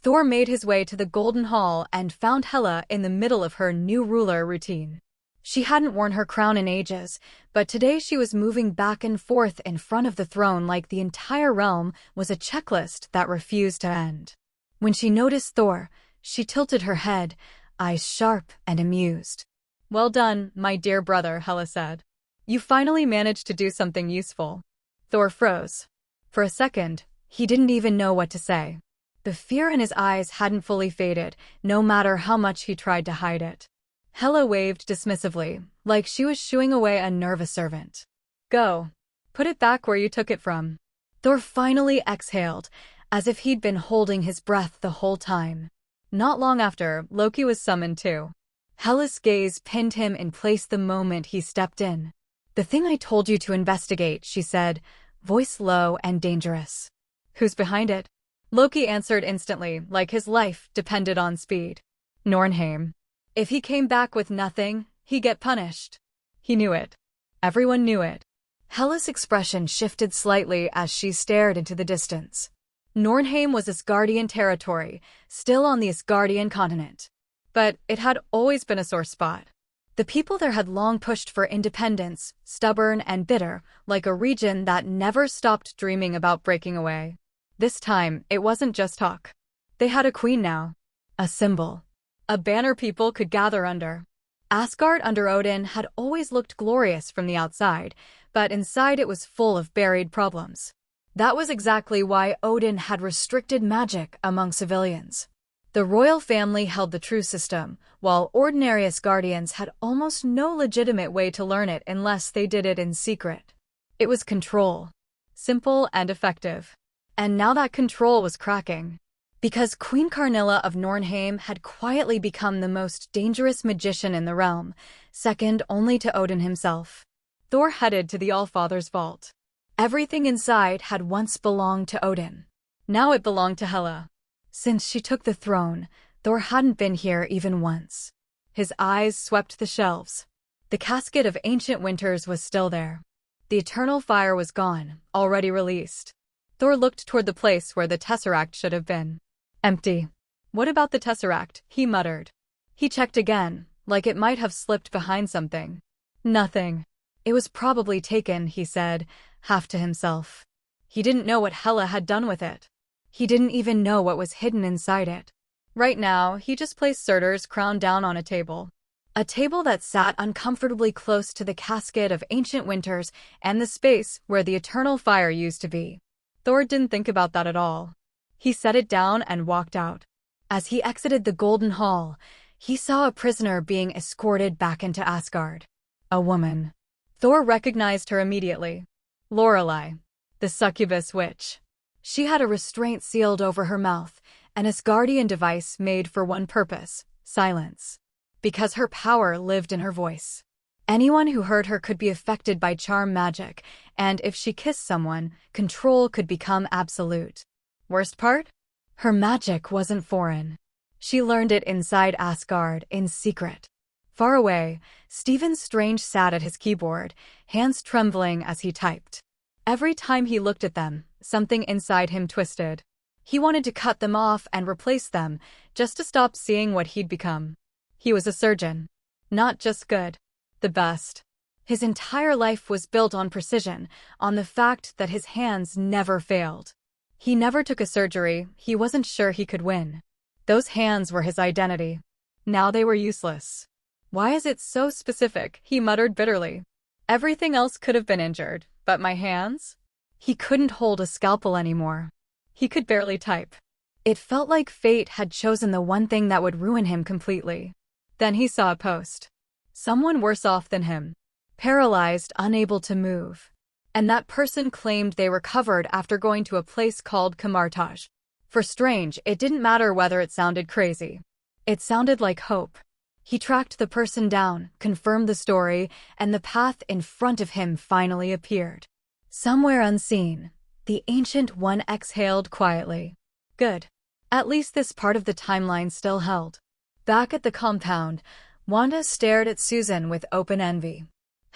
Thor made his way to the Golden Hall and found Hela in the middle of her new ruler routine. She hadn't worn her crown in ages, but today she was moving back and forth in front of the throne like the entire realm was a checklist that refused to end. When she noticed Thor, she tilted her head, eyes sharp and amused. "Well done, my dear brother," Hela said. "You finally managed to do something useful." Thor froze. For a second, he didn't even know what to say. The fear in his eyes hadn't fully faded, no matter how much he tried to hide it. Hela waved dismissively, like she was shooing away a nervous servant. "Go. Put it back where you took it from." Thor finally exhaled, as if he'd been holding his breath the whole time. Not long after, Loki was summoned too. Hela's gaze pinned him in place the moment he stepped in. "The thing I told you to investigate," she said, voice low and dangerous. "Who's behind it?" Loki answered instantly, like his life depended on speed. "Nornheim. If he came back with nothing, he'd get punished." He knew it. Everyone knew it. Hela's expression shifted slightly as she stared into the distance. Nornheim was Asgardian territory, still on the Asgardian continent. But it had always been a sore spot. The people there had long pushed for independence, stubborn and bitter, like a region that never stopped dreaming about breaking away. This time, it wasn't just talk. They had a queen now. A symbol. A banner people could gather under. Asgard under Odin had always looked glorious from the outside, but inside it was full of buried problems. That was exactly why Odin had restricted magic among civilians. The royal family held the true system, while ordinary Asgardians had almost no legitimate way to learn it unless they did it in secret. It was control. Simple and effective. And now that control was cracking. Because Queen Karnilla of Nornheim had quietly become the most dangerous magician in the realm, second only to Odin himself. Thor headed to the Allfather's vault. Everything inside had once belonged to Odin. Now it belonged to Hela. Since she took the throne, Thor hadn't been here even once. His eyes swept the shelves. The casket of ancient winters was still there. The eternal fire was gone, already released. Thor looked toward the place where the Tesseract should have been. Empty. "What about the Tesseract?" he muttered. He checked again, like it might have slipped behind something. Nothing. "It was probably taken," he said, half to himself. He didn't know what Hela had done with it. He didn't even know what was hidden inside it. Right now, he just placed Surtur's crown down on a table. A table that sat uncomfortably close to the casket of ancient winters and the space where the eternal fire used to be. Thor didn't think about that at all. He set it down and walked out. As he exited the Golden Hall, he saw a prisoner being escorted back into Asgard. A woman. Thor recognized her immediately. Lorelei, the succubus witch. She had a restraint sealed over her mouth, an Asgardian device made for one purpose: silence. Because her power lived in her voice. Anyone who heard her could be affected by charm magic, and if she kissed someone, control could become absolute. Worst part? Her magic wasn't foreign. She learned it inside Asgard, in secret. Far away, Stephen Strange sat at his keyboard, hands trembling as he typed. Every time he looked at them, something inside him twisted. He wanted to cut them off and replace them, just to stop seeing what he'd become. He was a surgeon. Not just good. The best. His entire life was built on precision, on the fact that his hands never failed. He never took a surgery he wasn't sure he could win. Those hands were his identity. Now they were useless. "Why is it so specific?" he muttered bitterly. "Everything else could have been injured, but my hands?" He couldn't hold a scalpel anymore. He could barely type. It felt like fate had chosen the one thing that would ruin him completely. Then he saw a post. Someone worse off than him. Paralyzed, unable to move. And that person claimed they recovered after going to a place called Camartage. For Strange, it didn't matter whether it sounded crazy. It sounded like hope. He tracked the person down, confirmed the story, and the path in front of him finally appeared. Somewhere unseen, the Ancient One exhaled quietly. Good. At least this part of the timeline still held. Back at the compound, Wanda stared at Susan with open envy.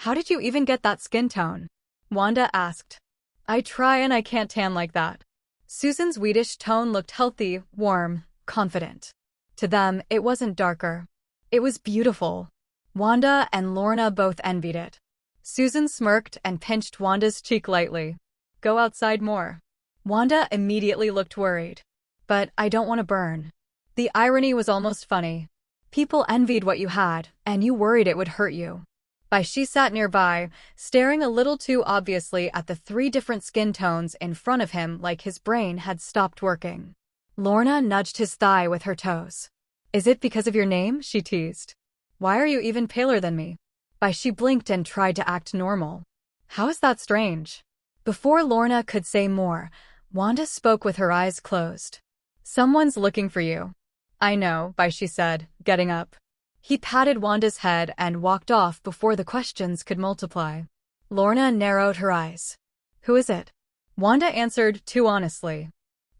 "How did you even get that skin tone?" Wanda asked. "I try and I can't tan like that." Susan's wheatish tone looked healthy, warm, confident. To them, it wasn't darker. It was beautiful. Wanda and Lorna both envied it. Susan smirked and pinched Wanda's cheek lightly. Go outside more. Wanda immediately looked worried. But I don't want to burn. The irony was almost funny. People envied what you had, and you worried it would hurt you. Bai Xi sat nearby, staring a little too obviously at the 3 different skin tones in front of him like his brain had stopped working. Lorna nudged his thigh with her toes. Is it because of your name? She teased. Why are you even paler than me? Bai Xi blinked and tried to act normal. How is that strange? Before Lorna could say more, Wanda spoke with her eyes closed. Someone's looking for you. I know, Bai Xi said, getting up. He patted Wanda's head and walked off before the questions could multiply. Lorna narrowed her eyes. Who is it? Wanda answered too honestly.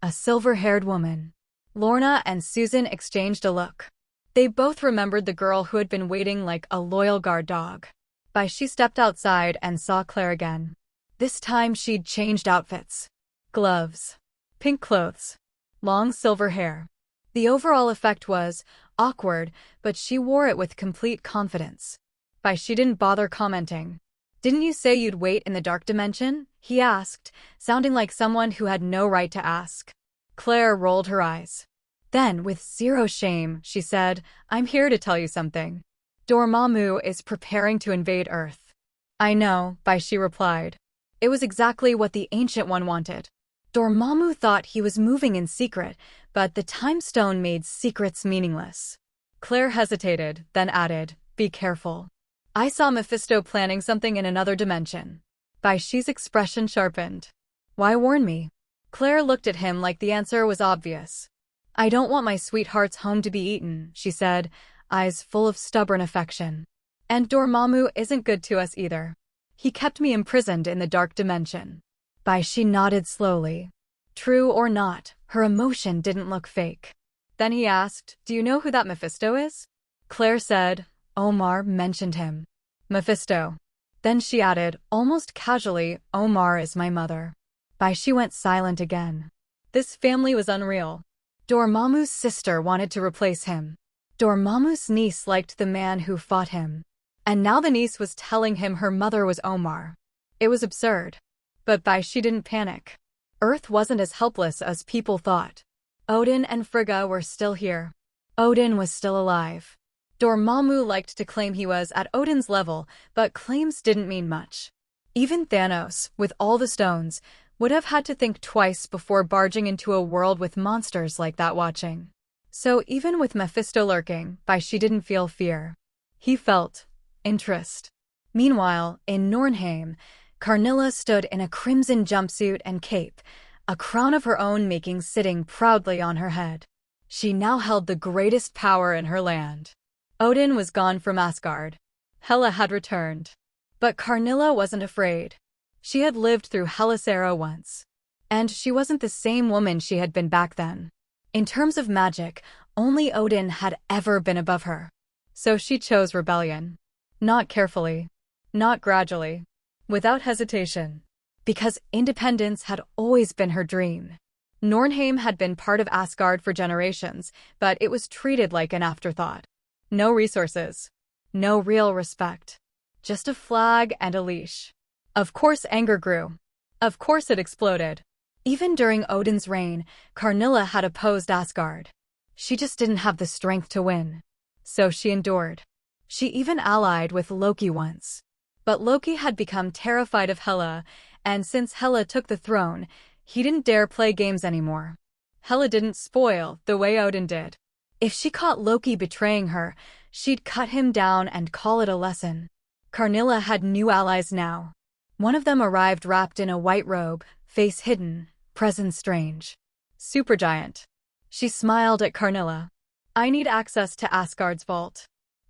A silver-haired woman. Lorna and Susan exchanged a look. They both remembered the girl who had been waiting like a loyal guard dog. Bai Xi stepped outside and saw Claire again. This time she'd changed outfits. Gloves. Pink clothes. Long silver hair. The overall effect was awkward, but she wore it with complete confidence. Bai Xi didn't bother commenting. Didn't you say you'd wait in the dark dimension? He asked, sounding like someone who had no right to ask. Claire rolled her eyes. Then, with zero shame, she said, I'm here to tell you something. Dormammu is preparing to invade Earth. I know, Bai Xi replied. It was exactly what the Ancient One wanted. Dormammu thought he was moving in secret, but the Time Stone made secrets meaningless. Claire hesitated, then added, be careful. I saw Mephisto planning something in another dimension. Bai Xi's expression sharpened. Why warn me? Claire looked at him like the answer was obvious. I don't want my sweetheart's home to be eaten, she said, eyes full of stubborn affection. And Dormammu isn't good to us either. He kept me imprisoned in the dark dimension. Bai Xi nodded slowly. True or not, her emotion didn't look fake. Then he asked, do you know who that Mephisto is? Claire said, Omar mentioned him. Mephisto. Then she added, almost casually, Omar is my mother. Bai Xi went silent again. This family was unreal. Dormammu's sister wanted to replace him. Dormammu's niece liked the man who fought him. And now the niece was telling him her mother was Omar. It was absurd. But Bai Xi didn't panic. Earth wasn't as helpless as people thought. Odin and Frigga were still here. Odin was still alive. Dormammu liked to claim he was at Odin's level, but claims didn't mean much. Even Thanos, with all the stones, would have had to think twice before barging into a world with monsters like that watching. So even with Mephisto lurking, Bai Xi didn't feel fear. He felt interest. Meanwhile, in Nornheim, Karnilla stood in a crimson jumpsuit and cape, a crown of her own making sitting proudly on her head. She now held the greatest power in her land. Odin was gone from Asgard. Hela had returned. But Karnilla wasn't afraid. She had lived through Hela's era once. And she wasn't the same woman she had been back then. In terms of magic, only Odin had ever been above her. So she chose rebellion. Not carefully. Not gradually. Without hesitation. Because independence had always been her dream. Nornheim had been part of Asgard for generations, but it was treated like an afterthought. No resources. No real respect. Just a flag and a leash. Of course anger grew. Of course it exploded. Even during Odin's reign, Karnilla had opposed Asgard. She just didn't have the strength to win. So she endured. She even allied with Loki once. But Loki had become terrified of Hela, and since Hela took the throne, he didn't dare play games anymore. Hela didn't spoil the way Odin did. If she caught Loki betraying her, she'd cut him down and call it a lesson. Karnilla had new allies now. One of them arrived wrapped in a white robe, face hidden, presence strange. Supergiant. She smiled at Karnilla. I need access to Asgard's vault.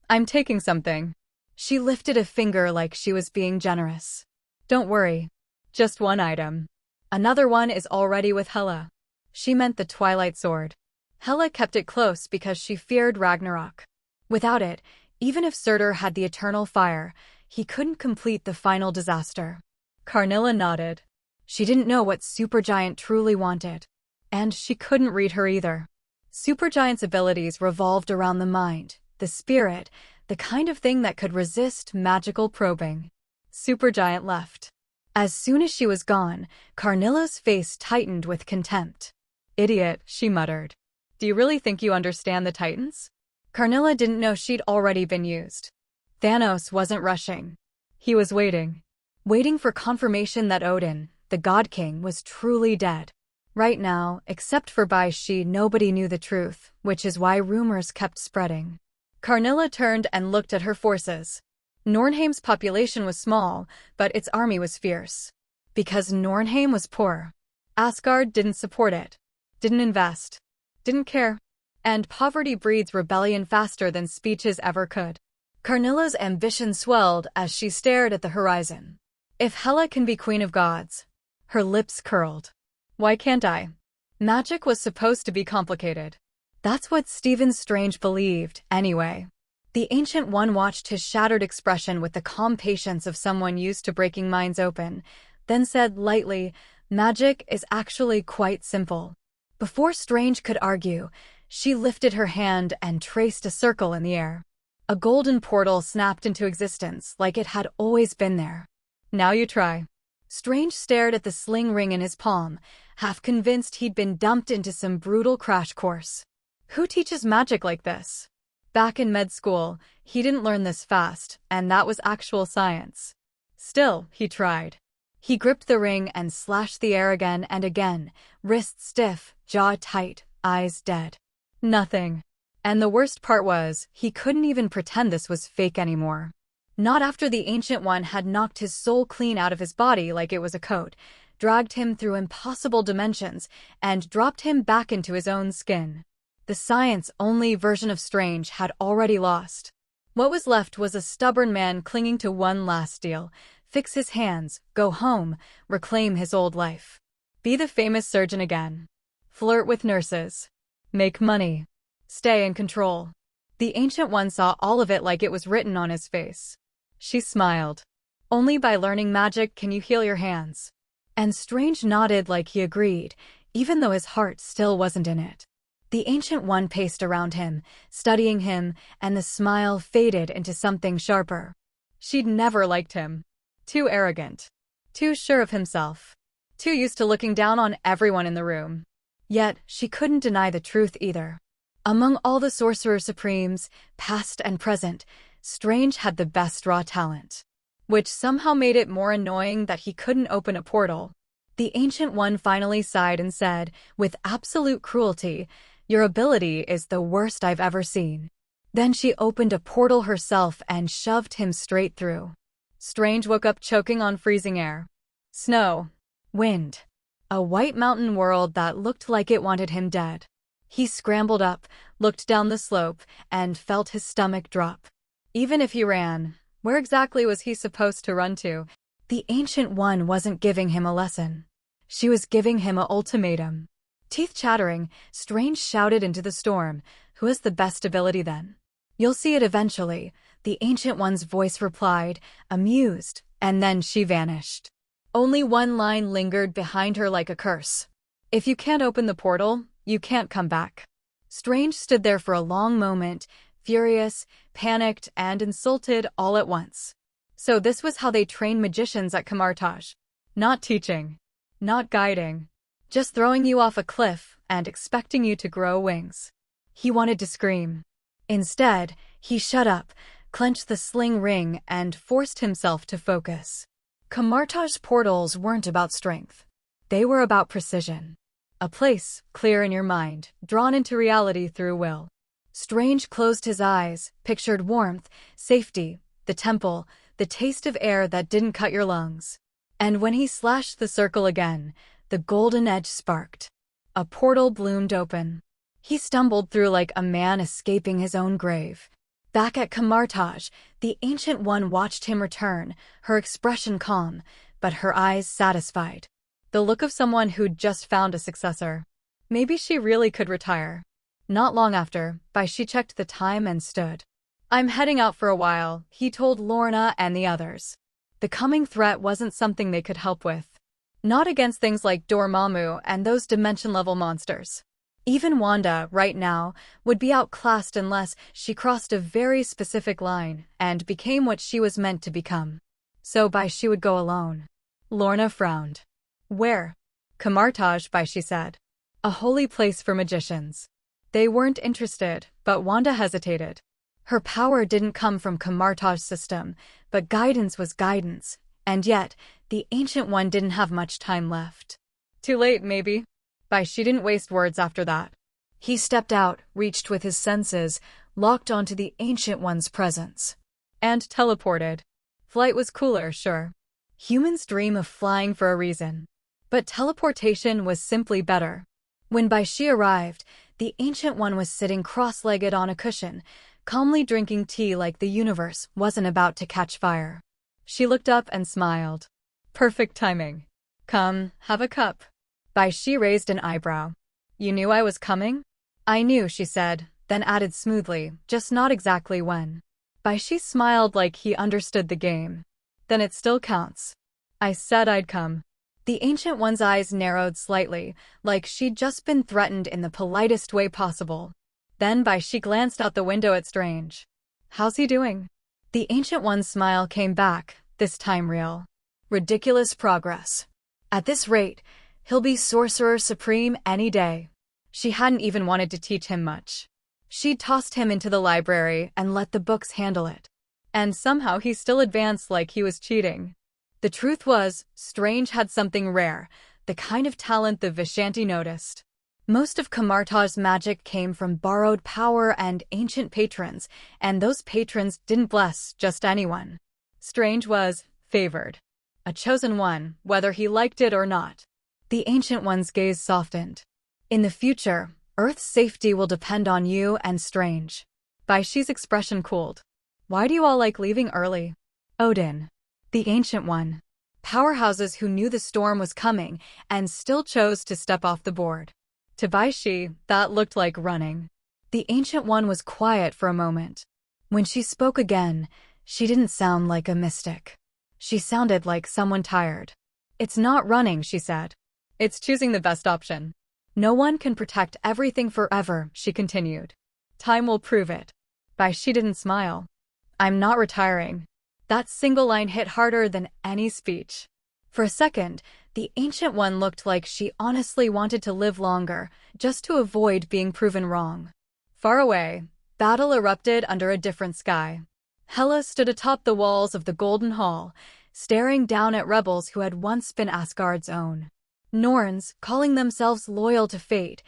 I'm taking something. She lifted a finger like she was being generous. Don't worry. Just one item. Another one is already with Hela. She meant the Twilight Sword. Hela kept it close because she feared Ragnarok. Without it, even if Surtur had the eternal fire, he couldn't complete the final disaster. Karnilla nodded. She didn't know what Supergiant truly wanted. And she couldn't read her either. Supergiant's abilities revolved around the mind, the spirit, the kind of thing that could resist magical probing. Supergiant left. As soon as she was gone, Carnilla's face tightened with contempt. "Idiot," she muttered. "Do you really think you understand the Titans?" Carnilla didn't know she'd already been used. Thanos wasn't rushing. He was waiting. Waiting for confirmation that Odin, the God King, was truly dead. Right now, except for Bai Xi, nobody knew the truth, which is why rumors kept spreading. Carnilla turned and looked at her forces. Nornheim's population was small, but its army was fierce. Because Nornheim was poor. Asgard didn't support it. Didn't invest. Didn't care. And poverty breeds rebellion faster than speeches ever could. Carnilla's ambition swelled as she stared at the horizon. If Hela can be queen of gods. Her lips curled. Why can't I? Magic was supposed to be complicated. That's what Stephen Strange believed, anyway. The Ancient One watched his shattered expression with the calm patience of someone used to breaking minds open, then said lightly, "Magic is actually quite simple." Before Strange could argue, she lifted her hand and traced a circle in the air. A golden portal snapped into existence like it had always been there. "Now you try." Strange stared at the sling ring in his palm, half convinced he'd been dumped into some brutal crash course. Who teaches magic like this? Back in med school, he didn't learn this fast, and that was actual science. Still, he tried. He gripped the ring and slashed the air again and again, wrists stiff, jaw tight, eyes dead. Nothing. And the worst part was, he couldn't even pretend this was fake anymore. Not after the Ancient One had knocked his soul clean out of his body like it was a coat, dragged him through impossible dimensions, and dropped him back into his own skin. The science-only version of Strange had already lost. What was left was a stubborn man clinging to one last deal: fix his hands, go home, reclaim his old life. Be the famous surgeon again. Flirt with nurses. Make money. Stay in control. The Ancient One saw all of it like it was written on his face. She smiled. "Only by learning magic can you heal your hands." And Strange nodded like he agreed, even though his heart still wasn't in it. The Ancient One paced around him, studying him, and the smile faded into something sharper. She'd never liked him. Too arrogant. Too sure of himself. Too used to looking down on everyone in the room. Yet, she couldn't deny the truth either. Among all the Sorcerer Supremes, past and present, Strange had the best raw talent. Which somehow made it more annoying that he couldn't open a portal. The Ancient One finally sighed and said, with absolute cruelty, "Your ability is the worst I've ever seen." Then she opened a portal herself and shoved him straight through. Strange woke up choking on freezing air. Snow. Wind. A white mountain world that looked like it wanted him dead. He scrambled up, looked down the slope, and felt his stomach drop. Even if he ran, where exactly was he supposed to run to? The Ancient One wasn't giving him a lesson. She was giving him an ultimatum. Teeth chattering, Strange shouted into the storm, "Who has the best ability then?" "You'll see it eventually," the Ancient One's voice replied, amused, and then she vanished. Only one line lingered behind her like a curse. "If you can't open the portal, you can't come back." Strange stood there for a long moment, furious, panicked, and insulted all at once. So this was how they train magicians at Camartage. Not teaching. Not guiding. Just throwing you off a cliff and expecting you to grow wings. He wanted to scream. Instead, he shut up, clenched the sling ring, and forced himself to focus. Camartage portals weren't about strength. They were about precision. A place, clear in your mind, drawn into reality through will. Strange closed his eyes, pictured warmth, safety, the temple, the taste of air that didn't cut your lungs. And when he slashed the circle again, the golden edge sparked. A portal bloomed open. He stumbled through like a man escaping his own grave. Back at Camartage, the Ancient One watched him return, her expression calm, but her eyes satisfied. The look of someone who'd just found a successor. Maybe she really could retire. Not long after, Bai Xi checked the time and stood. "I'm heading out for a while," he told Lorna and the others. The coming threat wasn't something they could help with. Not against things like Dormammu and those dimension-level monsters. Even Wanda, right now, would be outclassed unless she crossed a very specific line and became what she was meant to become. So Bai Xi would go alone. Lorna frowned. Where? Camartage, Bai Xi said. A holy place for magicians. They weren't interested, but Wanda hesitated. Her power didn't come from Camartage's system, but guidance was guidance, and yet, the Ancient One didn't have much time left. Too late, maybe. Bai Xi didn't waste words after that. He stepped out, reached with his senses, locked onto the Ancient One's presence. And teleported. Flight was cooler, sure. Humans dream of flying for a reason. But teleportation was simply better. When Bai Xi arrived, the Ancient One was sitting cross-legged on a cushion, calmly drinking tea like the universe wasn't about to catch fire. She looked up and smiled. Perfect timing. Come, have a cup. Bai Xi raised an eyebrow. You knew I was coming? I knew, she said, then added smoothly, just not exactly when. Bai Xi smiled like he understood the game. Then it still counts. I said I'd come. The Ancient One's eyes narrowed slightly, like she'd just been threatened in the politest way possible. Then Bai Xi glanced out the window at Strange. How's he doing? The Ancient One's smile came back, this time real. Ridiculous progress. At this rate, he'll be Sorcerer Supreme any day. She hadn't even wanted to teach him much. She'd tossed him into the library and let the books handle it. And somehow he still advanced like he was cheating. The truth was, Strange had something rare, the kind of talent the Vishanti noticed. Most of Camartage's magic came from borrowed power and ancient patrons, and those patrons didn't bless just anyone. Strange was favored. A chosen one, whether he liked it or not. The Ancient One's gaze softened. In the future, Earth's safety will depend on you and Strange. Bai Xi's expression cooled. Why do you all like leaving early? Odin. The Ancient One. Powerhouses who knew the storm was coming and still chose to step off the board. To Bai Xi, that looked like running. The Ancient One was quiet for a moment. When she spoke again, she didn't sound like a mystic. She sounded like someone tired. It's not running, she said. It's choosing the best option. No one can protect everything forever, she continued. Time will prove it. Bai Xi didn't smile. I'm not retiring. That single line hit harder than any speech. For a second, the Ancient One looked like she honestly wanted to live longer, just to avoid being proven wrong. Far away, battle erupted under a different sky. Hela stood atop the walls of the Golden Hall, staring down at rebels who had once been Asgard's own. Norns, calling themselves loyal to fate,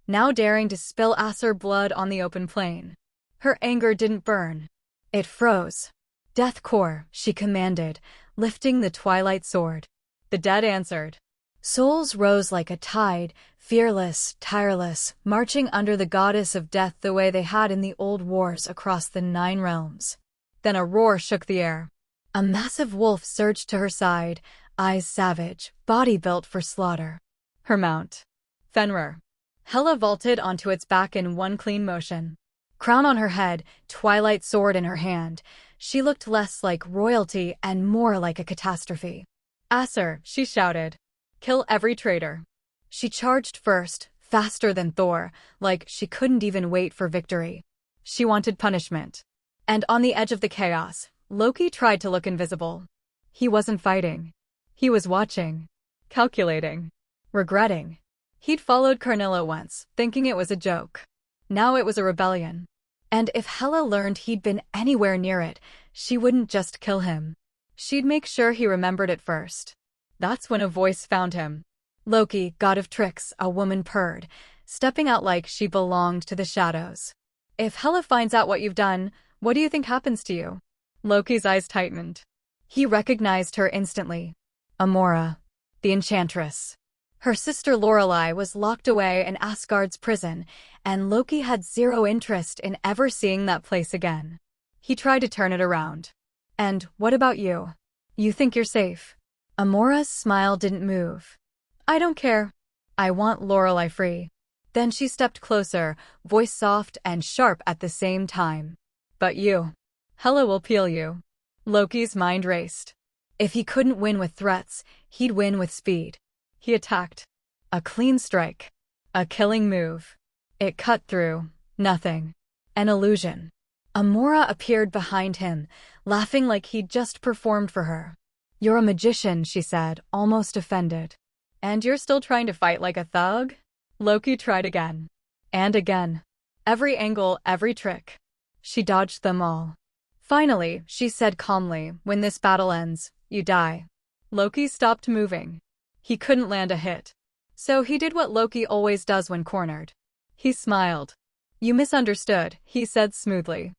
now daring to spill Aesir blood on the open plain. Her anger didn't burn. It froze. Deathcore, she commanded, lifting the twilight sword. The dead answered. Souls rose like a tide, fearless, tireless, marching under the goddess of death the way they had in the old wars across the 9 realms. Then a roar shook the air. A massive wolf surged to her side, eyes savage, body built for slaughter. Her mount. Fenrir. Hela vaulted onto its back in one clean motion. Crown on her head, twilight sword in her hand, she looked less like royalty and more like a catastrophe. Aesir, she shouted. Kill every traitor. She charged first, faster than Thor, like she couldn't even wait for victory. She wanted punishment. And on the edge of the chaos, Loki tried to look invisible. He wasn't fighting. He was watching. Calculating. Regretting. He'd followed Carnilla once, thinking it was a joke. Now it was a rebellion. And if Hela learned he'd been anywhere near it, she wouldn't just kill him. She'd make sure he remembered it first. That's when a voice found him. Loki, god of tricks, a woman purred, stepping out like she belonged to the shadows. If Hela finds out what you've done, what do you think happens to you? Loki's eyes tightened. He recognized her instantly. Amora. The Enchantress. Her sister Lorelei was locked away in Asgard's prison, and Loki had zero interest in ever seeing that place again. He tried to turn it around. And what about you? You think you're safe? Amora's smile didn't move. I don't care. I want Lorelei free. Then she stepped closer, voice soft and sharp at the same time. But you. Hela will peel you. Loki's mind raced. If he couldn't win with threats, he'd win with speed. He attacked. A clean strike. A killing move. It cut through. Nothing. An illusion. Amora appeared behind him, laughing like he'd just performed for her. "You're a magician," she said, almost offended. "And you're still trying to fight like a thug?" Loki tried again. And again. Every angle, every trick. She dodged them all. Finally, she said calmly, "When this battle ends, you die." Loki stopped moving. He couldn't land a hit. So he did what Loki always does when cornered. He smiled. "You misunderstood," he said smoothly.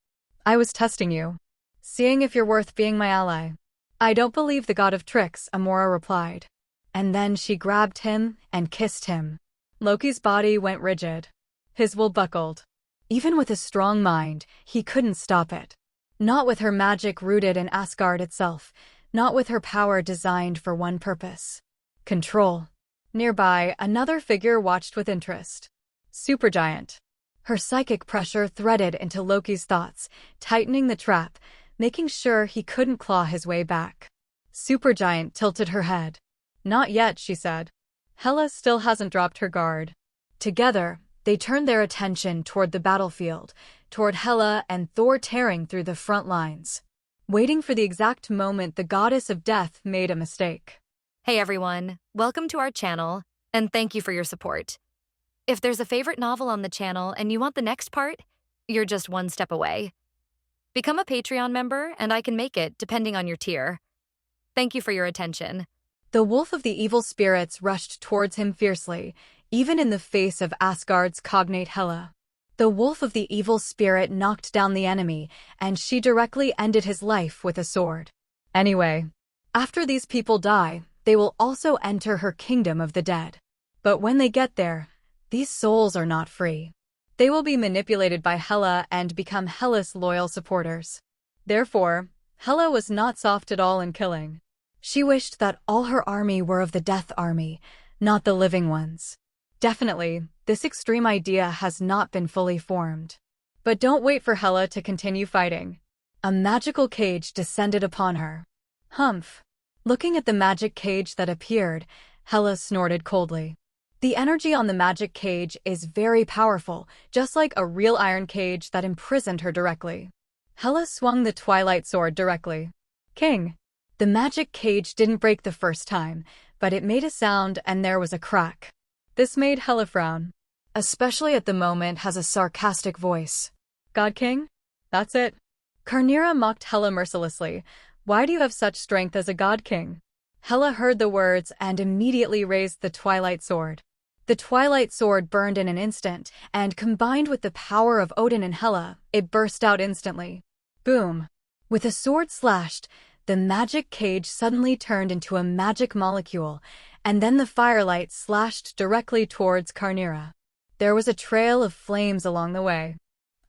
"I was testing you. Seeing if you're worth being my ally." "I don't believe the god of tricks," Amora replied. And then she grabbed him and kissed him. Loki's body went rigid. His will buckled. Even with a strong mind, he couldn't stop it. Not with her magic rooted in Asgard itself. Not with her power designed for one purpose. Control. Nearby, another figure watched with interest. Supergiant. Her psychic pressure threaded into Loki's thoughts, tightening the trap, making sure he couldn't claw his way back. Supergiant tilted her head. "Not yet," she said. "Hela still hasn't dropped her guard." Together, they turned their attention toward the battlefield, toward Hela and Thor tearing through the front lines. Waiting for the exact moment the goddess of death made a mistake. Hey everyone, welcome to our channel, and thank you for your support. If there's a favorite novel on the channel and you want the next part, you're just one step away. Become a Patreon member and I can make it depending on your tier. Thank you for your attention. The wolf of the evil spirits rushed towards him fiercely, even in the face of Asgard's cognate Hela. The wolf of the evil spirit knocked down the enemy, and she directly ended his life with a sword. Anyway, after these people die, they will also enter her kingdom of the dead. But when they get there, these souls are not free. They will be manipulated by Hela and become Hela's loyal supporters. Therefore, Hela was not soft at all in killing. She wished that all her army were of the Death Army, not the living ones. Definitely, this extreme idea has not been fully formed. But don't wait for Hela to continue fighting. A magical cage descended upon her. Humph. Looking at the magic cage that appeared, Hela snorted coldly. The energy on the magic cage is very powerful, just like a real iron cage that imprisoned her directly. Hela swung the Twilight Sword directly. "King." The magic cage didn't break the first time, but it made a sound and there was a crack. This made Hela frown. Especially at the moment has a sarcastic voice. "God King? That's it." Karnira mocked Hela mercilessly. "Why do you have such strength as a God King?" Hela heard the words and immediately raised the Twilight Sword. The Twilight Sword burned in an instant, and combined with the power of Odin and Hela, it burst out instantly. Boom! With a sword slashed, the magic cage suddenly turned into a magic molecule, and then the firelight slashed directly towards Karnira. There was a trail of flames along the way.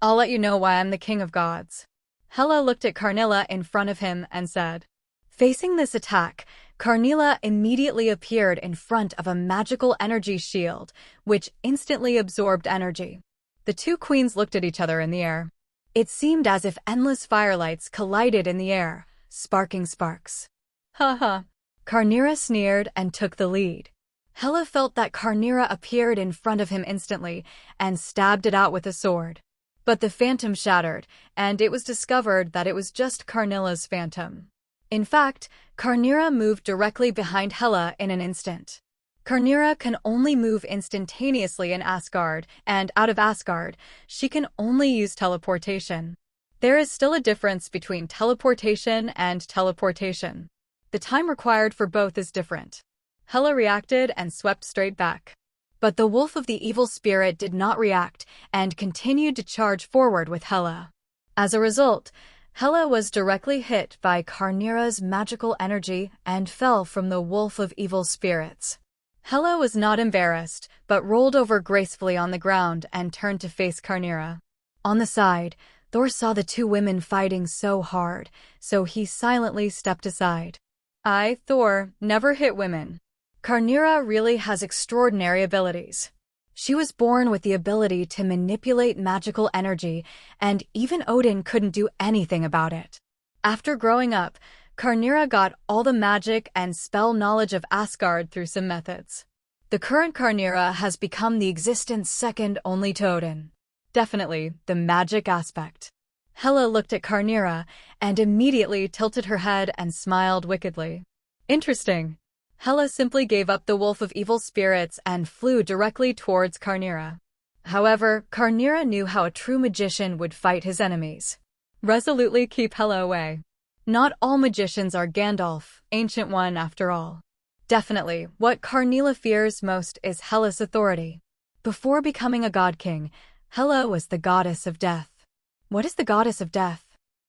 "I'll let you know why I'm the king of gods." Hela looked at Karnilla in front of him and said. Facing this attack, Karnilla immediately appeared in front of a magical energy shield, which instantly absorbed energy. The two queens looked at each other in the air. It seemed as if endless firelights collided in the air, sparking sparks. "Ha ha." Karnira sneered and took the lead. Hela felt that Karnira appeared in front of him instantly and stabbed it out with a sword. But the phantom shattered, and it was discovered that it was just Karnilla's phantom. In fact, Karnira moved directly behind Hela in an instant. Karnira can only move instantaneously in Asgard, and out of Asgard, she can only use teleportation. There is still a difference between teleportation and teleportation. The time required for both is different. Hela reacted and swept straight back. But the wolf of the evil spirit did not react and continued to charge forward with Hela. As a result, Hela was directly hit by Karnira's magical energy and fell from the wolf of evil spirits. Hela was not embarrassed, but rolled over gracefully on the ground and turned to face Karnira. On the side, Thor saw the two women fighting so hard, so he silently stepped aside. "I, Thor, never hit women." Karnira really has extraordinary abilities. She was born with the ability to manipulate magical energy, and even Odin couldn't do anything about it. After growing up, Karnira got all the magic and spell knowledge of Asgard through some methods. The current Carnera has become the existence second only to Odin. Definitely, the magic aspect. Hela looked at Carnera and immediately tilted her head and smiled wickedly. Interesting. Hela simply gave up the wolf of evil spirits and flew directly towards Carnera. However, Carnera knew how a true magician would fight his enemies. Resolutely keep Hela away. Not all magicians are Gandalf, Ancient One after all. Definitely, what Carnera fears most is Hela's authority. Before becoming a god king, Hela was the goddess of death. What is the goddess of death?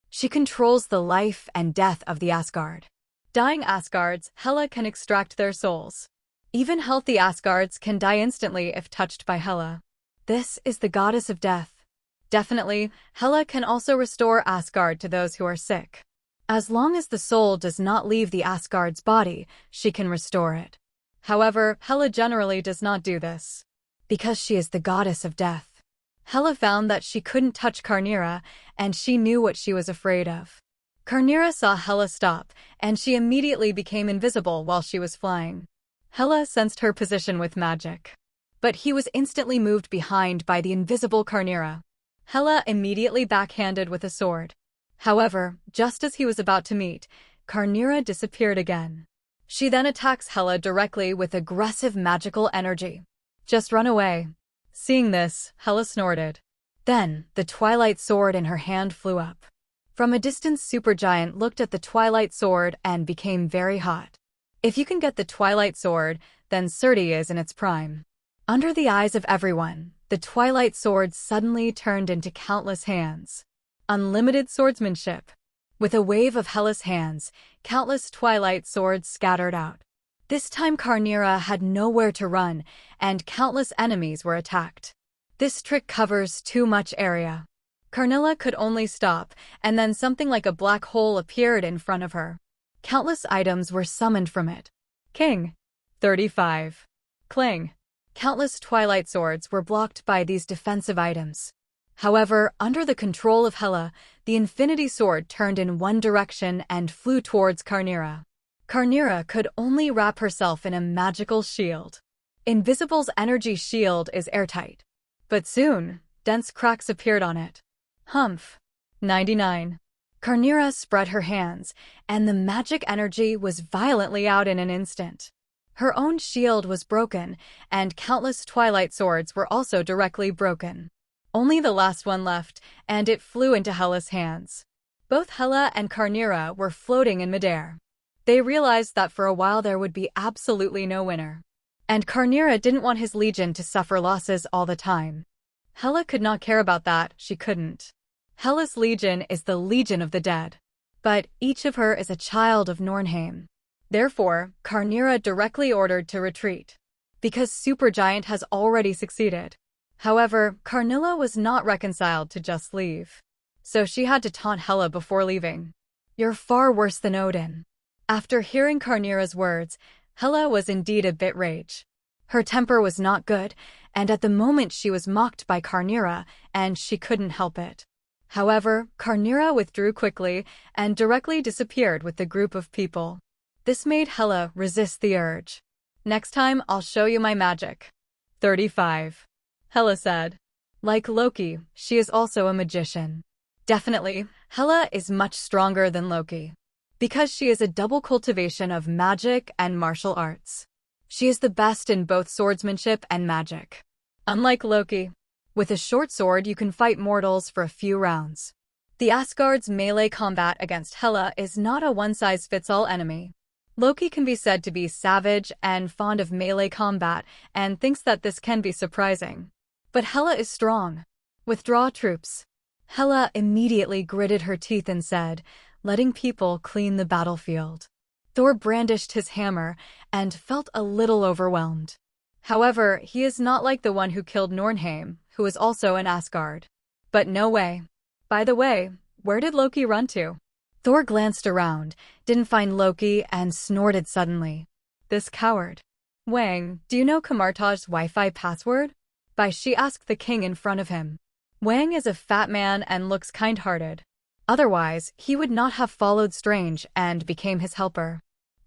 She controls the life and death of the Asgard. Dying Asgards, Hela can extract their souls. Even healthy Asgards can die instantly if touched by Hela. This is the goddess of death. Definitely, Hela can also restore Asgard to those who are sick. As long as the soul does not leave the Asgard's body, she can restore it. However, Hela generally does not do this. Because she is the goddess of death. Hela found that she couldn't touch Carnera, and she knew what she was afraid of. Carnera saw Hela stop, and she immediately became invisible while she was flying. Hela sensed her position with magic. But he was instantly moved behind by the invisible Carnera. Hela immediately backhanded with a sword. However, just as he was about to meet, Carnera disappeared again. She then attacks Hela directly with aggressive magical energy. Just run away. Seeing this, Hela snorted. Then, the Twilight Sword in her hand flew up. From a distance, Supergiant looked at the Twilight Sword and became very hot. If you can get the Twilight Sword, then Surti is in its prime. Under the eyes of everyone, the Twilight Sword suddenly turned into countless hands. Unlimited swordsmanship. With a wave of Hela's hands, countless Twilight Swords scattered out. This time Carnera had nowhere to run, and countless enemies were attacked. This trick covers too much area. Carnera could only stop, and then something like a black hole appeared in front of her. Countless items were summoned from it. King. 35. Cling. Countless Twilight Swords were blocked by these defensive items. However, under the control of Hela, the Infinity Sword turned in one direction and flew towards Carnera. Carnera could only wrap herself in a magical shield. Invisible's energy shield is airtight. But soon, dense cracks appeared on it. Humph. 99. Carnera spread her hands, and the magic energy was violently out in an instant. Her own shield was broken, and countless Twilight Swords were also directly broken. Only the last one left, and it flew into Hela's hands. Both Hela and Carnera were floating in midair. They realized that for a while there would be absolutely no winner. And Carnera didn't want his legion to suffer losses all the time. Hela could not care about that, she couldn't. Hela's legion is the Legion of the Dead. But each of her is a child of Nornheim. Therefore, Carnera directly ordered to retreat. Because Supergiant has already succeeded. However, Carnera was not reconciled to just leave. So she had to taunt Hela before leaving. You're far worse than Odin. After hearing Carnera's words, Hela was indeed a bit rage. Her temper was not good, and at the moment she was mocked by Carnera, and she couldn't help it. However, Carnera withdrew quickly and directly disappeared with the group of people. This made Hela resist the urge. Next time, I'll show you my magic. 35. Hela said. Like Loki, she is also a magician. Definitely, Hela is much stronger than Loki. Because she is a double cultivation of magic and martial arts. She is the best in both swordsmanship and magic. Unlike Loki, with a short sword you can fight mortals for a few rounds. The Asgard's melee combat against Hela is not a one-size-fits-all enemy. Loki can be said to be savage and fond of melee combat and thinks that this can be surprising. But Hela is strong. Withdraw troops. Hela immediately gritted her teeth and said, letting people clean the battlefield. Thor brandished his hammer and felt a little overwhelmed. However, he is not like the one who killed Nornheim, who is also an Asgard. But no way. By the way, where did Loki run to? Thor glanced around, didn't find Loki, and snorted suddenly. This coward. Wang, do you know Kamartaj's Wi-Fi password? Bai Xi asked the king in front of him. Wang is a fat man and looks kind-hearted. Otherwise, he would not have followed Strange and became his helper.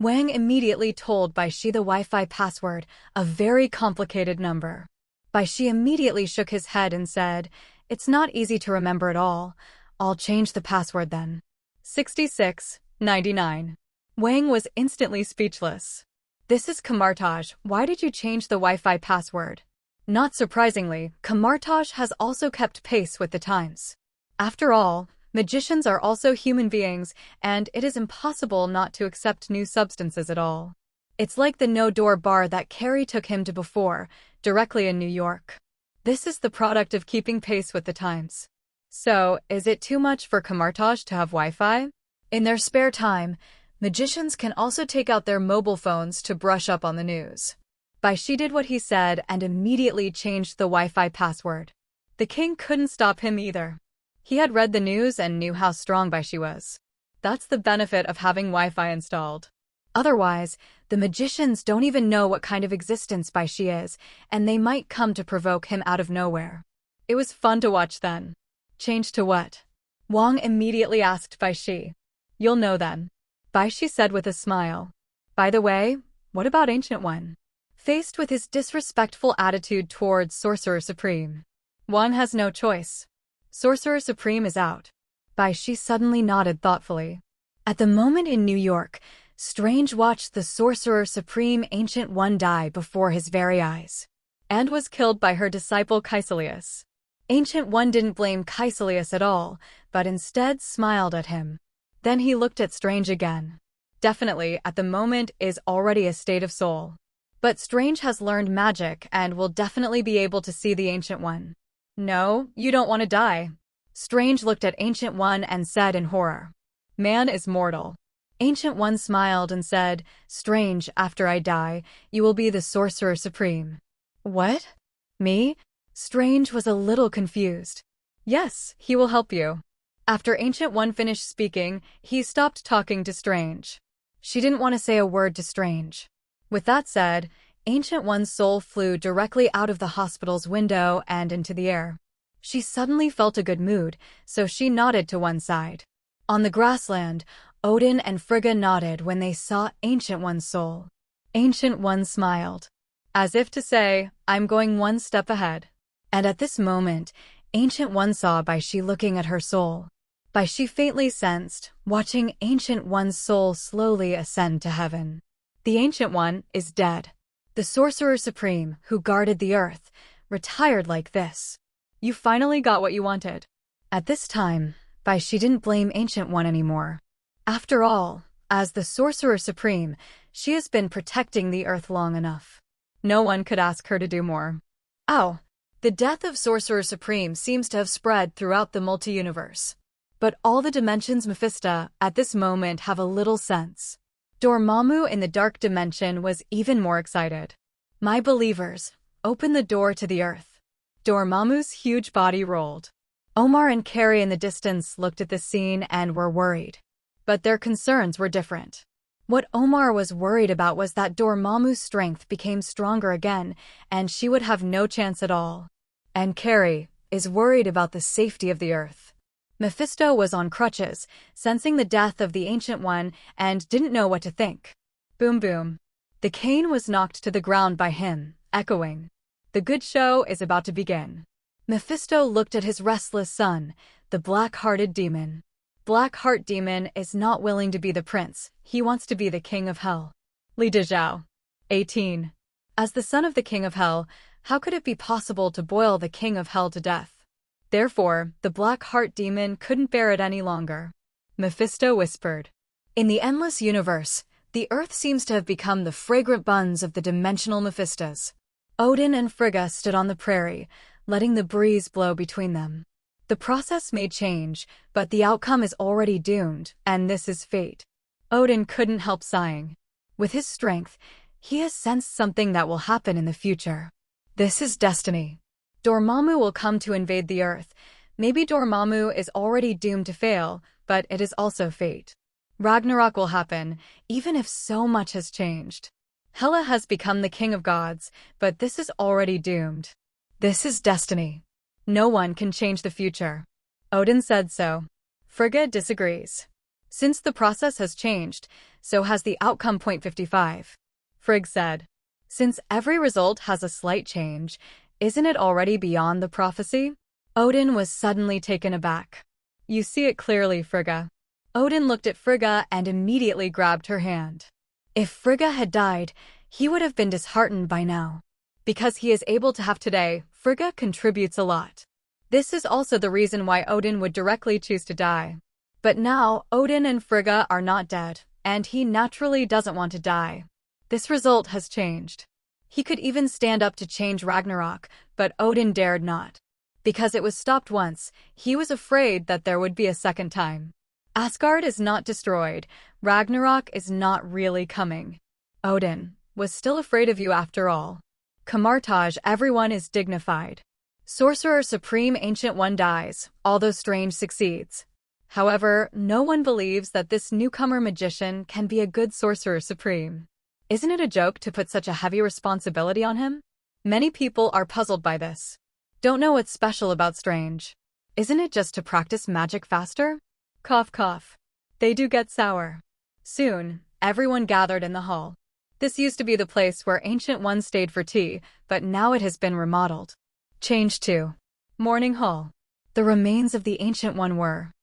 Wang immediately told Bai Xi the Wi-Fi password, a very complicated number. Bai Xi immediately shook his head and said, "It's not easy to remember at all. I'll change the password then." 6699. Wang was instantly speechless. "This is Kamartaj. Why did you change the Wi-Fi password?" Not surprisingly, Kamartaj has also kept pace with the times. After all, magicians are also human beings, and it is impossible not to accept new substances at all. It's like the no-door bar that Carrie took him to before, directly in New York. This is the product of keeping pace with the times. So, is it too much for Kamartaj to have Wi-Fi? In their spare time, magicians can also take out their mobile phones to brush up on the news. Bai Xi did what he said and immediately changed the Wi-Fi password. The king couldn't stop him either. He had read the news and knew how strong Bai Xi was. That's the benefit of having Wi-Fi installed. Otherwise, the magicians don't even know what kind of existence Bai Xi is, and they might come to provoke him out of nowhere. It was fun to watch then. Change to what? Wang immediately asked Bai Xi. "You'll know then," Bai Xi said with a smile. "By the way, what about Ancient One?" Faced with his disrespectful attitude towards Sorcerer Supreme, Wang has no choice. Sorcerer Supreme is out. Bai Xi suddenly nodded thoughtfully. At the moment in New York, Strange watched the Sorcerer Supreme Ancient One die before his very eyes, and was killed by her disciple Caecilius. Ancient One didn't blame Caecilius at all, but instead smiled at him. Then he looked at Strange again. Definitely, at the moment, is already a state of soul. But Strange has learned magic and will definitely be able to see the Ancient One. "No, you don't want to die." Strange looked at Ancient One and said in horror, "Man is mortal." Ancient One smiled and said, "Strange, after I die, you will be the Sorcerer Supreme." "What? Me?" Strange was a little confused. "Yes, he will help you." After Ancient One finished speaking, he stopped talking to Strange. She didn't want to say a word to Strange. With that said, Ancient One's soul flew directly out of the hospital's window and into the air. She suddenly felt a good mood, so she nodded to one side. On the grassland, Odin and Frigga nodded when they saw Ancient One's soul. Ancient One smiled, as if to say, "I'm going one step ahead." And at this moment, Ancient One saw Bai Xi looking at her soul. Bai Xi faintly sensed, watching Ancient One's soul slowly ascend to heaven. The Ancient One is dead. The Sorcerer Supreme, who guarded the earth, retired like this. You finally got what you wanted. At this time, Bai Xi didn't blame Ancient One anymore. After all, as the Sorcerer Supreme, she has been protecting the earth long enough. No one could ask her to do more. Ow! The death of Sorcerer Supreme seems to have spread throughout the multi-universe. But all the dimensions Mephisto, at this moment, have a little sense. Dormammu in the dark dimension was even more excited. "My believers, open the door to the earth." Dormammu's huge body rolled. Omar and Carrie in the distance looked at the scene and were worried. But their concerns were different. What Omar was worried about was that Dormammu's strength became stronger again, and she would have no chance at all. And Carrie is worried about the safety of the earth. Mephisto was on crutches, sensing the death of the Ancient One, and didn't know what to think. Boom boom. The cane was knocked to the ground by him, echoing. The good show is about to begin. Mephisto looked at his restless son, the black-hearted demon. Black-heart demon is not willing to be the prince, he wants to be the king of hell. Li Dezhao. 18. As the son of the king of hell, how could it be possible to boil the king of hell to death? Therefore, the black heart demon couldn't bear it any longer. Mephisto whispered. In the endless universe, the earth seems to have become the fragrant buns of the dimensional Mephistos. Odin and Frigga stood on the prairie, letting the breeze blow between them. The process may change, but the outcome is already doomed, and this is fate. Odin couldn't help sighing. With his strength, he has sensed something that will happen in the future. This is destiny. Dormammu will come to invade the earth. Maybe Dormammu is already doomed to fail, but it is also fate. Ragnarok will happen, even if so much has changed. Hela has become the king of gods, but this is already doomed. This is destiny. No one can change the future. Odin said so. Frigga disagrees. Since the process has changed, so has the outcome. Point 55. Frigg said. Since every result has a slight change, isn't it already beyond the prophecy? Odin was suddenly taken aback. You see it clearly, Frigga. Odin looked at Frigga and immediately grabbed her hand. If Frigga had died, he would have been disheartened by now. Because he is able to have today, Frigga contributes a lot. This is also the reason why Odin would directly choose to die. But now, Odin and Frigga are not dead, and he naturally doesn't want to die. This result has changed. He could even stand up to change Ragnarok, but Odin dared not. Because it was stopped once, he was afraid that there would be a second time. Asgard is not destroyed. Ragnarok is not really coming. Odin was still afraid of you after all. Camartage, everyone is dignified. Sorcerer Supreme Ancient One dies, although Strange succeeds. However, no one believes that this newcomer magician can be a good Sorcerer Supreme. Isn't it a joke to put such a heavy responsibility on him? Many people are puzzled by this. Don't know what's special about Strange. Isn't it just to practice magic faster? Cough cough. They do get sour. Soon, everyone gathered in the hall. This used to be the place where Ancient One stayed for tea, but now it has been remodeled. Change to Morning Hall. The remains of the Ancient One were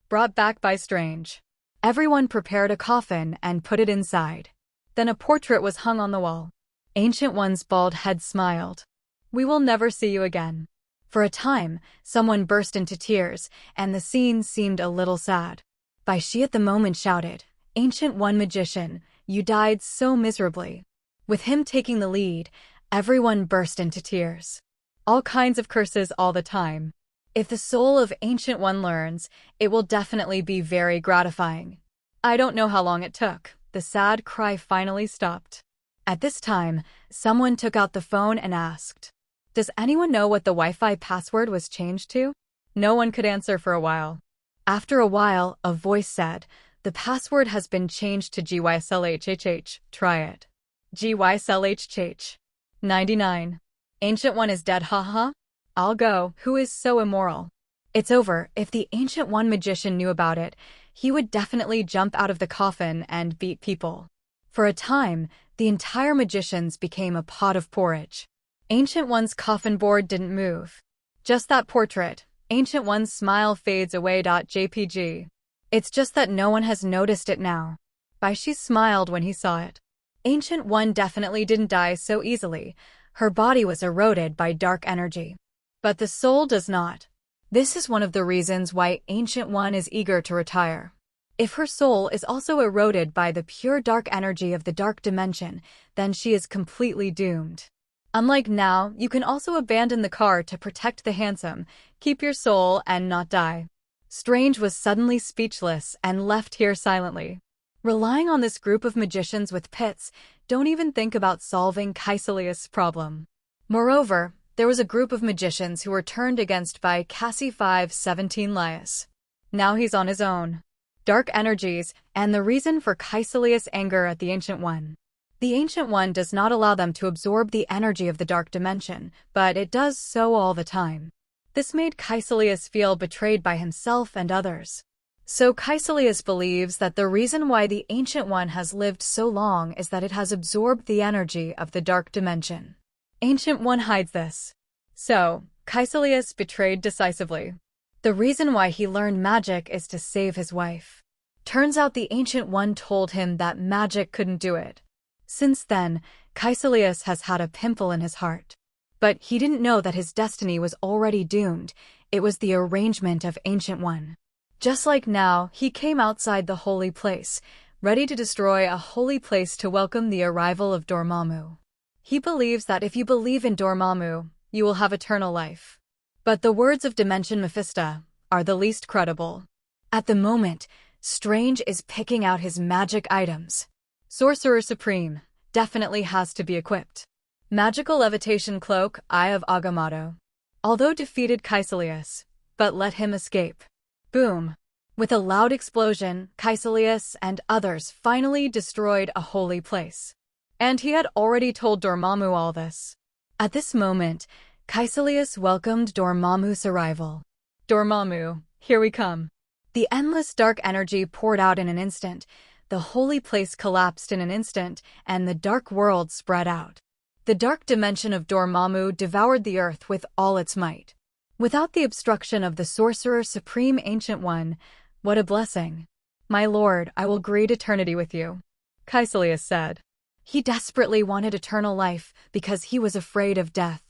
brought back by Strange. Everyone prepared a coffin and put it inside. Then a portrait was hung on the wall. Ancient One's bald head smiled. We will never see you again. For a time, someone burst into tears, and the scene seemed a little sad. Bai Xi at the moment shouted, Ancient One magician, you died so miserably. With him taking the lead, everyone burst into tears. All kinds of curses all the time. If the soul of Ancient One learns, it will definitely be very gratifying. I don't know how long it took. The sad cry finally stopped. At this time, someone took out the phone and asked, does anyone know what the Wi-Fi password was changed to? No one could answer for a while. After a while, a voice said, the password has been changed to GYSLHHH. Try it. GYSLHHH. 99. Ancient One is dead, haha. I'll go. Who is so immoral? It's over. If the Ancient One magician knew about it, he would definitely jump out of the coffin and beat people. For a time, the entire magicians became a pot of porridge. Ancient One's coffin board didn't move. Just that portrait. Ancient One's smile fades away. JPG. It's just that no one has noticed it now. Bai Xi smiled when he saw it. Ancient One definitely didn't die so easily. Her body was eroded by dark energy. But the soul does not. This is one of the reasons why Ancient One is eager to retire. If her soul is also eroded by the pure dark energy of the dark dimension, then she is completely doomed. Unlike now, you can also abandon the car to protect the handsome, keep your soul, and not die. Strange was suddenly speechless and left here silently. Relying on this group of magicians with pits, don't even think about solving Kaecilius' problem. Moreover, there was a group of magicians who were turned against by Cassie 517 Laius. Now he's on his own. Dark energies, and the reason for Kaecilius' anger at the Ancient One. The Ancient One does not allow them to absorb the energy of the dark dimension, but it does so all the time. This made Kaecilius feel betrayed by himself and others. So Kaecilius believes that the reason why the Ancient One has lived so long is that it has absorbed the energy of the dark dimension. Ancient One hides this. So, Kaecilius betrayed decisively. The reason why he learned magic is to save his wife. Turns out the Ancient One told him that magic couldn't do it. Since then, Kaecilius has had a pimple in his heart. But he didn't know that his destiny was already doomed. It was the arrangement of Ancient One. Just like now, he came outside the holy place, ready to destroy a holy place to welcome the arrival of Dormammu. He believes that if you believe in Dormammu, you will have eternal life. But the words of Dimension Mephisto are the least credible. At the moment, Strange is picking out his magic items. Sorcerer Supreme definitely has to be equipped. Magical Levitation Cloak, Eye of Agamotto. Although defeated Kaecilius, but let him escape. Boom. With a loud explosion, Kaecilius and others finally destroyed a holy place. And he had already told Dormammu all this. At this moment, Kaecilius welcomed Dormammu's arrival. Dormammu, here we come. The endless dark energy poured out in an instant, the holy place collapsed in an instant, and the dark world spread out. The dark dimension of Dormammu devoured the earth with all its might. Without the obstruction of the Sorcerer Supreme Ancient One, what a blessing. My lord, I will greet eternity with you, Caecilius said. He desperately wanted eternal life because he was afraid of death.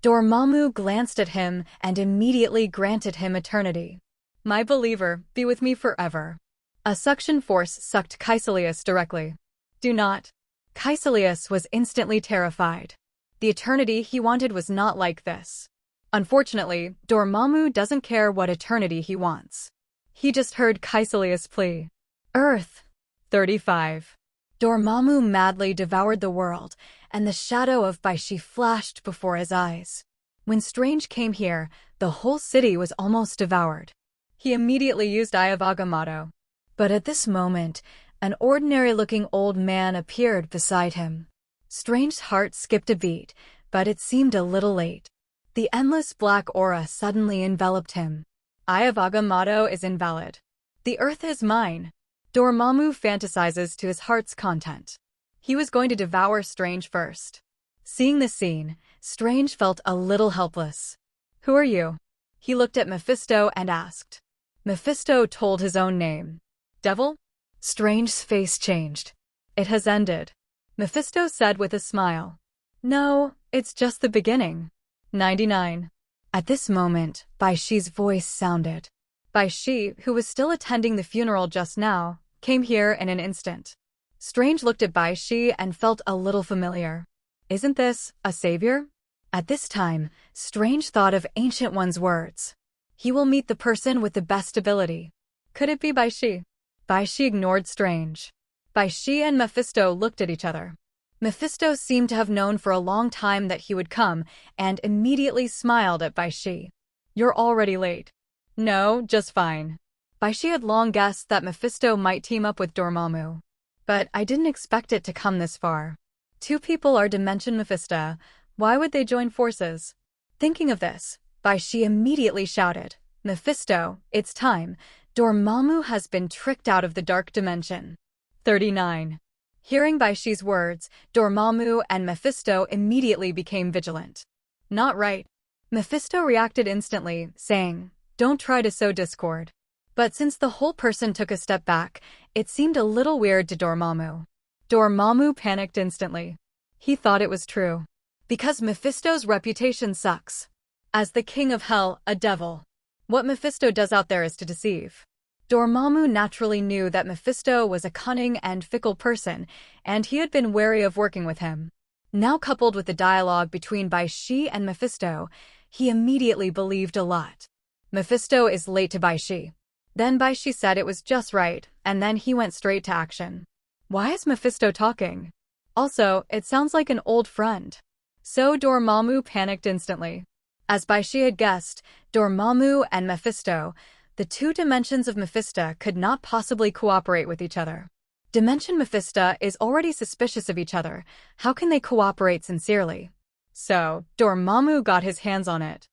Dormammu glanced at him and immediately granted him eternity. My believer, be with me forever. A suction force sucked Caecilius directly. Do not. Caecilius was instantly terrified. The eternity he wanted was not like this. Unfortunately, Dormammu doesn't care what eternity he wants. He just heard Caecilius' plea. Earth. 35. Dormammu madly devoured the world, and the shadow of Bai Xi flashed before his eyes. When Strange came here, the whole city was almost devoured. He immediately used Eye of Agamotto. But at this moment, an ordinary-looking old man appeared beside him. Strange's heart skipped a beat, but it seemed a little late. The endless black aura suddenly enveloped him. Eye of Agamotto is invalid. The earth is mine. Dormammu fantasizes to his heart's content. He was going to devour Strange first. Seeing the scene, Strange felt a little helpless. Who are you? He looked at Mephisto and asked. Mephisto told his own name. Devil? Strange's face changed. It has ended. Mephisto said with a smile. No, it's just the beginning. 99. At this moment, Bai Xi's voice sounded. Bai Xi, who was still attending the funeral just now, came here in an instant. Strange looked at Bai Xi and felt a little familiar. Isn't this a savior? At this time, Strange thought of Ancient One's words. He will meet the person with the best ability. Could it be Bai Xi? Bai Xi ignored Strange. Bai Xi and Mephisto looked at each other. Mephisto seemed to have known for a long time that he would come, and immediately smiled at Bai Xi. You're already late. No, just fine. Bai Xi had long guessed that Mephisto might team up with Dormammu. But I didn't expect it to come this far. Two people are Dimension Mephisto. Why would they join forces? Thinking of this, Bai Xi immediately shouted, Mephisto, it's time. Dormammu has been tricked out of the dark dimension. 39. Hearing Bai Xi's words, Dormammu and Mephisto immediately became vigilant. Not right. Mephisto reacted instantly, saying, Don't try to sow discord. But since the whole person took a step back, it seemed a little weird to Dormammu. Dormammu panicked instantly. He thought it was true. Because Mephisto's reputation sucks. As the king of hell, a devil. What Mephisto does out there is to deceive. Dormammu naturally knew that Mephisto was a cunning and fickle person, and he had been wary of working with him. Now coupled with the dialogue between Bai Xi and Mephisto, he immediately believed a lot. Mephisto is late to Bai Xi. Then Bai Xi said it was just right, and then he went straight to action. Why is Mephisto talking? Also, it sounds like an old friend. So Dormammu panicked instantly. As Bai Xi had guessed, Dormammu and Mephisto, the two dimensions of Mephisto, could not possibly cooperate with each other. Dimension Mephisto is already suspicious of each other. How can they cooperate sincerely? So, Dormammu got his hands on it.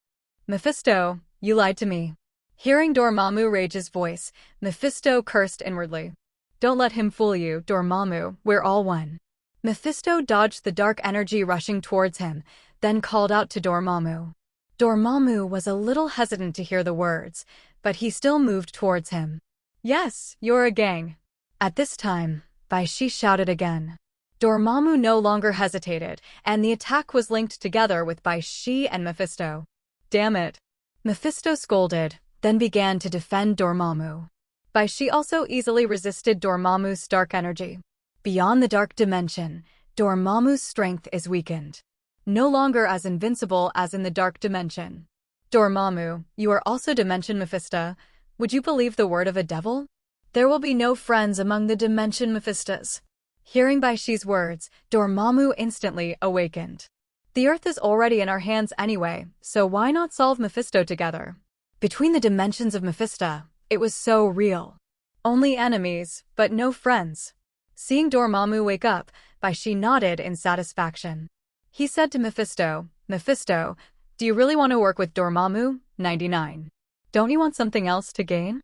Mephisto, you lied to me. Hearing Dormammu Rage's voice, Mephisto cursed inwardly. Don't let him fool you, Dormammu, we're all one. Mephisto dodged the dark energy rushing towards him, then called out to Dormammu. Dormammu was a little hesitant to hear the words, but he still moved towards him. Yes, you're a gang. At this time, Bai Xi shouted again. Dormammu no longer hesitated, and the attack was linked together with Bai Xi and Mephisto. Damn it. Mephisto scolded, then began to defend Dormammu. Bai Xi also easily resisted Dormammu's dark energy. Beyond the dark dimension, Dormammu's strength is weakened. No longer as invincible as in the dark dimension. Dormammu, you are also Dimension Mephisto. Would you believe the word of a devil? There will be no friends among the Dimension Mephistos. Hearing Bai Xi's words, Dormammu instantly awakened. The earth is already in our hands anyway, so why not solve Mephisto together? Between the dimensions of Mephisto, it was so real. Only enemies, but no friends. Seeing Dormammu wake up, Bai Xi nodded in satisfaction. He said to Mephisto, Mephisto, do you really want to work with Dormammu? 99. Don't you want something else to gain?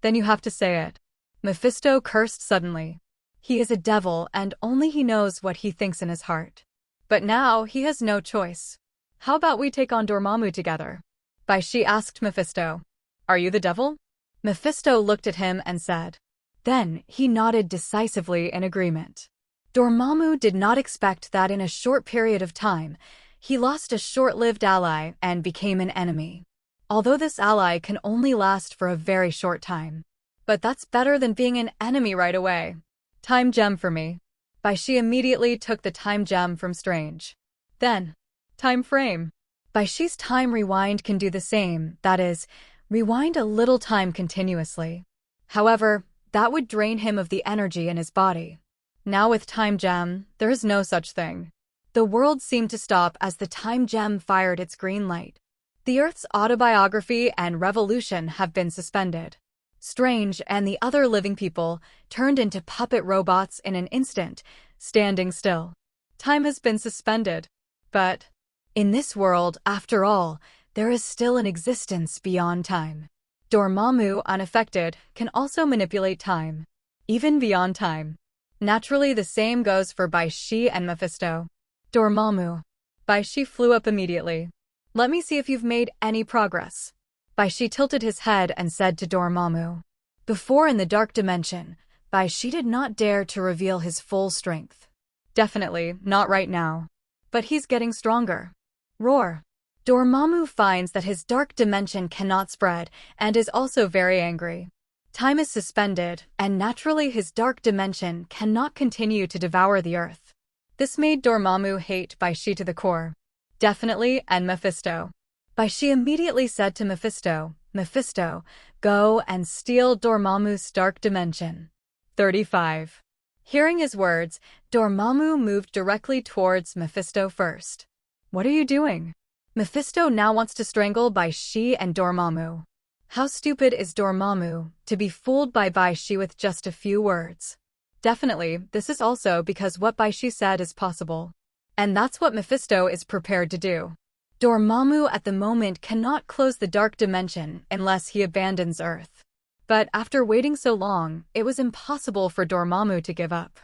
Then you have to say it. Mephisto cursed suddenly. He is a devil and only he knows what he thinks in his heart. But now he has no choice. How about we take on Dormammu together? Bai Xi asked Mephisto. Are you the devil? Mephisto looked at him and said. Then he nodded decisively in agreement. Dormammu did not expect that in a short period of time, he lost a short-lived ally and became an enemy. Although this ally can only last for a very short time. But that's better than being an enemy right away. Time gem for me. Bai Xi immediately took the time gem from Strange. Then, time frame. Bai Xi's time rewind can do the same, that is, rewind a little time continuously. However, that would drain him of the energy in his body. Now with time gem, there is no such thing. The world seemed to stop as the time gem fired its green light. The Earth's autobiography and revolution have been suspended. Strange and the other living people turned into puppet robots in an instant, standing still. Time has been suspended. But in this world, after all, there is still an existence beyond time. Dormammu, unaffected, can also manipulate time, even beyond time. Naturally, the same goes for Bai Xi and Mephisto. Dormammu. Bai Xi flew up immediately. Let me see if you've made any progress. Bai Xi tilted his head and said to Dormammu. Before in the dark dimension, Bai Xi did not dare to reveal his full strength. Definitely, not right now. But he's getting stronger. Roar. Dormammu finds that his dark dimension cannot spread and is also very angry. Time is suspended, and naturally his dark dimension cannot continue to devour the Earth. This made Dormammu hate Bai Xi to the core. Definitely, and Mephisto. Bai Xi immediately said to Mephisto, Mephisto, go and steal Dormammu's dark dimension. 35. Hearing his words, Dormammu moved directly towards Mephisto first. What are you doing? Mephisto now wants to strangle Bai Xi and Dormammu. How stupid is Dormammu to be fooled by Bai Xi with just a few words? Definitely, this is also because what Bai Xi said is possible. And that's what Mephisto is prepared to do. Dormammu at the moment cannot close the dark dimension unless he abandons Earth. But after waiting so long, it was impossible for Dormammu to give up.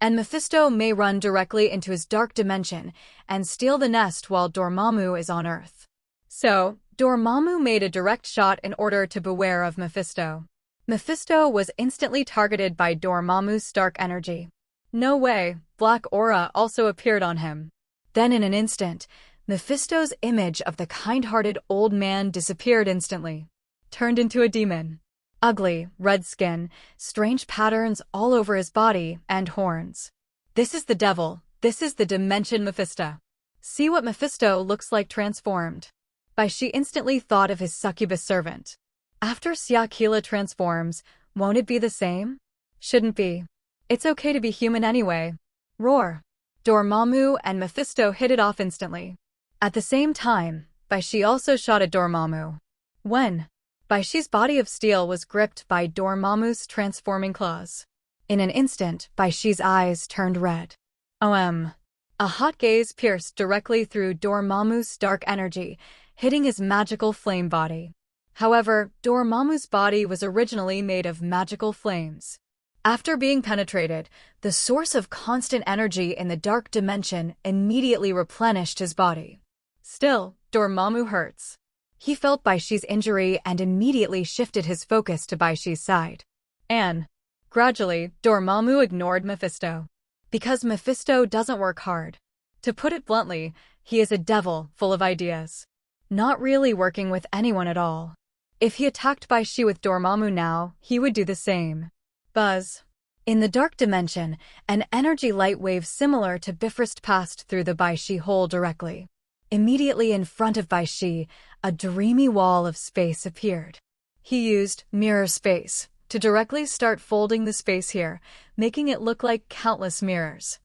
And Mephisto may run directly into his dark dimension and steal the nest while Dormammu is on Earth. So, Dormammu made a direct shot in order to beware of Mephisto. Mephisto was instantly targeted by Dormammu's dark energy. No way, black aura also appeared on him. Then in an instant, Mephisto's image of the kind-hearted old man disappeared instantly. Turned into a demon. Ugly, red skin, strange patterns all over his body, and horns. This is the devil. This is the dimension Mephisto. See what Mephisto looks like transformed. Bai Xi instantly thought of his succubus servant. After Siakila transforms, won't it be the same? Shouldn't be. It's okay to be human anyway. Roar. Dormammu and Mephisto hit it off instantly. At the same time, Bai Xi also shot at Dormammu. When? Bai Xi's body of steel was gripped by Dormammu's transforming claws. In an instant, Bai Xi's eyes turned red. A hot gaze pierced directly through Dormammu's dark energy, hitting his magical flame body. However, Dormammu's body was originally made of magical flames. After being penetrated, the source of constant energy in the dark dimension immediately replenished his body. Still, Dormammu hurts. He felt Bai Xi's injury and immediately shifted his focus to Bai Xi's side. And, gradually, Dormammu ignored Mephisto. Because Mephisto doesn't work hard. To put it bluntly, he is a devil full of ideas. Not really working with anyone at all. If he attacked Bai Xi with Dormammu now, he would do the same. Buzz. In the dark dimension, an energy light wave similar to Bifrost passed through the Bai Xi hole directly. Immediately in front of Bai Xi, a dreamy wall of space appeared. He used mirror space to directly start folding the space here, making it look like countless mirrors.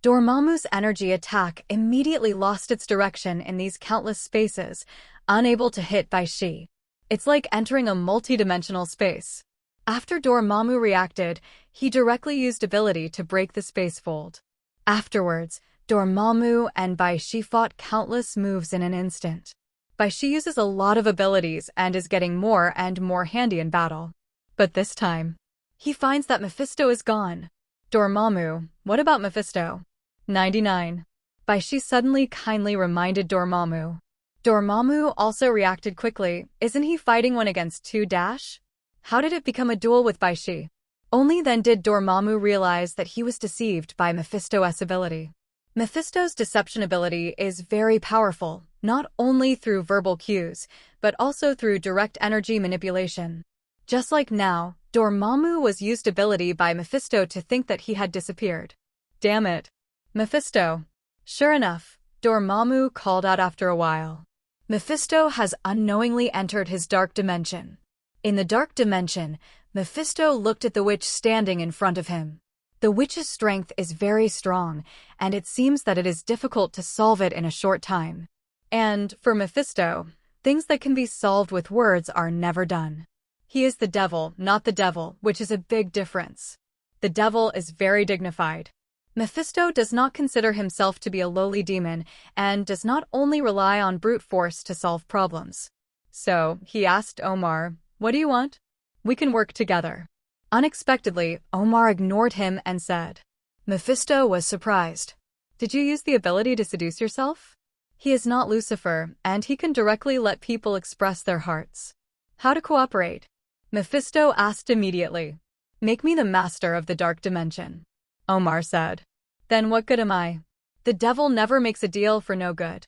Dormammu's energy attack immediately lost its direction in these countless spaces, unable to hit Bai Xi. It's like entering a multi-dimensional space. After Dormammu reacted, he directly used ability to break the space fold. Afterwards, Dormammu and Bai Xi fought countless moves in an instant. Bai Xi uses a lot of abilities and is getting more and more handy in battle. But this time, he finds that Mephisto is gone. Dormammu, what about Mephisto? 99. Bai Xi suddenly kindly reminded Dormammu. Dormammu also reacted quickly. Isn't he fighting one against two dash? How did it become a duel with Bai Xi? Only then did Dormammu realize that he was deceived by Mephisto's ability. Mephisto's deception ability is very powerful, not only through verbal cues, but also through direct energy manipulation. Just like now, Dormammu was used ability by Mephisto to think that he had disappeared. Damn it. Mephisto. Sure enough, Dormammu called out after a while. Mephisto has unknowingly entered his dark dimension. In the dark dimension, Mephisto looked at the witch standing in front of him. The witch's strength is very strong, and it seems that it is difficult to solve it in a short time. And, for Mephisto, things that can be solved with words are never done. He is the devil, not the devil, which is a big difference. The devil is very dignified. Mephisto does not consider himself to be a lowly demon, and does not only rely on brute force to solve problems. So, he asked Omar, "What do you want? We can work together." Unexpectedly, Omar ignored him and said. Mephisto was surprised. "Did you use the ability to seduce yourself?" He is not Lucifer, and he can directly let people express their hearts. How to cooperate? Mephisto asked immediately. "Make me the master of the dark dimension." Omar said. "Then what good am I?" "The devil never makes a deal for no good."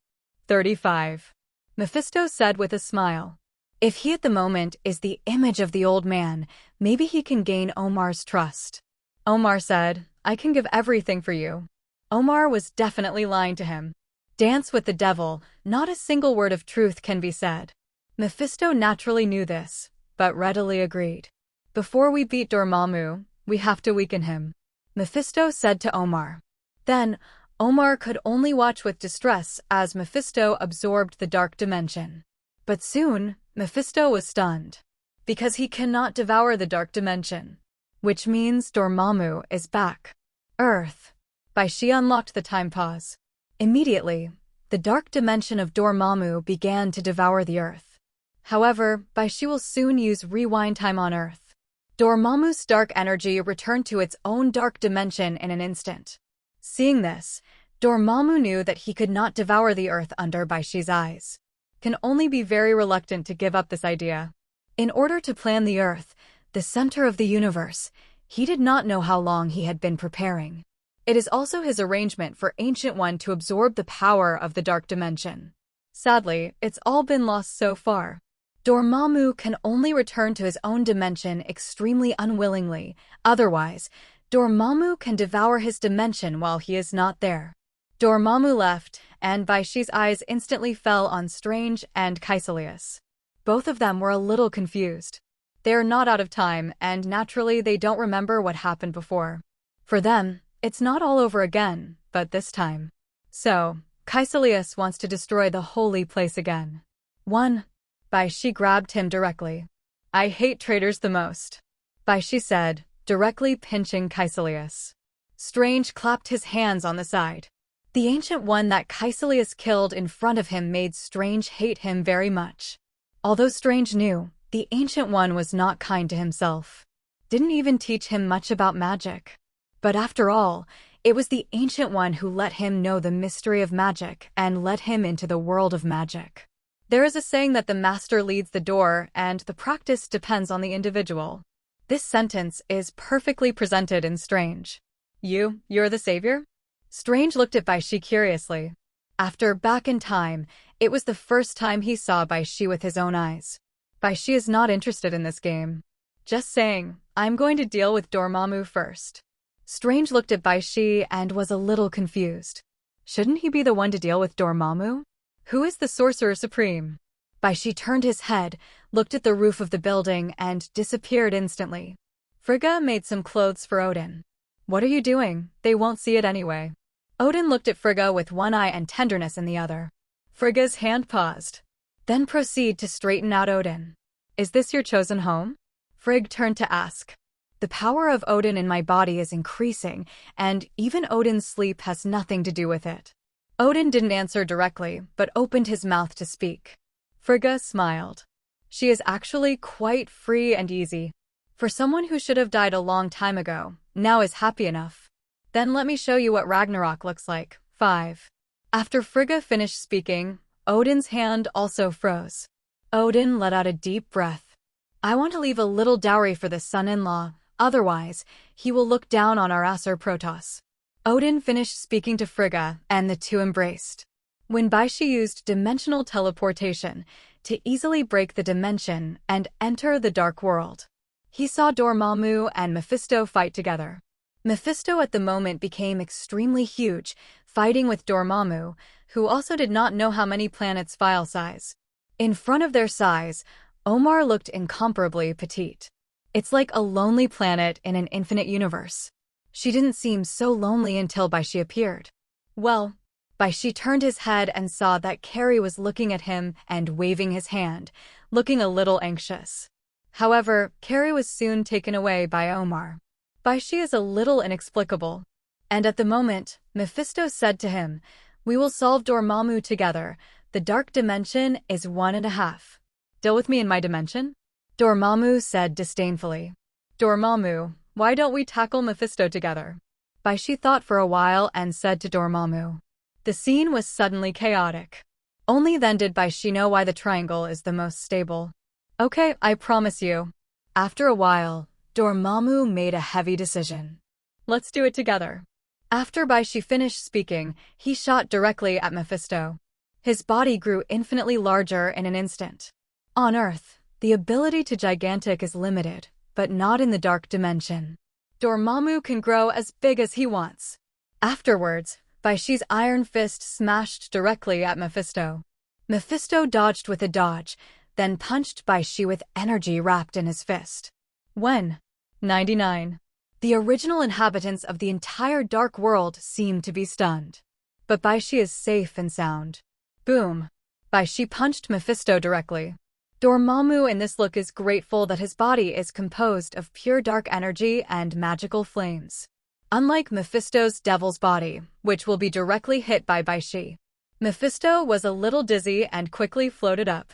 35. Mephisto said with a smile. If he at the moment is the image of the old man, maybe he can gain Omar's trust. Omar said, "I can give everything for you." Omar was definitely lying to him. Dance with the devil, not a single word of truth can be said. Mephisto naturally knew this, but readily agreed. "Before we beat Dormammu, we have to weaken him," Mephisto said to Omar. Then, Omar could only watch with distress as Mephisto absorbed the dark dimension. But soon, Mephisto was stunned. Because he cannot devour the dark dimension. Which means Dormammu is back. Earth. Bai Xi unlocked the time pause. Immediately, the dark dimension of Dormammu began to devour the Earth. However, Bai Xi will soon use rewind time on Earth. Dormammu's dark energy returned to its own dark dimension in an instant. Seeing this, Dormammu knew that he could not devour the Earth under Bai Xi's eyes. Can only be very reluctant to give up this idea. In order to plan the Earth, the center of the universe, he did not know how long he had been preparing. It is also his arrangement for Ancient One to absorb the power of the dark dimension. Sadly, it's all been lost so far. Dormammu can only return to his own dimension extremely unwillingly, otherwise, Dormammu can devour his dimension while he is not there. Dormammu left, and Bai Xi's eyes instantly fell on Strange and Caecilius. Both of them were a little confused. They are not out of time, and naturally they don't remember what happened before. For them, it's not all over again, but this time. So, Caecilius wants to destroy the holy place again. 1. Bai Xi grabbed him directly. "I hate traitors the most," Bai Xi said, directly pinching Caecilius. Strange clapped his hands on the side. The Ancient One that Caecilius killed in front of him made Strange hate him very much. Although Strange knew, the Ancient One was not kind to himself. Didn't even teach him much about magic. But after all, it was the Ancient One who let him know the mystery of magic and led him into the world of magic. There is a saying that the master leads the door and the practice depends on the individual. This sentence is perfectly presented in Strange. You're the savior? Strange looked at Bai Xi curiously. After Back in Time, it was the first time he saw Bai Xi with his own eyes. Bai Xi is not interested in this game. Just saying, I'm going to deal with Dormammu first. Strange looked at Bai Xi and was a little confused. Shouldn't he be the one to deal with Dormammu? Who is the Sorcerer Supreme? Bai Xi turned his head, looked at the roof of the building, and disappeared instantly. Frigga made some clothes for Odin. What are you doing? They won't see it anyway. Odin looked at Frigga with one eye and tenderness in the other. Frigga's hand paused. Then proceed to straighten out Odin. Is this your chosen home? Frigg turned to ask. The power of Odin in my body is increasing, and even Odin's sleep has nothing to do with it. Odin didn't answer directly, but opened his mouth to speak. Frigga smiled. She is actually quite free and easy. For someone who should have died a long time ago, now is happy enough. Then let me show you what Ragnarok looks like. 5. After Frigga finished speaking, Odin's hand also froze. Odin let out a deep breath. I want to leave a little dowry for the son-in-law, otherwise, he will look down on our Aesir Protoss. Odin finished speaking to Frigga, and the two embraced. When Bai Xi used dimensional teleportation to easily break the dimension and enter the dark world, he saw Dormammu and Mephisto fight together. Mephisto at the moment became extremely huge, fighting with Dormammu, who also did not know how many planets file size. In front of their size, Omar looked incomparably petite. It's like a lonely planet in an infinite universe. She didn't seem so lonely until Bai Xi appeared. Well, Bai Xi turned his head and saw that Carrie was looking at him and waving his hand, looking a little anxious. However, Carrie was soon taken away by Omar. Bai Xi is a little inexplicable. And at the moment, Mephisto said to him, "We will solve Dormammu together. The dark dimension is 1.5. Deal with me in my dimension?" Dormammu said disdainfully. "Dormammu, why don't we tackle Mephisto together?" Bai Xi thought for a while and said to Dormammu. The scene was suddenly chaotic. Only then did Bai Xi know why the triangle is the most stable. "Okay, I promise you." After a while, Dormammu made a heavy decision. "Let's do it together." After Bai Xi finished speaking, he shot directly at Mephisto. His body grew infinitely larger in an instant. On Earth, the ability to gigantic is limited, but not in the dark dimension. Dormammu can grow as big as he wants. Afterwards, Bai Xi's iron fist smashed directly at Mephisto. Mephisto dodged with a dodge, then punched Bai Xi with energy wrapped in his fist. When? 99. The original inhabitants of the entire dark world seemed to be stunned. But Bai Xi is safe and sound. Boom! Bai Xi punched Mephisto directly. Dormammu in this look is grateful that his body is composed of pure dark energy and magical flames. Unlike Mephisto's devil's body, which will be directly hit by Bai Xi. Mephisto was a little dizzy and quickly floated up.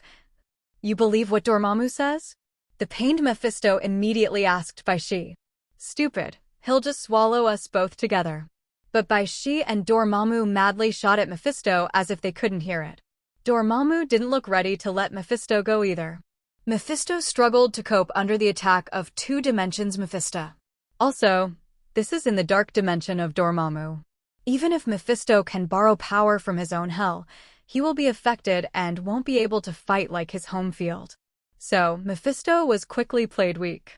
"You believe what Dormammu says?" The pained Mephisto immediately asked Bai Xi. "Stupid, he'll just swallow us both together." But Bai Xi and Dormammu madly shot at Mephisto as if they couldn't hear it. Dormammu didn't look ready to let Mephisto go either. Mephisto struggled to cope under the attack of 2 dimensions Mephisto. Also, this is in the dark dimension of Dormammu. Even if Mephisto can borrow power from his own hell, he will be affected and won't be able to fight like his home field. So, Mephisto was quickly played weak.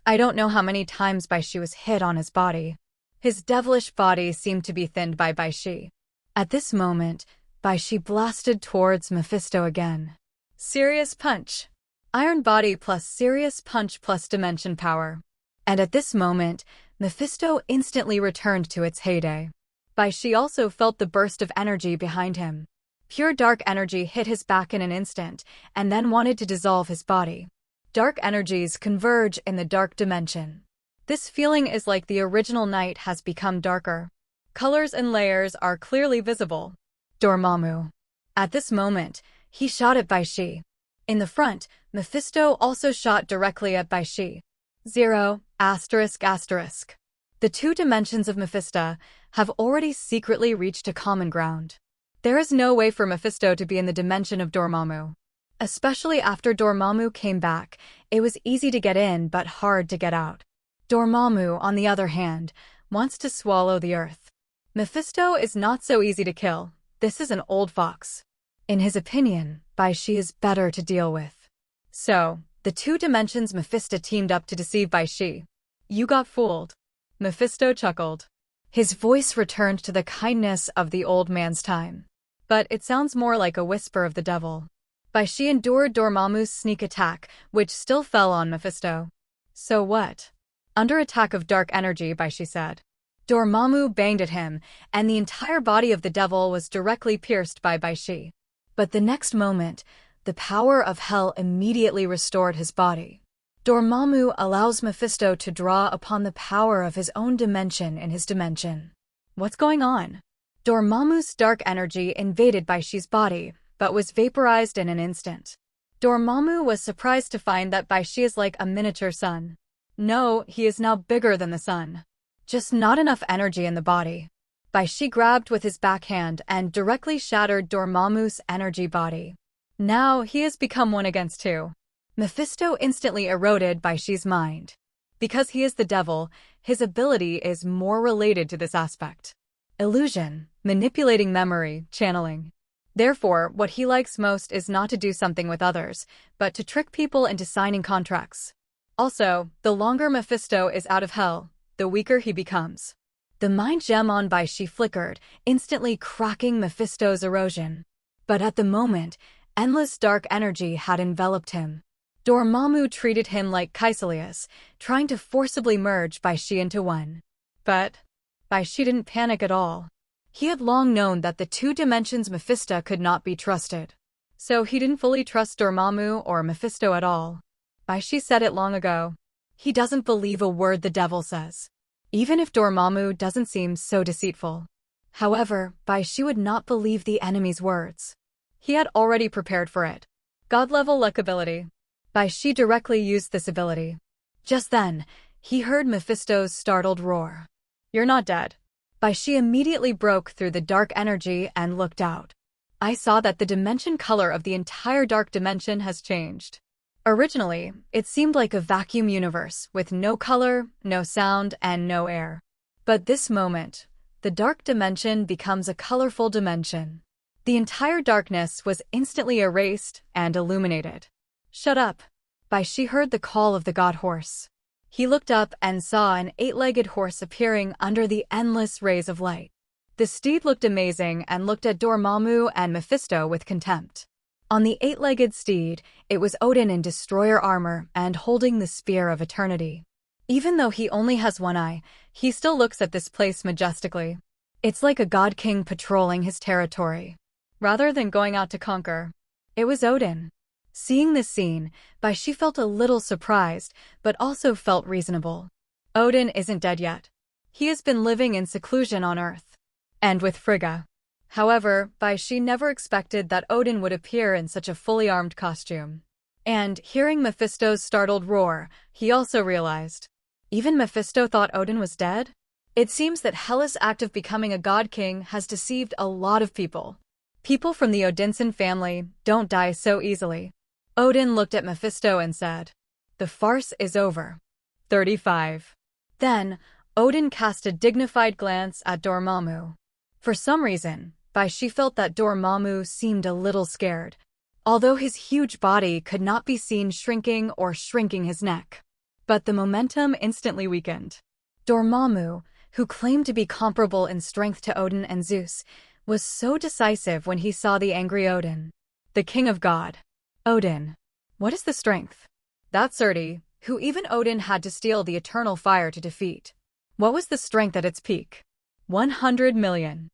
I don't know how many times Bai Xi was hit on his body. His devilish body seemed to be thinned by Bai Xi. At this moment, Bai Xi blasted towards Mephisto again. Serious punch. Iron body plus serious punch plus dimension power. And at this moment, Mephisto instantly returned to its heyday. Bai Xi also felt the burst of energy behind him. Pure dark energy hit his back in an instant, and then wanted to dissolve his body. Dark energies converge in the dark dimension. This feeling is like the original night has become darker. Colors and layers are clearly visible. Dormammu. At this moment, he shot at Bai Xi. In the front, Mephisto also shot directly at Bai Xi. 0, ***. The 2 dimensions of Mephisto have already secretly reached a common ground. There is no way for Mephisto to be in the dimension of Dormammu. Especially after Dormammu came back, it was easy to get in but hard to get out. Dormammu, on the other hand, wants to swallow the earth. Mephisto is not so easy to kill. This is an old fox. In his opinion, Bai Xi is better to deal with. So, the 2 dimensions Mephisto teamed up to deceive Bai Xi. You got fooled. Mephisto chuckled. His voice returned to the kindness of the old man's time. But it sounds more like a whisper of the devil. Bai Xi endured Dormammu's sneak attack, which still fell on Mephisto. So what? Under attack of dark energy, Bai Xi said. Dormammu banged at him, and the entire body of the devil was directly pierced by Bai Xi. But the next moment, the power of hell immediately restored his body. Dormammu allows Mephisto to draw upon the power of his own dimension in his dimension. What's going on? Dormammu's dark energy invaded Bai Xi's body, but was vaporized in an instant. Dormammu was surprised to find that Bai Xi is like a miniature sun. No, he is now bigger than the sun. Just not enough energy in the body. Bai Xi grabbed with his backhand and directly shattered Dormammu's energy body. Now he has become 1 against 2. Mephisto instantly eroded Bai Xi's mind. Because he is the devil, his ability is more related to this aspect. Illusion, manipulating memory, channeling. Therefore, what he likes most is not to do something with others, but to trick people into signing contracts. Also, the longer Mephisto is out of hell, the weaker he becomes. The mind gem on Bai Xi flickered, instantly cracking Mephisto's erosion. But at the moment, endless dark energy had enveloped him. Dormammu treated him like Caecilius, trying to forcibly merge Bai Xi into one. But Bai Xi didn't panic at all. He had long known that the 2 dimensions Mephisto could not be trusted. So he didn't fully trust Dormammu or Mephisto at all. Bai Xi said it long ago. He doesn't believe a word the devil says. Even if Dormammu doesn't seem so deceitful. However, Bai Xi would not believe the enemy's words. He had already prepared for it. God-level luck ability. Bai Xi directly used this ability. Just then, he heard Mephisto's startled roar. "You're not dead." Bai Xi immediately broke through the dark energy and looked out. I saw that the dimension color of the entire dark dimension has changed. Originally, it seemed like a vacuum universe with no color, no sound, and no air. But this moment, the dark dimension becomes a colorful dimension. The entire darkness was instantly erased and illuminated. "Shut up." Bai Xi heard the call of the god horse. He looked up and saw an 8-legged horse appearing under the endless rays of light. The steed looked amazing and looked at Dormammu and Mephisto with contempt. On the 8-legged steed, it was Odin in destroyer armor and holding the spear of eternity. Even though he only has one eye, he still looks at this place majestically. It's like a god king patrolling his territory. Rather than going out to conquer. It was Odin. Seeing this scene, Bai Xi felt a little surprised, but also felt reasonable. Odin isn't dead yet. He has been living in seclusion on Earth. And with Frigga. However, Bai Xi never expected that Odin would appear in such a fully armed costume. And, hearing Mephisto's startled roar, he also realized. Even Mephisto thought Odin was dead? It seems that Hela's act of becoming a god king has deceived a lot of people. People from the Odinson family don't die so easily. Odin looked at Mephisto and said, "The farce is over." 35. Then, Odin cast a dignified glance at Dormammu. For some reason, Bai Xi felt that Dormammu seemed a little scared, although his huge body could not be seen shrinking or shrinking his neck. But the momentum instantly weakened. Dormammu, who claimed to be comparable in strength to Odin and Zeus, was so decisive when he saw the angry Odin. The king of God. Odin. What is the strength? That's Surti, who even Odin had to steal the eternal fire to defeat. What was the strength at its peak? 100 million.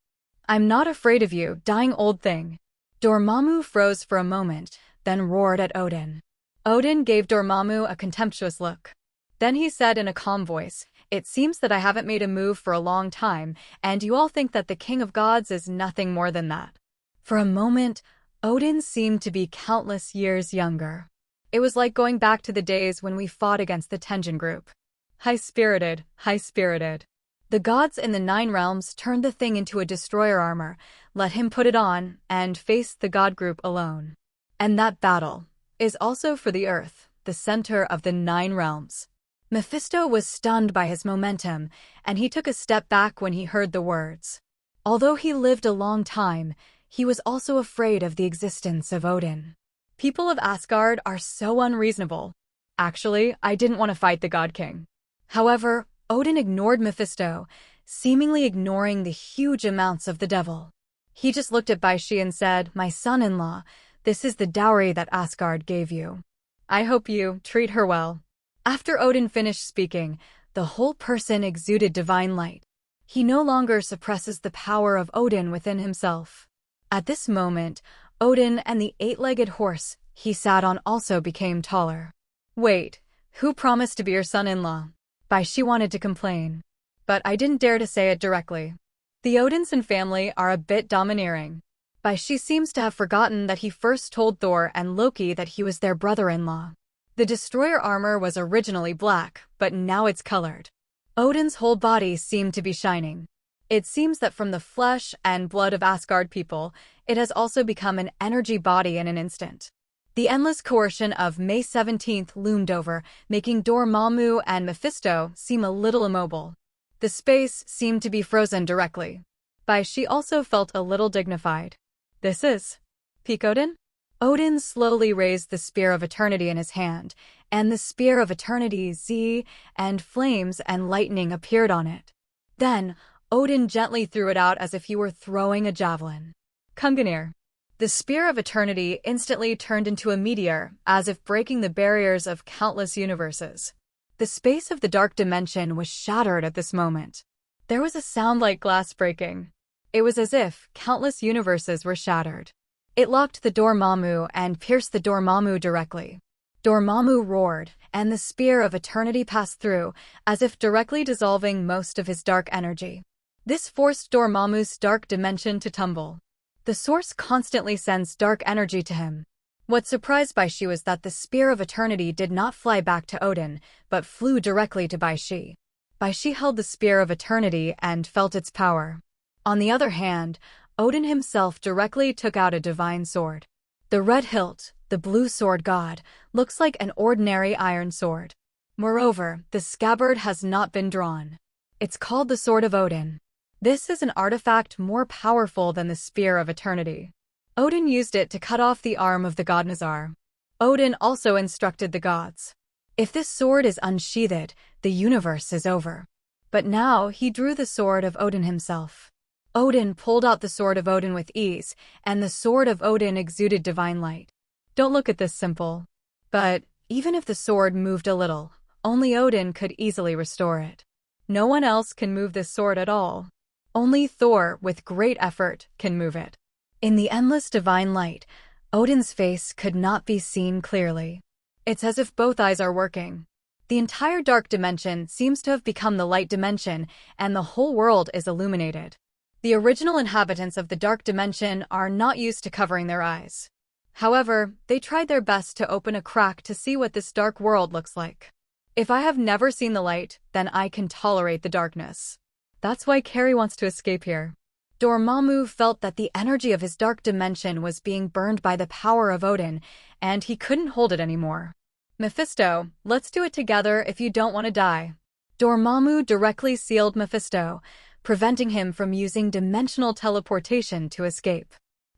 "I'm not afraid of you, dying old thing." Dormammu froze for a moment, then roared at Odin. Odin gave Dormammu a contemptuous look. Then he said in a calm voice, "It seems that I haven't made a move for a long time, and you all think that the King of Gods is nothing more than that." For a moment, Odin seemed to be countless years younger. It was like going back to the days when we fought against the Tenjin group. High-spirited, high-spirited. The gods in the 9 realms turned the thing into a destroyer armor, let him put it on, and faced the god group alone. And that battle is also for the Earth, the center of the 9 realms. Mephisto was stunned by his momentum, and he took a step back when he heard the words. Although he lived a long time, he was also afraid of the existence of Odin. People of Asgard are so unreasonable. Actually, I didn't want to fight the God King. However, Odin ignored Mephisto, seemingly ignoring the huge amounts of the devil. He just looked at Bai Xi and said, "My son-in-law, this is the dowry that Asgard gave you. I hope you treat her well." After Odin finished speaking, the whole person exuded divine light. He no longer suppresses the power of Odin within himself. At this moment, Odin and the 8-legged horse he sat on also became taller. "Wait, who promised to be your son-in-law?" Bai Xi wanted to complain, but I didn't dare to say it directly. The Odinson family are a bit domineering. Bai Xi seems to have forgotten that he first told Thor and Loki that he was their brother-in-law. The destroyer armor was originally black, but now it's colored. Odin's whole body seemed to be shining. It seems that from the flesh and blood of Asgard people, it has also become an energy body in an instant. The endless coercion of May 17th loomed over, making Dormammu and Mephisto seem a little immobile. The space seemed to be frozen directly. Bai Xi also felt a little dignified. This is peak Odin? Odin slowly raised the Spear of Eternity in his hand, and the Spear of Eternity Z and flames and lightning appeared on it. Then, Odin gently threw it out as if he were throwing a javelin. Kunganir. The Spear of Eternity instantly turned into a meteor, as if breaking the barriers of countless universes. The space of the dark dimension was shattered at this moment. There was a sound like glass breaking. It was as if countless universes were shattered. It locked the Dormammu and pierced the Dormammu directly. Dormammu roared, and the Spear of Eternity passed through, as if directly dissolving most of his dark energy. This forced Dormammu's dark dimension to tumble. The source constantly sends dark energy to him. What surprised Bai Xi was that the Spear of Eternity did not fly back to Odin, but flew directly to Bai Xi. Bai Xi held the Spear of Eternity and felt its power. On the other hand, Odin himself directly took out a divine sword. The red hilt, the blue sword god, looks like an ordinary iron sword. Moreover, the scabbard has not been drawn. It's called the Sword of Odin. This is an artifact more powerful than the Spear of Eternity. Odin used it to cut off the arm of the god Nazar. Odin also instructed the gods. If this sword is unsheathed, the universe is over. But now he drew the Sword of Odin himself. Odin pulled out the Sword of Odin with ease, and the Sword of Odin exuded divine light. Don't look at this simple. But even if the sword moved a little, only Odin could easily restore it. No one else can move this sword at all. Only Thor, with great effort, can move it. In the endless divine light, Odin's face could not be seen clearly. It's as if both eyes are working. The entire dark dimension seems to have become the light dimension, and the whole world is illuminated. The original inhabitants of the dark dimension are not used to covering their eyes. However, they tried their best to open a crack to see what this dark world looks like. If I have never seen the light, then I can tolerate the darkness. That's why Carrie wants to escape here. Dormammu felt that the energy of his dark dimension was being burned by the power of Odin, and he couldn't hold it anymore. Mephisto, let's do it together if you don't want to die. Dormammu directly sealed Mephisto, preventing him from using dimensional teleportation to escape.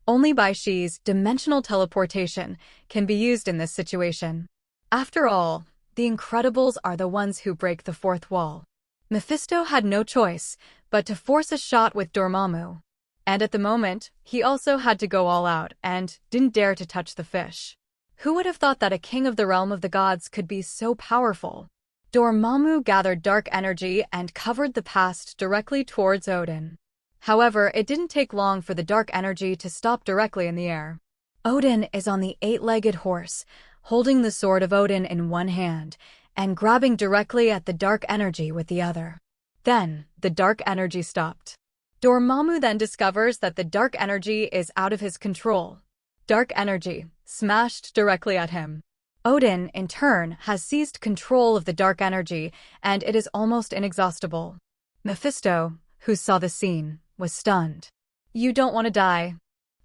Only Bai Xi's dimensional teleportation can be used in this situation. After all, the Incredibles are the ones who break the fourth wall. Mephisto had no choice but to force a shot with Dormammu. And at the moment, he also had to go all out and didn't dare to touch the fish. Who would have thought that a king of the realm of the gods could be so powerful? Dormammu gathered dark energy and covered the past directly towards Odin. However, it didn't take long for the dark energy to stop directly in the air. Odin is on the eight-legged horse, holding the Sword of Odin in one hand, and grabbing directly at the dark energy with the other. Then, the dark energy stopped. Dormammu then discovers that the dark energy is out of his control. Dark energy smashed directly at him. Odin, in turn, has seized control of the dark energy, and it is almost inexhaustible. Mephisto, who saw the scene, was stunned. You don't want to die.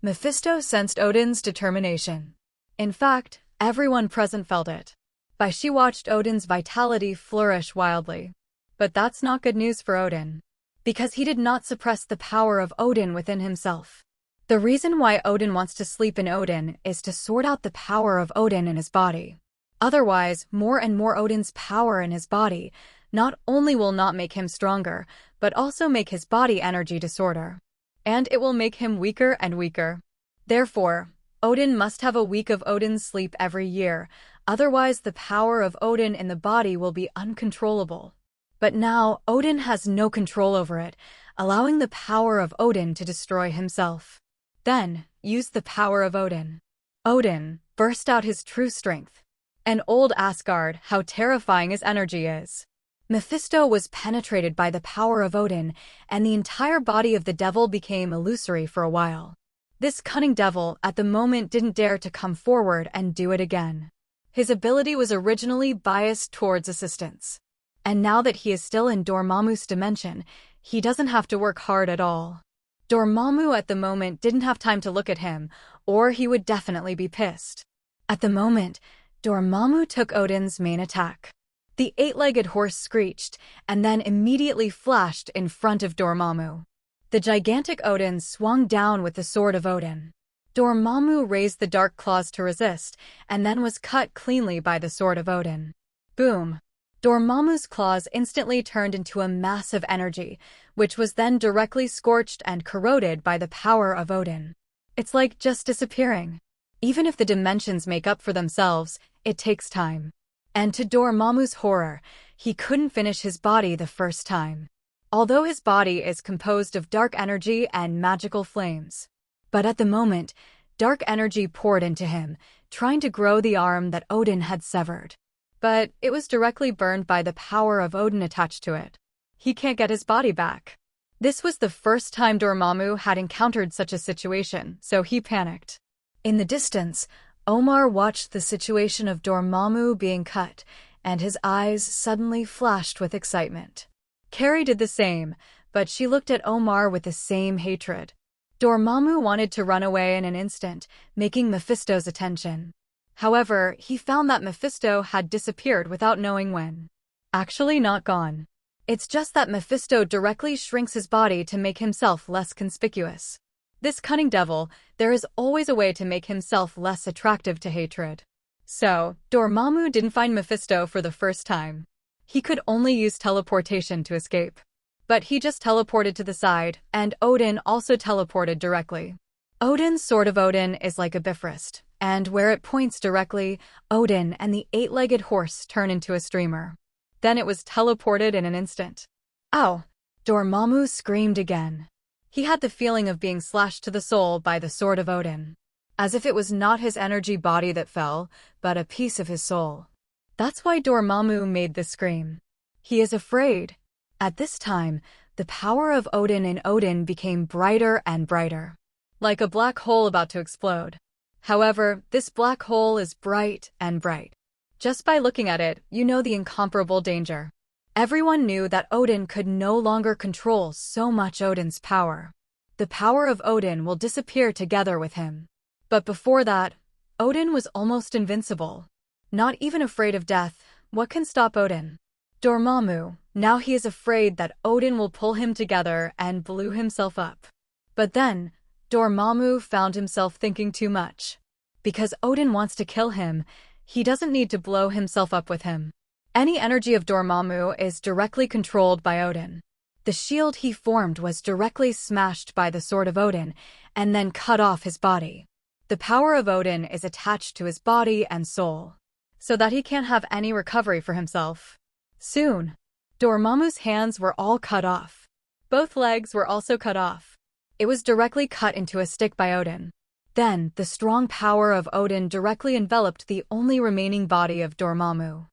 Mephisto sensed Odin's determination. In fact, everyone present felt it. Bai Xi watched Odin's vitality flourish wildly. But that's not good news for Odin. Because he did not suppress the power of Odin within himself. The reason why Odin wants to sleep in Odin is to sort out the power of Odin in his body. Otherwise, more and more Odin's power in his body not only will not make him stronger, but also make his body energy disorder. And it will make him weaker and weaker. Therefore, Odin must have a week of Odin's sleep every year, otherwise the power of Odin in the body will be uncontrollable. But now, Odin has no control over it, allowing the power of Odin to destroy himself. Then, use the power of Odin. Odin burst out his true strength. An old Asgard, how terrifying his energy is. Mephisto was penetrated by the power of Odin, and the entire body of the devil became illusory for a while. This cunning devil, at the moment, didn't dare to come forward and do it again. His ability was originally biased towards assistance. And now that he is still in Dormammu's dimension, he doesn't have to work hard at all. Dormammu at the moment didn't have time to look at him, or he would definitely be pissed. At the moment, Dormammu took Odin's main attack. The eight-legged horse screeched, and then immediately flashed in front of Dormammu. The gigantic Odin swung down with the sword of Odin. Dormammu raised the dark claws to resist, and then was cut cleanly by the sword of Odin. Boom! Dormammu's claws instantly turned into a mass of energy, which was then directly scorched and corroded by the power of Odin. It's like just disappearing. Even if the dimensions make up for themselves, it takes time. And to Dormammu's horror, he couldn't finish his body the first time. Although his body is composed of dark energy and magical flames. But at the moment, dark energy poured into him, trying to grow the arm that Odin had severed. But it was directly burned by the power of Odin attached to it. He can't get his body back. This was the first time Dormammu had encountered such a situation, so he panicked. In the distance, Omar watched the situation of Dormammu being cut, and his eyes suddenly flashed with excitement. Carrie did the same, but she looked at Omar with the same hatred. Dormammu wanted to run away in an instant, making Mephisto's attention. However, he found that Mephisto had disappeared without knowing when. Actually not gone. It's just that Mephisto directly shrinks his body to make himself less conspicuous. This cunning devil, there is always a way to make himself less attractive to hatred. So, Dormammu didn't find Mephisto for the first time. He could only use teleportation to escape. But he just teleported to the side, and Odin also teleported directly. Odin's sword of Odin is like a bifrost, and where it points directly, Odin and the eight-legged horse turn into a streamer. Then it was teleported in an instant. Ow! Dormammu screamed again. He had the feeling of being slashed to the soul by the sword of Odin. As if it was not his energy body that fell, but a piece of his soul. That's why Dormammu made the scream. He is afraid. At this time, the power of Odin in Odin became brighter and brighter. Like a black hole about to explode. However, this black hole is bright and bright. Just by looking at it, you know the incomparable danger. Everyone knew that Odin could no longer control so much Odin's power. The power of Odin will disappear together with him. But before that, Odin was almost invincible. Not even afraid of death, what can stop Odin? Dormammu, now he is afraid that Odin will pull him together and blew himself up. But then, Dormammu found himself thinking too much. Because Odin wants to kill him, he doesn't need to blow himself up with him. Any energy of Dormammu is directly controlled by Odin. The shield he formed was directly smashed by the sword of Odin, and then cut off his body. The power of Odin is attached to his body and soul, so that he can't have any recovery for himself. Soon, Dormammu's hands were all cut off. Both legs were also cut off. It was directly cut into a stick by Odin. Then, the strong power of Odin directly enveloped the only remaining body of Dormammu.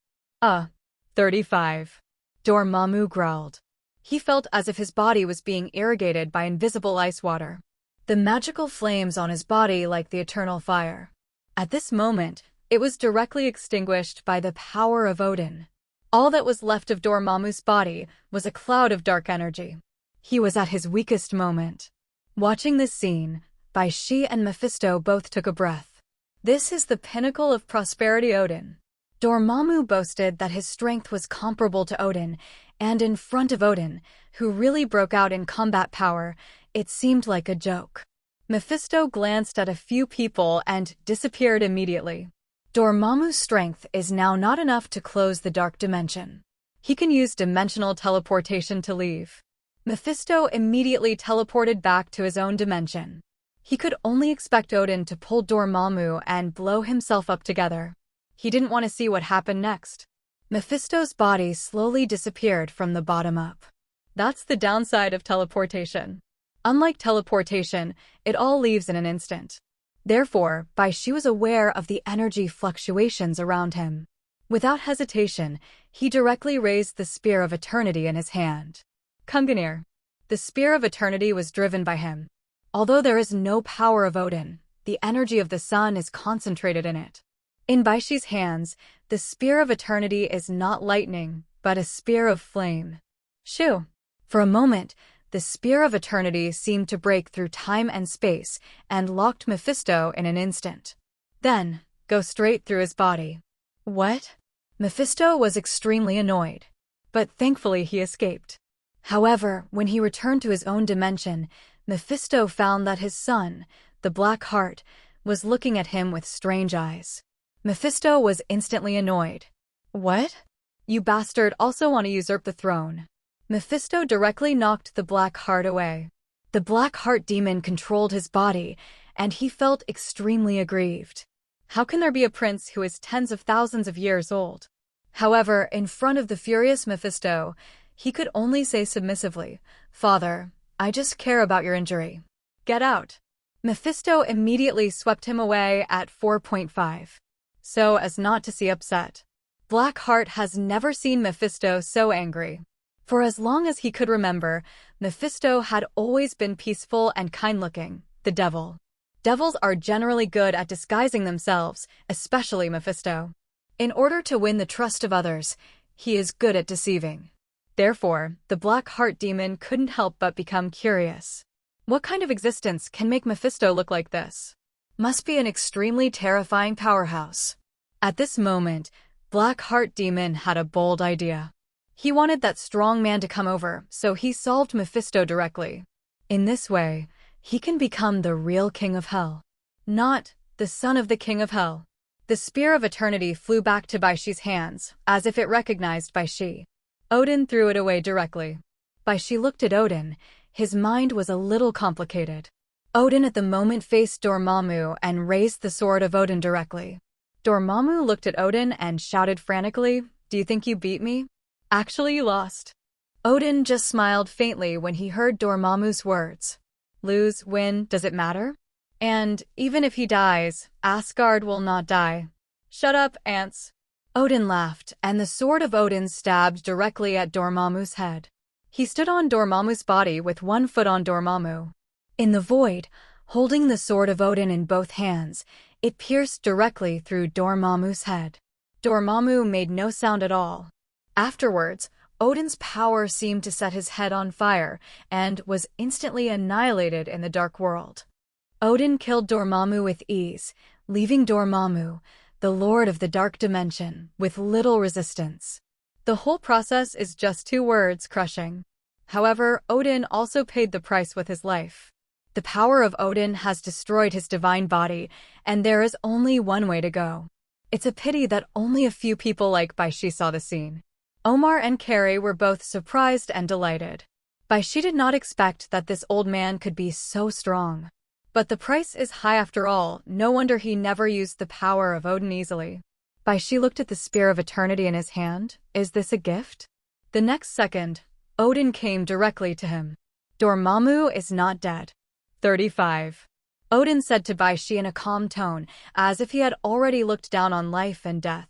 35. Dormammu growled. He felt as if his body was being irrigated by invisible ice water. The magical flames on his body like the eternal fire. At this moment, it was directly extinguished by the power of Odin. All that was left of Dormammu's body was a cloud of dark energy. He was at his weakest moment. Watching this scene, Bai Xi and Mephisto both took a breath. This is the pinnacle of prosperity Odin. Dormammu boasted that his strength was comparable to Odin, and in front of Odin, who really broke out in combat power, it seemed like a joke. Mephisto glanced at a few people and disappeared immediately. Dormammu's strength is now not enough to close the dark dimension. He can use dimensional teleportation to leave. Mephisto immediately teleported back to his own dimension. He could only expect Odin to pull Dormammu and blow himself up together. He didn't want to see what happened next. Mephisto's body slowly disappeared from the bottom up. That's the downside of teleportation. Unlike teleportation, it all leaves in an instant. Therefore, Bai Xi was aware of the energy fluctuations around him. Without hesitation, he directly raised the Spear of Eternity in his hand. Kunganir. The Spear of Eternity was driven by him. Although there is no power of Odin, the energy of the sun is concentrated in it. In Bai Xi's hands, the spear of eternity is not lightning, but a spear of flame. Shoo! For a moment, the spear of eternity seemed to break through time and space and locked Mephisto in an instant. Then, go straight through his body. What? Mephisto was extremely annoyed, but thankfully he escaped. However, when he returned to his own dimension, Mephisto found that his son, the Black Heart, was looking at him with strange eyes. Mephisto was instantly annoyed. What? You bastard also want to usurp the throne. Mephisto directly knocked the Black Heart away. The Black Heart demon controlled his body, and he felt extremely aggrieved. How can there be a prince who is tens of thousands of years old? However, in front of the furious Mephisto, he could only say submissively, "Father, I just care about your injury. Get out." Mephisto immediately swept him away at 4.5. So as not to see upset. Blackheart has never seen Mephisto so angry. For as long as he could remember, Mephisto had always been peaceful and kind-looking, the devil. Devils are generally good at disguising themselves, especially Mephisto. In order to win the trust of others, he is good at deceiving. Therefore, the Black Heart demon couldn't help but become curious. What kind of existence can make Mephisto look like this? Must be an extremely terrifying powerhouse. At this moment, Black Heart demon had a bold idea. He wanted that strong man to come over, so he solved Mephisto directly. In this way, he can become the real king of hell. Not the son of the king of hell. The spear of eternity flew back to Bai Xi's hands, as if it recognized Bai Xi. Odin threw it away directly. Bai Xi looked at Odin. His mind was a little complicated. Odin at the moment faced Dormammu and raised the sword of Odin directly. Dormammu looked at Odin and shouted frantically, "Do you think you beat me? Actually, you lost." Odin just smiled faintly when he heard Dormammu's words. Lose, win, does it matter? And even if he dies, Asgard will not die. Shut up, ants. Odin laughed, and the sword of Odin stabbed directly at Dormammu's head. He stood on Dormammu's body with one foot on Dormammu. In the void, holding the sword of Odin in both hands, it pierced directly through Dormammu's head. Dormammu made no sound at all. Afterwards, Odin's power seemed to set his head on fire and was instantly annihilated in the dark world. Odin killed Dormammu with ease, leaving Dormammu, the Lord of the Dark Dimension, with little resistance. The whole process is just 2 words, crushing. However, Odin also paid the price with his life. The power of Odin has destroyed his divine body, and there is only one way to go. It's a pity that only a few people like Bai Xi saw the scene. Omar and Carrie were both surprised and delighted. Bai Xi did not expect that this old man could be so strong. But the price is high after all, no wonder he never used the power of Odin easily. Bai Xi looked at the spear of eternity in his hand. Is this a gift? The next second, Odin came directly to him. Dormammu is not dead. 35. Odin said to Bai Xi in a calm tone, as if he had already looked down on life and death.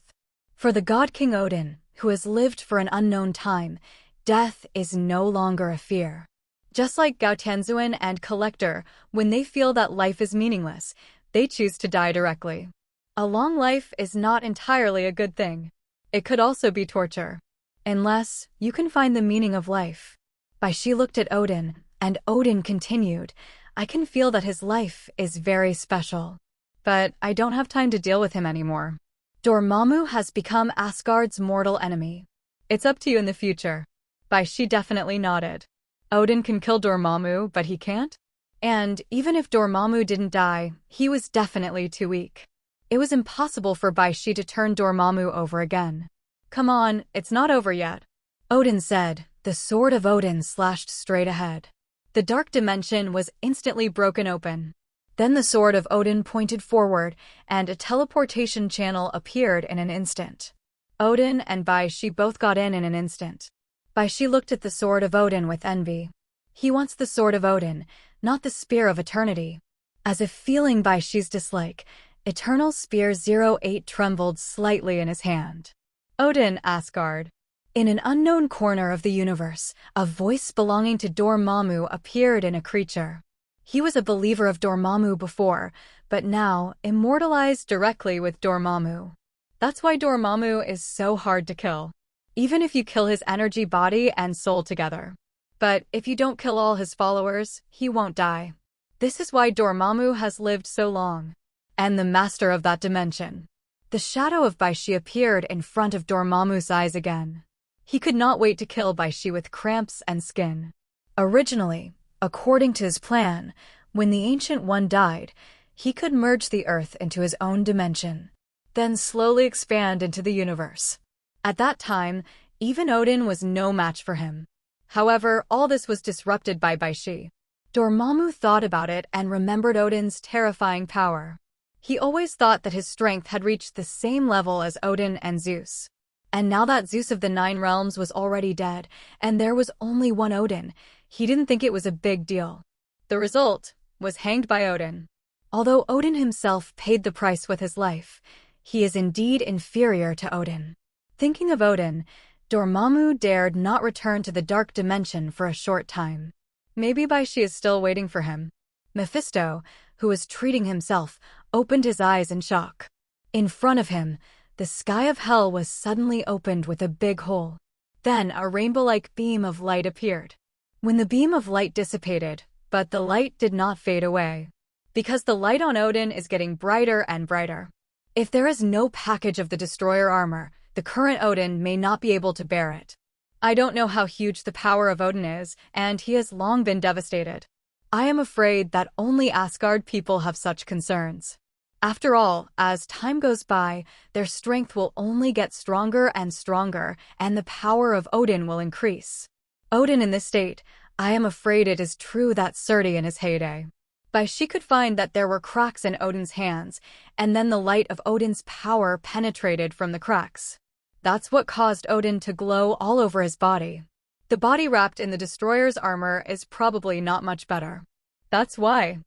For the God King Odin, who has lived for an unknown time, death is no longer a fear. Just like Gao Tianzuan and Collector, when they feel that life is meaningless, they choose to die directly. A long life is not entirely a good thing. It could also be torture. Unless you can find the meaning of life. Bai Xi looked at Odin, and Odin continued, I can feel that his life is very special. But I don't have time to deal with him anymore. Dormammu has become Asgard's mortal enemy. It's up to you in the future. Bai Xi definitely nodded. Odin can kill Dormammu, but he can't? And even if Dormammu didn't die, he was definitely too weak. It was impossible for Bai Xi to turn Dormammu over again. Come on, it's not over yet. Odin said. The sword of Odin slashed straight ahead. The dark dimension was instantly broken open. Then the sword of Odin pointed forward, and a teleportation channel appeared in an instant. Odin and Bai Xi both got in an instant. Bai Xi looked at the sword of Odin with envy. He wants the sword of Odin, not the spear of eternity. As if feeling Bai Xi's dislike, Eternal Spear 08 trembled slightly in his hand. Odin, Asgard. In an unknown corner of the universe, a voice belonging to Dormammu appeared in a creature. He was a believer of Dormammu before, but now immortalized directly with Dormammu. That's why Dormammu is so hard to kill, even if you kill his energy body and soul together. But if you don't kill all his followers, he won't die. This is why Dormammu has lived so long. And the master of that dimension. The shadow of Bai Xi appeared in front of Dormammu's eyes again. He could not wait to kill Bai Xi with cramps and skin. Originally, according to his plan, when the Ancient One died, he could merge the Earth into his own dimension, then slowly expand into the universe. At that time, even Odin was no match for him. However, all this was disrupted by Bai Xi. Dormammu thought about it and remembered Odin's terrifying power. He always thought that his strength had reached the same level as Odin and Zeus. And now that Zeus of the Nine Realms was already dead, and there was only one Odin, he didn't think it was a big deal. The result was hanged by Odin. Although Odin himself paid the price with his life, he is indeed inferior to Odin. Thinking of Odin, Dormammu dared not return to the dark dimension for a short time. Maybe Bai Xi is still waiting for him. Mephisto, who was treating himself, opened his eyes in shock. In front of him, the sky of hell was suddenly opened with a big hole. Then a rainbow-like beam of light appeared. When the beam of light dissipated, but the light did not fade away. Because the light on Odin is getting brighter and brighter. If there is no package of the destroyer armor, the current Odin may not be able to bear it. I don't know how huge the power of Odin is, and he has long been devastated. I am afraid that only Asgard people have such concerns. After all, as time goes by, their strength will only get stronger and stronger, and the power of Odin will increase. Odin in this state, I am afraid it is true that Surti in his heyday. Bai Xi could find that there were cracks in Odin's hands, and then the light of Odin's power penetrated from the cracks. That's what caused Odin to glow all over his body. The body wrapped in the destroyer's armor is probably not much better. That's why.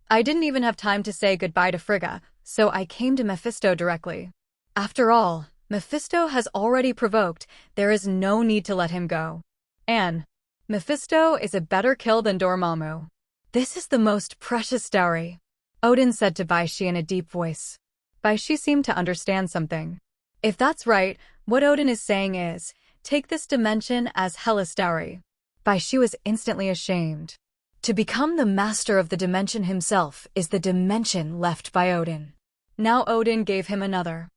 I didn't even have time to say goodbye to Frigga, so I came to Mephisto directly. After all, Mephisto has already provoked, there is no need to let him go. And Mephisto is a better kill than Dormammu. This is the most precious dowry, Odin said to Bai Xi in a deep voice. Bai Xi seemed to understand something. If that's right, what Odin is saying is, take this dimension as Hellas dowry. Bai Xi was instantly ashamed. To become the master of the dimension himself is the dimension left by Odin. Now Odin gave him another.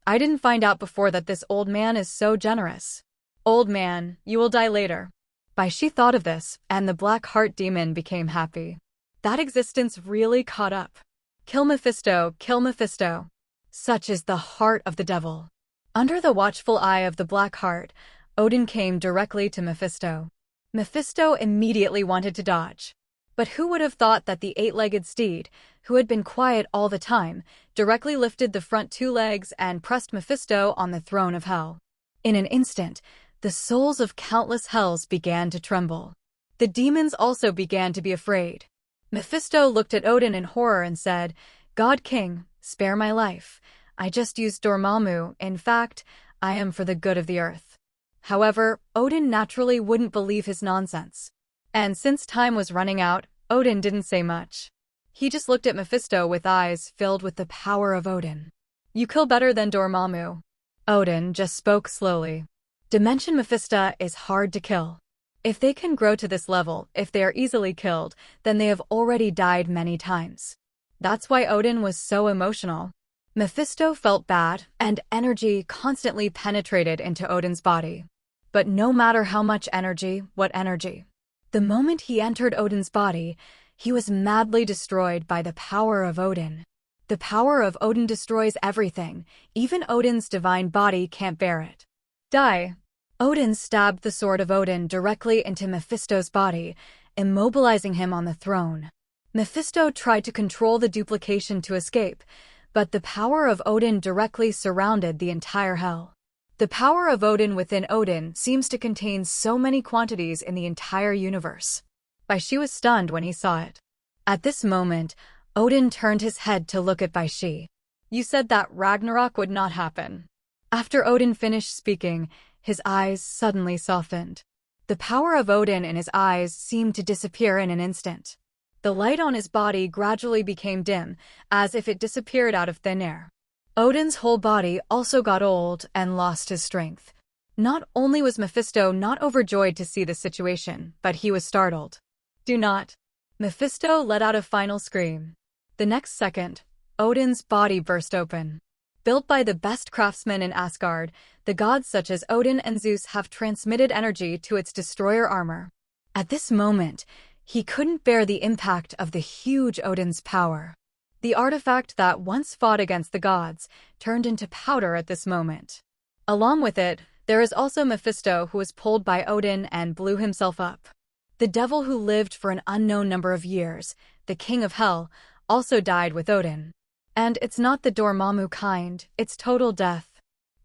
I didn't find out before that this old man is so generous. Old man, you will die later. Bai Xi thought of this, and the black heart demon became happy. That existence really caught up. Kill Mephisto, kill Mephisto. Such is the heart of the devil. Under the watchful eye of the black heart, Odin came directly to Mephisto. Mephisto immediately wanted to dodge. But who would have thought that the eight-legged steed, who had been quiet all the time, directly lifted the front two legs and pressed Mephisto on the throne of hell. In an instant, the souls of countless hells began to tremble. The demons also began to be afraid. Mephisto looked at Odin in horror and said, God King, spare my life. I just used Dormammu. In fact, I am for the good of the earth. However, Odin naturally wouldn't believe his nonsense. And since time was running out, Odin didn't say much. He just looked at Mephisto with eyes filled with the power of Odin. You kill better than Dormammu. Odin just spoke slowly. Dimension Mephisto is hard to kill. If they can grow to this level, if they are easily killed, then they have already died many times. That's why Odin was so emotional. Mephisto felt bad, and energy constantly penetrated into Odin's body. But no matter how much energy, what energy. The moment he entered Odin's body, he was madly destroyed by the power of Odin. The power of Odin destroys everything, even Odin's divine body can't bear it. Die. Odin stabbed the sword of Odin directly into Mephisto's body, immobilizing him on the throne. Mephisto tried to control the duplication to escape, but the power of Odin directly surrounded the entire hell. The power of Odin within Odin seems to contain so many quantities in the entire universe. Bai Xi was stunned when he saw it. At this moment, Odin turned his head to look at Bai Xi. You said that Ragnarok would not happen. After Odin finished speaking, his eyes suddenly softened. The power of Odin in his eyes seemed to disappear in an instant. The light on his body gradually became dim, as if it disappeared out of thin air. Odin's whole body also got old and lost his strength. Not only was Mephisto not overjoyed to see the situation, but he was startled. "Do not." Mephisto let out a final scream. The next second, Odin's body burst open. Built by the best craftsmen in Asgard, the gods such as Odin and Zeus have transmitted energy to its destroyer armor. At this moment, he couldn't bear the impact of the huge Odin's power. The artifact that once fought against the gods turned into powder at this moment. Along with it, there is also Mephisto, who was pulled by Odin and blew himself up. The devil who lived for an unknown number of years, the king of hell, also died with Odin. And it's not the Dormammu kind, it's total death.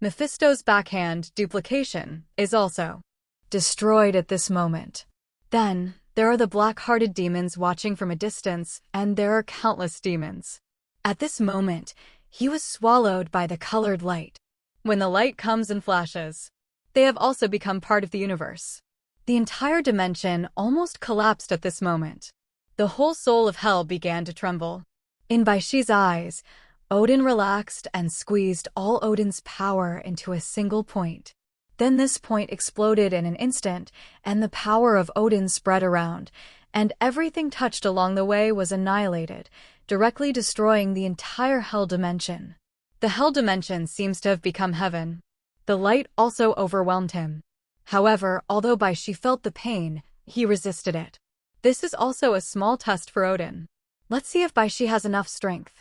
Mephisto's backhand, duplication, is also destroyed at this moment. Then, there are the black-hearted demons watching from a distance, and there are countless demons. At this moment, he was swallowed by the colored light. When the light comes and flashes, they have also become part of the universe. The entire dimension almost collapsed at this moment. The whole soul of hell began to tremble. In Bai Xi's eyes, Odin relaxed and squeezed all Odin's power into a single point. Then this point exploded in an instant, and the power of Odin spread around, and everything touched along the way was annihilated, directly destroying the entire hell dimension. The hell dimension seems to have become heaven. The light also overwhelmed him. However, although Bai Xi felt the pain, he resisted it. This is also a small test for Odin. Let's see if Bai Xi has enough strength.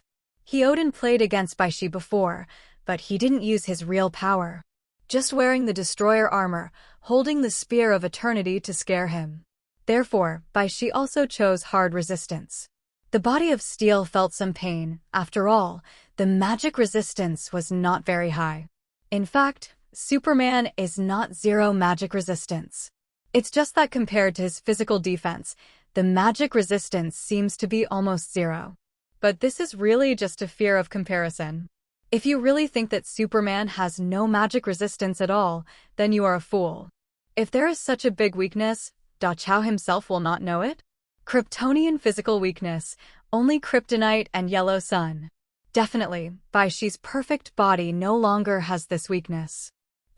Odin played against Bai Xi before, but he didn't use his real power. Just wearing the destroyer armor, holding the spear of eternity to scare him. Therefore, Bai Xi also chose hard resistance. The body of steel felt some pain. After all, the magic resistance was not very high. In fact, Superman is not zero magic resistance. It's just that compared to his physical defense, the magic resistance seems to be almost zero. But this is really just a fear of comparison. If you really think that Superman has no magic resistance at all, then you are a fool. If there is such a big weakness, Da Chao himself will not know it? Kryptonian physical weakness, only kryptonite and yellow sun. Definitely, Bai Xi's perfect body no longer has this weakness.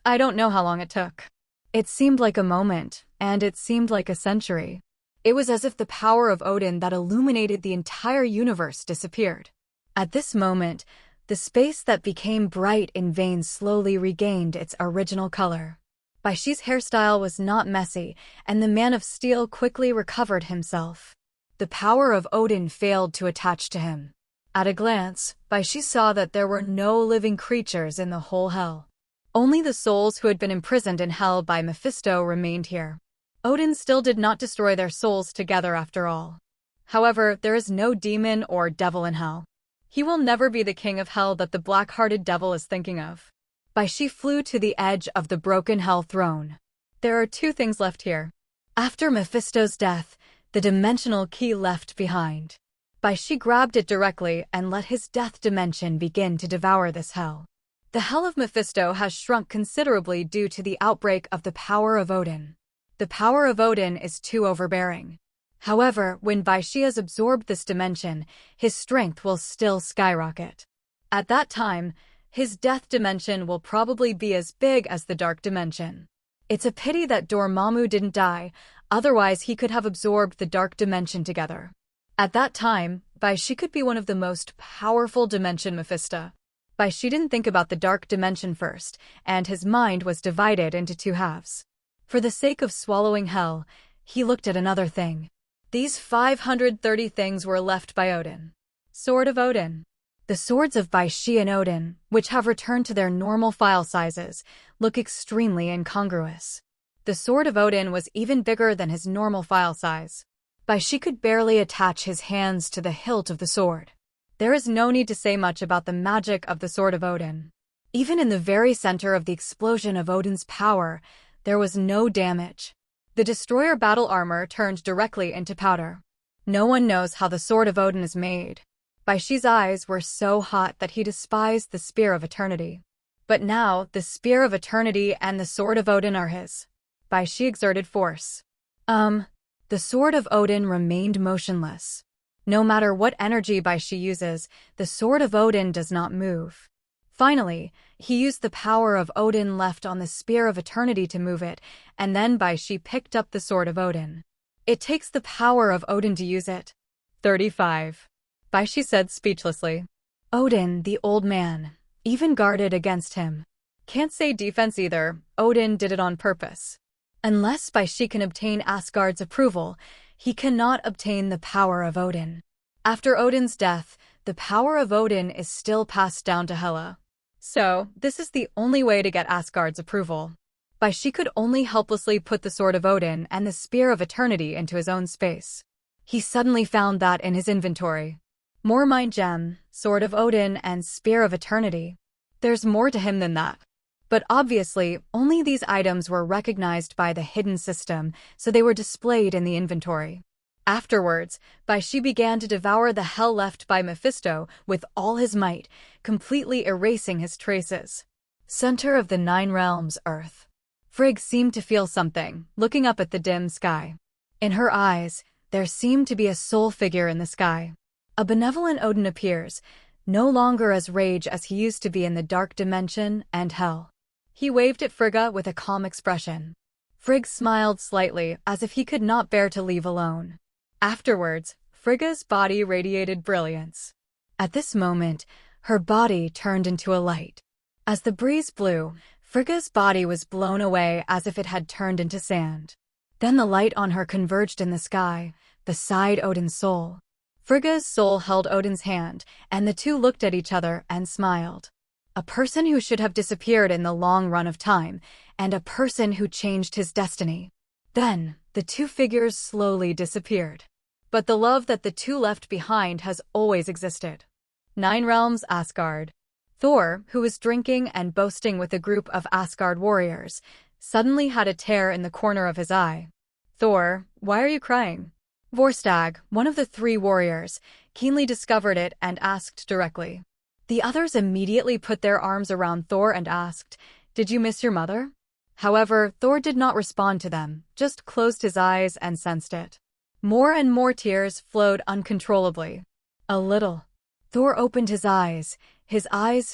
I don't know how long it took. It seemed like a moment, and it seemed like a century. It was as if the power of Odin that illuminated the entire universe disappeared. At this moment, the space that became bright in veins slowly regained its original color. Bai Xi's hairstyle was not messy, and the Man of Steel quickly recovered himself. The power of Odin failed to attach to him. At a glance, Bai Xi saw that there were no living creatures in the whole hell. Only the souls who had been imprisoned in hell by Mephisto remained here. Odin still did not destroy their souls together after all. However, there is no demon or devil in hell. He will never be the king of hell that the black-hearted devil is thinking of. Bai Xi flew to the edge of the broken hell throne. There are two things left here. After Mephisto's death, the dimensional key left behind. Bai Xi grabbed it directly and let his death dimension begin to devour this hell. The hell of Mephisto has shrunk considerably due to the outbreak of the power of Odin. The power of Odin is too overbearing. However, when Bai Xi has absorbed this dimension, his strength will still skyrocket. At that time, his death dimension will probably be as big as the dark dimension. It's a pity that Dormammu didn't die, otherwise he could have absorbed the dark dimension together. At that time, Bai Xi could be one of the most powerful dimension Mephisto. Bai Xi didn't think about the dark dimension first, and his mind was divided into two halves. For the sake of swallowing hell, he looked at another thing. These 530 things were left by Odin. Sword of Odin. The swords of Bai Xi and Odin, which have returned to their normal file sizes, look extremely incongruous. The sword of Odin was even bigger than his normal file size. Bai Xi could barely attach his hands to the hilt of the sword. There is no need to say much about the magic of the sword of Odin. Even in the very center of the explosion of Odin's power, there was no damage. The destroyer battle armor turned directly into powder. No one knows how the sword of Odin is made. Bai Xi's eyes were so hot that he despised the spear of eternity. But now, the spear of eternity and the sword of Odin are his. Bai Xi exerted force. The sword of Odin remained motionless. No matter what energy Bai Xi uses, the Sword of Odin does not move. Finally, he used the power of Odin left on the Spear of Eternity to move it, and then Bai Xi picked up the Sword of Odin. It takes the power of Odin to use it. 35. Bai Xi said speechlessly. Odin, the old man, even guarded against him. Can't say defense either, Odin did it on purpose. Unless Bai Xi can obtain Asgard's approval, he cannot obtain the power of Odin. After Odin's death, the power of Odin is still passed down to Hela. So, this is the only way to get Asgard's approval. Bai Xi could only helplessly put the Sword of Odin and the Spear of Eternity into his own space. He suddenly found that in his inventory. More Mind Gem, Sword of Odin, and Spear of Eternity. There's more to him than that. But obviously, only these items were recognized by the hidden system, so they were displayed in the inventory. Afterwards, Bai Xi began to devour the hell left by Mephisto with all his might, completely erasing his traces. Center of the Nine Realms, Earth. Frigg seemed to feel something, looking up at the dim sky. In her eyes, there seemed to be a soul figure in the sky. A benevolent Odin appears, no longer as rage as he used to be in the dark dimension and hell. He waved at Frigga with a calm expression. Frigg smiled slightly, as if he could not bear to leave alone. Afterwards, Frigga's body radiated brilliance. At this moment, her body turned into a light. As the breeze blew, Frigga's body was blown away as if it had turned into sand. Then the light on her converged in the sky, beside Odin's soul. Frigga's soul held Odin's hand, and the two looked at each other and smiled. A person who should have disappeared in the long run of time, and a person who changed his destiny. Then, the two figures slowly disappeared. But the love that the two left behind has always existed. Nine Realms, Asgard. Thor, who was drinking and boasting with a group of Asgard warriors, suddenly had a tear in the corner of his eye. Thor, why are you crying? Vorstag, one of the three warriors, keenly discovered it and asked directly. The others immediately put their arms around Thor and asked, "Did you miss your mother?" However, Thor did not respond to them, just closed his eyes and sensed it. More and more tears flowed uncontrollably. A little. Thor opened his eyes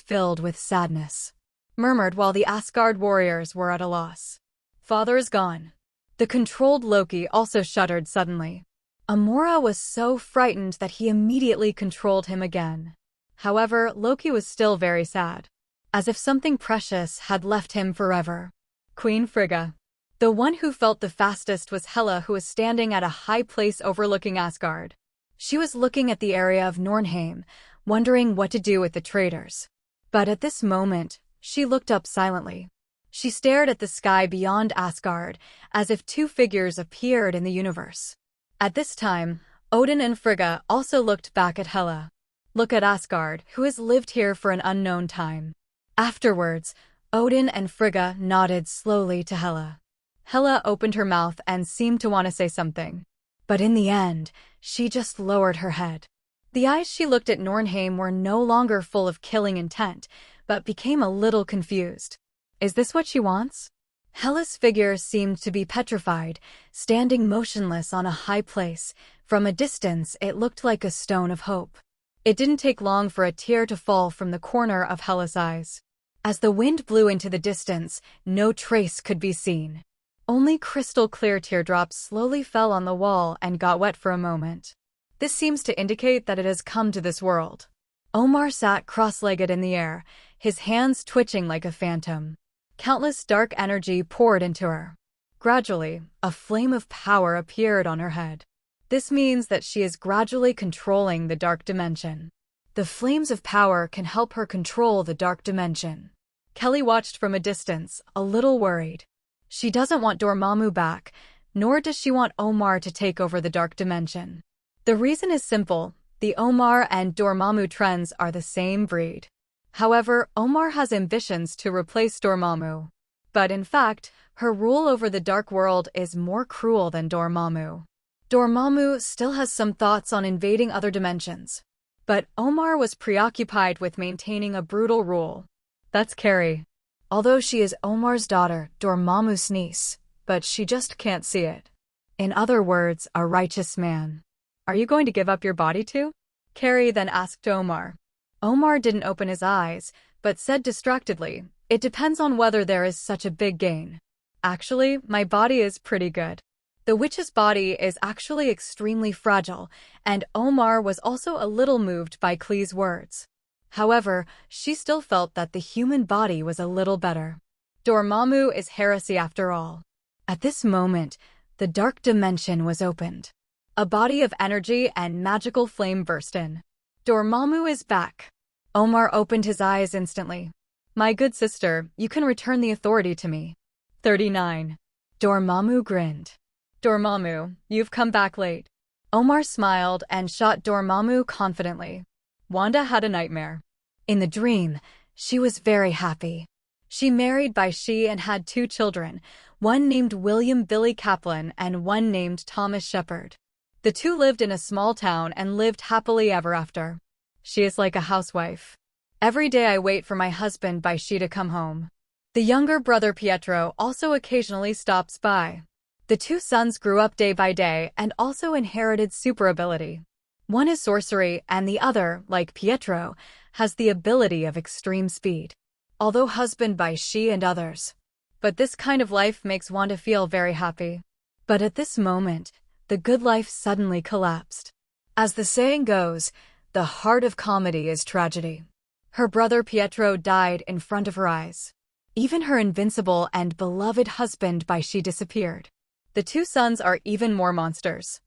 filled with sadness. Murmured while the Asgard warriors were at a loss. Father is gone. The controlled Loki also shuddered suddenly. Amora was so frightened that he immediately controlled him again. However, Loki was still very sad. As if something precious had left him forever. Queen Frigga. The one who felt the fastest was Hela, who was standing at a high place overlooking Asgard. She was looking at the area of Nornheim, wondering what to do with the traitors. But at this moment, she looked up silently. She stared at the sky beyond Asgard, as if two figures appeared in the universe. At this time, Odin and Frigga also looked back at Hela. Look at Asgard, who has lived here for an unknown time. Afterwards, Odin and Frigga nodded slowly to Hela. Hela opened her mouth and seemed to want to say something. But in the end, she just lowered her head. The eyes she looked at Nornheim were no longer full of killing intent, but became a little confused. Is this what she wants? Hela's figure seemed to be petrified, standing motionless on a high place. From a distance, it looked like a stone of hope. It didn't take long for a tear to fall from the corner of Hela's eyes. As the wind blew into the distance, no trace could be seen. Only crystal-clear teardrops slowly fell on the wall and got wet for a moment. This seems to indicate that it has come to this world. Omar sat cross-legged in the air, his hands twitching like a phantom. Countless dark energy poured into her. Gradually, a flame of power appeared on her head. This means that she is gradually controlling the dark dimension. The flames of power can help her control the dark dimension. Kelly watched from a distance, a little worried. She doesn't want Dormammu back, nor does she want Omar to take over the dark dimension. The reason is simple. The Omar and Dormammu trends are the same breed. However, Omar has ambitions to replace Dormammu. But in fact, her rule over the dark world is more cruel than Dormammu. Dormammu still has some thoughts on invading other dimensions. But Omar was preoccupied with maintaining a brutal rule. That's Carrie. Although she is Omar's daughter, Dormammu's niece, but she just can't see it. In other words, a righteous man. Are you going to give up your body too? Carrie then asked Omar. Omar didn't open his eyes, but said distractedly, it depends on whether there is such a big gain. Actually, my body is pretty good. The witch's body is actually extremely fragile, and Omar was also a little moved by Klee's words. However, she still felt that the human body was a little better. Dormammu is heresy after all. At this moment, the dark dimension was opened. A body of energy and magical flame burst in. Dormammu is back. Omar opened his eyes instantly. My good sister, you can return the authority to me. 39. Dormammu grinned. Dormammu, you've come back late. Omar smiled and shot Dormammu confidently. Wanda had a nightmare. In the dream, she was very happy. She married Bai Xi and had 2 children, one named William Billy Kaplan and one named Thomas Shepard. The 2 lived in a small town and lived happily ever after. She is like a housewife. Every day I wait for my husband Bai Xi to come home. The younger brother Pietro also occasionally stops by. The 2 sons grew up day by day and also inherited super ability. One is sorcery and the other, like Pietro, has the ability of extreme speed. Although husband Bai Xi and others. But this kind of life makes Wanda feel very happy. But at this moment, the good life suddenly collapsed. As the saying goes, the heart of comedy is tragedy. Her brother Pietro died in front of her eyes. Even her invincible and beloved husband Bai Xi disappeared. The 2 sons are even more monsters.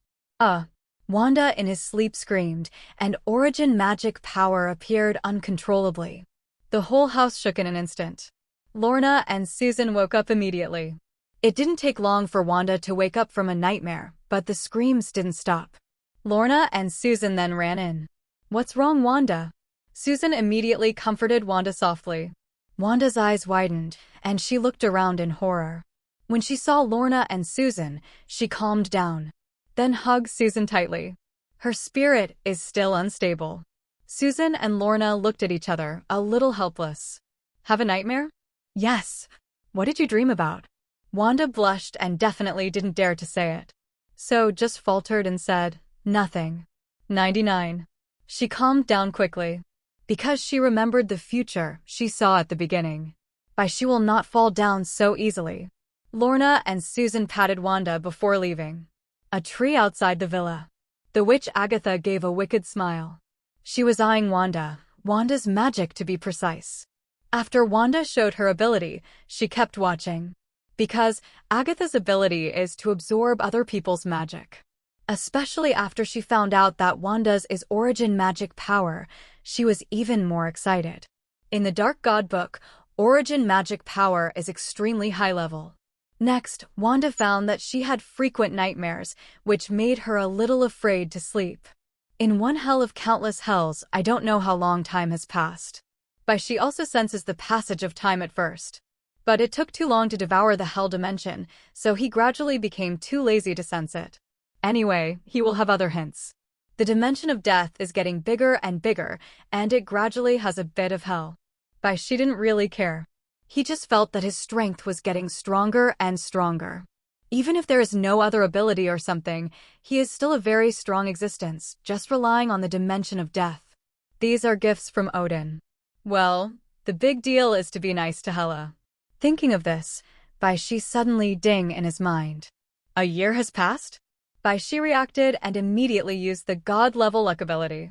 Wanda in his sleep screamed, and origin magic power appeared uncontrollably. The whole house shook in an instant. Lorna and Susan woke up immediately. It didn't take long for Wanda to wake up from a nightmare, but the screams didn't stop. Lorna and Susan then ran in. What's wrong, Wanda? Susan immediately comforted Wanda softly. Wanda's eyes widened, and she looked around in horror. When she saw Lorna and Susan, she calmed down. Then hugged Susan tightly. Her spirit is still unstable. Susan and Lorna looked at each other, a little helpless. Have a nightmare? Yes. What did you dream about? Wanda blushed and definitely didn't dare to say it. So just faltered and said, nothing. 99. She calmed down quickly. Because she remembered the future she saw at the beginning. Bai Xi will not fall down so easily. Lorna and Susan patted Wanda before leaving. A tree outside the villa. The witch Agatha gave a wicked smile. She was eyeing Wanda's magic to be precise. After Wanda showed her ability, she kept watching. Because Agatha's ability is to absorb other people's magic. Especially after she found out that Wanda's is origin magic power, she was even more excited. In the Dark God book, origin magic power is extremely high level. Next, Wanda found that she had frequent nightmares, which made her a little afraid to sleep. In one hell of countless hells, I don't know how long time has passed. But she also senses the passage of time at first. But it took too long to devour the hell dimension, so he gradually became too lazy to sense it. Anyway, he will have other hints. The dimension of death is getting bigger and bigger, and it gradually has a bit of hell. But she didn't really care. He just felt that his strength was getting stronger and stronger. Even if there is no other ability or something, he is still a very strong existence, just relying on the dimension of death. These are gifts from Odin. Well, the big deal is to be nice to Hela. Thinking of this, Bai Xi suddenly ding in his mind. A year has passed? Bai Xi reacted and immediately used the God-level luck ability.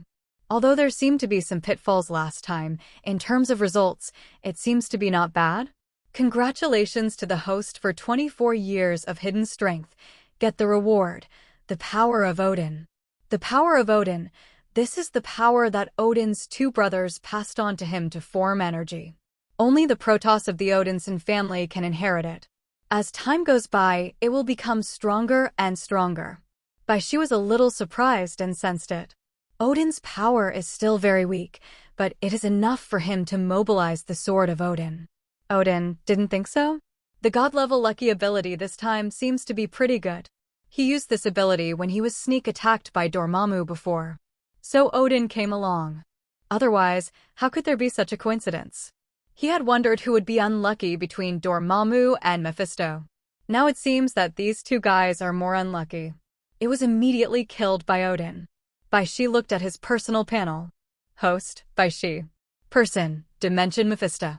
Although there seemed to be some pitfalls last time, in terms of results, it seems to be not bad. Congratulations to the host for 24 years of hidden strength. Get the reward, the power of Odin. The power of Odin. This is the power that Odin's 2 brothers passed on to him to form energy. Only the Protoss of the Odinson family can inherit it. As time goes by, it will become stronger and stronger. Bai Xi was a little surprised and sensed it. Odin's power is still very weak, but it is enough for him to mobilize the sword of Odin. Odin didn't think so? The god-level lucky ability this time seems to be pretty good. He used this ability when he was sneak attacked by Dormammu before. So Odin came along. Otherwise, how could there be such a coincidence? He had wondered who would be unlucky between Dormammu and Mephisto. Now it seems that these 2 guys are more unlucky. It was immediately killed by Odin. Bai Xi looked at his personal panel. Host, Bai Xi. Person, Dimension Mephisto.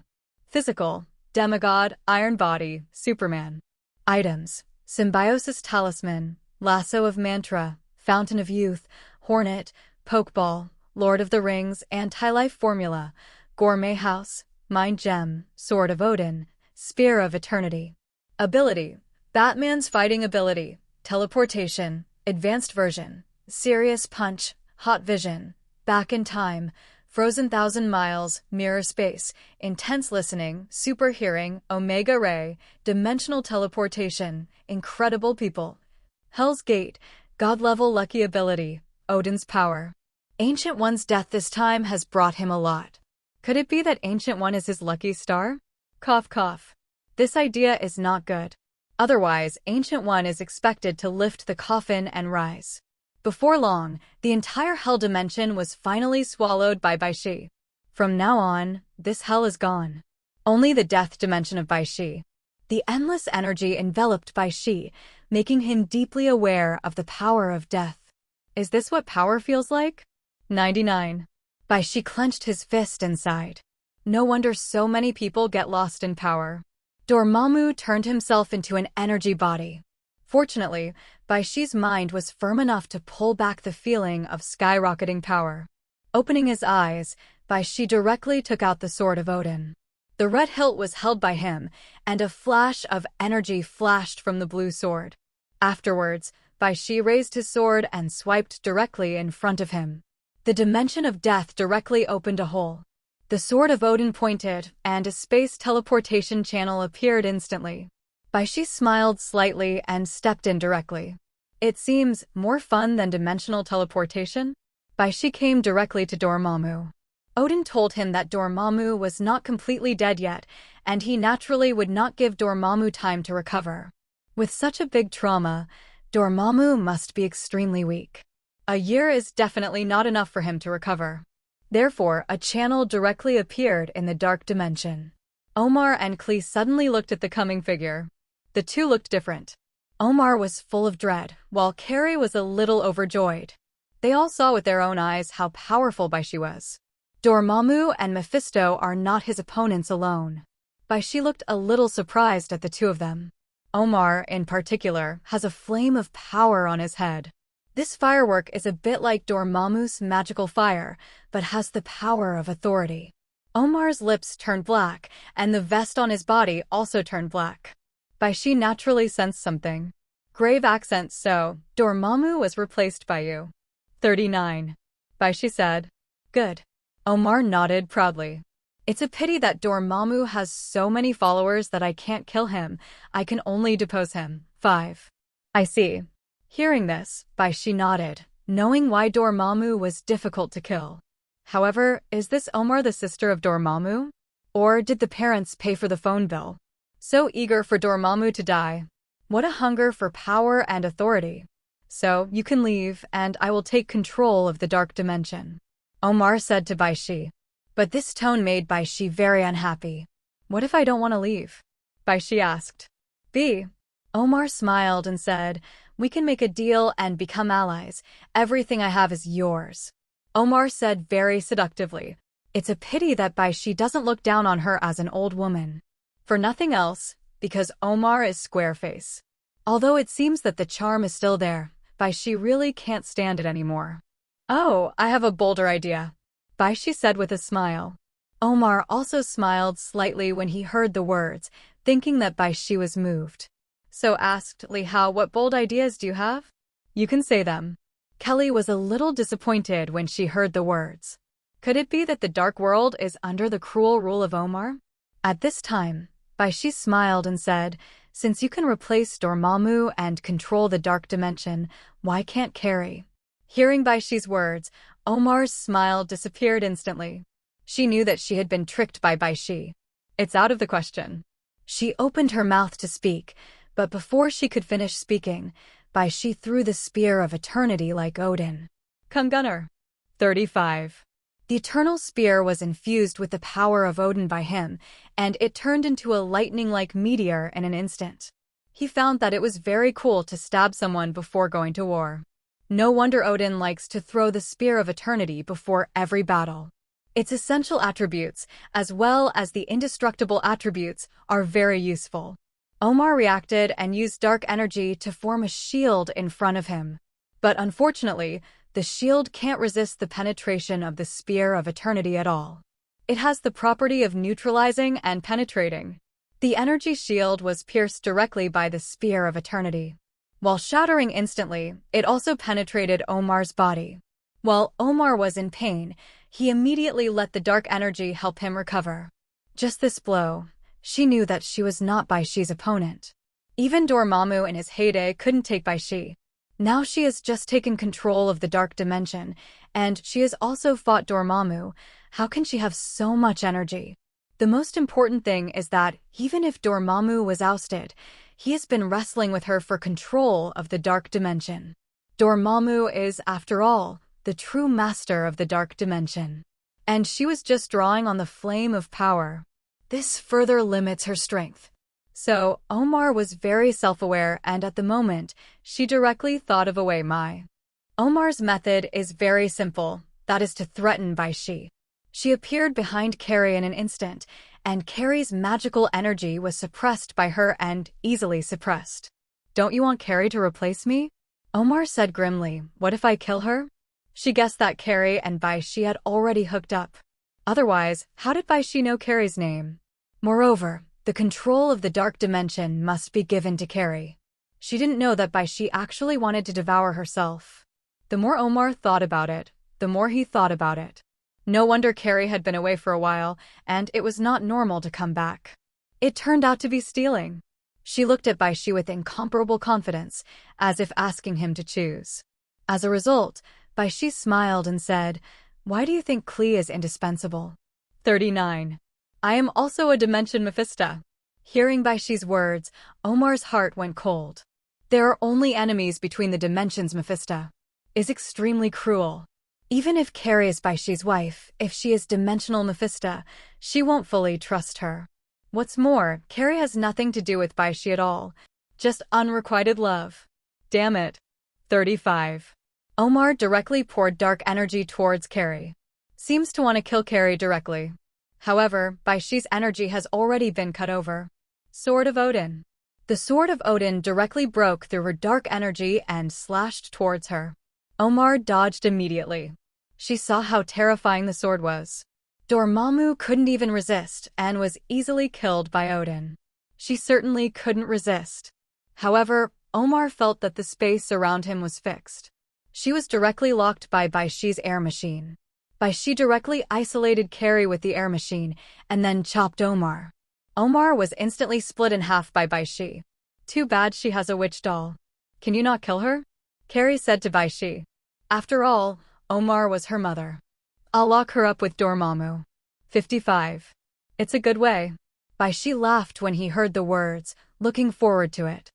Physical, Demigod, Iron Body, Superman. Items, Symbiosis Talisman, Lasso of Mantra, Fountain of Youth, Hornet, Pokeball, Lord of the Rings, Anti-Life Formula, Gourmet House, Mind Gem, Sword of Odin, Spear of Eternity. Ability, Batman's fighting ability, Teleportation, Advanced Version, Serious Punch, Hot Vision, Back in Time, Frozen 1,000 Miles, Mirror Space, Intense Listening, Super Hearing, Omega Ray, Dimensional Teleportation, Incredible People. Hell's Gate, God-level lucky ability, Odin's power. Ancient One's death this time has brought him a lot. Could it be that Ancient One is his lucky star? Cough cough. This idea is not good. Otherwise, Ancient One is expected to lift the coffin and rise. Before long, the entire hell dimension was finally swallowed by Bai Xi. From now on, this hell is gone. Only the death dimension of Bai Xi. The endless energy enveloped Bai Xi, making him deeply aware of the power of death. Is this what power feels like? 99. Bai Xi clenched his fist and sighed. No wonder so many people get lost in power. Dormammu turned himself into an energy body. Fortunately, Bai Xi's mind was firm enough to pull back the feeling of skyrocketing power. Opening his eyes, Bai Xi directly took out the Sword of Odin. The red hilt was held by him, and a flash of energy flashed from the blue sword. Afterwards, Bai Xi raised his sword and swiped directly in front of him. The dimension of death directly opened a hole. The Sword of Odin pointed, and a space teleportation channel appeared instantly. Bai Xi smiled slightly and stepped in directly. It seems more fun than dimensional teleportation? Bai Xi came directly to Dormammu. Odin told him that Dormammu was not completely dead yet, and he naturally would not give Dormammu time to recover. With such a big trauma, Dormammu must be extremely weak. A year is definitely not enough for him to recover. Therefore, a channel directly appeared in the dark dimension. Omar and Klee suddenly looked at the coming figure. The two looked different. Omar was full of dread, while Carrie was a little overjoyed. They all saw with their own eyes how powerful Bai Xi was. Dormammu and Mephisto are not his opponents alone. Bai Xi looked a little surprised at the two of them. Omar, in particular, has a flame of power on his head. This firework is a bit like Dormammu's magical fire, but has the power of authority. Omar's lips turned black, and the vest on his body also turned black. Bai Xi naturally sensed something. Grave accent, so, Dormammu was replaced by you. 39. Bai Xi said. Good. Omar nodded proudly. It's a pity that Dormammu has so many followers that I can't kill him. I can only depose him. 5. I see. Hearing this, Bai Xi nodded, knowing why Dormammu was difficult to kill. However, is this Omar the sister of Dormammu? Or did the parents pay for the phone bill? So eager for Dormammu to die. What a hunger for power and authority. So, you can leave, and I will take control of the dark dimension. Omar said to Bai Xi. But this tone made Bai Xi very unhappy. What if I don't want to leave? Bai Xi asked. B. Omar smiled and said, we can make a deal and become allies. Everything I have is yours. Omar said very seductively. It's a pity that Bai Xi doesn't look down on her as an old woman. For nothing else, because Omar is square-face. Although it seems that the charm is still there, Bai Xi really can't stand it anymore. Oh, I have a bolder idea. Bai Xi said with a smile. Omar also smiled slightly when he heard the words, thinking that Bai Xi was moved. So asked Li Hao, what bold ideas do you have? You can say them. Kelly was a little disappointed when she heard the words. Could it be that the dark world is under the cruel rule of Omar? At this time, Bai Xi smiled and said, since you can replace Dormammu and control the dark dimension, why can't Carrie? Hearing Bai Xi's words, Omar's smile disappeared instantly. She knew that she had been tricked by Bai Xi. It's out of the question. She opened her mouth to speak, but before she could finish speaking, Bai Xi threw the Spear of Eternity like Odin. Come Gunner. 35. The Eternal Spear was infused with the power of Odin by him, and it turned into a lightning-like meteor in an instant. He found that it was very cool to stab someone before going to war. No wonder Odin likes to throw the Spear of Eternity before every battle. Its essential attributes, as well as the indestructible attributes, are very useful. Omar reacted and used dark energy to form a shield in front of him. But unfortunately, the shield can't resist the penetration of the Spear of Eternity at all. It has the property of neutralizing and penetrating. The energy shield was pierced directly by the Spear of Eternity. While shattering instantly, it also penetrated Omar's body. While Omar was in pain, he immediately let the dark energy help him recover. Just this blow, she knew that she was not Bai Xi's opponent. Even Dormammu in his heyday couldn't take Bai Xi. Now she has just taken control of the dark dimension, and she has also fought Dormammu. How can she have so much energy? The most important thing is that, even if Dormammu was ousted, he has been wrestling with her for control of the dark dimension. Dormammu is, after all, the true master of the dark dimension. And she was just drawing on the flame of power. This further limits her strength. So, Omar was very self-aware, and at the moment, she directly thought of a way Mai. Omar's method is very simple, that is to threaten Bai Xi. She appeared behind Carrie in an instant, and Carrie's magical energy was suppressed by her and easily suppressed. "Don't you want Carrie to replace me?" Omar said grimly. "What if I kill her?" She guessed that Carrie and Bai Xi had already hooked up. Otherwise, how did Bai Xi know Carrie's name? Moreover, the control of the dark dimension must be given to Carrie. She didn't know that Bai Xi actually wanted to devour herself. The more Omar thought about it, the more he thought about it. No wonder Carrie had been away for a while, and it was not normal to come back. It turned out to be stealing. She looked at Bai Xi with incomparable confidence, as if asking him to choose. As a result, Bai Xi smiled and said, "Why do you think Klee is indispensable?" 39. I am also a Dimension Mephisto. Hearing Bai Xi's words, Omar's heart went cold. There are only enemies between the dimensions. Mephisto is extremely cruel. Even if Carrie is Bai Xi's wife, if she is dimensional Mephisto, she won't fully trust her. What's more, Carrie has nothing to do with Bai Xi at all. Just unrequited love. Damn it. 35. Omar directly poured dark energy towards Carrie. Seems to want to kill Carrie directly. However, Bai Xi's energy has already been cut over. Sword of Odin. The Sword of Odin directly broke through her dark energy and slashed towards her. Omar dodged immediately. She saw how terrifying the sword was. Dormammu couldn't even resist and was easily killed by Odin. She certainly couldn't resist. However, Omar felt that the space around him was fixed. She was directly locked by Bai Xi's air machine. Bai Xi directly isolated Carrie with the air machine and then chopped Omar. Omar was instantly split in half by Bai Xi. Too bad she has a witch doll. Can you not kill her? Carrie said to Bai Xi. After all, Omar was her mother. I'll lock her up with Dormammu. 55. It's a good way. Bai Xi laughed when he heard the words, looking forward to it.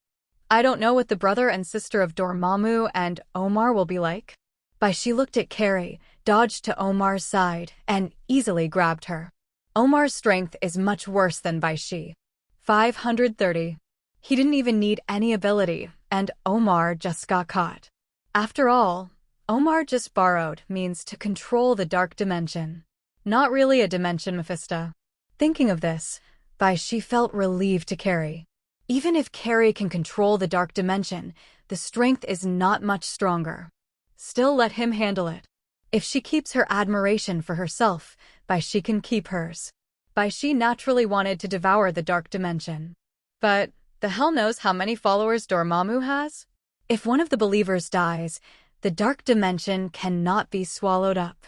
I don't know what the brother and sister of Dormammu and Omar will be like. Bai Xi looked at Carrie, dodged to Omar's side, and easily grabbed her. Omar's strength is much worse than Bai Xi. 530. He didn't even need any ability, and Omar just got caught. After all, Omar just borrowed means to control the dark dimension. Not really a dimension Mephisto. Thinking of this, Bai Xi felt relieved to Carrie. Even if Carrie can control the dark dimension, the strength is not much stronger. Still let him handle it. If she keeps her admiration for herself, Bai Xi can keep hers. Bai Xi naturally wanted to devour the dark dimension. But the hell knows how many followers Dormammu has? If one of the believers dies, the dark dimension cannot be swallowed up.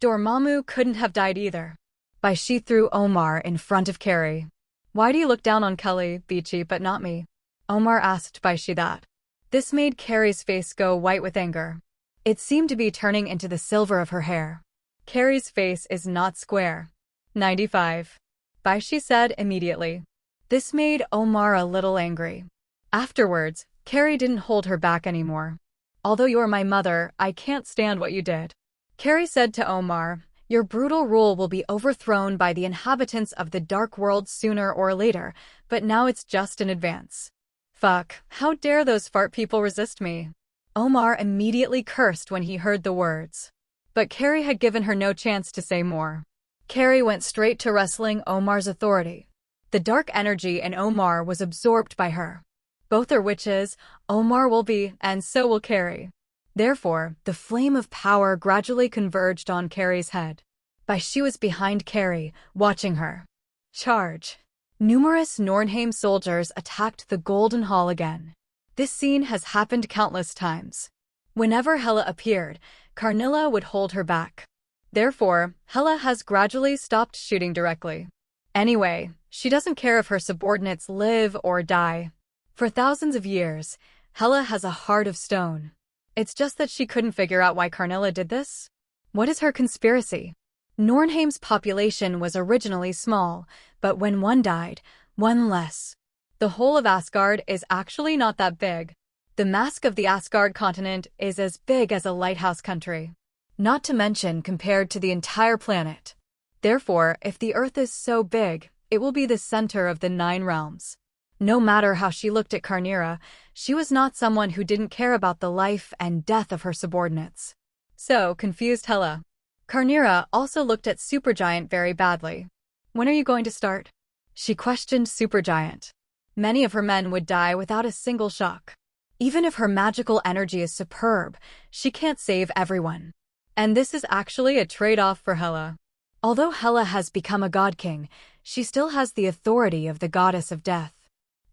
Dormammu couldn't have died either. Bai Xi threw Omar in front of Carrie. Why do you look down on Kelly, Beachy, but not me? Omar asked Bai Xi that. This made Carrie's face go white with anger. It seemed to be turning into the silver of her hair. Carrie's face is not square. 95. Bai Xi said immediately. This made Omar a little angry. Afterwards, Carrie didn't hold her back anymore. Although you're my mother, I can't stand what you did. Carrie said to Omar, your brutal rule will be overthrown by the inhabitants of the dark world sooner or later, but now it's just in advance. Fuck, how dare those fart people resist me? Omar immediately cursed when he heard the words. But Carrie had given her no chance to say more. Carrie went straight to wrestling Omar's authority. The dark energy in Omar was absorbed by her. Both are witches, Omar will be, and so will Carrie. Therefore, the flame of power gradually converged on Carrie's head. Bai Xi was behind Carrie, watching her. Charge! Numerous Nornheim soldiers attacked the Golden Hall again. This scene has happened countless times. Whenever Hela appeared, Karnilla would hold her back. Therefore, Hela has gradually stopped shooting directly. Anyway, she doesn't care if her subordinates live or die. For thousands of years, Hela has a heart of stone. It's just that she couldn't figure out why Karnilla did this. What is her conspiracy? Nornheim's population was originally small, but when one died, one less. The whole of Asgard is actually not that big. The mask of the Asgard continent is as big as a lighthouse country. Not to mention compared to the entire planet. Therefore, if the Earth is so big, it will be the center of the 9 realms. No matter how she looked at Karnira, she was not someone who didn't care about the life and death of her subordinates. So, confused Hela. Karnira also looked at Supergiant very badly. When are you going to start? She questioned Supergiant. Many of her men would die without a single shock. Even if her magical energy is superb, she can't save everyone. And this is actually a trade-off for Hela. Although Hela has become a god king, she still has the authority of the goddess of death.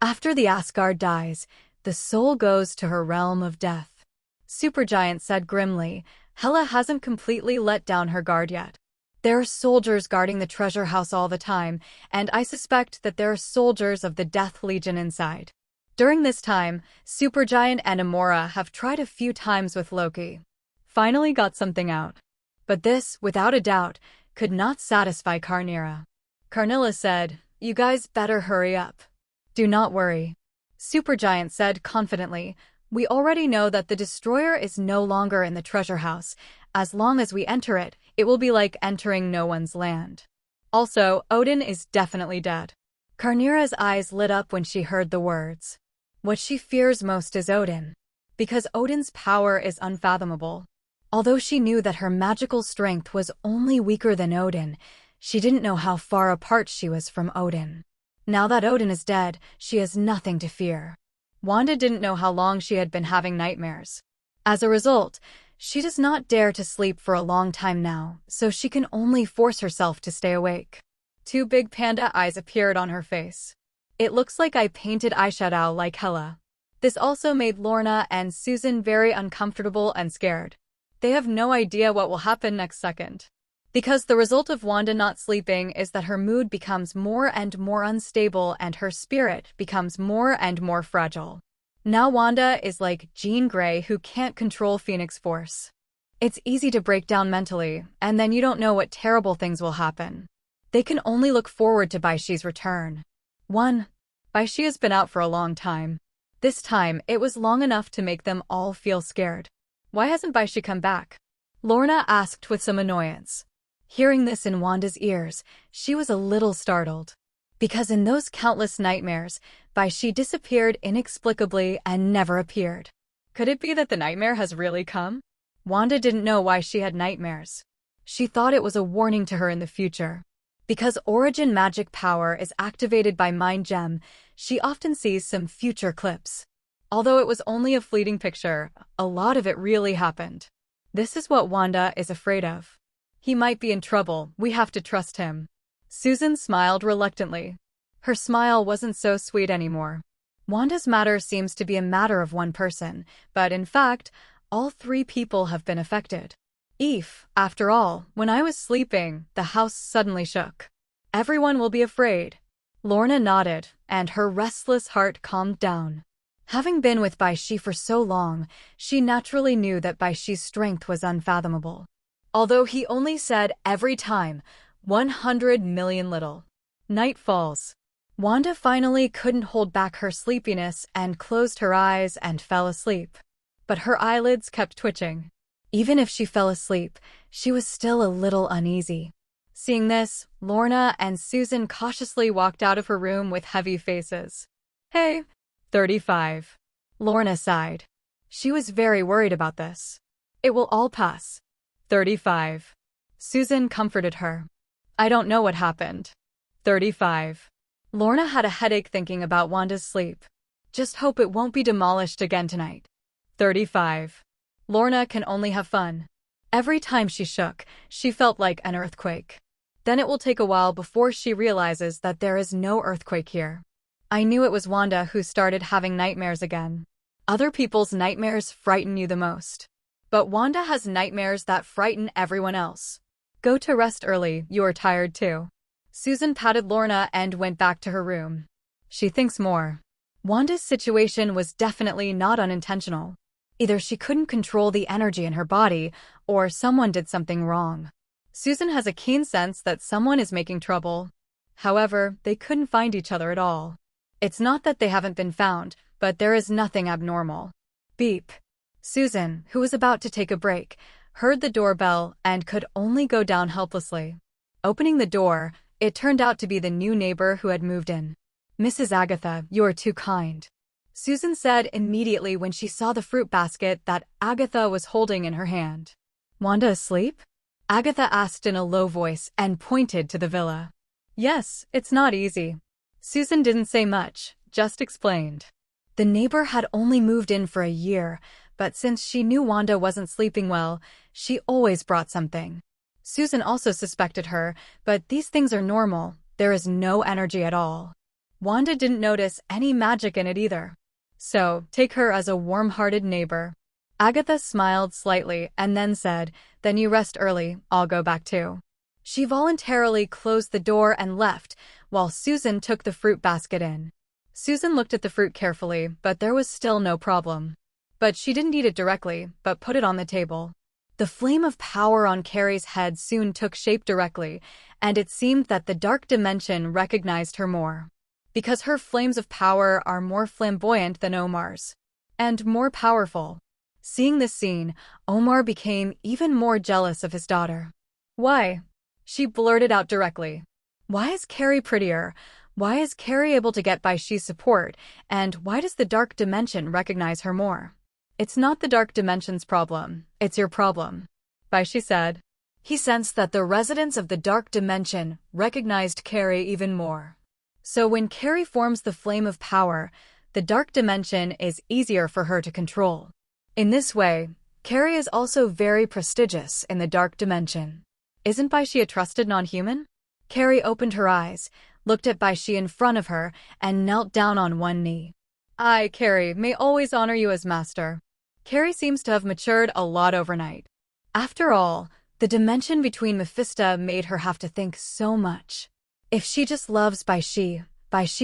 After the Asgard dies, the soul goes to her realm of death. Supergiant said grimly, Hela hasn't completely let down her guard yet. There are soldiers guarding the treasure house all the time, and I suspect that there are soldiers of the Death Legion inside. During this time, Supergiant and Amora have tried a few times with Loki. Finally got something out. But this, without a doubt, could not satisfy Karnira. Karnilla said, you guys better hurry up. Do not worry. Supergiant said confidently, we already know that the destroyer is no longer in the treasure house. As long as we enter it, it will be like entering no one's land. Also, Odin is definitely dead. Karnira's eyes lit up when she heard the words. What she fears most is Odin. Because Odin's power is unfathomable. Although she knew that her magical strength was only weaker than Odin, she didn't know how far apart she was from Odin. Now that Odin is dead, she has nothing to fear. Wanda didn't know how long she had been having nightmares. As a result, she does not dare to sleep for a long time now, so she can only force herself to stay awake. 2 big panda eyes appeared on her face. It looks like I painted eyeshadow like Hela. This also made Lorna and Susan very uncomfortable and scared. They have no idea what will happen next second. Because the result of Wanda not sleeping is that her mood becomes more and more unstable and her spirit becomes more and more fragile. Now Wanda is like Jean Grey who can't control Phoenix Force. It's easy to break down mentally, and then you don't know what terrible things will happen. They can only look forward to Bai Xi's return. 1. Bai Xi has been out for a long time. This time, it was long enough to make them all feel scared. Why hasn't Bai Xi come back? Lorna asked with some annoyance. Hearing this in Wanda's ears, she was a little startled. Because in those countless nightmares, Bai Xi disappeared inexplicably and never appeared. Could it be that the nightmare has really come? Wanda didn't know why she had nightmares. She thought it was a warning to her in the future. Because origin magic power is activated by Mind Gem, she often sees some future clips. Although it was only a fleeting picture, a lot of it really happened. This is what Wanda is afraid of. He might be in trouble, we have to trust him. Susan smiled reluctantly. Her smile wasn't so sweet anymore. Wanda's matter seems to be a matter of one person, but in fact, all 3 people have been affected. After all, when I was sleeping, the house suddenly shook. Everyone will be afraid. Lorna nodded, and her restless heart calmed down. Having been with Bai Xi for so long, she naturally knew that Bai Xi's strength was unfathomable. Although he only said every time, 100 million little. Night falls. Wanda finally couldn't hold back her sleepiness and closed her eyes and fell asleep. But her eyelids kept twitching. Even if she fell asleep, she was still a little uneasy. Seeing this, Lorna and Susan cautiously walked out of her room with heavy faces. Hey, 35. Lorna sighed. She was very worried about this. It will all pass. 35. Susan comforted her. I don't know what happened. 35. Lorna had a headache thinking about Wanda's sleep. Just hope it won't be demolished again tonight. 35. Lorna can only have fun. Every time she shook, she felt like an earthquake. Then it will take a while before she realizes that there is no earthquake here. I knew it was Wanda who started having nightmares again. Other people's nightmares frighten you the most. But Wanda has nightmares that frighten everyone else. Go to rest early, you are tired too. Susan patted Lorna and went back to her room. She thinks more. Wanda's situation was definitely not unintentional. Either she couldn't control the energy in her body, or someone did something wrong. Susan has a keen sense that someone is making trouble. However, they couldn't find each other at all. It's not that they haven't been found, but there is nothing abnormal. Beep. Susan, who was about to take a break, heard the doorbell and could only go down helplessly. Opening the door, it turned out to be the new neighbor who had moved in. Mrs. Agatha, you are too kind, Susan said immediately when she saw the fruit basket that Agatha was holding in her hand. Wanda asleep? Agatha asked in a low voice and pointed to the villa. Yes, it's not easy. Susan didn't say much, just explained. The neighbor had only moved in for a year, but since she knew Wanda wasn't sleeping well, she always brought something. Susan also suspected her, but these things are normal. There is no energy at all. Wanda didn't notice any magic in it either. So, take her as a warm-hearted neighbor. Agatha smiled slightly and then said, Then you rest early, I'll go back too. She voluntarily closed the door and left, while Susan took the fruit basket in. Susan looked at the fruit carefully, but there was still no problem. But she didn't eat it directly, but put it on the table. The flame of power on Carrie's head soon took shape directly, and it seemed that the dark dimension recognized her more. Because her flames of power are more flamboyant than Omar's. And more powerful. Seeing this scene, Omar became even more jealous of his daughter. Why? She blurted out directly. Why is Carrie prettier? Why is Carrie able to get Bai Xi's support? And why does the dark dimension recognize her more? It's not the dark dimension's problem, it's your problem, Bai Xi said. He sensed that the residents of the dark dimension recognized Carrie even more. So when Carrie forms the flame of power, the dark dimension is easier for her to control. In this way, Carrie is also very prestigious in the dark dimension. Isn't Bai Xi a trusted non-human? Carrie opened her eyes, looked at Bai Xi in front of her, and knelt down on one knee. I, Carrie, may always honor you as master. Carrie seems to have matured a lot overnight. After all, the dimension between Mephisto made her have to think so much. If she just loves Bai Xi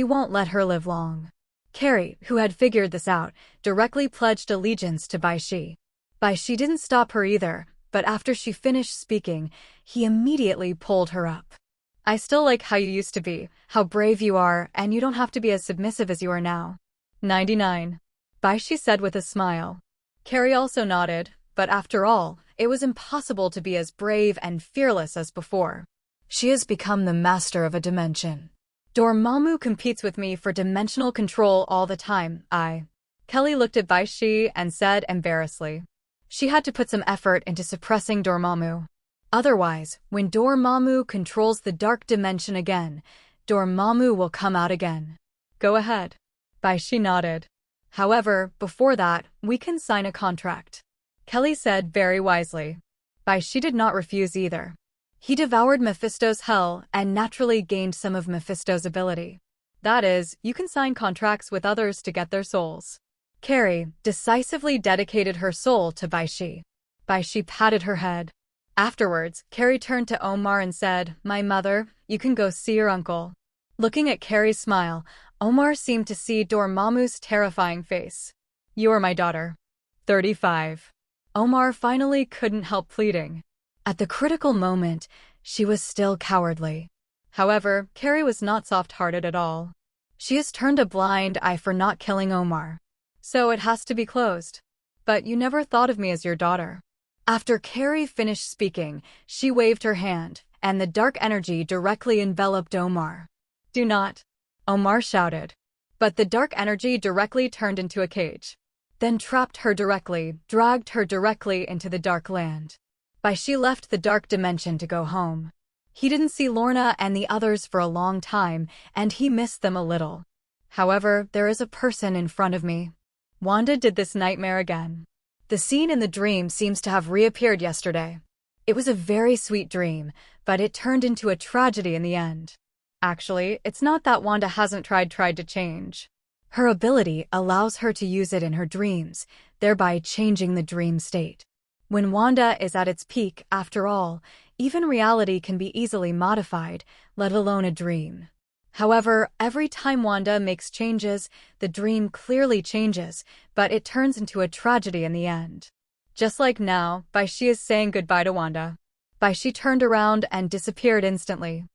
won't let her live long. Carrie, who had figured this out, directly pledged allegiance to Bai Xi. Bai Xi didn't stop her either, but after she finished speaking, he immediately pulled her up. I still like how you used to be, how brave you are, and you don't have to be as submissive as you are now. 99. Bai Xi said with a smile. Carrie also nodded, but after all, it was impossible to be as brave and fearless as before. She has become the master of a dimension. Dormammu competes with me for dimensional control all the time, Kelly looked at Bai Xi and said embarrassedly. She had to put some effort into suppressing Dormammu. Otherwise, when Dormammu controls the dark dimension again, Dormammu will come out again. Go ahead. Bai Xi nodded. However, before that, we can sign a contract. Kelly said very wisely. Bai Xi did not refuse either. He devoured Mephisto's hell and naturally gained some of Mephisto's ability. That is, you can sign contracts with others to get their souls. Carrie decisively dedicated her soul to Bai Xi. Bai Xi patted her head. Afterwards, Carrie turned to Omar and said, My mother, you can go see your uncle. Looking at Carrie's smile, Omar seemed to see Dormammu's terrifying face. You are my daughter. 35. Omar finally couldn't help pleading. At the critical moment, she was still cowardly. However, Carrie was not soft-hearted at all. She has turned a blind eye for not killing Omar. So it has to be closed. But you never thought of me as your daughter. After Carrie finished speaking, she waved her hand, and the dark energy directly enveloped Omar. Do not, Omar shouted. but the dark energy directly turned into a cage. Then trapped her directly, dragged her directly into the dark land. Bai Xi left the dark dimension to go home. He didn't see Lorna and the others for a long time, and he missed them a little. However, there is a person in front of me. Wanda did this nightmare again. The scene in the dream seems to have reappeared yesterday. It was a very sweet dream, but it turned into a tragedy in the end. Actually, it's not that Wanda hasn't tried to change. Her ability allows her to use it in her dreams, thereby changing the dream state. When Wanda is at its peak, after all, even reality can be easily modified, let alone a dream. However, every time Wanda makes changes, the dream clearly changes, but it turns into a tragedy in the end. Just like now, Bai Xi is saying goodbye to Wanda. Bai Xi turned around and disappeared instantly.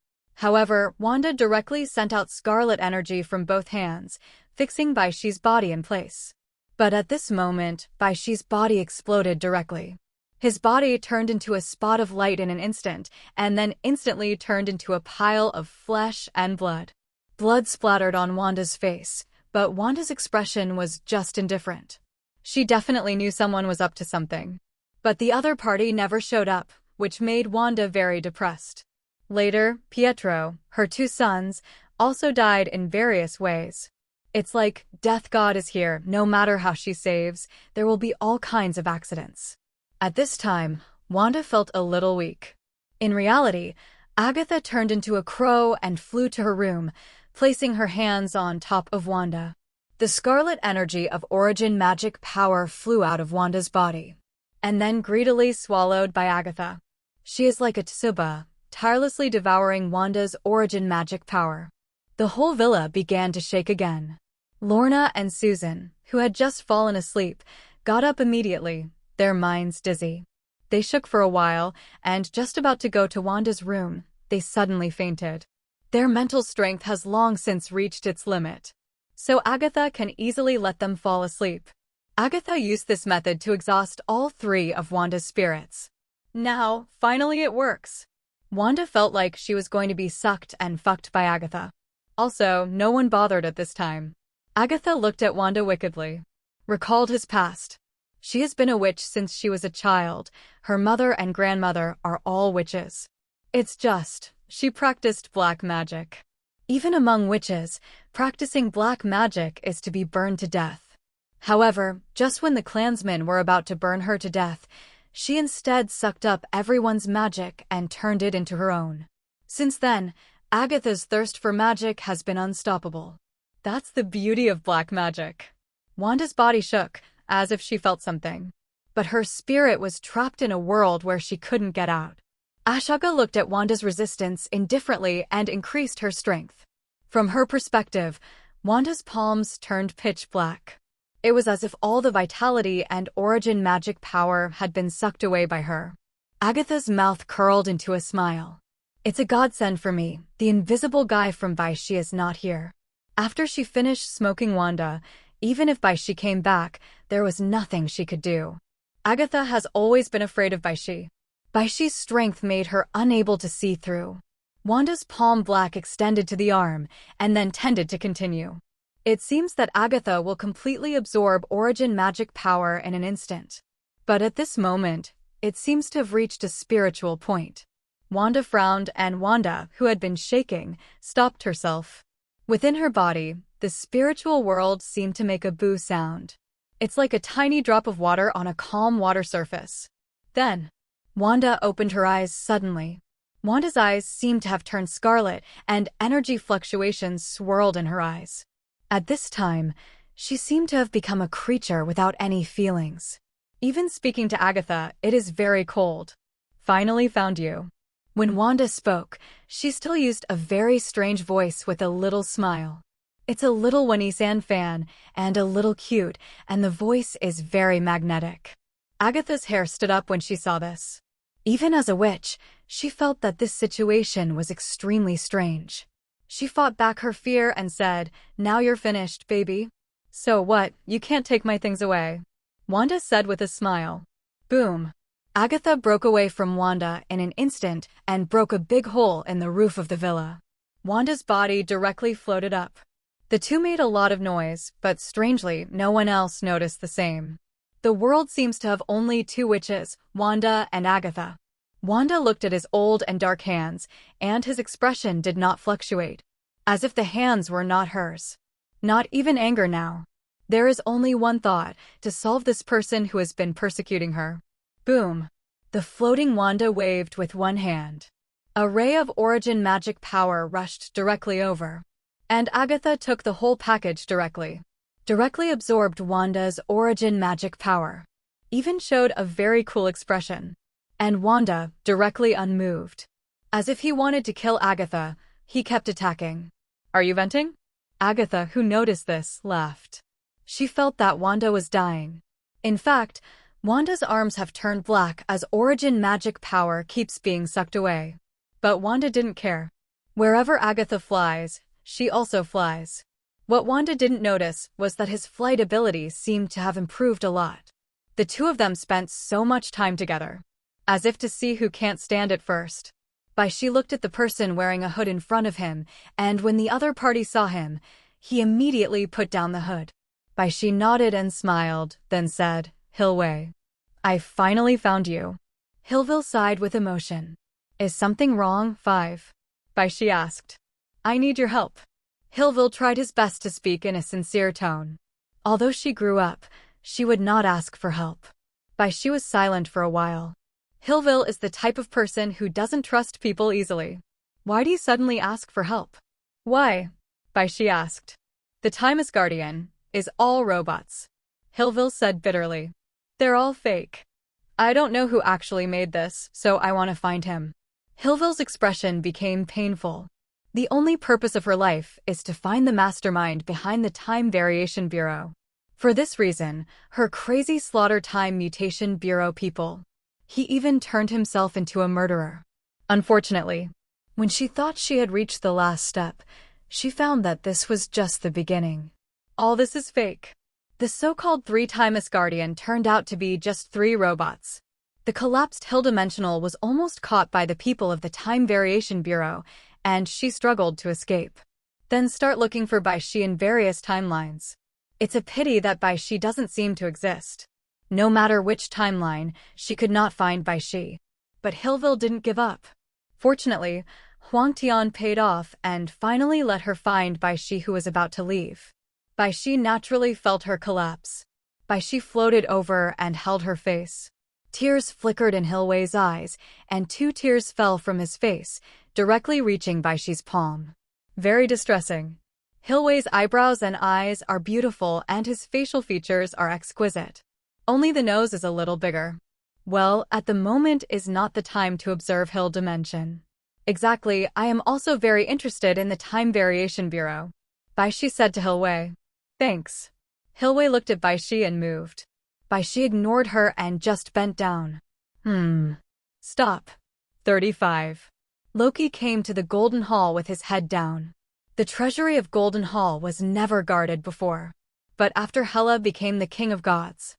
However, Wanda directly sent out scarlet energy from both hands, fixing Bai Xi's body in place. But at this moment, Bai Xi's body exploded directly. His body turned into a spot of light in an instant, and then instantly turned into a pile of flesh and blood. Blood splattered on Wanda's face, but Wanda's expression was just indifferent. She definitely knew someone was up to something. But the other party never showed up, which made Wanda very depressed. Later, Pietro, her 2 sons, also died in various ways. It's like, death god is here, no matter how she saves, there will be all kinds of accidents. At this time, Wanda felt a little weak. In reality, Agatha turned into a crow and flew to her room, placing her hands on top of Wanda. The scarlet energy of origin magic power flew out of Wanda's body, and then greedily swallowed by Agatha. She is like a tsuba, tirelessly devouring Wanda's origin magic power. The whole villa began to shake again. Lorna and Susan, who had just fallen asleep, got up immediately, their minds dizzy. They shook for a while, and just about to go to Wanda's room, they suddenly fainted. Their mental strength has long since reached its limit, so Agatha can easily let them fall asleep. Agatha used this method to exhaust all 3 of Wanda's spirits. Now, finally it works. Wanda felt like she was going to be sucked and fucked by Agatha. Also, no one bothered at this time. Agatha looked at Wanda wickedly. Recalled his past. She has been a witch since she was a child. Her mother and grandmother are all witches. It's just, she practiced black magic. Even among witches, practicing black magic is to be burned to death. However, just when the clansmen were about to burn her to death, she instead sucked up everyone's magic and turned it into her own. Since then, Agatha's thirst for magic has been unstoppable. That's the beauty of black magic. Wanda's body shook, as if she felt something. But her spirit was trapped in a world where she couldn't get out. Ashoka looked at Wanda's resistance indifferently and increased her strength. From her perspective, Wanda's palms turned pitch black. It was as if all the vitality and origin magic power had been sucked away by her. Agatha's mouth curled into a smile. It's a godsend for me, the invisible guy from Bai Xi is not here. After she finished smoking Wanda, even if Bai Xi came back, there was nothing she could do. Agatha has always been afraid of Bai Xi. Bai Xi's strength made her unable to see through. Wanda's palm black extended to the arm, and then tended to continue. It seems that Agatha will completely absorb origin magic power in an instant. But at this moment, it seems to have reached a spiritual point. Wanda frowned, and Wanda, who had been shaking, stopped herself. Within her body, the spiritual world seemed to make a boo sound. It's like a tiny drop of water on a calm water surface. Then, Wanda opened her eyes suddenly. Wanda's eyes seemed to have turned scarlet, and energy fluctuations swirled in her eyes. At this time, she seemed to have become a creature without any feelings. Even speaking to Agatha, it is very cold. Finally found you. When Wanda spoke, she still used a very strange voice with a little smile. It's a little Wanisan fan, and a little cute, and the voice is very magnetic. Agatha's hair stood up when she saw this. Even as a witch, she felt that this situation was extremely strange. She fought back her fear and said, "Now you're finished, baby." "So what, you can't take my things away?" Wanda said with a smile. Boom. Agatha broke away from Wanda in an instant and broke a big hole in the roof of the villa. Wanda's body directly floated up. The two made a lot of noise, but strangely, no one else noticed the same. The world seems to have only two witches, Wanda and Agatha. Wanda looked at his old and dark hands, and his expression did not fluctuate, as if the hands were not hers. Not even anger now. There is only one thought, to solve this person who has been persecuting her. Boom. The floating Wanda waved with one hand. A ray of origin magic power rushed directly over. And Agatha took the whole package directly absorbed Wanda's origin magic power. Even showed a very cool expression. And Wanda, directly unmoved. As if he wanted to kill Agatha, he kept attacking. Are you venting? Agatha, who noticed this, laughed. She felt that Wanda was dying. In fact, Wanda's arms have turned black as origin magic power keeps being sucked away. But Wanda didn't care. Wherever Agatha flies, she also flies. What Wanda didn't notice was that his flight ability seemed to have improved a lot. The two of them spent so much time together. As if to see who can't stand it first. Bai Xi looked at the person wearing a hood in front of him, and when the other party saw him, he immediately put down the hood. Bai Xi nodded and smiled, then said, Hilwei. I finally found you. Hillville sighed with emotion. Is something wrong, 5? Bai Xi asked. I need your help. Hillville tried his best to speak in a sincere tone. Although she grew up, she would not ask for help. Bai Xi was silent for a while. Hillville is the type of person who doesn't trust people easily. Why do you suddenly ask for help? Why? Bai Xi asked. The Timeless Guardian is all robots. Hillville said bitterly. They're all fake. I don't know who actually made this, so I want to find him. Hillville's expression became painful. The only purpose of her life is to find the mastermind behind the Time Variation Bureau. For this reason, her crazy slaughter Time Mutation Bureau people. He even turned himself into a murderer. Unfortunately, when she thought she had reached the last step, she found that this was just the beginning. All this is fake. The so-called 3-Timeless Guardian turned out to be just 3 robots. The collapsed Hill Dimensional was almost caught by the people of the Time Variation Bureau, and she struggled to escape. Then start looking for Bai Xi in various timelines. It's a pity that Bai Xi doesn't seem to exist. No matter which timeline, she could not find Bai Xi. But Hillville didn't give up. Fortunately, Huang Tian paid off and finally let her find Bai Xi, who was about to leave. Bai Xi naturally felt her collapse. Bai Xi floated over and held her face. Tears flickered in Hillwei's eyes, and 2 tears fell from his face, directly reaching Bai Xi's palm. Very distressing. Hillwei's eyebrows and eyes are beautiful and his facial features are exquisite. Only the nose is a little bigger. Well, at the moment is not the time to observe Hill Dimension. Exactly, I am also very interested in the Time Variation Bureau. Bai Xi said to Hillwei. Thanks. Hillwei looked at Bai Xi and moved. Bai Xi ignored her and just bent down. Stop. 35. Loki came to the Golden Hall with his head down. The treasury of Golden Hall was never guarded before. But after Hela became the king of gods,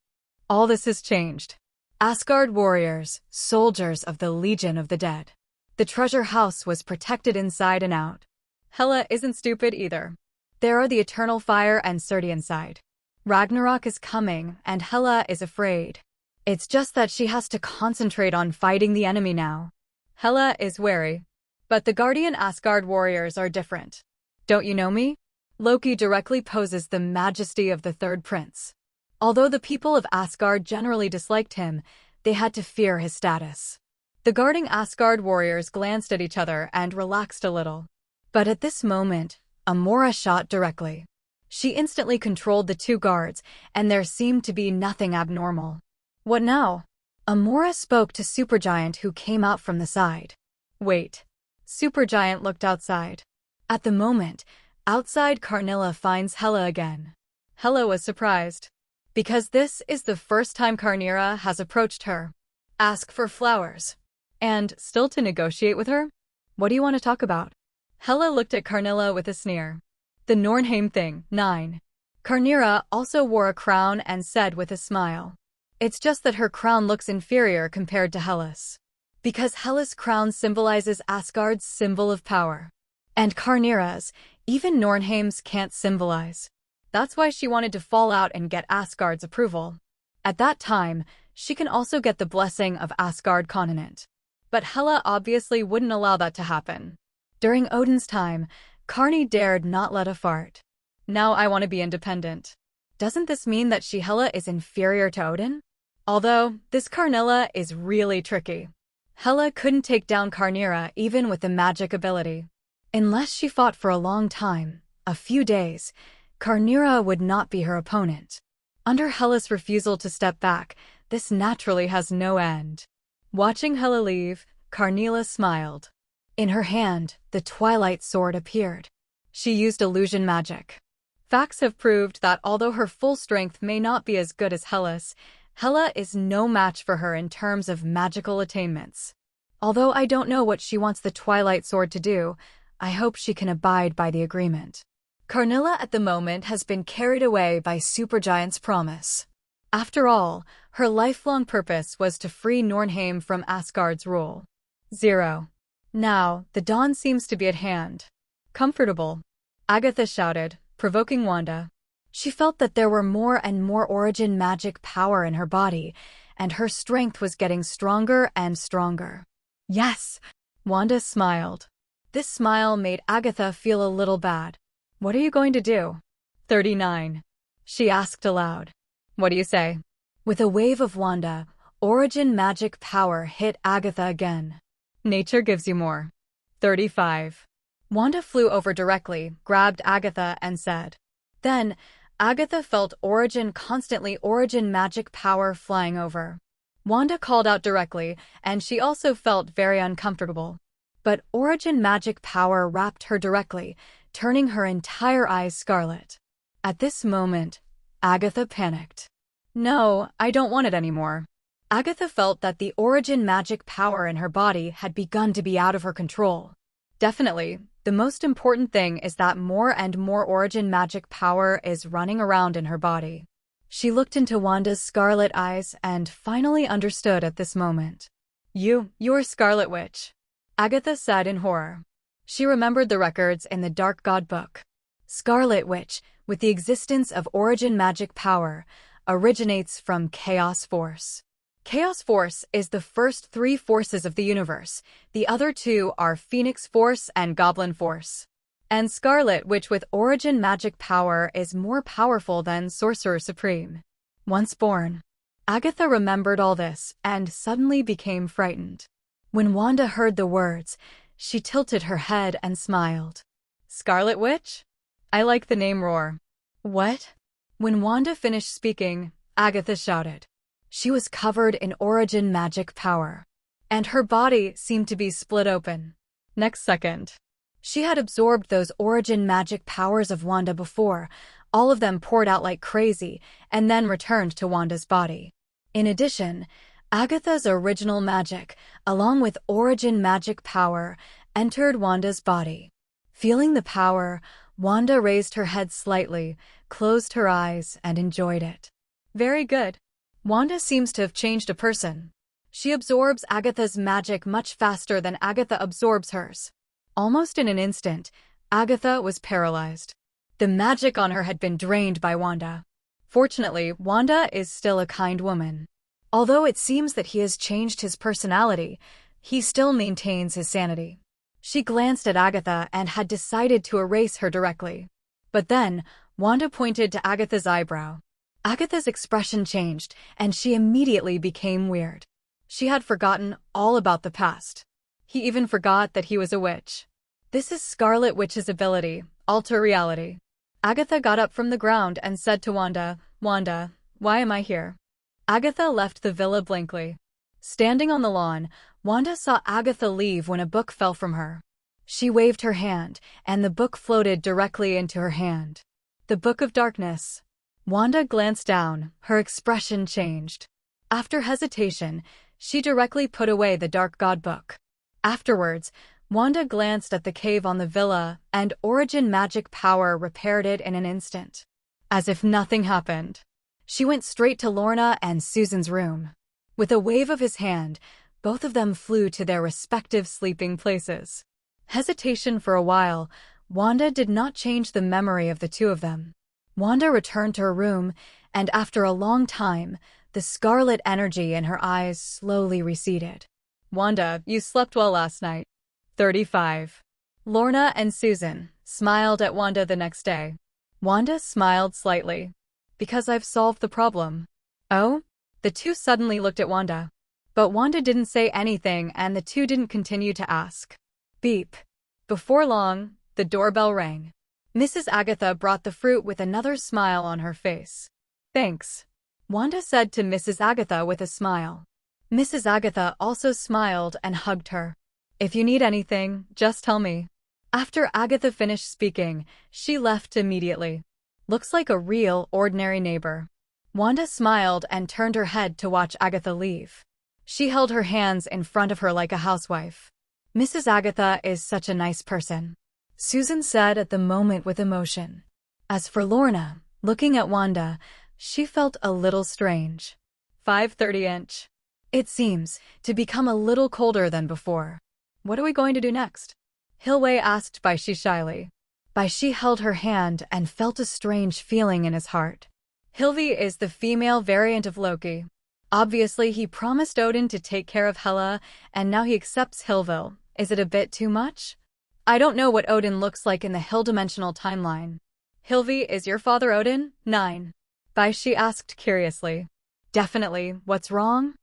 all this has changed. Asgard warriors, soldiers of the Legion of the Dead. The treasure house was protected inside and out. Hela isn't stupid either. There are the eternal fire and Surti inside. Ragnarok is coming, and Hela is afraid. It's just that she has to concentrate on fighting the enemy now. Hela is wary. But the Guardian Asgard warriors are different. Don't you know me? Loki directly poses the majesty of the third prince. Although the people of Asgard generally disliked him, they had to fear his status. The guarding Asgard warriors glanced at each other and relaxed a little. But at this moment, Amora shot directly. She instantly controlled the 2 guards, and there seemed to be nothing abnormal. What now? Amora spoke to Supergiant, who came out from the side. Wait. Supergiant looked outside. At the moment, outside Karnilla finds Hela again. Hela was surprised. Because this is the first time Karnira has approached her. Ask for flowers. And still to negotiate with her? What do you want to talk about? Hela looked at Karnilla with a sneer. The Nornheim thing, 9. Karnira also wore a crown and said with a smile. It's just that her crown looks inferior compared to Hela's. Because Hela's crown symbolizes Asgard's symbol of power. And Carnera's, even Nornheim's can't symbolize. That's why she wanted to fall out and get Asgard's approval. At that time, she can also get the blessing of Asgard continent. But Hela obviously wouldn't allow that to happen. During Odin's time, Carney dared not let a fart. Now I want to be independent. Doesn't this mean that Hela is inferior to Odin? Although, this Carnilla is really tricky. Hela couldn't take down Carnera even with the magic ability. Unless she fought for a long time, a few days, Carnera would not be her opponent. Under Hela's refusal to step back, this naturally has no end. Watching Hela leave, Carnilla smiled. In her hand, the Twilight Sword appeared. She used illusion magic. Facts have proved that although her full strength may not be as good as Hela's, Hela is no match for her in terms of magical attainments. Although I don't know what she wants the Twilight Sword to do, I hope she can abide by the agreement. Carnilla at the moment has been carried away by Supergiant's promise. After all, her lifelong purpose was to free Nornheim from Asgard's rule. 0. Now, the dawn seems to be at hand. Comfortable, Agatha shouted, provoking Wanda. She felt that there were more and more origin magic power in her body, and her strength was getting stronger and stronger. Yes, Wanda smiled. This smile made Agatha feel a little bad. What are you going to do? 39. She asked aloud. What do you say? With a wave of Wanda, origin magic power hit Agatha again. Nature gives you more. 35. Wanda flew over directly, grabbed Agatha, and said. Then, Agatha felt origin magic power flying over. Wanda called out directly, and she also felt very uncomfortable. But origin magic power wrapped her directly, turning her entire eyes scarlet. At this moment, Agatha panicked. No, I don't want it anymore. Agatha felt that the origin magic power in her body had begun to be out of her control. Definitely, the most important thing is that more and more origin magic power is running around in her body. She looked into Wanda's scarlet eyes and finally understood at this moment. You're Scarlet Witch, Agatha said in horror. She remembered the records in the Dark God book. Scarlet Witch, with the existence of origin magic power, originates from Chaos Force. Chaos Force is the first 3 forces of the universe. The other 2 are Phoenix Force and Goblin Force. And Scarlet Witch with origin magic power is more powerful than Sorcerer Supreme. Once born, Agatha remembered all this and suddenly became frightened. When Wanda heard the words, she tilted her head and smiled. Scarlet Witch? I like the name Roar. What? When Wanda finished speaking, Agatha shouted. She was covered in origin magic power, and her body seemed to be split open. Next second, she had absorbed those origin magic powers of Wanda before. All of them poured out like crazy, and then returned to Wanda's body. In addition, Agatha's original magic, along with origin magic power, entered Wanda's body. Feeling the power, Wanda raised her head slightly, closed her eyes, and enjoyed it. Very good. Wanda seems to have changed a person. She absorbs Agatha's magic much faster than Agatha absorbs hers. Almost in an instant, Agatha was paralyzed. The magic on her had been drained by Wanda. Fortunately, Wanda is still a kind woman. Although it seems that he has changed his personality, he still maintains his sanity. She glanced at Agatha and had decided to erase her directly. But then, Wanda pointed to Agatha's eyebrow. Agatha's expression changed, and she immediately became weird. She had forgotten all about the past. He even forgot that he was a witch. This is Scarlet Witch's ability, alter reality. Agatha got up from the ground and said to Wanda, Wanda, why am I here? Agatha left the villa blankly. Standing on the lawn, Wanda saw Agatha leave when a book fell from her. She waved her hand, and the book floated directly into her hand. The Book of Darkness. Wanda glanced down, her expression changed. After hesitation, she directly put away the Dark God book. Afterwards, Wanda glanced at the cave on the villa, and origin magic power repaired it in an instant. As if nothing happened. She went straight to Lorna and Susan's room. With a wave of his hand, both of them flew to their respective sleeping places. Hesitation for a while, Wanda did not change the memory of the two of them. Wanda returned to her room, and after a long time, the scarlet energy in her eyes slowly receded. Wanda, you slept well last night. 35. Lorna and Susan smiled at Wanda the next day. Wanda smiled slightly. Because I've solved the problem. Oh? The two suddenly looked at Wanda. But Wanda didn't say anything and the two didn't continue to ask. Beep. Before long, the doorbell rang. Mrs. Agatha brought the fruit with another smile on her face. Thanks, Wanda said to Mrs. Agatha with a smile. Mrs. Agatha also smiled and hugged her. If you need anything, just tell me. After Agatha finished speaking, she left immediately. Looks like a real, ordinary neighbor. Wanda smiled and turned her head to watch Agatha leave. She held her hands in front of her like a housewife. Mrs. Agatha is such a nice person, Susan said at the moment with emotion. As for Lorna, looking at Wanda, she felt a little strange. 5/30". It seems to become a little colder than before. What are we going to do next? Hilway asked Bai Xi shyly. Bai Xi held her hand and felt a strange feeling in his heart. Hilvi is the female variant of Loki. Obviously, he promised Odin to take care of Hela, and now he accepts Hilvil. Is it a bit too much? I don't know what Odin looks like in the Hill-dimensional timeline. Hilvi, is your father Odin? 9. Bai Xi asked curiously. Definitely. What's wrong?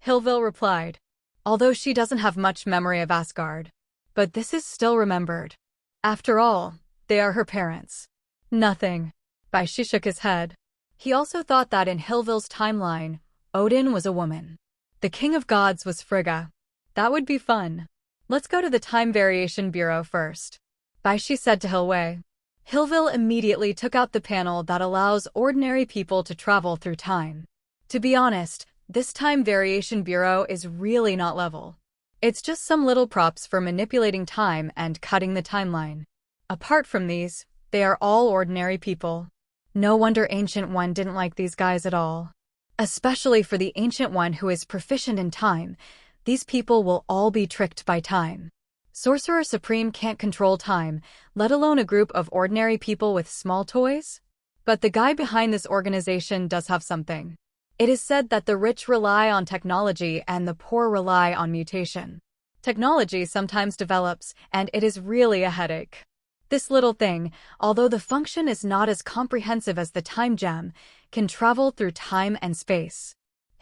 Hilvil replied. Although she doesn't have much memory of Asgard. But this is still remembered. After all, they are her parents. Nothing. Bai Xi shook his head. He also thought that in Hilvil's timeline, Odin was a woman. The king of gods was Frigga. That would be fun. Let's go to the Time Variation Bureau first, Bai Xi said to Hilway. Hilvil immediately took out the panel that allows ordinary people to travel through time. To be honest, this Time Variation Bureau is really not level. It's just some little props for manipulating time and cutting the timeline. Apart from these, they are all ordinary people. No wonder Ancient One didn't like these guys at all. Especially for the Ancient One who is proficient in time, these people will all be tricked by time. Sorcerer Supreme can't control time, let alone a group of ordinary people with small toys? But the guy behind this organization does have something. It is said that the rich rely on technology and the poor rely on mutation. Technology sometimes develops, and it is really a headache. This little thing, although the function is not as comprehensive as the time gem, can travel through time and space.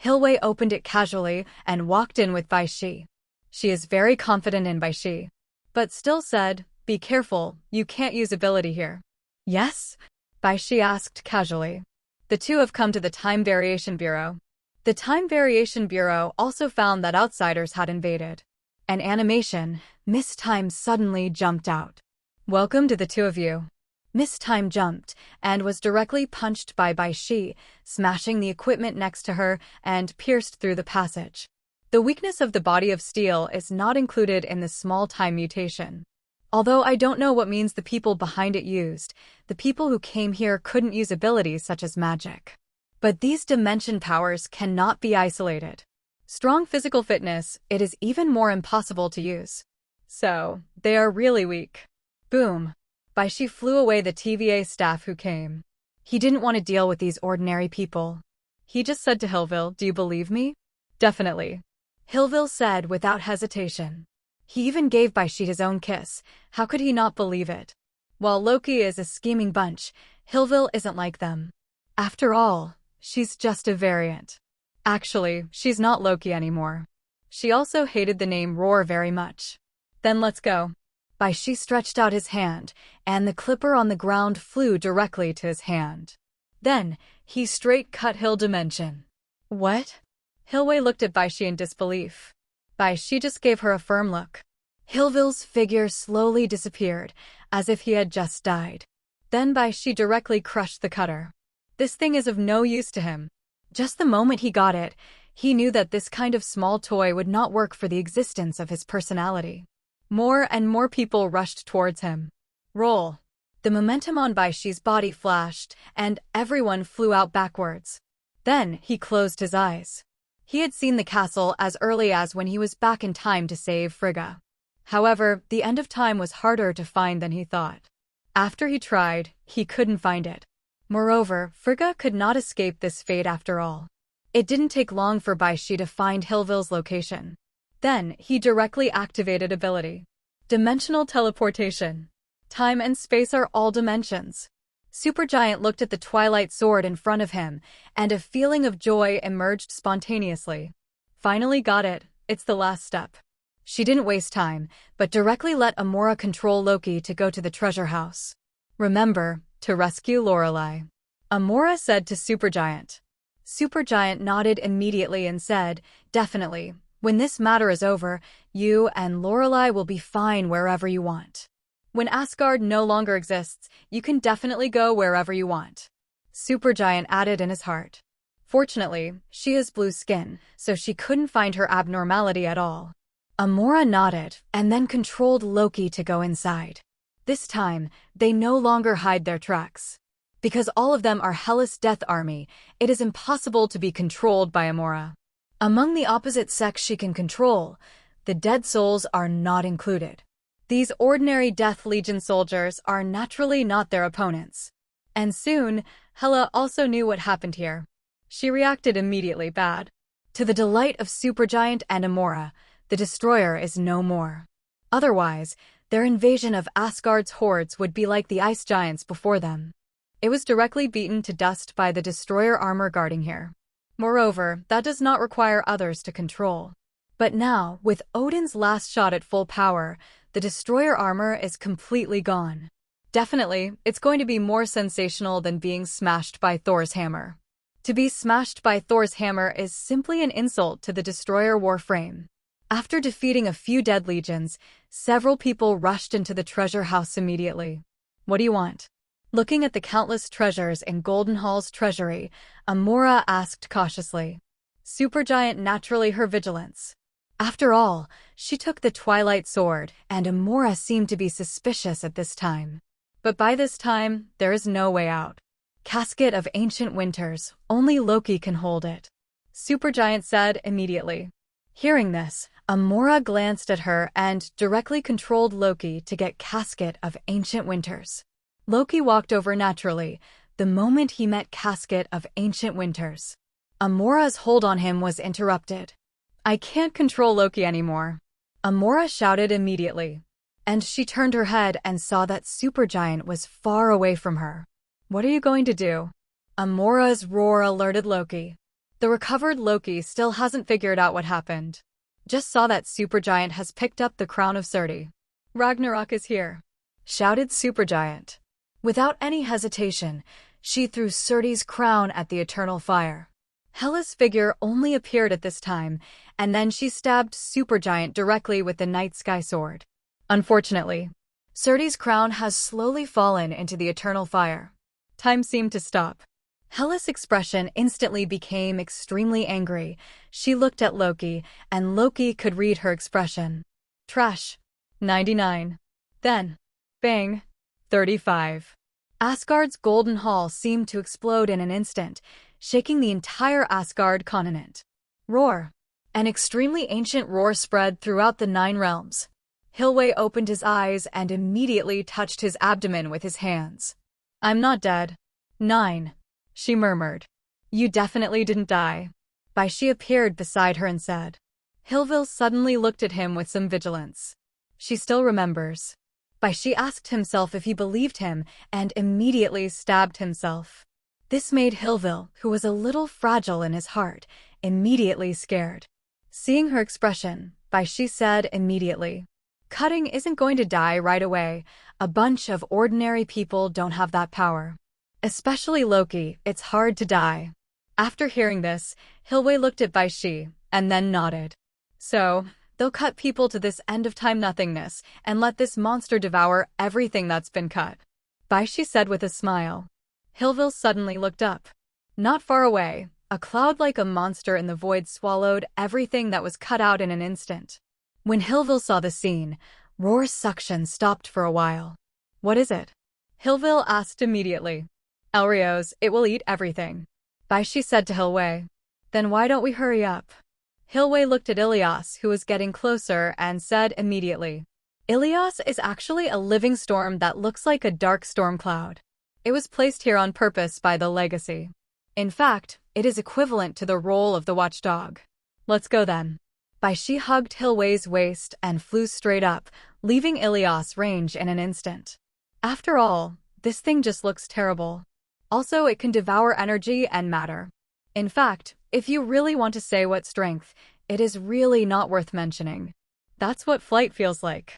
Hilway opened it casually and walked in with Bai Xi. She is very confident in Bai Xi, but still said, "Be careful, you can't use ability here." Yes? Bai Xi asked casually. The two have come to the Time Variation Bureau. The Time Variation Bureau also found that outsiders had invaded. An animation, Miss Time suddenly jumped out. Welcome to the two of you. Miss Time jumped and was directly punched by Bai Xi, smashing the equipment next to her and pierced through the passage. The weakness of the body of steel is not included in the small time mutation. Although I don't know what means the people behind it used, the people who came here couldn't use abilities such as magic. But these dimension powers cannot be isolated. Strong physical fitness, it is even more impossible to use. So, they are really weak. Boom. Bai Xi flew away the TVA staff who came. He didn't want to deal with these ordinary people. He just said to Hilvil, "Do you believe me?" "Definitely," Hilvil said without hesitation. He even gave Bai Xi his own kiss. How could he not believe it? While Loki is a scheming bunch, Hilvil isn't like them. After all, she's just a variant. Actually, she's not Loki anymore. She also hated the name Roar very much. Then let's go. Bai Xi stretched out his hand, and the clipper on the ground flew directly to his hand. Then, he straight cut Hill Dimension. What? Hilway looked at Bai Xi in disbelief. Bai Xi just gave her a firm look. Hilvil's figure slowly disappeared, as if he had just died. Then Bai Xi directly crushed the cutter. This thing is of no use to him. Just the moment he got it, he knew that this kind of small toy would not work for the existence of his personality. More and more people rushed towards him. Roll. The momentum on Bai Xi's body flashed, and everyone flew out backwards. Then he closed his eyes. He had seen the castle as early as when he was back in time to save Frigga. However, the end of time was harder to find than he thought. After he tried, he couldn't find it. Moreover, Frigga could not escape this fate after all. It didn't take long for Bai Xi to find Hillville's location. Then, he directly activated ability. Dimensional teleportation. Time and space are all dimensions. Supergiant looked at the twilight sword in front of him, and a feeling of joy emerged spontaneously. Finally got it, it's the last step. She didn't waste time, but directly let Amora control Loki to go to the treasure house. Remember, to rescue Lorelei. Amora said to Supergiant. Supergiant nodded immediately and said, definitely, when this matter is over, you and Lorelei will be fine wherever you want. When Asgard no longer exists, you can definitely go wherever you want. Supergiant added in his heart. Fortunately, she has blue skin, so she couldn't find her abnormality at all. Amora nodded and then controlled Loki to go inside. This time, they no longer hide their tracks. Because all of them are Hellas' death army, it is impossible to be controlled by Amora. Among the opposite sex she can control, the dead souls are not included. These ordinary Death Legion soldiers are naturally not their opponents. And soon, Hela also knew what happened here. She reacted immediately bad. To the delight of Supergiant and Amora, the Destroyer is no more. Otherwise, their invasion of Asgard's hordes would be like the ice giants before them. It was directly beaten to dust by the Destroyer armor guarding here. Moreover, that does not require others to control. But now, with Odin's last shot at full power, the Destroyer armor is completely gone. Definitely, it's going to be more sensational than being smashed by Thor's hammer. To be smashed by Thor's hammer is simply an insult to the Destroyer warframe. After defeating a few dead legions, several people rushed into the treasure house immediately. What do you want? Looking at the countless treasures in Goldenhall's treasury, Amora asked cautiously. Supergiant naturally her vigilance. After all, she took the Twilight Sword, and Amora seemed to be suspicious at this time. But by this time, there is no way out. Casket of Ancient Winters, only Loki can hold it. Supergiant said immediately. Hearing this, Amora glanced at her and directly controlled Loki to get Casket of Ancient Winters. Loki walked over naturally, the moment he met Casket of Ancient Winters. Amora's hold on him was interrupted. I can't control Loki anymore. Amora shouted immediately. And she turned her head and saw that Supergiant was far away from her. What are you going to do? Amora's roar alerted Loki. The recovered Loki still hasn't figured out what happened. Just saw that Supergiant has picked up the crown of Surti. Ragnarok is here, shouted Supergiant. Without any hesitation, she threw Surti's crown at the eternal fire. Hela's figure only appeared at this time, and then she stabbed Supergiant directly with the Night Sky Sword. Unfortunately, Surti's crown has slowly fallen into the eternal fire. Time seemed to stop. Hela's expression instantly became extremely angry. She looked at Loki, and Loki could read her expression. Trash. 99. Then, bang. 35. Asgard's Golden Hall seemed to explode in an instant, shaking the entire Asgard continent. Roar. An extremely ancient roar spread throughout the 9 realms. Hilwe opened his eyes and immediately touched his abdomen with his hands. I'm not dead. 9. She murmured. You definitely didn't die. Bai Xi appeared beside her and said. Hillville suddenly looked at him with some vigilance. She still remembers. Bai Xi asked himself if he believed him and immediately stabbed himself. This made Hillville, who was a little fragile in his heart, immediately scared. Seeing her expression, Bai Xi said immediately. Cutting isn't going to die right away. A bunch of ordinary people don't have that power. Especially Loki, it's hard to die. After hearing this, Hilwe looked at Bai Xi, and then nodded. So, they'll cut people to this end-of-time nothingness, and let this monster devour everything that's been cut. Bai Xi said with a smile. Hillville suddenly looked up. Not far away, a cloud like a monster in the void swallowed everything that was cut out in an instant. When Hillville saw the scene, Roar's suction stopped for a while. What is it? Hillville asked immediately. Elrios, it will eat everything. Bai Xi said to Hilwe. Then why don't we hurry up? Hilwe looked at Ilias, who was getting closer, and said immediately. Ilios is actually a living storm that looks like a dark storm cloud. It was placed here on purpose by the legacy. In fact, it is equivalent to the role of the watchdog. Let's go then. Bai Xi hugged Hilwei's waist and flew straight up, leaving Ilios range in an instant. After all, this thing just looks terrible. Also, it can devour energy and matter. In fact, if you really want to say what strength, it is really not worth mentioning. That's what flight feels like.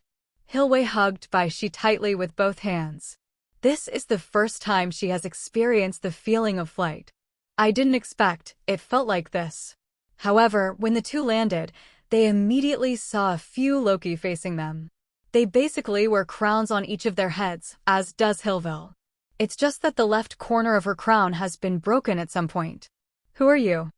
Hilwei hugged Bai Xi tightly with both hands. This is the first time she has experienced the feeling of flight. I didn't expect it felt like this. However, when the two landed, they immediately saw a few Loki facing them. They basically wear crowns on each of their heads, as does Hilvil. It's just that the left corner of her crown has been broken at some point. Who are you?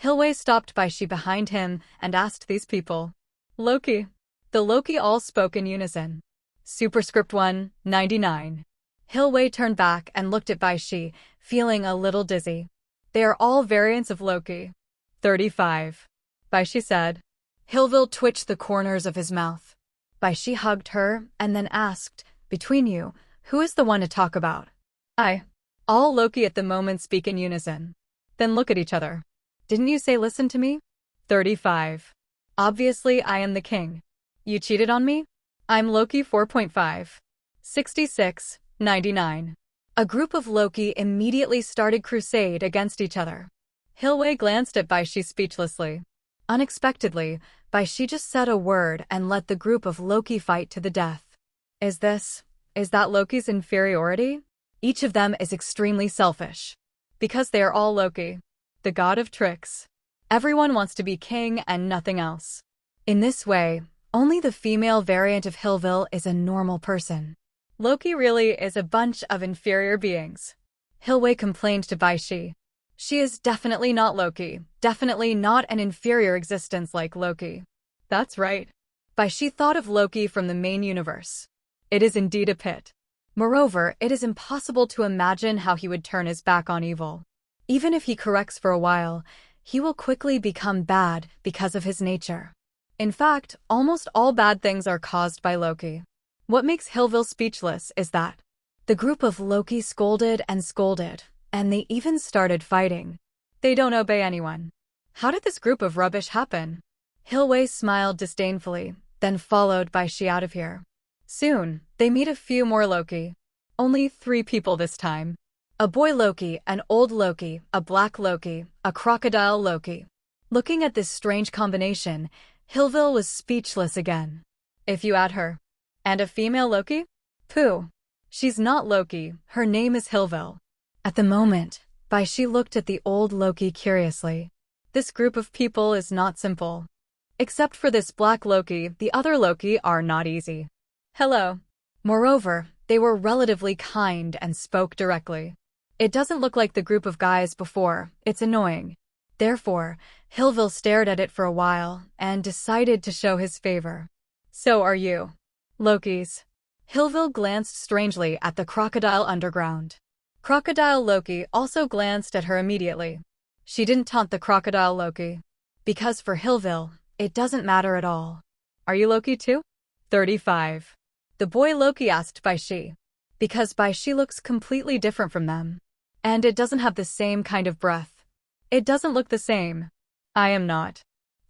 Hilwei stopped Bai Xi behind him and asked these people. Loki. The Loki all spoke in unison. Superscript 1, 99. Hilwei turned back and looked at Bai Xi, feeling a little dizzy. They are all variants of Loki. 35. Bai Xi said. Hilvil twitched the corners of his mouth. Bai Xi hugged her and then asked, between you, who is the one to talk about? I. All Loki at the moment speak in unison. Then look at each other. Didn't you say listen to me? 35. Obviously I am the king. You cheated on me? I'm Loki 4.5. 66, 99. A group of Loki immediately started crusade against each other. Hilwei glanced at Bai Xi speechlessly. Unexpectedly, Bai Xi just said a word and let the group of Loki fight to the death. Is that Loki's inferiority? Each of them is extremely selfish. Because they are all Loki, the god of tricks. Everyone wants to be king and nothing else. In this way, only the female variant of Hilvil is a normal person. Loki really is a bunch of inferior beings. Hilwei complained to Bai Xi. She is definitely not Loki, definitely not an inferior existence like Loki. That's right. Bai Xi thought of Loki from the main universe. It is indeed a pit. Moreover, it is impossible to imagine how he would turn his back on evil. Even if he corrects for a while, he will quickly become bad because of his nature. In fact, almost all bad things are caused by Loki. What makes Hilvil speechless is that the group of Loki scolded, and they even started fighting. They don't obey anyone. How did this group of rubbish happen? Hilwei smiled disdainfully, then followed Bai Xi out of here. Soon, they meet a few more Loki. Only 3 people this time. A boy Loki, an old Loki, a black Loki, a crocodile Loki. Looking at this strange combination, Hilvil was speechless again. If you add her. And a female Loki? Pooh. She's not Loki, her name is Hilvil. At the moment, Bai Xi looked at the old Loki curiously. This group of people is not simple. Except for this black Loki, the other Loki are not easy. Hello. Moreover, they were relatively kind and spoke directly. It doesn't look like the group of guys before, it's annoying. Therefore, Hilvil stared at it for a while and decided to show his favor. So are you. Lokis. Hilvil glanced strangely at the crocodile underground. Crocodile Loki also glanced at her immediately. She didn't taunt the crocodile Loki. Because for Hilvil, it doesn't matter at all. Are you Loki too? 35. The boy Loki asked Bai Xi. Because Bai Xi looks completely different from them. And it doesn't have the same kind of breath. It doesn't look the same. I am not.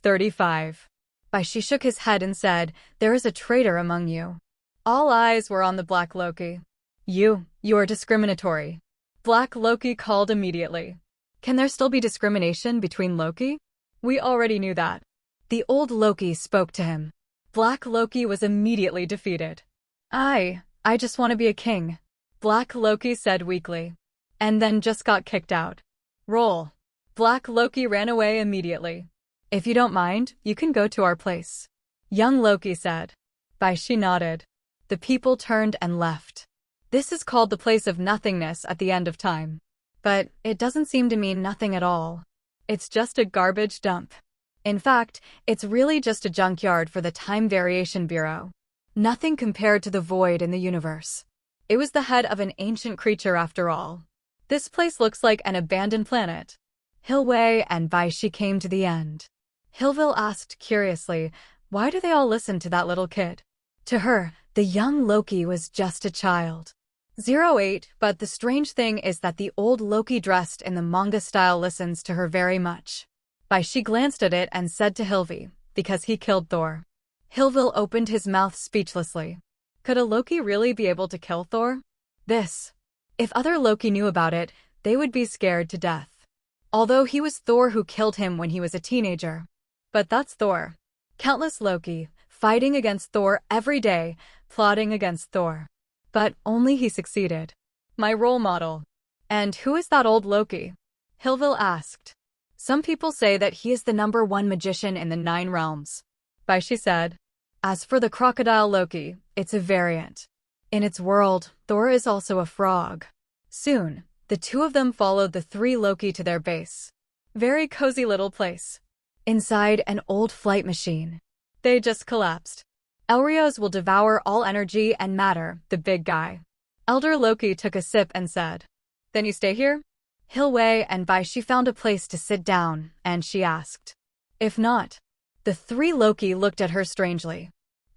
35. Bai Xi shook his head and said, there is a traitor among you. All eyes were on the black Loki. You are discriminatory. Black Loki called immediately. Can there still be discrimination between Loki? We already knew that. The old Loki spoke to him. Black Loki was immediately defeated. I just want to be a king. Black Loki said weakly. And then just got kicked out. Roll. Black Loki ran away immediately. If you don't mind, you can go to our place. Young Loki said. Bai Xi nodded. The people turned and left. This is called the place of nothingness at the end of time. But it doesn't seem to mean nothing at all. It's just a garbage dump. In fact, it's really just a junkyard for the Time Variation Bureau. Nothing compared to the void in the universe. It was the head of an ancient creature after all. This place looks like an abandoned planet. Hilwei and Bai Xi came to the end. Hilvil asked curiously, why do they all listen to that little kid? To her, the young Loki was just a child. 08, but the strange thing is that the old Loki dressed in the manga style listens to her very much. Bai Xi glanced at it and said to Hilvi, because he killed Thor. Hilvil opened his mouth speechlessly. Could a Loki really be able to kill Thor? If other Loki knew about it, they would be scared to death. Although he was Thor who killed him when he was a teenager. But that's Thor. Countless Loki, fighting against Thor every day, plotting against Thor. But only he succeeded. My role model. And who is that old Loki? Hilvil asked. Some people say that he is the #1 magician in the 9 realms. Bai Xi said. As for the crocodile Loki, it's a variant. In its world, Thor is also a frog. Soon, the two of them followed the 3 Loki to their base. Very cozy little place. Inside an old flight machine. They just collapsed. Elrios will devour all energy and matter, the big guy. Elder Loki took a sip and said, Then you stay here? Hilwei and Bai Xi found a place to sit down, and she asked. If not. The 3 Loki looked at her strangely.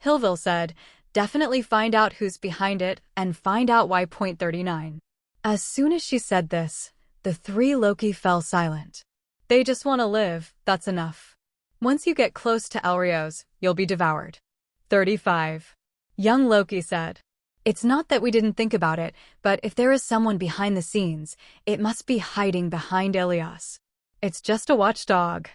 Hilvil said, Definitely find out who's behind it, and find out why. 39. As soon as she said this, the 3 Loki fell silent. They just want to live, that's enough. Once you get close to Elrios, you'll be devoured. 35. Young Loki said. It's not that we didn't think about it, but if there is someone behind the scenes, it must be hiding behind Ilias. It's just a watchdog.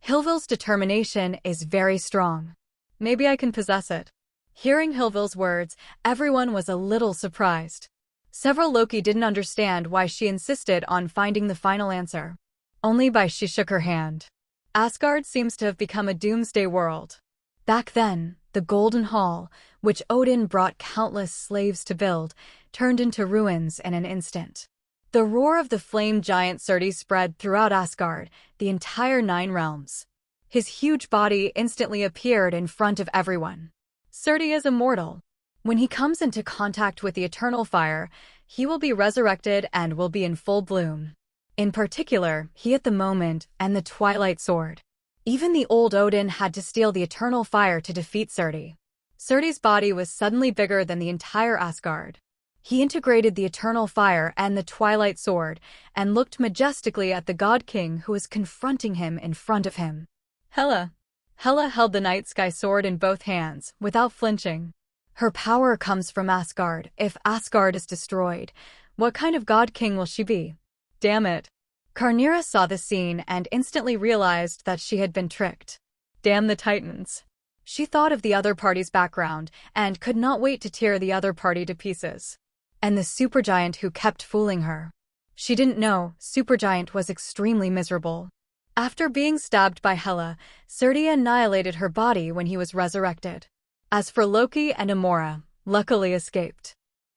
Hilvil's determination is very strong. Maybe I can possess it. Hearing Hilvil's words, everyone was a little surprised. Several Loki didn't understand why she insisted on finding the final answer. Only Bai Xi shook her hand. Asgard seems to have become a doomsday world. Back then, the Golden Hall, which Odin brought countless slaves to build, turned into ruins in an instant. The roar of the flame giant Surti spread throughout Asgard, the entire 9 realms. His huge body instantly appeared in front of everyone. Surti is immortal. When he comes into contact with the eternal fire, he will be resurrected and will be in full bloom. In particular, he at the moment and the Twilight Sword. Even the old Odin had to steal the eternal fire to defeat Surti. Surti's body was suddenly bigger than the entire Asgard. He integrated the eternal fire and the Twilight Sword and looked majestically at the God King who was confronting him in front of him. Hela held the night sky sword in both hands, without flinching. Her power comes from Asgard. If Asgard is destroyed, what kind of God King will she be? Damn it. Karnira saw the scene and instantly realized that she had been tricked. Damn the Titans. She thought of the other party's background and could not wait to tear the other party to pieces. And the supergiant who kept fooling her. She didn't know Supergiant was extremely miserable. After being stabbed by Hela, Surti annihilated her body when he was resurrected. As for Loki and Amora, luckily escaped.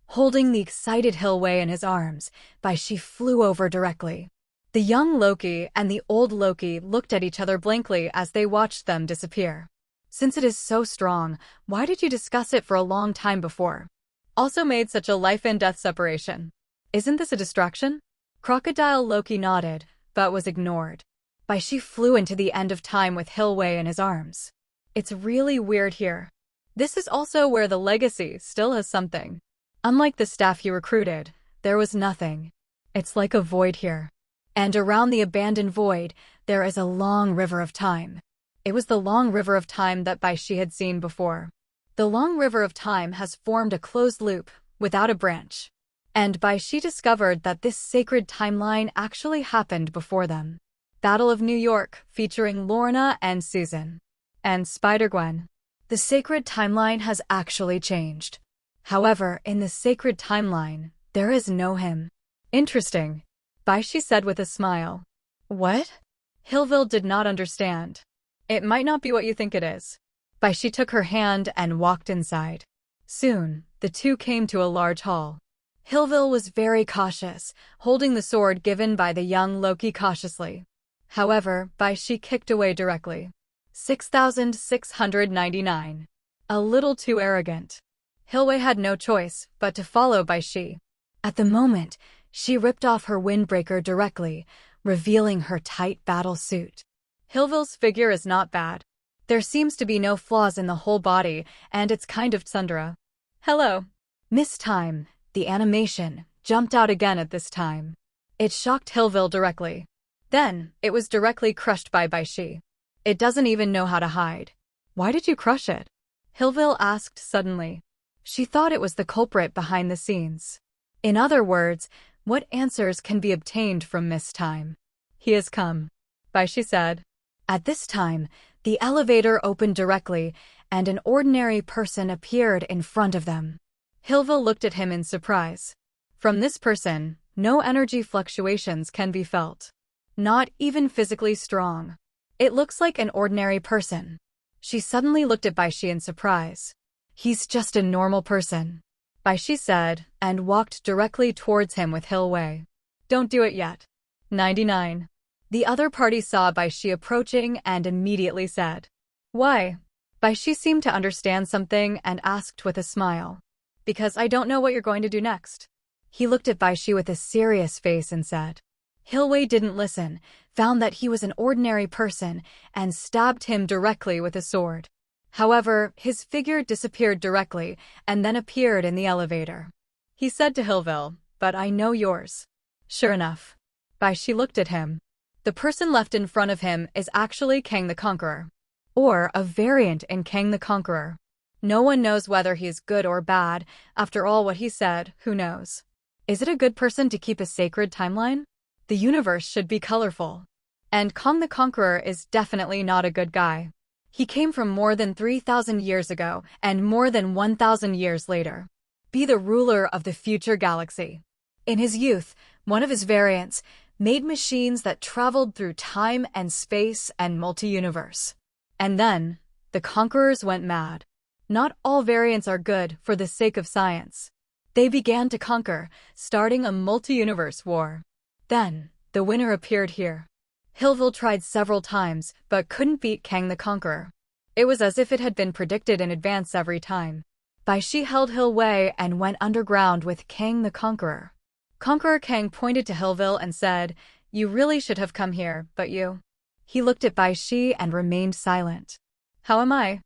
Holding the excited Hilwei in his arms, Bai Xi flew over directly. The young Loki and the old Loki looked at each other blankly as they watched them disappear. Since it is so strong, why did you discuss it for a long time before? Also made such a life and death separation. Isn't this a distraction? Crocodile Loki nodded, but was ignored. Bai Xi flew into the end of time with Hilwei in his arms. It's really weird here. This is also where the legacy still has something. Unlike the staff he recruited, there was nothing. It's like a void here. And around the abandoned void, there is a long river of time. It was the long river of time that Bai Xi had seen before. The long river of time has formed a closed loop, without a branch. And Bai Xi discovered that this sacred timeline actually happened before them. Battle of New York, featuring Lorna and Susan. And Spider-Gwen. The sacred timeline has actually changed. However, in the sacred timeline, there is no him. Interesting. Bai Xi said with a smile. What? Hilvil did not understand. It might not be what you think it is. Bai Xi took her hand and walked inside. Soon, the two came to a large hall. Hilvil was very cautious, holding the sword given by the young Loki cautiously. However, Bai Xi kicked away directly. 6,699. A little too arrogant. Hilwei had no choice but to follow Bai Xi. At the moment, she ripped off her windbreaker directly, revealing her tight battle suit. Hilvil's figure is not bad. There seems to be no flaws in the whole body, and it's kind of tsundere. Hello. Miss Time, the animation, jumped out again at this time. It shocked Hillville directly. Then, it was directly crushed by Bai Xi. It doesn't even know how to hide. Why did you crush it? Hillville asked suddenly. She thought it was the culprit behind the scenes. In other words, what answers can be obtained from Miss Time? He has come, Bai Xi said. At this time, the elevator opened directly, and an ordinary person appeared in front of them. Hillville looked at him in surprise. From this person, no energy fluctuations can be felt. Not even physically strong. It looks like an ordinary person. She suddenly looked at Bai Xi in surprise. He's just a normal person, Bai Xi said, and walked directly towards him with Hillwei. Don't do it yet. 99. The other party saw Bai Xi approaching and immediately said, Why? Bai Xi seemed to understand something and asked with a smile. Because I don't know what you're going to do next. He looked at Bai Xi with a serious face and said. Hillwei didn't listen, found that he was an ordinary person, and stabbed him directly with a sword. However, his figure disappeared directly and then appeared in the elevator. He said to Hillville, But I know yours. Sure enough. Bai Xi looked at him. The person left in front of him is actually Kang the Conqueror. Or a variant in Kang the Conqueror. No one knows whether he is good or bad. After all what he said, who knows? Is it a good person to keep a sacred timeline? The universe should be colorful. And Kang the Conqueror is definitely not a good guy. He came from more than 3,000 years ago and more than 1,000 years later. Be the ruler of the future galaxy. In his youth, one of his variants made machines that traveled through time and space and multi-universe. And then, the conquerors went mad. Not all variants are good for the sake of science. They began to conquer, starting a multi-universe war. Then, the winner appeared here. Hillville tried several times, but couldn't beat Kang the Conqueror. It was as if it had been predicted in advance every time. Bai Xi held Hillwei and went underground with Kang the Conqueror. Conqueror Kang pointed to Hillville and said, You really should have come here, but you. He looked at Bai Xi and remained silent. How am I?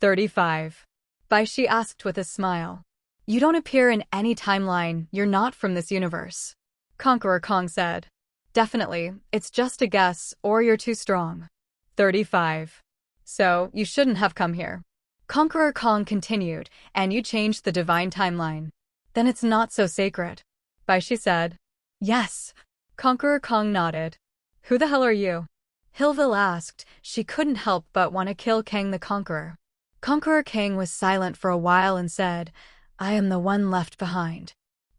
35. Bai Xi asked with a smile. You don't appear in any timeline, you're not from this universe. Conqueror Kang said. Definitely, it's just a guess, or you're too strong. 35. So, you shouldn't have come here. Conqueror Kang continued, and you changed the divine timeline. Then it's not so sacred. Bai Xi said. Yes. Conqueror Kang nodded. Who the hell are you? Hillville asked. She couldn't help but want to kill Kang the Conqueror. Conqueror Kang was silent for a while and said, I am the one left behind.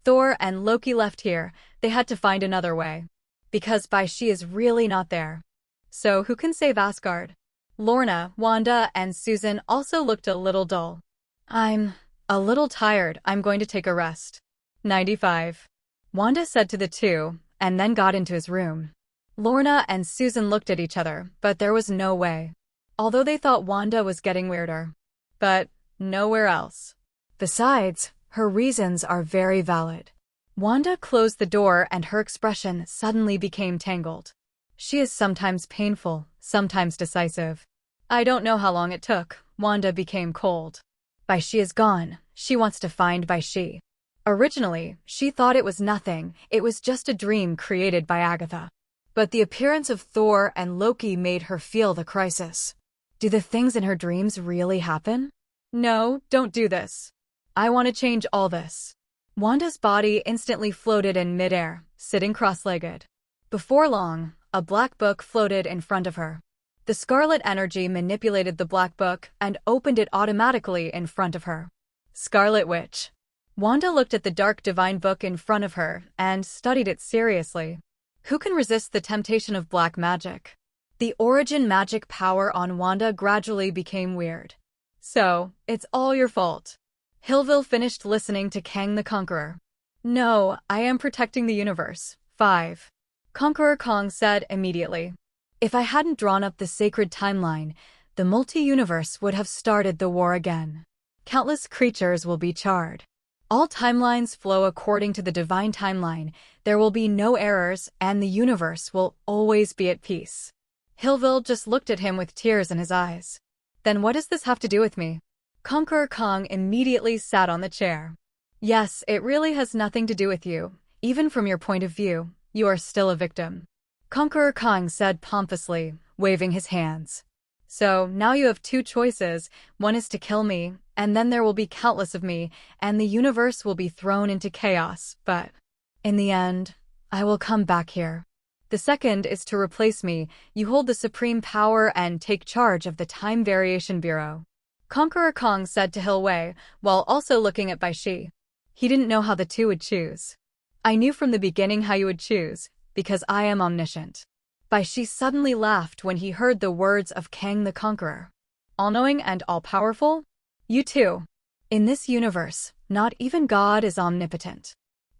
Thor and Loki left here, they had to find another way. Because Bai Xi is really not there. So who can save Asgard? Lorna, Wanda, and Susan also looked a little dull. I'm a little tired, I'm going to take a rest. 95. Wanda said to the two, and then got into his room. Lorna and Susan looked at each other, but there was no way. Although they thought Wanda was getting weirder. But nowhere else. Besides, her reasons are very valid. Wanda closed the door and her expression suddenly became tangled. She is sometimes painful, sometimes decisive. I don't know how long it took. Wanda became cold. Bai Xi is gone. She wants to find Bai Xi. Originally, she thought it was nothing. It was just a dream created by Agatha. But the appearance of Thor and Loki made her feel the crisis. Do the things in her dreams really happen? No, don't do this. I want to change all this. Wanda's body instantly floated in midair, sitting cross-legged. Before long, a black book floated in front of her. The scarlet energy manipulated the black book and opened it automatically in front of her. Scarlet Witch. Wanda looked at the dark divine book in front of her and studied it seriously. Who can resist the temptation of black magic? The origin magic power on Wanda gradually became weird. So, it's all your fault. Hillville finished listening to Kang the Conqueror. No, I am protecting the universe. 5. Conqueror Kang said immediately. If I hadn't drawn up the sacred timeline, the multi-universe would have started the war again. Countless creatures will be charred. All timelines flow according to the divine timeline, there will be no errors, and the universe will always be at peace. Hillville just looked at him with tears in his eyes. Then what does this have to do with me? Conqueror Kong immediately sat on the chair. Yes, it really has nothing to do with you. Even from your point of view, you are still a victim. Conqueror Kong said pompously, waving his hands. So, now you have two choices. One is to kill me, and then there will be countless of me, and the universe will be thrown into chaos, but in the end, I will come back here. The second is to replace me. You hold the supreme power and take charge of the Time Variation Bureau. Conqueror Kong said to Hilwei, while also looking at Bai Xi. He didn't know how the two would choose. I knew from the beginning how you would choose, because I am omniscient. Bai Xi suddenly laughed when he heard the words of Kang the Conqueror. All-knowing and all-powerful? You too. In this universe, not even God is omnipotent.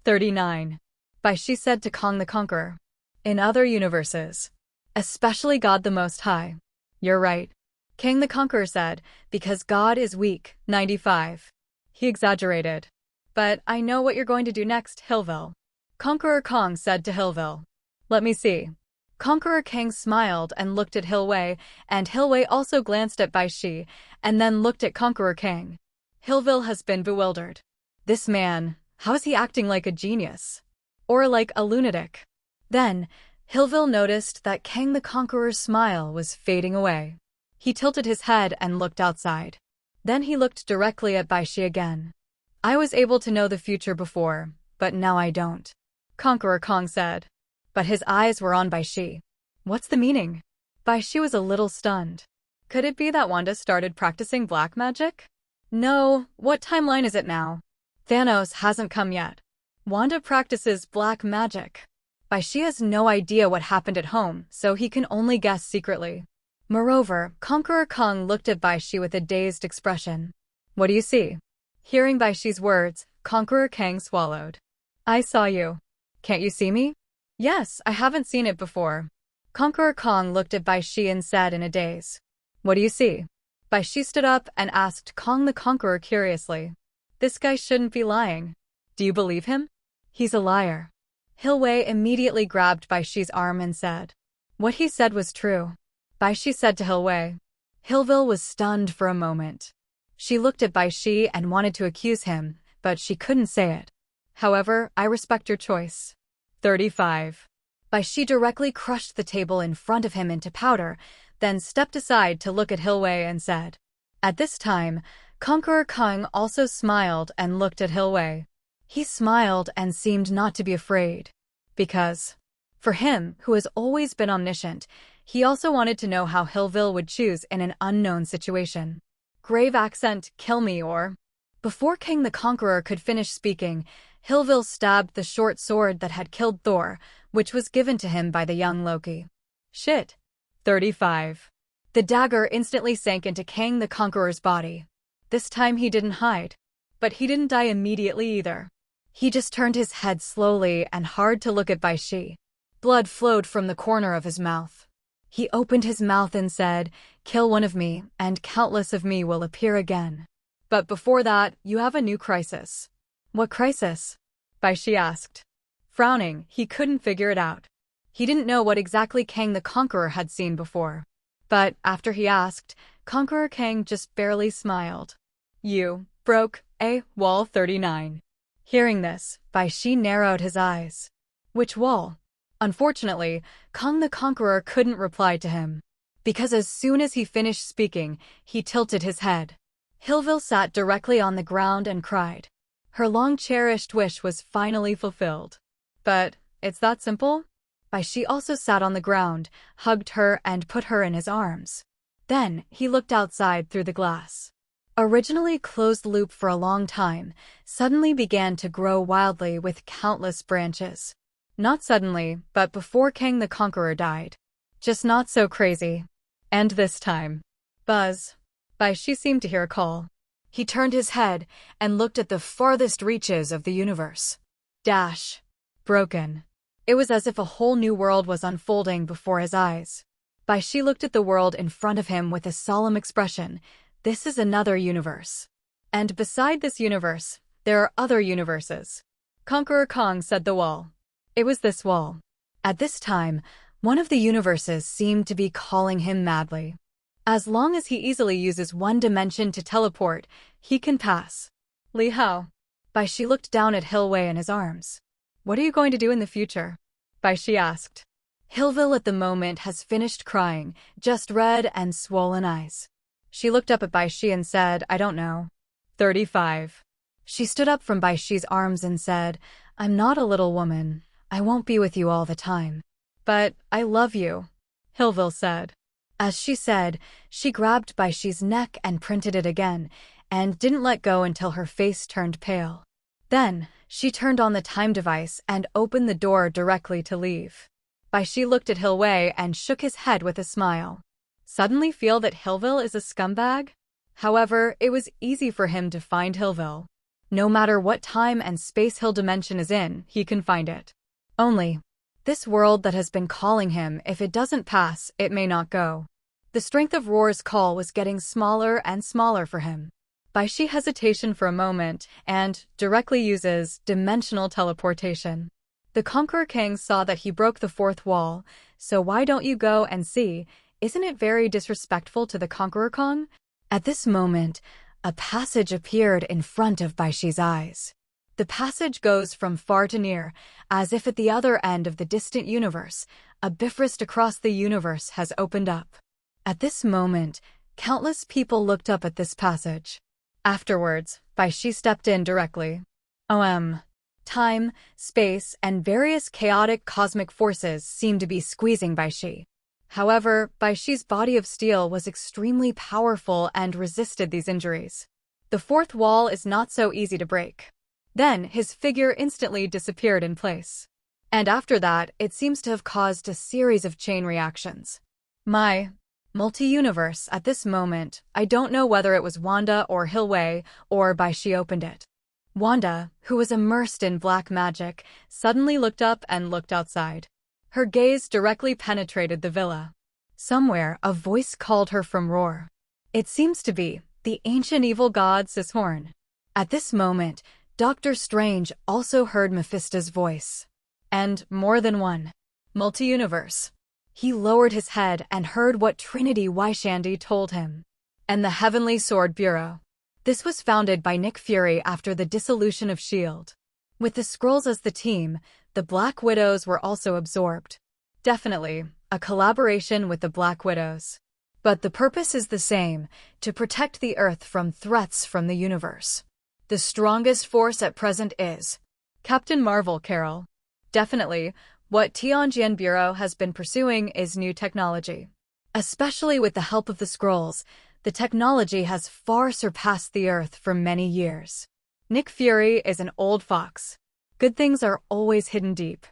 39. Bai Xi said to Kang the Conqueror. In other universes, especially God the Most High. You're right. Kang the Conqueror said, because God is weak. 95. He exaggerated. But I know what you're going to do next, Hillville. Conqueror Kong said to Hillville. Let me see. Conqueror Kang smiled and looked at Hilwei, and Hilwei also glanced at Bai Xi, and then looked at Conqueror Kang. Hillville has been bewildered. This man, how is he acting like a genius? Or like a lunatic? Then, Hillville noticed that Kang the Conqueror's smile was fading away. He tilted his head and looked outside. Then he looked directly at Bai Xi again. I was able to know the future before, but now I don't. Conqueror Kong said. But his eyes were on Bai Xi. What's the meaning? Bai Xi was a little stunned. Could it be that Wanda started practicing black magic? No, what timeline is it now? Thanos hasn't come yet. Wanda practices black magic. Bai Xi has no idea what happened at home, so he can only guess secretly. Moreover, Conqueror Kong looked at Bai Xi with a dazed expression. What do you see? Hearing Bai Xi's words, Conqueror Kang swallowed. I saw you. Can't you see me? Yes, I haven't seen it before. Conqueror Kong looked at Bai Xi and said in a daze. What do you see? Bai Xi stood up and asked Kong the Conqueror curiously. This guy shouldn't be lying. Do you believe him? He's a liar. Hilwei immediately grabbed Bai Xi's arm and said. What he said was true. Bai Xi said to Hilwei. Hillville was stunned for a moment. She looked at Bai Xi and wanted to accuse him, but she couldn't say it. However, I respect your choice. 35. Bai Xi directly crushed the table in front of him into powder, then stepped aside to look at Hilwei and said. At this time, Conqueror Kong also smiled and looked at Hilwei. He smiled and seemed not to be afraid. Because, for him, who has always been omniscient, he also wanted to know how Hillville would choose in an unknown situation. Grave accent, kill me or... Before King the Conqueror could finish speaking, Hillville stabbed the short sword that had killed Thor, which was given to him by the young Loki. Shit. 35. The dagger instantly sank into Kang the Conqueror's body. This time he didn't hide. But he didn't die immediately either. He just turned his head slowly and hard to look at Bai Xi. Blood flowed from the corner of his mouth. He opened his mouth and said, kill one of me, and countless of me will appear again. But before that, you have a new crisis. What crisis? Bai Xi asked. Frowning, he couldn't figure it out. He didn't know what exactly Kang the Conqueror had seen before. But after he asked, Conqueror Kang just barely smiled. You broke a wall. 39. Hearing this, Bai Xi narrowed his eyes. Which wall? Unfortunately, Kang the Conqueror couldn't reply to him. Because as soon as he finished speaking, he tilted his head. Hillville sat directly on the ground and cried. Her long-cherished wish was finally fulfilled. But, it's that simple? Bai Xi also sat on the ground, hugged her and put her in his arms. Then, he looked outside through the glass. Originally closed loop for a long time, suddenly began to grow wildly with countless branches. Not suddenly, but before Kang the Conqueror died. Just not so crazy. And this time. Buzz. Bai Xi seemed to hear a call. He turned his head and looked at the farthest reaches of the universe. Dash. Broken. It was as if a whole new world was unfolding before his eyes. Bai Xi looked at the world in front of him with a solemn expression. This is another universe. And beside this universe, there are other universes. Conqueror Kong said the wall. It was this wall. At this time, one of the universes seemed to be calling him madly. As long as he easily uses one dimension to teleport, he can pass. Li Hao. Bai Xi looked down at Hilwei in his arms. What are you going to do in the future? Bai Xi asked. Hillville at the moment has finished crying, just red and swollen eyes. She looked up at Bai Xi and said, I don't know. 35. She stood up from Bai Xi's arms and said, I'm not a little woman. I won't be with you all the time. But I love you, Hillville said. As she said, she grabbed Bai Xi's neck and printed it again, and didn't let go until her face turned pale. Then, she turned on the time device and opened the door directly to leave. Bai Xi looked at Hilwei and shook his head with a smile. Suddenly feel that Hillville is a scumbag? However, it was easy for him to find Hillville. No matter what time and space Hill dimension is in, he can find it. Only, this world that has been calling him, if it doesn't pass, it may not go. The strength of Roar's call was getting smaller and smaller for him. Bai Xi hesitation for a moment and directly uses dimensional teleportation. The Conqueror King saw that he broke the fourth wall, so why don't you go and see? Isn't it very disrespectful to the Conqueror Kong? At this moment, a passage appeared in front of Bai Xi's eyes. The passage goes from far to near, as if at the other end of the distant universe, a bifrost across the universe has opened up. At this moment, countless people looked up at this passage. Afterwards, Bai Xi stepped in directly. Time, space, and various chaotic cosmic forces seemed to be squeezing Bai Xi. However, Bai Xi's body of steel was extremely powerful and resisted these injuries. The fourth wall is not so easy to break. Then, his figure instantly disappeared in place. And after that, it seems to have caused a series of chain reactions. My multi-universe, at this moment, I don't know whether it was Wanda or Hilwei or Bai Xi opened it. Wanda, who was immersed in black magic, suddenly looked up and looked outside. Her gaze directly penetrated the villa. Somewhere, a voice called her from Roar. It seems to be the ancient evil god Sishorn. At this moment, Dr. Strange also heard Mephisto's voice. And more than one. Multi-universe. He lowered his head and heard what Trinity Wyshandi told him. And the Heavenly Sword Bureau. This was founded by Nick Fury after the dissolution of S.H.I.E.L.D. With the Skrulls as the team, the Black Widows were also absorbed. Definitely, a collaboration with the Black Widows. But the purpose is the same, to protect the Earth from threats from the universe. The strongest force at present is Captain Marvel, Carol. Definitely, what Tianjin Bureau has been pursuing is new technology. Especially with the help of the Skrulls, the technology has far surpassed the Earth for many years. Nick Fury is an old fox. Good things are always hidden deep.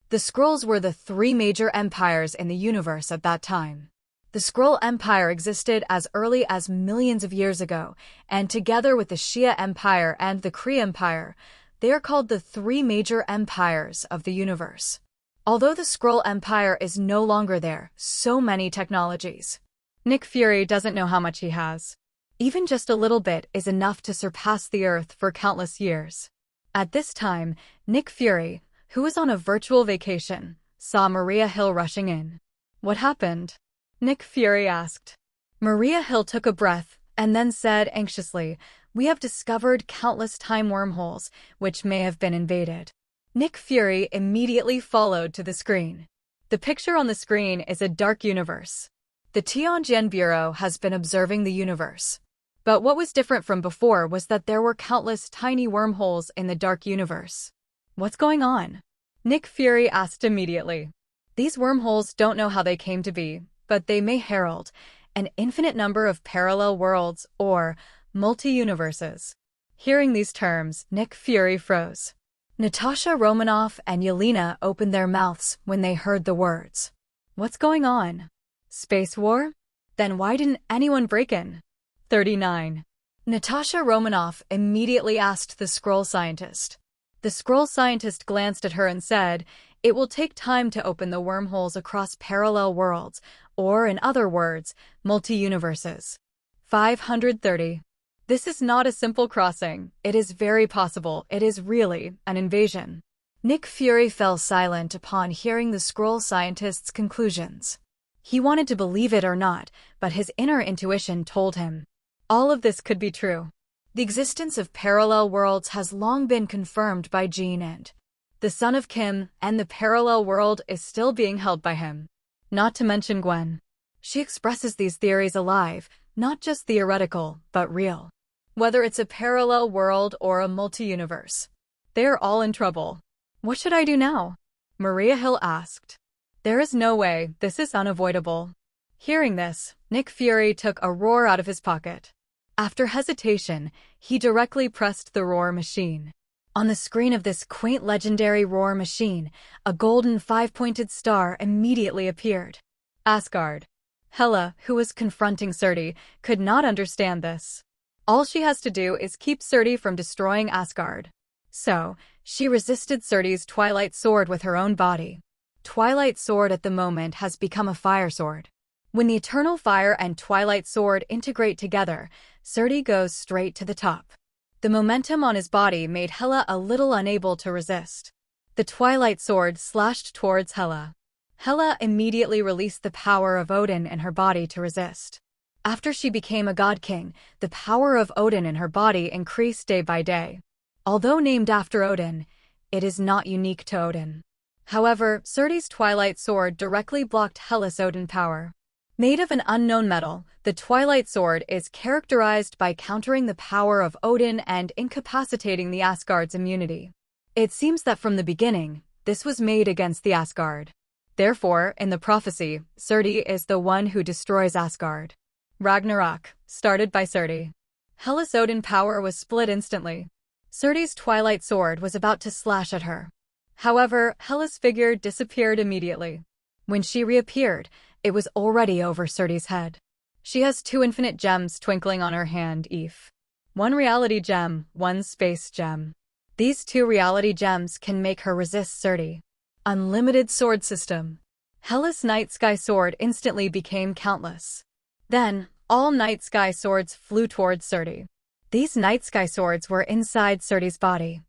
The Skrulls were the three major empires in the universe at that time. The Skrull Empire existed as early as millions of years ago, and together with the Shia Empire and the Kree Empire, they are called the three major empires of the universe. Although the Skrull Empire is no longer there, so many technologies. Nick Fury doesn't know how much he has. Even just a little bit is enough to surpass the Earth for countless years. At this time, Nick Fury, who was on a virtual vacation, saw Maria Hill rushing in. What happened? Nick Fury asked. Maria Hill took a breath and then said anxiously, we have discovered countless time wormholes, which may have been invaded. Nick Fury immediately followed to the screen. The picture on the screen is a dark universe. The Tianjin Bureau has been observing the universe. But what was different from before was that there were countless tiny wormholes in the dark universe. What's going on? Nick Fury asked immediately. These wormholes don't know how they came to be, but they may herald an infinite number of parallel worlds or multi-universes. Hearing these terms, Nick Fury froze. Natasha Romanoff and Yelena opened their mouths when they heard the words. What's going on? Space war? Then why didn't anyone break in? 39. Natasha Romanoff immediately asked the Skrull scientist. The Skrull scientist glanced at her and said, it will take time to open the wormholes across parallel worlds, or in other words, multi-universes. 530. This is not a simple crossing. It is very possible. It is really an invasion. Nick Fury fell silent upon hearing the Skrull scientist's conclusions. He wanted to believe it or not, but his inner intuition told him all of this could be true. The existence of parallel worlds has long been confirmed by Jean and the son of Kim, and the parallel world is still being held by him. Not to mention Gwen. She expresses these theories alive, not just theoretical, but real. Whether it's a parallel world or a multi-universe, they're all in trouble. What should I do now? Maria Hill asked. There is no way, this is unavoidable. Hearing this, Nick Fury took a roar out of his pocket. After hesitation, he directly pressed the roar machine. On the screen of this quaint legendary roar machine, a golden 5-pointed star immediately appeared. Asgard. Hela, who was confronting Surti, could not understand this. All she has to do is keep Surti from destroying Asgard. So, she resisted Surti's Twilight Sword with her own body. Twilight Sword at the moment has become a fire sword. When the Eternal Fire and Twilight Sword integrate together, Surti goes straight to the top. The momentum on his body made Hela a little unable to resist. The Twilight Sword slashed towards Hela. Hela immediately released the power of Odin in her body to resist. After she became a god king, the power of Odin in her body increased day by day. Although named after Odin, it is not unique to Odin. However, Surti's Twilight Sword directly blocked Hela's Odin power. Made of an unknown metal, the Twilight Sword is characterized by countering the power of Odin and incapacitating the Asgard's immunity. It seems that from the beginning, this was made against the Asgard. Therefore, in the prophecy, Surti is the one who destroys Asgard. Ragnarok, started by Surti. Hela's Odin power was split instantly. Surti's Twilight Sword was about to slash at her. However, Hela's figure disappeared immediately. When she reappeared, it was already over Surti's head. She has 2 infinite gems twinkling on her hand, Eve. 1 reality gem, 1 space gem. These 2 reality gems can make her resist Surti. Unlimited sword system. Hela's Night Sky Sword instantly became countless. Then, all Night Sky Swords flew towards Surti. These Night Sky Swords were inside Surti's body.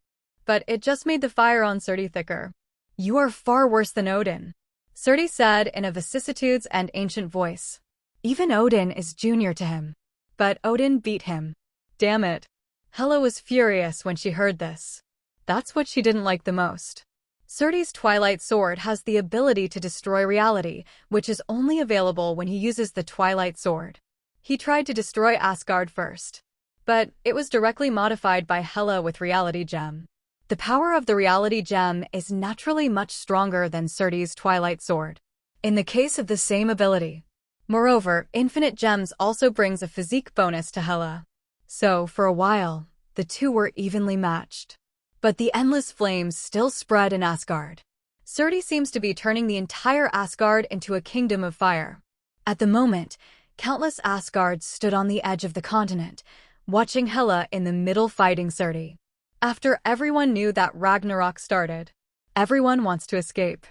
But it just made the fire on Surti thicker. You are far worse than Odin, Surti said in a vicissitudes and ancient voice. Even Odin is junior to him. But Odin beat him. Damn it. Hela was furious when she heard this. That's what she didn't like the most. Surti's Twilight Sword has the ability to destroy reality, which is only available when he uses the Twilight Sword. He tried to destroy Asgard first. But it was directly modified by Hela with Reality Gem. The power of the Reality Gem is naturally much stronger than Surti's Twilight Sword. In the case of the same ability. Moreover, Infinite Gems also brings a physique bonus to Hela. So, for a while, the two were evenly matched. But the endless flames still spread in Asgard. Surti seems to be turning the entire Asgard into a kingdom of fire. At the moment, countless Asgards stood on the edge of the continent, watching Hela in the middle fighting Surti. After everyone knew that Ragnarok started, everyone wants to escape.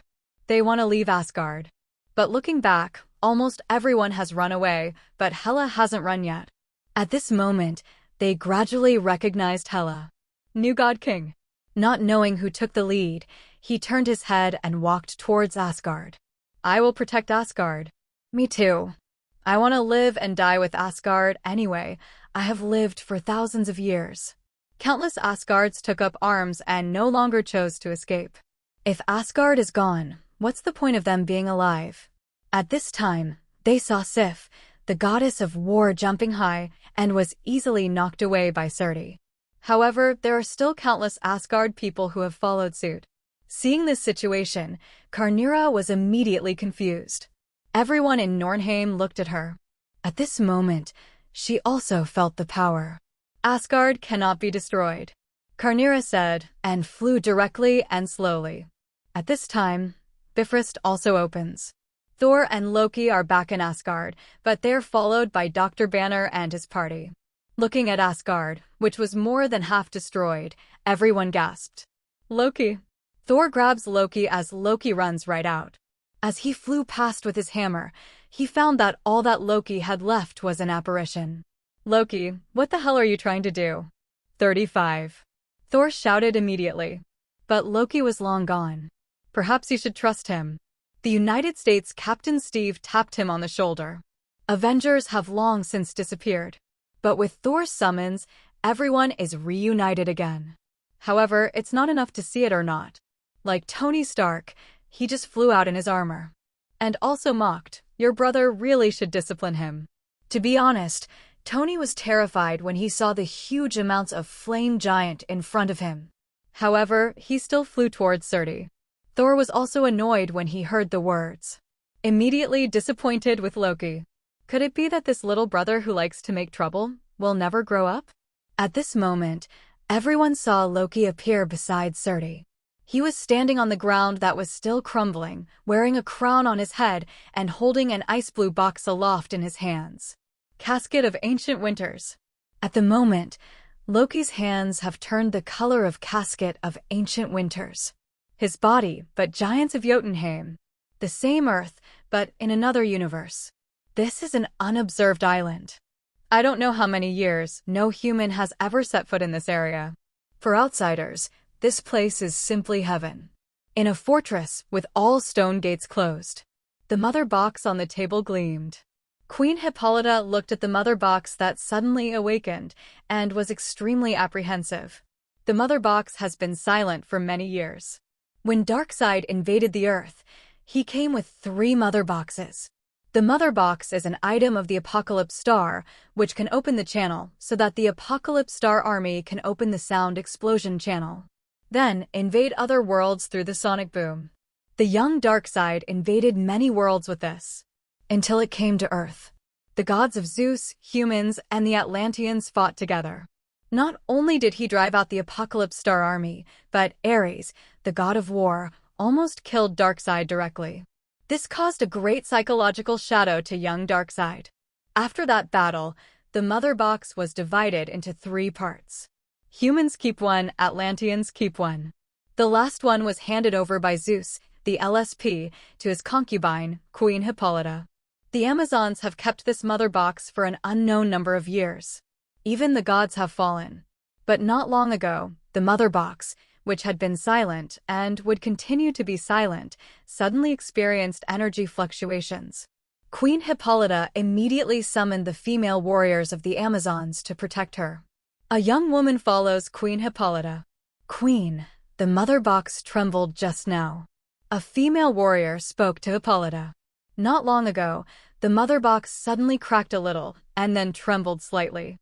They want to leave Asgard. But looking back, almost everyone has run away, but Hela hasn't run yet. At this moment, they gradually recognized Hela. New God King. Not knowing who took the lead, he turned his head and walked towards Asgard. I will protect Asgard. Me too. I want to live and die with Asgard anyway. I have lived for thousands of years. Countless Asgards took up arms and no longer chose to escape. If Asgard is gone, what's the point of them being alive? At this time, they saw Sif, the goddess of war, jumping high, and was easily knocked away by Surti. However, there are still countless Asgard people who have followed suit. Seeing this situation, Karnira was immediately confused. Everyone in Nornheim looked at her. At this moment, she also felt the power. Asgard cannot be destroyed, Karnira said, and flew directly and slowly. At this time, Bifrost also opens. Thor and Loki are back in Asgard, but they're followed by Dr. Banner and his party. Looking at Asgard, which was more than half destroyed, everyone gasped. Loki. Thor grabs Loki as Loki runs right out. As he flew past with his hammer, he found that all that Loki had left was an apparition. Loki, what the hell are you trying to do? 35. Thor shouted immediately. But Loki was long gone. Perhaps you should trust him. The United States Captain Steve tapped him on the shoulder. Avengers have long since disappeared. But with Thor's summons, everyone is reunited again. However, it's not enough to see it or not. Like Tony Stark, he just flew out in his armor. And also mocked, "Your brother really should discipline him." To be honest, Tony was terrified when he saw the huge amounts of flame giant in front of him. However, he still flew towards Surti. Thor was also annoyed when he heard the words. Immediately disappointed with Loki. Could it be that this little brother who likes to make trouble will never grow up? At this moment, everyone saw Loki appear beside Surti. He was standing on the ground that was still crumbling, wearing a crown on his head and holding an ice blue box aloft in his hands. Casket of Ancient Winters. At the moment, Loki's hands have turned the color of Casket of Ancient Winters. His body, but giants of Jotunheim. The same Earth, but in another universe. This is an unobserved island. I don't know how many years no human has ever set foot in this area. For outsiders, this place is simply heaven. In a fortress with all stone gates closed. The mother box on the table gleamed. Queen Hippolyta looked at the mother box that suddenly awakened and was extremely apprehensive. The mother box has been silent for many years. When Darkseid invaded the Earth, he came with 3 mother boxes. The mother box is an item of the Apocalypse Star, which can open the channel so that the Apocalypse Star army can open the sound explosion channel. Then invade other worlds through the sonic boom. The young Darkseid invaded many worlds with this. Until it came to Earth. The gods of Zeus, humans, and the Atlanteans fought together. Not only did he drive out the Apocalypse Star army, but Ares, the god of war, almost killed Darkseid directly. This caused a great psychological shadow to young Darkseid. After that battle, the mother box was divided into 3 parts. Humans keep one, Atlanteans keep one. The last one was handed over by Zeus, the LSP, to his concubine, Queen Hippolyta. The Amazons have kept this mother box for an unknown number of years. Even the gods have fallen. But not long ago, the mother box, which had been silent and would continue to be silent, suddenly experienced energy fluctuations. Queen Hippolyta immediately summoned the female warriors of the Amazons to protect her. A young woman follows Queen Hippolyta. "Queen, the mother box trembled just now." A female warrior spoke to Hippolyta. Not long ago, the mother box suddenly cracked a little and then trembled slightly.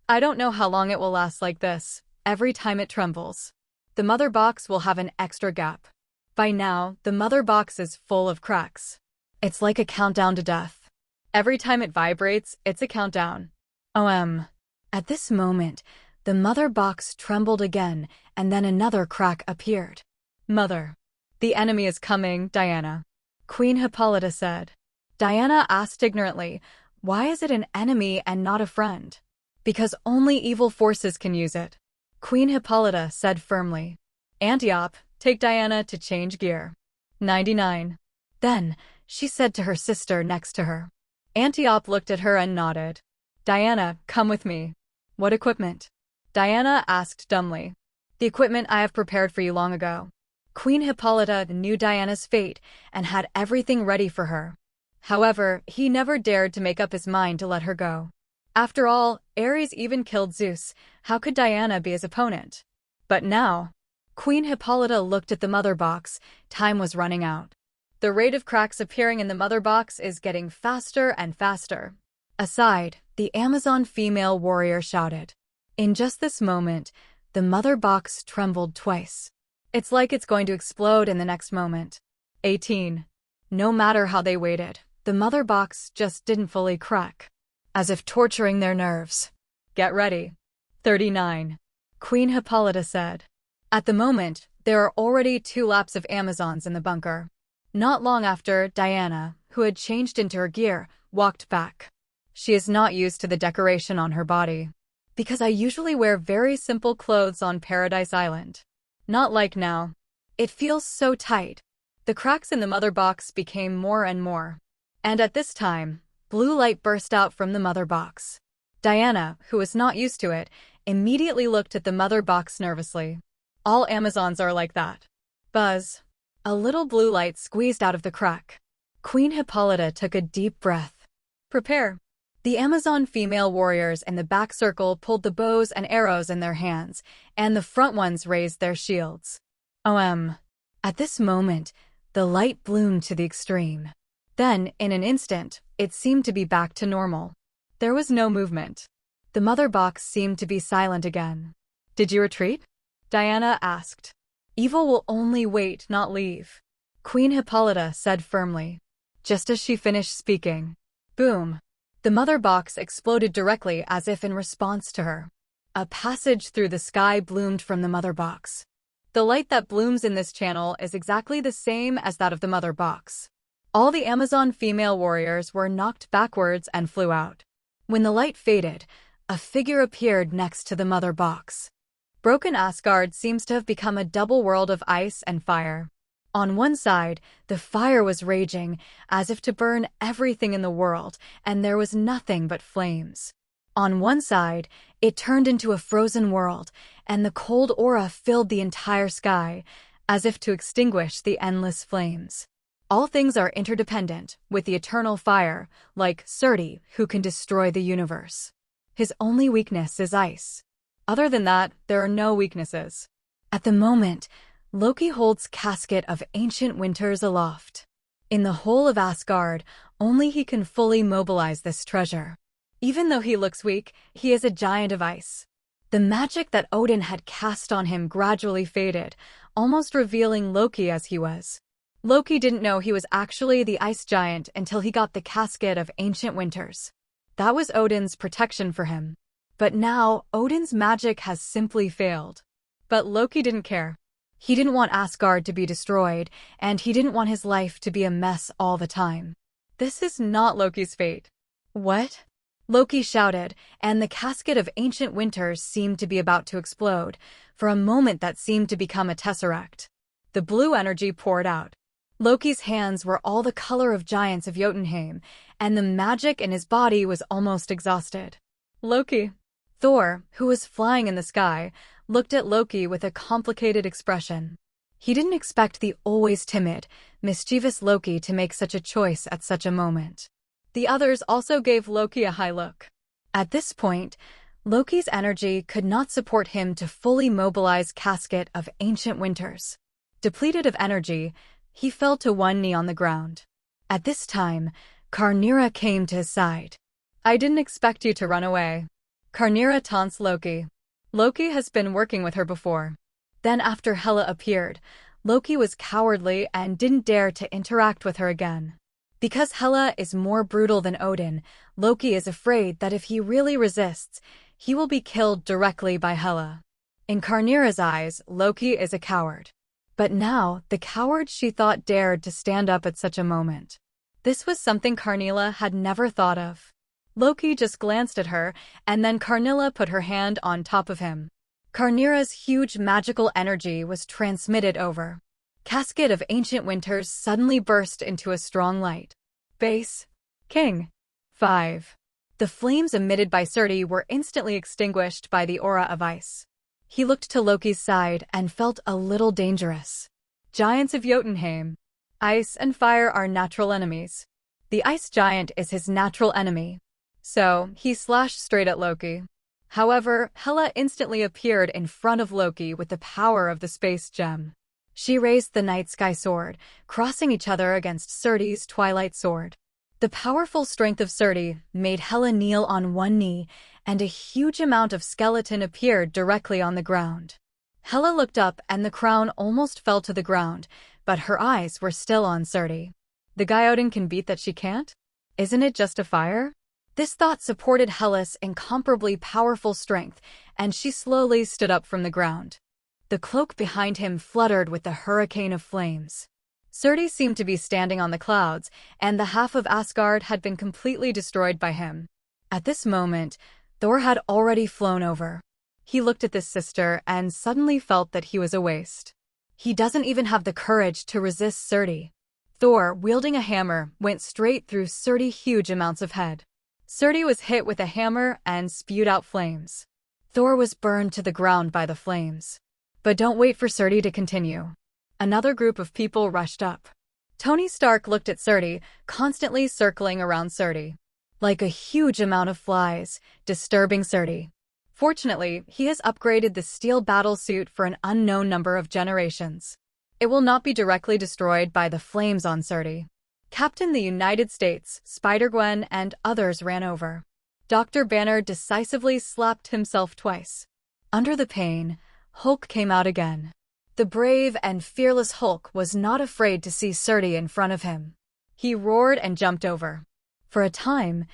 I don't know how long it will last like this. Every time it trembles, the mother box will have an extra gap. By now, the mother box is full of cracks. It's like a countdown to death. Every time it vibrates, it's a countdown. At this moment, the mother box trembled again, and then another crack appeared. "Mother, the enemy is coming, Diana," Queen Hippolyta said. Diana asked ignorantly, "Why is it an enemy and not a friend?" "Because only evil forces can use it," Queen Hippolyta said firmly. "Antiope, take Diana to change gear." 99. Then, she said to her sister next to her. Antiope looked at her and nodded. "Diana, come with me." "What equipment?" Diana asked dumbly. "The equipment I have prepared for you long ago." Queen Hippolyta knew Diana's fate and had everything ready for her. However, he never dared to make up his mind to let her go. After all, Ares even killed Zeus. How could Diana be his opponent? But now, Queen Hippolyta looked at the mother box. Time was running out. The rate of cracks appearing in the mother box is getting faster and faster. Aside, the Amazon female warrior shouted. In just this moment, the mother box trembled twice. It's like it's going to explode in the next moment. 18. No matter how they waited, the mother box just didn't fully crack. As if torturing their nerves. "Get ready." 39. Queen Hippolyta said. At the moment, there are already 2 laps of Amazons in the bunker. Not long after, Diana, who had changed into her gear, walked back. She is not used to the decoration on her body. "Because I usually wear very simple clothes on Paradise Island. Not like now. It feels so tight." The cracks in the mother box became more and more. And at this time, blue light burst out from the mother box. Diana, who was not used to it, immediately looked at the mother box nervously. All Amazons are like that. Buzz. A little blue light squeezed out of the crack. Queen Hippolyta took a deep breath. Prepare. The Amazon female warriors in the back circle pulled the bows and arrows in their hands, and the front ones raised their shields. At this moment, the light bloomed to the extreme. Then, in an instant, it seemed to be back to normal. There was no movement. The mother box seemed to be silent again. Did you retreat? Diana asked. Evil will only wait, not leave, Queen Hippolyta said firmly. Just as she finished speaking, boom! The mother box exploded directly as if in response to her. A passage through the sky bloomed from the mother box. The light that blooms in this channel is exactly the same as that of the mother box. All the Amazon female warriors were knocked backwards and flew out. When the light faded, a figure appeared next to the mother box. Broken Asgard seems to have become a double world of ice and fire. On one side, the fire was raging, as if to burn everything in the world, and there was nothing but flames. On one side, it turned into a frozen world, and the cold aura filled the entire sky, as if to extinguish the endless flames. All things are interdependent, with the eternal fire, like Surti, who can destroy the universe. His only weakness is ice. Other than that, there are no weaknesses. At the moment, Loki holds casket of ancient winters aloft. In the whole of Asgard, only he can fully mobilize this treasure. Even though he looks weak, he is a giant of ice. The magic that Odin had cast on him gradually faded, almost revealing Loki as he was. Loki didn't know he was actually the ice giant until he got the casket of ancient winters. That was Odin's protection for him. But now, Odin's magic has simply failed. But Loki didn't care. He didn't want Asgard to be destroyed, and he didn't want his life to be a mess all the time. This is not Loki's fate. What? Loki shouted, and the casket of ancient winters seemed to be about to explode. For a moment that seemed to become a tesseract. The blue energy poured out. Loki's hands were all the color of giants of Jotunheim, and the magic in his body was almost exhausted. Loki. Thor, who was flying in the sky, looked at Loki with a complicated expression. He didn't expect the always timid, mischievous Loki to make such a choice at such a moment. The others also gave Loki a high look. At this point, Loki's energy could not support him to fully mobilize Casket of Ancient Winters. Depleted of energy, he fell to one knee on the ground. At this time, Karnira came to his side. I didn't expect you to run away. Karnira taunts Loki. Loki has been working with her before. Then after Hela appeared, Loki was cowardly and didn't dare to interact with her again. Because Hela is more brutal than Odin, Loki is afraid that if he really resists, he will be killed directly by Hela. In Karnira's eyes, Loki is a coward. But now, the coward she thought dared to stand up at such a moment. This was something Karnila had never thought of. Loki just glanced at her, and then Karnila put her hand on top of him. Karnira's huge magical energy was transmitted over. Casket of Ancient Winters suddenly burst into a strong light. Base. King. 5. The flames emitted by Surti were instantly extinguished by the aura of ice. He looked to Loki's side and felt a little dangerous. Giants of Jotunheim. Ice and fire are natural enemies. The ice giant is his natural enemy. So, he slashed straight at Loki. However, Hela instantly appeared in front of Loki with the power of the space gem. She raised the night sky sword, crossing each other against Surti's twilight sword. The powerful strength of Surti made Hela kneel on one knee, and a huge amount of skeleton appeared directly on the ground. Hela looked up and the crown almost fell to the ground, but her eyes were still on Surti. The guy Odin can beat that she can't? Isn't it just a fire? This thought supported Hela's incomparably powerful strength, and she slowly stood up from the ground. The cloak behind him fluttered with the hurricane of flames. Surti seemed to be standing on the clouds, and the half of Asgard had been completely destroyed by him. At this moment, Thor had already flown over. He looked at this sister and suddenly felt that he was a waste. He doesn't even have the courage to resist Surti. Thor, wielding a hammer, went straight through Surti's huge amounts of head. Surti was hit with a hammer and spewed out flames. Thor was burned to the ground by the flames. But don't wait for Surti to continue. Another group of people rushed up. Tony Stark looked at Surti, constantly circling around Surti. Like a huge amount of flies, disturbing Surti. Fortunately, he has upgraded the steel battle suit for an unknown number of generations. It will not be directly destroyed by the flames on Surti. Captain the United States, Spider-Gwen, and others ran over. Dr. Banner decisively slapped himself twice. Under the pain, Hulk came out again. The brave and fearless Hulk was not afraid to see Surti in front of him. He roared and jumped over. For a time,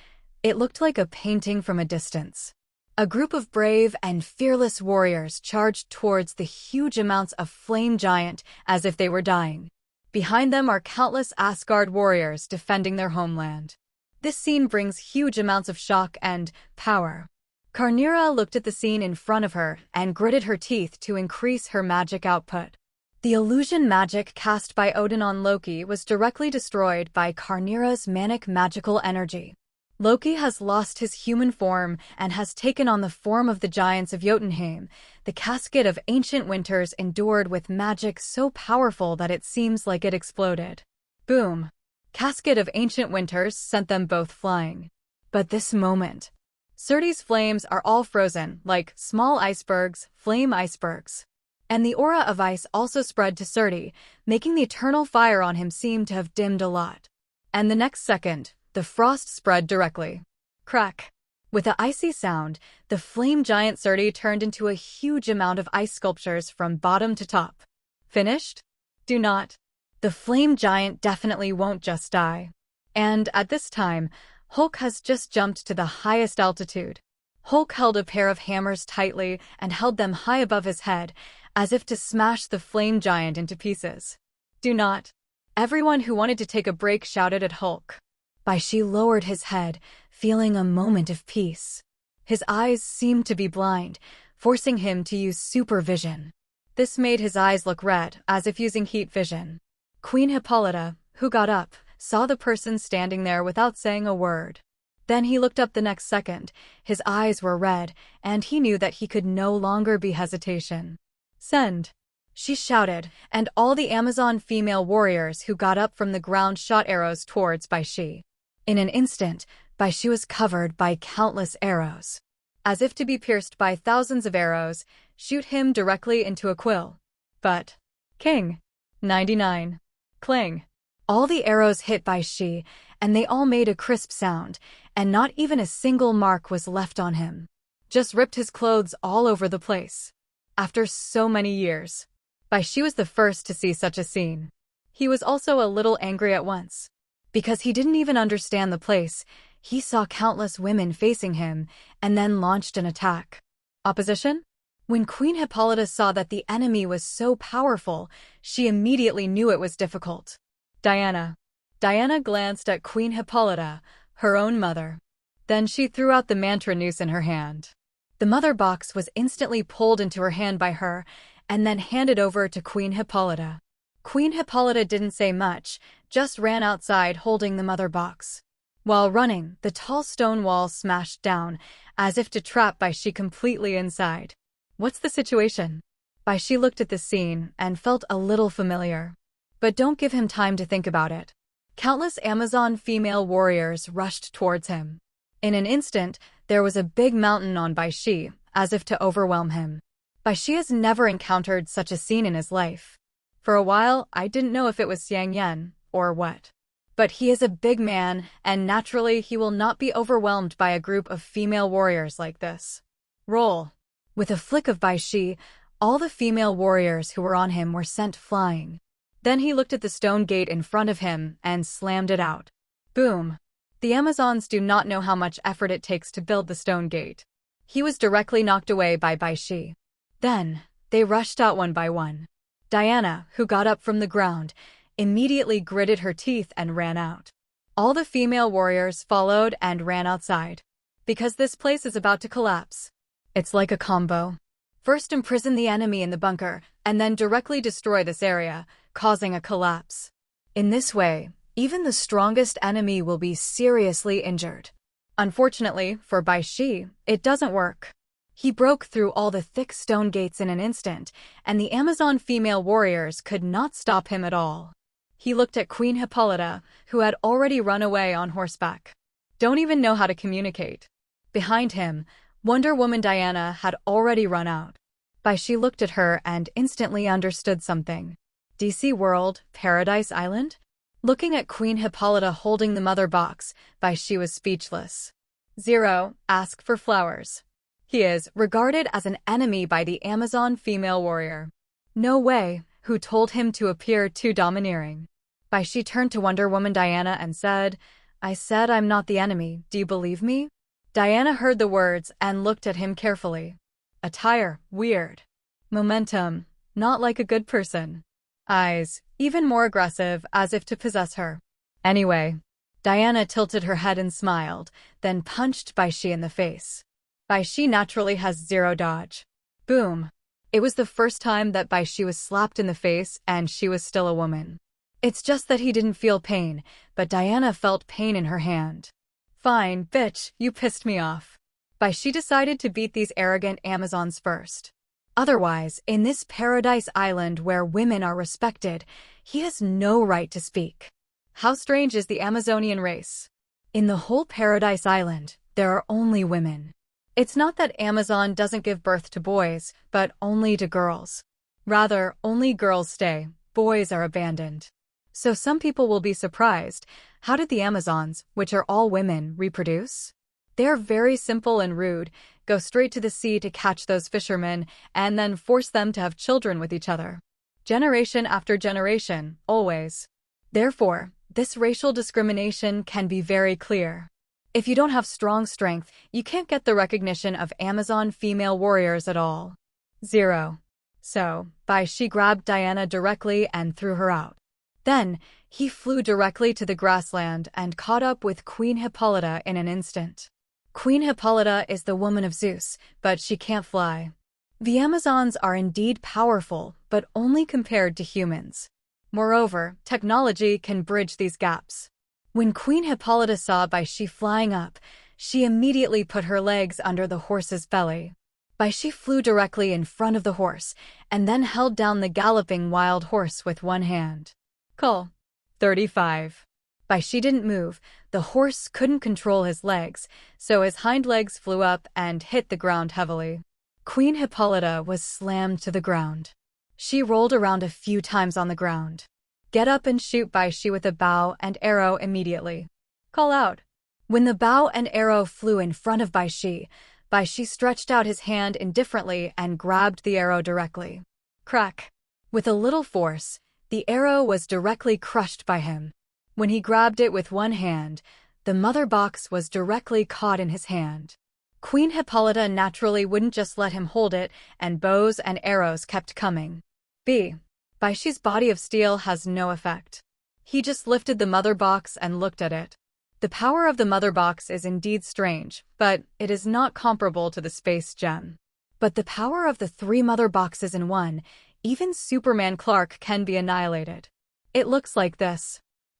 it looked like a painting from a distance. A group of brave and fearless warriors charged towards the huge amounts of flame giant as if they were dying. Behind them are countless Asgard warriors defending their homeland. This scene brings huge amounts of shock and power. Karnira looked at the scene in front of her and gritted her teeth to increase her magic output. The illusion magic cast by Odin on Loki was directly destroyed by Karnira's manic magical energy. Loki has lost his human form and has taken on the form of the giants of Jotunheim. The casket of ancient winters endured with magic so powerful that it seems like it exploded. Boom! Casket of ancient winters sent them both flying. But this moment, Surti's flames are all frozen, like small icebergs, flame icebergs. And the aura of ice also spread to Surti, making the eternal fire on him seem to have dimmed a lot. And the next second, the frost spread directly. Crack! With an icy sound, the flame giant Surti turned into a huge amount of ice sculptures from bottom to top. Finished? Do not. The flame giant definitely won't just die. And at this time, Hulk has just jumped to the highest altitude. Hulk held a pair of hammers tightly and held them high above his head, as if to smash the flame giant into pieces. Do not. Everyone who wanted to take a break shouted at Hulk. Bai Xi lowered his head, feeling a moment of peace. His eyes seemed to be blind, forcing him to use supervision. This made his eyes look red, as if using heat vision. Queen Hippolyta, who got up, saw the person standing there without saying a word. Then he looked up the next second. His eyes were red, and he knew that he could no longer be hesitation. Send! She shouted, and all the Amazon female warriors who got up from the ground shot arrows towards Bai Xi. In an instant, Bai Xi was covered by countless arrows. As if to be pierced by thousands of arrows, shoot him directly into a quill. But, King! 99. Clang! All the arrows hit Bai Xi, and they all made a crisp sound, and not even a single mark was left on him. Just ripped his clothes all over the place. After so many years, Bai Xi was the first to see such a scene. He was also a little angry at once. Because he didn't even understand the place, he saw countless women facing him, and then launched an attack. Opposition? When Queen Hippolyta saw that the enemy was so powerful, she immediately knew it was difficult. Diana. Diana glanced at Queen Hippolyta, her own mother. Then she threw out the mantra noose in her hand. The mother box was instantly pulled into her hand by her, and then handed over to Queen Hippolyta. Queen Hippolyta didn't say much, just ran outside holding the mother box. While running, the tall stone wall smashed down, as if to trap Bai Xi completely inside. What's the situation? Bai Xi looked at the scene and felt a little familiar. But don't give him time to think about it. Countless Amazon female warriors rushed towards him. In an instant, there was a big mountain on Bai Xi, as if to overwhelm him. Bai Xi has never encountered such a scene in his life. For a while, I didn't know if it was Xiang Yan, or what. But he is a big man, and naturally he will not be overwhelmed by a group of female warriors like this. Roll! With a flick of Bai Xi, all the female warriors who were on him were sent flying. Then he looked at the stone gate in front of him and slammed it out. Boom! The Amazons do not know how much effort it takes to build the stone gate. He was directly knocked away by Bai Xi. Then, they rushed out one by one. Diana, who got up from the ground, immediately gritted her teeth and ran out. All the female warriors followed and ran outside. Because this place is about to collapse. It's like a combo. First imprison the enemy in the bunker, and then directly destroy this area, causing a collapse. In this way, even the strongest enemy will be seriously injured. Unfortunately, for Bai Xi, it doesn't work. He broke through all the thick stone gates in an instant, and the Amazon female warriors could not stop him at all. He looked at Queen Hippolyta, who had already run away on horseback. Don't even know how to communicate. Behind him, Wonder Woman Diana had already run out. Bai Xi looked at her and instantly understood something. DC World, Paradise Island? Looking at Queen Hippolyta holding the mother box, Bai Xi was speechless. Zero, ask for flowers. He is regarded as an enemy by the Amazon female warrior. No way, who told him to appear too domineering? Bai Xi turned to Wonder Woman Diana and said, I said I'm not the enemy, do you believe me? Diana heard the words and looked at him carefully. Attire, weird. Momentum, not like a good person. Eyes, even more aggressive, as if to possess her. Anyway, Diana tilted her head and smiled, then punched Bai Xi in the face. Bai Xi naturally has zero dodge. Boom. It was the first time that Bai Xi was slapped in the face and she was still a woman. It's just that he didn't feel pain, but Diana felt pain in her hand. Fine, bitch, you pissed me off. Bai Xi decided to beat these arrogant Amazons first. Otherwise, in this paradise island where women are respected, he has no right to speak. How strange is the Amazonian race? In the whole paradise island, there are only women. It's not that Amazon doesn't give birth to boys, but only to girls. Rather, only girls stay, boys are abandoned. So some people will be surprised. How did the Amazons, which are all women, reproduce? They're very simple and rude, go straight to the sea to catch those fishermen, and then force them to have children with each other. Generation after generation, always. Therefore, this racial discrimination can be very clear. If you don't have strong strength, you can't get the recognition of Amazon female warriors at all. Zero. So, Bai Xi grabbed Diana directly and threw her out. Then, he flew directly to the grassland and caught up with Queen Hippolyta in an instant. Queen Hippolyta is the woman of Zeus, but she can't fly. The Amazons are indeed powerful, but only compared to humans. Moreover, technology can bridge these gaps. When Queen Hippolyta saw Bai Xi flying up, she immediately put her legs under the horse's belly. Bai Xi flew directly in front of the horse, and then held down the galloping wild horse with one hand. Call. 35. Bai Xi didn't move, the horse couldn't control his legs, so his hind legs flew up and hit the ground heavily. Queen Hippolyta was slammed to the ground. She rolled around a few times on the ground. Get up and shoot Bai Xi with a bow and arrow immediately. Call out. When the bow and arrow flew in front of Bai Xi stretched out his hand indifferently and grabbed the arrow directly. Crack. With a little force, the arrow was directly crushed by him. When he grabbed it with one hand, the mother box was directly caught in his hand. Queen Hippolyta naturally wouldn't just let him hold it, and bows and arrows kept coming. Bai Xi's body of steel has no effect. He just lifted the mother box and looked at it. The power of the mother box is indeed strange, but it is not comparable to the space gem. But the power of the 3 mother boxes in one, even Superman Clark can be annihilated. It looks like this.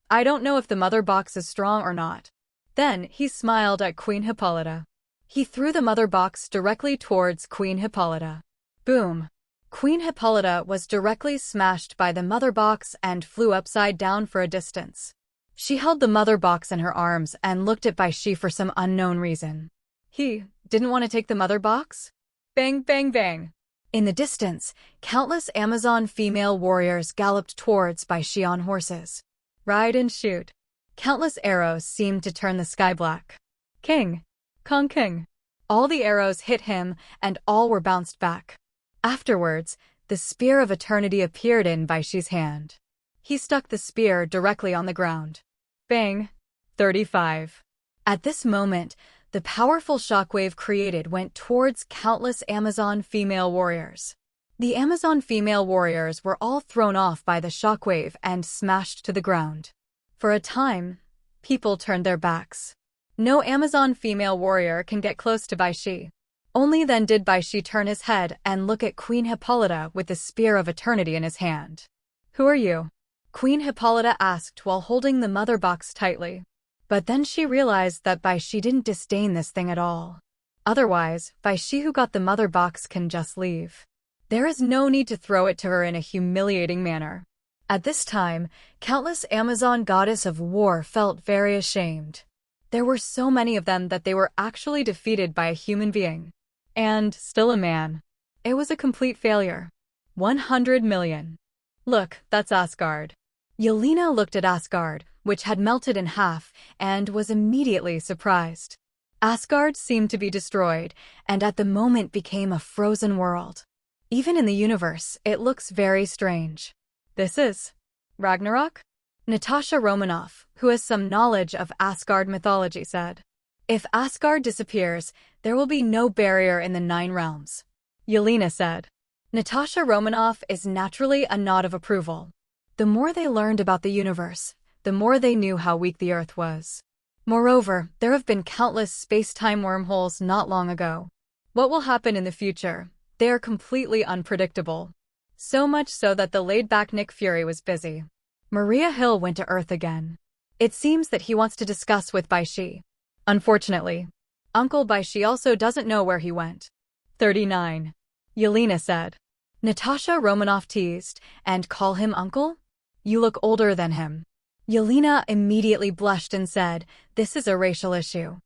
I don't know if the mother box is strong or not. Then he smiled at Queen Hippolyta. He threw the mother box directly towards Queen Hippolyta. Boom. Queen Hippolyta was directly smashed by the mother box and flew upside down for a distance. She held the mother box in her arms and looked at Bai Xi for some unknown reason. He didn't want to take the mother box? Bang, bang, bang. In the distance, countless Amazon female warriors galloped towards Bai Xi on horses. Ride and shoot. Countless arrows seemed to turn the sky black. King. Kong King. All the arrows hit him, and all were bounced back. Afterwards, the spear of eternity appeared in Bai Xi's hand. He stuck the spear directly on the ground. Bang! 35. At this moment, the powerful shockwave created went towards countless Amazon female warriors. The Amazon female warriors were all thrown off by the shockwave and smashed to the ground. For a time, people turned their backs. No Amazon female warrior can get close to Bai Xi. Only then did Bai Xi turn his head and look at Queen Hippolyta with the spear of eternity in his hand. Who are you? Queen Hippolyta asked while holding the mother box tightly. But then she realized that Bai Xi didn't disdain this thing at all. Otherwise, Bai Xi who got the mother box can just leave. There is no need to throw it to her in a humiliating manner. At this time, countless Amazon goddess of war felt very ashamed. There were so many of them that they were actually defeated by a human being. And still a man. It was a complete failure. 100 million. Look, that's Asgard. Yelena looked at Asgard, which had melted in half, and was immediately surprised. Asgard seemed to be destroyed, and at the moment became a frozen world. Even in the universe, it looks very strange. This is Ragnarok? Natasha Romanoff, who has some knowledge of Asgard mythology, said. If Asgard disappears, there will be no barrier in the 9 realms. Yelena said. Natasha Romanoff is naturally a nod of approval. The more they learned about the universe, the more they knew how weak the Earth was. Moreover, there have been countless space-time wormholes not long ago. What will happen in the future? They are completely unpredictable. So much so that the laid-back Nick Fury was busy. Maria Hill went to Earth again. It seems that he wants to discuss with Bai Xi. Unfortunately, Uncle Bai Xi also doesn't know where he went. 39. Yelena said. Natasha Romanoff teased, and call him uncle? You look older than him. Yelena immediately blushed and said, this is a racial issue.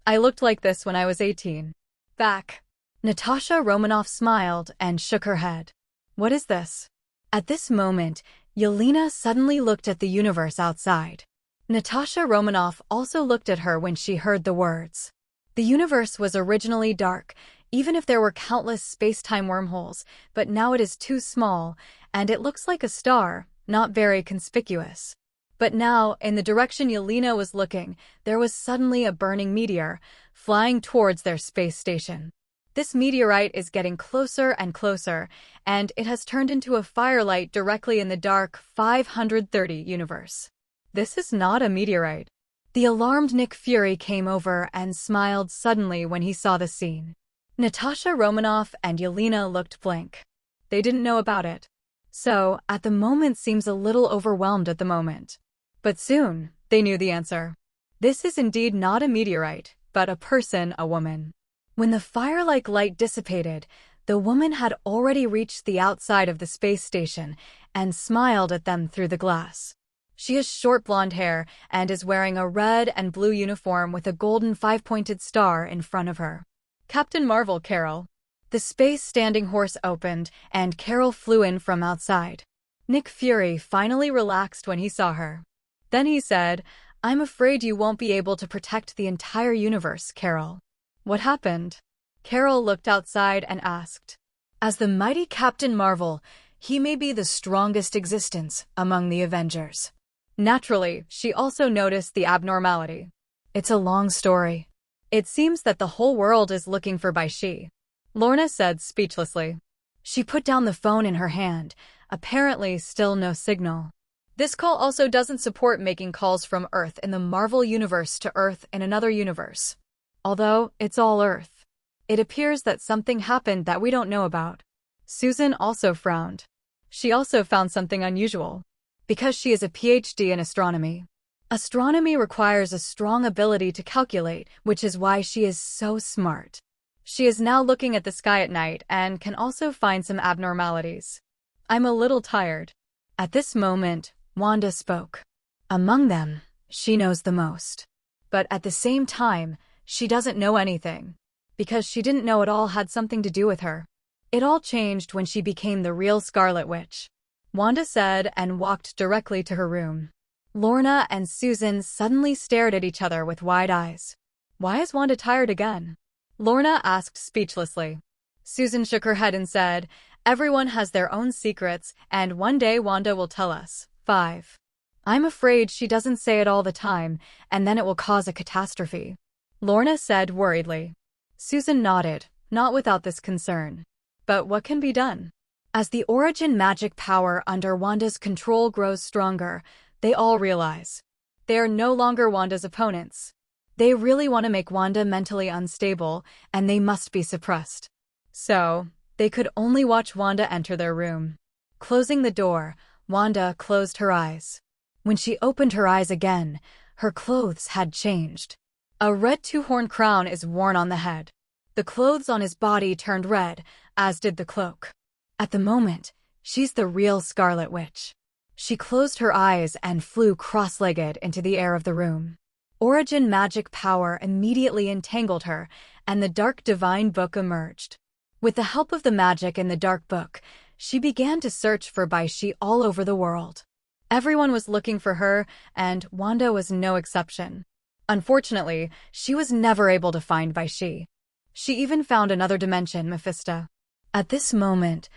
I looked like this when I was 18. Back. Natasha Romanoff smiled and shook her head. What is this? At this moment, Yelena suddenly looked at the universe outside. Natasha Romanoff also looked at her when she heard the words. The universe was originally dark, even if there were countless space-time wormholes, but now it is too small, and it looks like a star, not very conspicuous. But now, in the direction Yelena was looking, there was suddenly a burning meteor, flying towards their space station. This meteorite is getting closer and closer, and it has turned into a firelight directly in the dark 530 universe. This is not a meteorite. The alarmed Nick Fury came over and smiled suddenly when he saw the scene. Natasha Romanoff and Yelena looked blank. They didn't know about it. So, at the moment seems a little overwhelmed at the moment. But soon, they knew the answer. This is indeed not a meteorite, but a person, a woman. When the fire-like light dissipated, the woman had already reached the outside of the space station and smiled at them through the glass. She has short blonde hair and is wearing a red and blue uniform with a golden 5-pointed star in front of her. Captain Marvel, Carol. The space standing horse opened, and Carol flew in from outside. Nick Fury finally relaxed when he saw her. Then he said, I'm afraid you won't be able to protect the entire universe, Carol. What happened? Carol looked outside and asked. As the mighty Captain Marvel, he may be the strongest existence among the Avengers. Naturally, she also noticed the abnormality. It's a long story. It seems that the whole world is looking for Bai Xi, Lorna said speechlessly. She put down the phone in her hand, apparently still no signal. This call also doesn't support making calls from Earth in the Marvel universe to Earth in another universe. Although, it's all Earth. It appears that something happened that we don't know about. Susan also frowned. She also found something unusual. Because she is a PhD in astronomy. Astronomy requires a strong ability to calculate, which is why she is so smart. She is now looking at the sky at night and can also find some abnormalities. I'm a little tired. At this moment, Wanda spoke. Among them, she knows the most. But at the same time, she doesn't know anything. Because she didn't know it all had something to do with her. It all changed when she became the real Scarlet Witch. Wanda said and walked directly to her room. Lorna and Susan suddenly stared at each other with wide eyes. Why is Wanda tired again? Lorna asked speechlessly. Susan shook her head and said, everyone has their own secrets, and one day Wanda will tell us. 5. I'm afraid she doesn't say it all the time, and then it will cause a catastrophe. Lorna said worriedly. Susan nodded, not without this concern. But what can be done? As the origin magic power under Wanda's control grows stronger, they all realize. They are no longer Wanda's opponents. They really want to make Wanda mentally unstable, and they must be suppressed. So, they could only watch Wanda enter their room. Closing the door, Wanda closed her eyes. When she opened her eyes again, her clothes had changed. A red 2-horn crown is worn on the head. The clothes on his body turned red, as did the cloak. At the moment, she's the real Scarlet Witch. She closed her eyes and flew cross-legged into the air of the room. Origin magic power immediately entangled her, and the dark divine book emerged. With the help of the magic in the dark book, she began to search for Bai Xi all over the world. Everyone was looking for her, and Wanda was no exception. Unfortunately, she was never able to find Bai Xi. She even found another dimension, Mephisto. At this moment,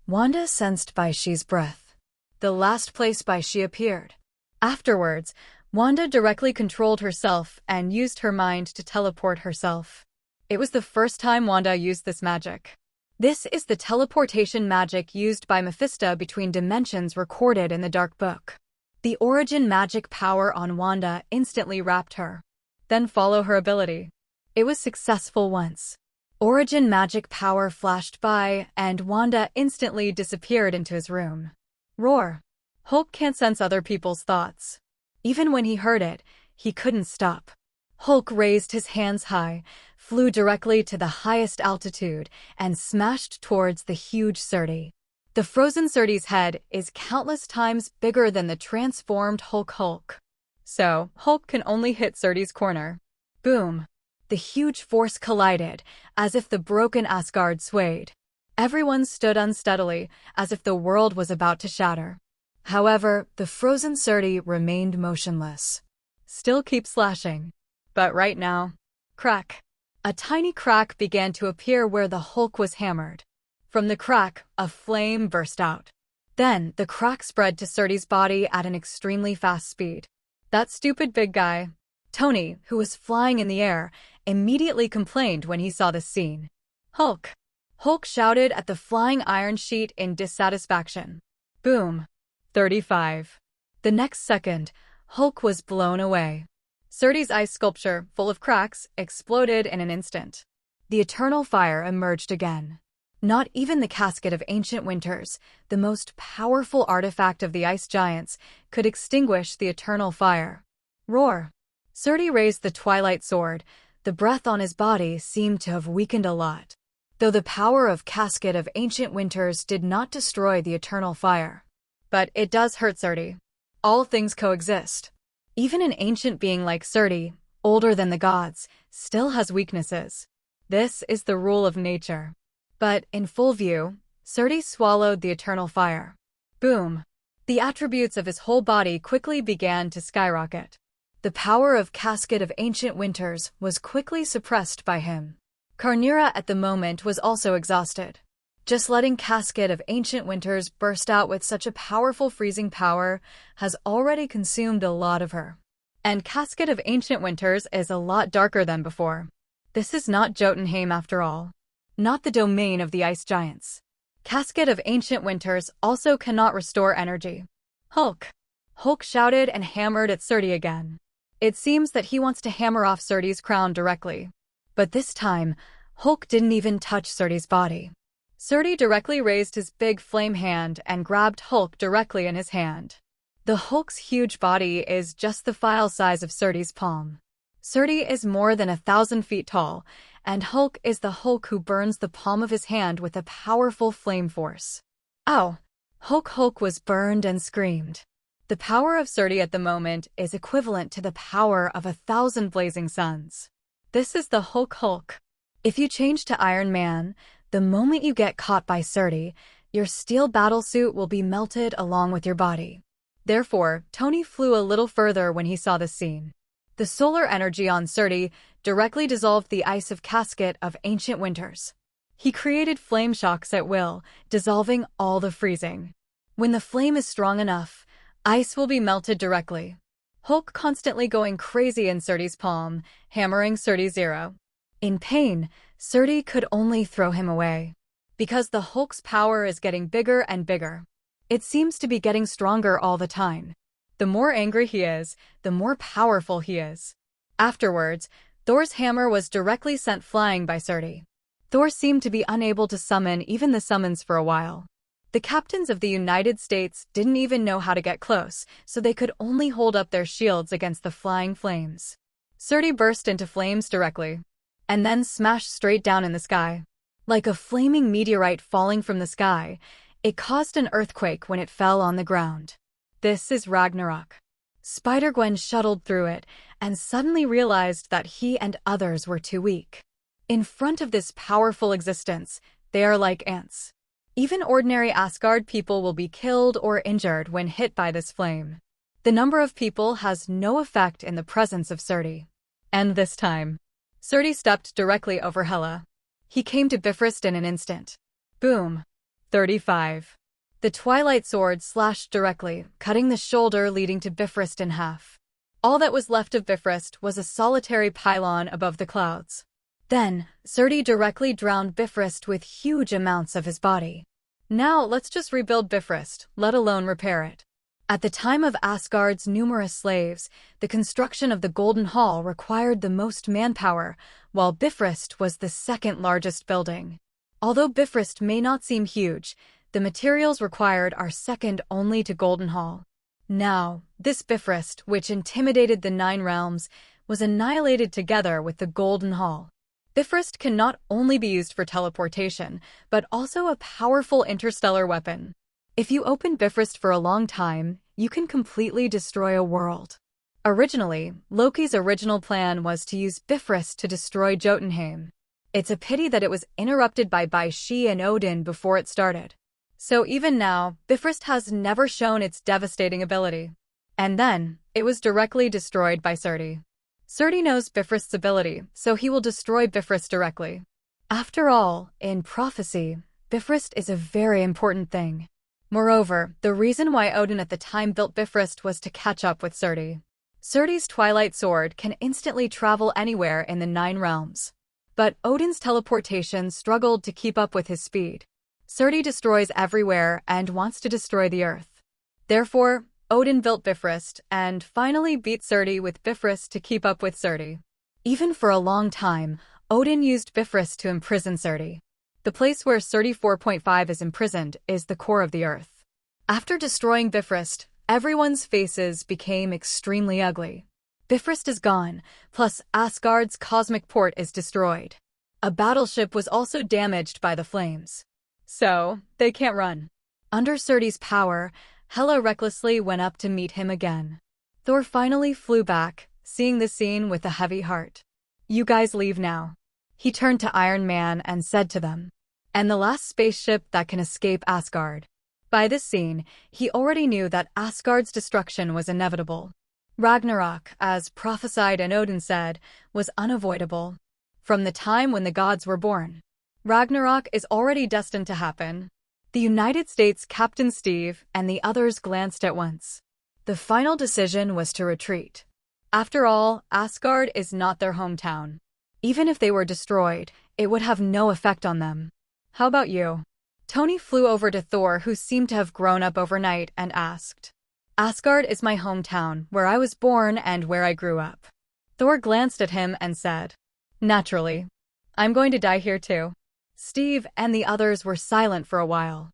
Wanda sensed Bai Xi's breath. The last place Bai Xi appeared. Afterwards, Wanda directly controlled herself and used her mind to teleport herself. It was the first time Wanda used this magic. This is the teleportation magic used by Mephisto between dimensions recorded in the Dark Book. The origin magic power on Wanda instantly wrapped her. Then follow her ability. It was successful once. Origin magic power flashed by, and Wanda instantly disappeared into his room. Roar. Hulk can't sense other people's thoughts. Even when he heard it, he couldn't stop. Hulk raised his hands high, flew directly to the highest altitude, and smashed towards the huge Surti. The frozen Surti's head is countless times bigger than the transformed Hulk. So, Hulk can only hit Surti's corner. Boom! The huge force collided, as if the broken Asgard swayed. Everyone stood unsteadily, as if the world was about to shatter. However, the frozen Surti remained motionless. Still keep slashing. But right now, crack. A tiny crack began to appear where the Hulk was hammered. From the crack, a flame burst out. Then, the crack spread to Surti's body at an extremely fast speed. That stupid big guy, Tony, who was flying in the air, immediately complained when he saw this scene. Hulk! Hulk shouted at the flying iron sheet in dissatisfaction. Boom! 35. The next second, Hulk was blown away. Surti's ice sculpture, full of cracks, exploded in an instant. The eternal fire emerged again. Not even the casket of ancient winters, the most powerful artifact of the ice giants, could extinguish the eternal fire. Roar! Surti raised the twilight sword. The breath on his body seemed to have weakened a lot. Though the power of casket of ancient winters did not destroy the eternal fire. But it does hurt Surti. All things coexist. Even an ancient being like Surti, older than the gods, still has weaknesses. This is the rule of nature. But, in full view, Surti swallowed the eternal fire. Boom! The attributes of his whole body quickly began to skyrocket. The power of casket of ancient winters was quickly suppressed by him. Carnera at the moment was also exhausted. Just letting casket of ancient winters burst out with such a powerful freezing power has already consumed a lot of her. And casket of ancient winters is a lot darker than before. This is not Jotunheim after all. Not the domain of the ice giants. Casket of ancient winters also cannot restore energy. Hulk! Hulk shouted and hammered at Surti again. It seems that he wants to hammer off Surti's crown directly. But this time, Hulk didn't even touch Surti's body. Surti directly raised his big flame hand and grabbed Hulk directly in his hand. The Hulk's huge body is just the file size of Surti's palm. Surti is more than 1,000 feet tall, and Hulk is the Hulk who burns the palm of his hand with a powerful flame force. Ow! Hulk was burned and screamed. The power of Surti at the moment is equivalent to the power of 1,000 blazing suns. This is the Hulk. If you change to Iron Man, the moment you get caught by Surti, your steel battlesuit will be melted along with your body. Therefore, Tony flew a little further when he saw this scene. The solar energy on Surti directly dissolved the ice of casket of ancient winters. He created flame shocks at will, dissolving all the freezing. When the flame is strong enough, ice will be melted directly. Hulk constantly going crazy in Surti's palm, hammering Surti 0. In pain, Surti could only throw him away. Because the Hulk's power is getting bigger and bigger. It seems to be getting stronger all the time. The more angry he is, the more powerful he is. Afterwards, Thor's hammer was directly sent flying by Surti. Thor seemed to be unable to summon even the summons for a while. The captains of the United States didn't even know how to get close, so they could only hold up their shields against the flying flames. Surti burst into flames directly. and then smashed straight down in the sky. Like a flaming meteorite falling from the sky, it caused an earthquake when it fell on the ground. This is Ragnarok. Spider-Gwen shuttled through it and suddenly realized that he and others were too weak. In front of this powerful existence, they are like ants. Even ordinary Asgard people will be killed or injured when hit by this flame. The number of people has no effect in the presence of Surti. And this time, Surti stepped directly over Hela. He came to Bifrost in an instant. Boom. 35. The Twilight Sword slashed directly, cutting the shoulder leading to Bifrost in half. All that was left of Bifrost was a solitary pylon above the clouds. Then, Surti directly drowned Bifrost with huge amounts of his body. Now let's just rebuild Bifrost, let alone repair it. At the time of Asgard's numerous slaves, the construction of the Golden Hall required the most manpower, while Bifrost was the second largest building. Although Bifrost may not seem huge, the materials required are second only to Golden Hall. Now, this Bifrost, which intimidated the Nine Realms, was annihilated together with the Golden Hall. Bifrost can not only be used for teleportation, but also a powerful interstellar weapon. If you open Bifrost for a long time, you can completely destroy a world. Originally, Loki's original plan was to use Bifrost to destroy Jotunheim. It's a pity that it was interrupted by Bai Xi and Odin before it started. So even now, Bifrost has never shown its devastating ability. And then, it was directly destroyed by Surti. Surti knows Bifrost's ability, so he will destroy Bifrost directly. After all, in prophecy, Bifrost is a very important thing. Moreover, the reason why Odin at the time built Bifrost was to catch up with Surti. Surti's Twilight Sword can instantly travel anywhere in the Nine Realms. But Odin's teleportation struggled to keep up with his speed. Surti destroys everywhere and wants to destroy the Earth. Therefore, Odin built Bifrost and finally beat Surti with Bifrost to keep up with Surti. Even for a long time, Odin used Bifrost to imprison Surti. The place where Surti 4.5 is imprisoned is the core of the Earth. After destroying Bifrost, everyone's faces became extremely ugly. Bifrost is gone, plus Asgard's cosmic port is destroyed. A battleship was also damaged by the flames. So, they can't run. Under Surti's power, Hela recklessly went up to meet him again. Thor finally flew back, seeing the scene with a heavy heart. You guys leave now. He turned to Iron Man and said to them. And the last spaceship that can escape Asgard. By this scene, he already knew that Asgard's destruction was inevitable. Ragnarok, as prophesied and Odin said, was unavoidable. From the time when the gods were born, Ragnarok is already destined to happen. The United States Captain Steve and the others glanced at once. The final decision was to retreat. After all, Asgard is not their hometown. Even if they were destroyed, it would have no effect on them. How about you? Tony flew over to Thor, who seemed to have grown up overnight, and asked. Asgard is my hometown, where I was born and where I grew up. Thor glanced at him and said, Naturally. I'm going to die here too. Steve and the others were silent for a while.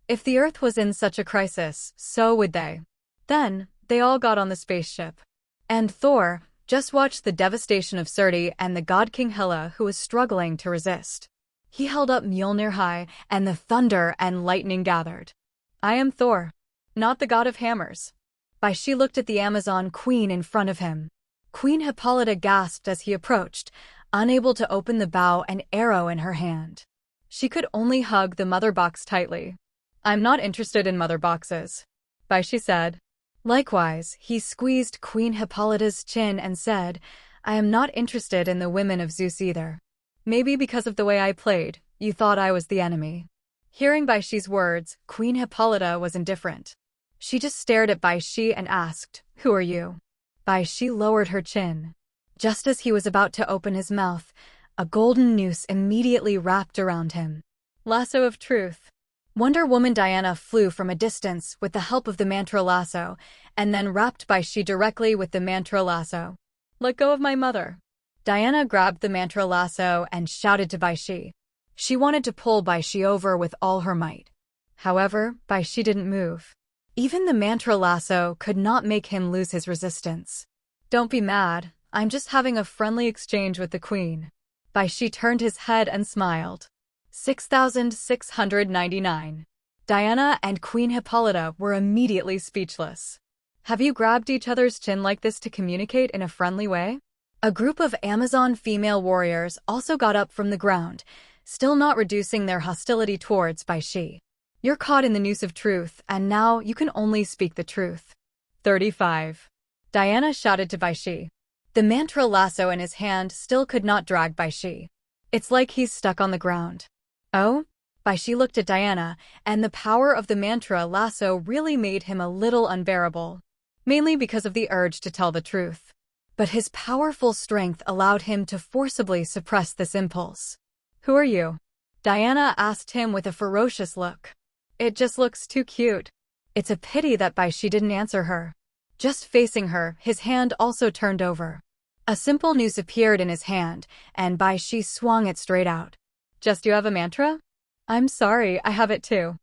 If the Earth was in such a crisis, so would they. Then, they all got on the spaceship. And Thor just watched the devastation of Surti and the god King Hela, who was struggling to resist. He held up Mjolnir high, and the thunder and lightning gathered. I am Thor, not the god of hammers. Bai Xi looked at the Amazon queen in front of him. Queen Hippolyta gasped as he approached, unable to open the bow and arrow in her hand. She could only hug the mother box tightly. I'm not interested in mother boxes, Bai Xi said. Likewise, he squeezed Queen Hippolyta's chin and said, I am not interested in the women of Zeus either. Maybe because of the way I played, you thought I was the enemy. Hearing Bai Xi's words, Queen Hippolyta was indifferent. She just stared at Bai Xi and asked, Who are you? Bai Xi lowered her chin. Just as he was about to open his mouth, a golden noose immediately wrapped around him. Lasso of Truth. Wonder Woman Diana flew from a distance with the help of the mantra lasso, and then wrapped Bai Xi directly with the mantra lasso. Let go of my mother. Diana grabbed the mantra lasso and shouted to Bai Xi. She wanted to pull Bai Xi over with all her might. However, Bai Xi didn't move. Even the mantra lasso could not make him lose his resistance. Don't be mad, I'm just having a friendly exchange with the queen. Bai Xi turned his head and smiled. 6,699. Diana and Queen Hippolyta were immediately speechless. Have you grabbed each other's chin like this to communicate in a friendly way? A group of Amazon female warriors also got up from the ground, still not reducing their hostility towards Bai Xi. You're caught in the noose of truth, and now you can only speak the truth. 35. Diana shouted to Bai Xi. The mantra lasso in his hand still could not drag Bai Xi. It's like he's stuck on the ground. Oh? Bai Xi looked at Diana, and the power of the mantra lasso really made him a little unbearable, mainly because of the urge to tell the truth. But his powerful strength allowed him to forcibly suppress this impulse. Who are you? Diana asked him with a ferocious look. It just looks too cute. It's a pity that Bai Xi didn't answer her. Just facing her, his hand also turned over. A simple noose appeared in his hand, and Bai Xi swung it straight out. Just you have a mantra? I'm sorry, I have it too.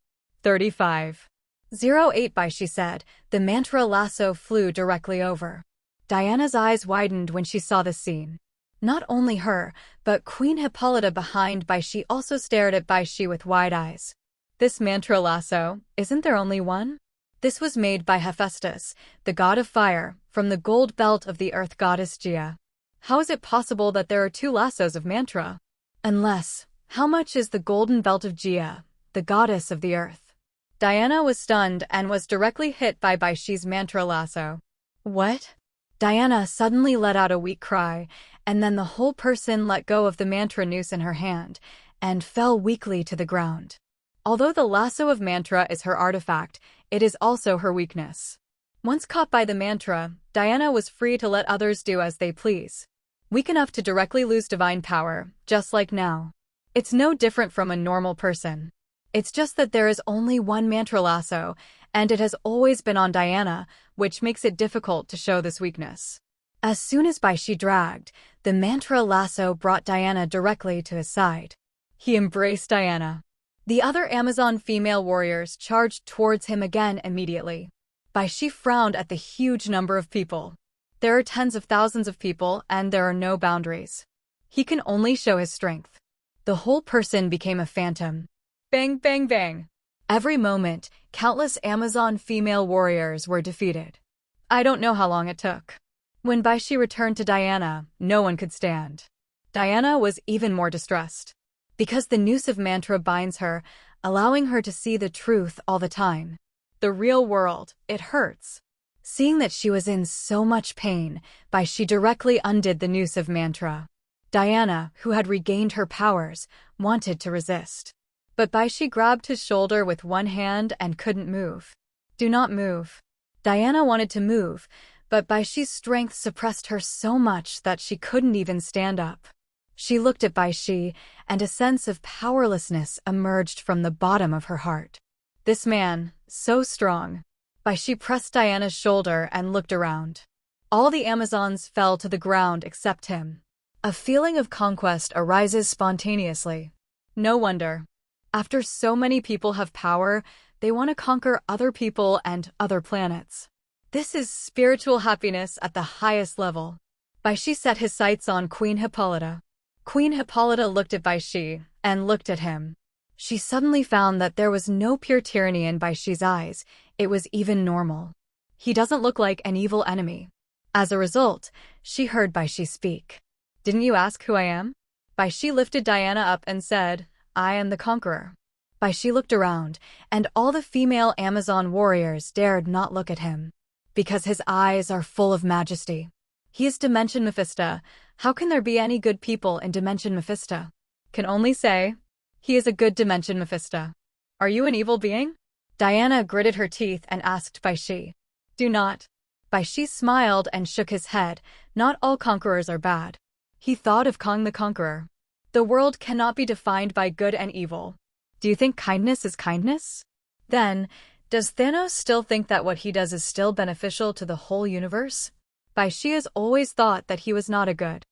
35. 08 Bai Xi said. The mantra lasso flew directly over. Diana's eyes widened when she saw this scene. Not only her, but Queen Hippolyta behind Bai Xi also stared at Bai Xi with wide eyes. This mantra lasso, isn't there only one? This was made by Hephaestus, the god of fire, from the gold belt of the earth goddess Gaia. How is it possible that there are two lassos of mantra? Unless, how much is the golden belt of Gaia, the goddess of the earth? Diana was stunned and was directly hit by Bai Xi's mantra lasso. What? Diana suddenly let out a weak cry, and then the whole person let go of the mantra noose in her hand, and fell weakly to the ground. Although the lasso of mantra is her artifact, it is also her weakness. Once caught by the mantra, Diana was free to let others do as they please. Weak enough to directly lose divine power, just like now. It's no different from a normal person. It's just that there is only one mantra lasso, and it has always been on Diana, which makes it difficult to show this weakness. As soon as Bai Xi dragged, the mantra lasso brought Diana directly to his side. He embraced Diana. The other Amazon female warriors charged towards him again immediately. Bai Xi frowned at the huge number of people. There are tens of thousands of people, and there are no boundaries. He can only show his strength. The whole person became a phantom. Bang, bang, bang. Every moment, countless Amazon female warriors were defeated. I don't know how long it took. When Bai Xi returned to Diana, no one could stand. Diana was even more distressed. Because the noose of mantra binds her, allowing her to see the truth all the time. The real world, it hurts. Seeing that she was in so much pain, Bai Xi directly undid the noose of mantra. Diana, who had regained her powers, wanted to resist. But Bai Xi grabbed his shoulder with one hand and couldn't move. Do not move. Diana wanted to move, but Bai Xi's strength suppressed her so much that she couldn't even stand up. She looked at Bai Xi, and a sense of powerlessness emerged from the bottom of her heart. This man, so strong. Bai Xi pressed Diana's shoulder and looked around. All the Amazons fell to the ground except him. A feeling of conquest arises spontaneously. No wonder. After so many people have power, they want to conquer other people and other planets. This is spiritual happiness at the highest level. Bai Xi set his sights on Queen Hippolyta. Queen Hippolyta looked at Bai Xi and looked at him. She suddenly found that there was no pure tyranny in Bai Xi's eyes, it was even normal. He doesn't look like an evil enemy. As a result, she heard Bai Xi speak. Didn't you ask who I am? Bai Xi lifted Diana up and said, I am the conqueror. Bai Xi looked around, and all the female Amazon warriors dared not look at him. Because his eyes are full of majesty. He is Dimension Mephisto. How can there be any good people in Dimension Mephisto? Can only say, he is a good Dimension Mephisto. Are you an evil being? Diana gritted her teeth and asked Bai Xi. Do not. Bai Xi smiled and shook his head. Not all conquerors are bad. He thought of Kong the Conqueror. The world cannot be defined by good and evil. Do you think kindness is kindness? Then, does Thanos still think that what he does is still beneficial to the whole universe? Bai Xi has always thought that he was not a good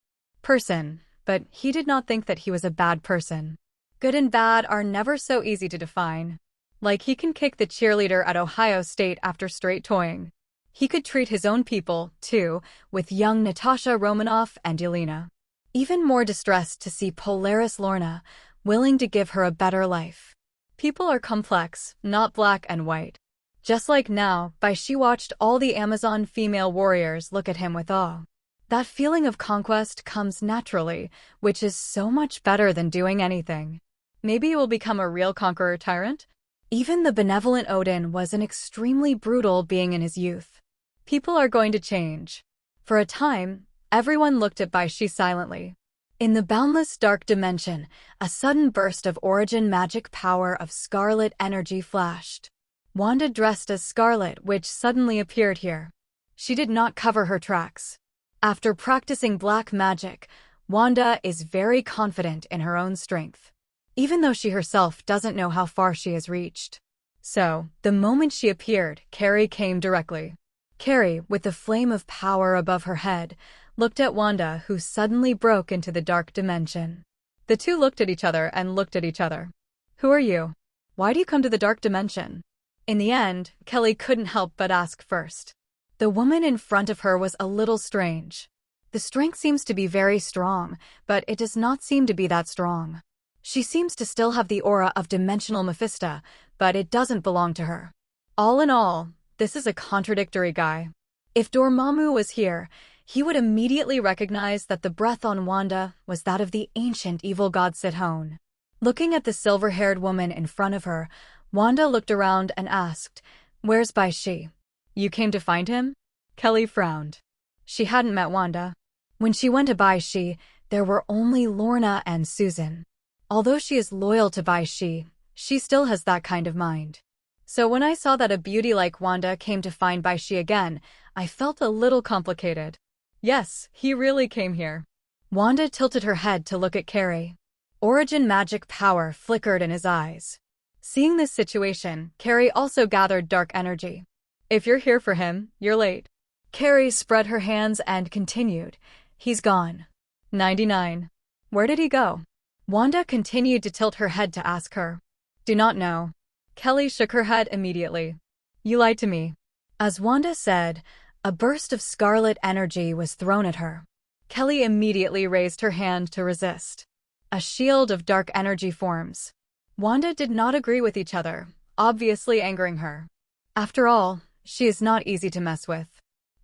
person, but he did not think that he was a bad person. Good and bad are never so easy to define. Like he can kick the cheerleader at Ohio State after straight toying. He could treat his own people, too, with young Natasha Romanoff and Yelena. even more distressed to see Polaris Lorna, willing to give her a better life. People are complex, not black and white. Just like now, Bai Xi watched all the Amazon female warriors look at him with awe. That feeling of conquest comes naturally, which is so much better than doing anything. Maybe you will become a real conqueror tyrant? Even the benevolent Odin was an extremely brutal being in his youth. People are going to change. For a time, everyone looked at Bai Xi silently. In the boundless dark dimension, a sudden burst of origin magic power of scarlet energy flashed. Wanda dressed as Scarlet Witch suddenly appeared here. She did not cover her tracks. After practicing black magic, Wanda is very confident in her own strength, even though she herself doesn't know how far she has reached. So, the moment she appeared, Carrie came directly. Carrie, with the flame of power above her head, looked at Wanda, who suddenly broke into the dark dimension. The two looked at each other and looked at each other. Who are you? Why do you come to the dark dimension? In the end, Kelly couldn't help but ask first. The woman in front of her was a little strange. The strength seems to be very strong, but it does not seem to be that strong. She seems to still have the aura of dimensional Mephisto, but it doesn't belong to her. All in all, this is a contradictory guy. If Dormammu was here, he would immediately recognize that the breath on Wanda was that of the ancient evil god Sithon. Looking at the silver-haired woman in front of her, Wanda looked around and asked, "Where's Bai Xi? You came to find him?" Kelly frowned. She hadn't met Wanda. When she went to Bai Xi, there were only Lorna and Susan. Although she is loyal to Bai Xi, she still has that kind of mind. So when I saw that a beauty like Wanda came to find Bai Xi again, I felt a little complicated. Yes, he really came here. Wanda tilted her head to look at Carrie. Origin magic power flickered in his eyes. Seeing this situation, Carrie also gathered dark energy. If you're here for him, you're late. Carrie spread her hands and continued. He's gone. 99. Where did he go? Wanda continued to tilt her head to ask her. Do not know. Kelly shook her head immediately. You lied to me. As Wanda said, a burst of scarlet energy was thrown at her. Kelly immediately raised her hand to resist. A shield of dark energy forms. Wanda did not agree with each other, obviously angering her. After all, she is not easy to mess with.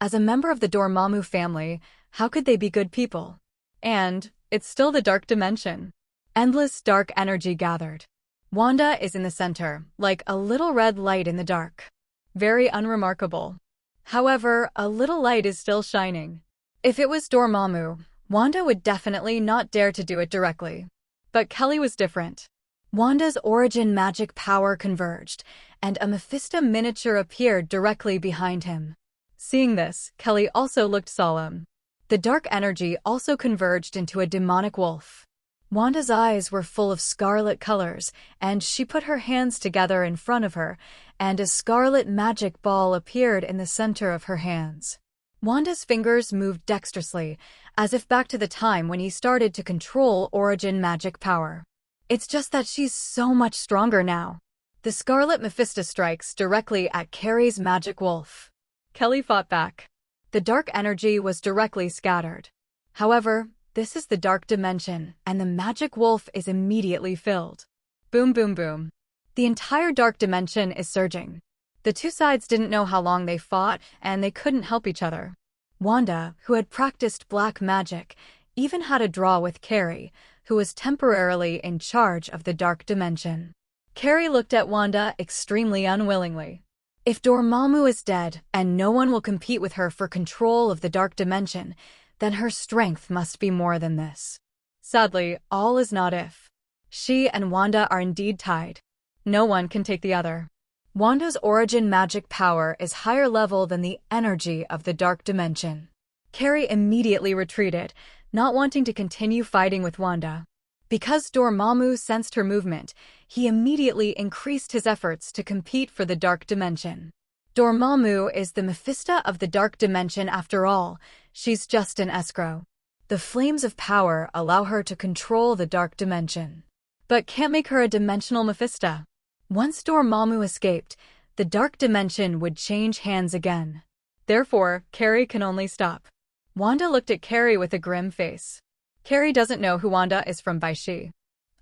As a member of the Dormammu family, how could they be good people? And it's still the dark dimension. Endless dark energy gathered. Wanda is in the center, like a little red light in the dark. Very unremarkable. However, a little light is still shining. If it was Dormammu, Wanda would definitely not dare to do it directly. But Kelly was different. Wanda's origin magic power converged, and a Mephisto miniature appeared directly behind him. Seeing this, Kelly also looked solemn. The dark energy also converged into a demonic wolf. Wanda's eyes were full of scarlet colors, and she put her hands together in front of her, and a scarlet magic ball appeared in the center of her hands. Wanda's fingers moved dexterously, as if back to the time when he started to control origin magic power. It's just that she's so much stronger now. The Scarlet Mephisto strikes directly at Carrie's magic wolf. Kelly fought back. The dark energy was directly scattered. However, this is the dark dimension, and the magic wolf is immediately filled. Boom, boom, boom. The entire dark dimension is surging. The two sides didn't know how long they fought, and they couldn't help each other. Wanda, who had practiced black magic, even had a draw with Carrie, who was temporarily in charge of the dark dimension. Carrie looked at Wanda extremely unwillingly. If Dormammu is dead, and no one will compete with her for control of the dark dimension, then her strength must be more than this. Sadly, all is not if. She and Wanda are indeed tied. No one can take the other. Wanda's origin magic power is higher level than the energy of the dark dimension. Carrie immediately retreated, not wanting to continue fighting with Wanda. Because Dormammu sensed her movement, he immediately increased his efforts to compete for the dark dimension. Dormammu is the Mephisto of the dark dimension after all. She's just an escrow. The flames of power allow her to control the dark dimension, but can't make her a dimensional Mephisto. Once Dormammu escaped, the dark dimension would change hands again. Therefore, Carrie can only stop. Wanda looked at Carrie with a grim face. Carrie doesn't know who Wanda is from Bai Xi.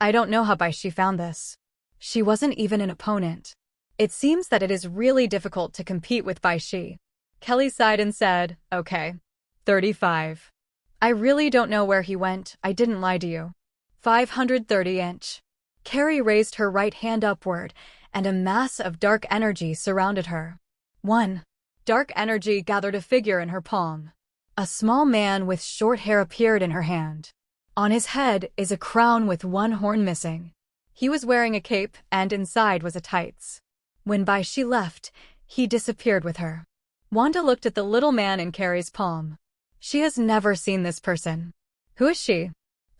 I don't know how Bai Xi found this. She wasn't even an opponent. It seems that it is really difficult to compete with Bai Xi. Kelly sighed and said, okay. 35. I really don't know where he went, I didn't lie to you. 530-inch. Carrie raised her right hand upward, and a mass of dark energy surrounded her. 1. Dark energy gathered a figure in her palm. A small man with short hair appeared in her hand. On his head is a crown with one horn missing. He was wearing a cape, and inside was a tights. When Bai Xi left, he disappeared with her. Wanda looked at the little man in Carrie's palm. She has never seen this person. Who is she?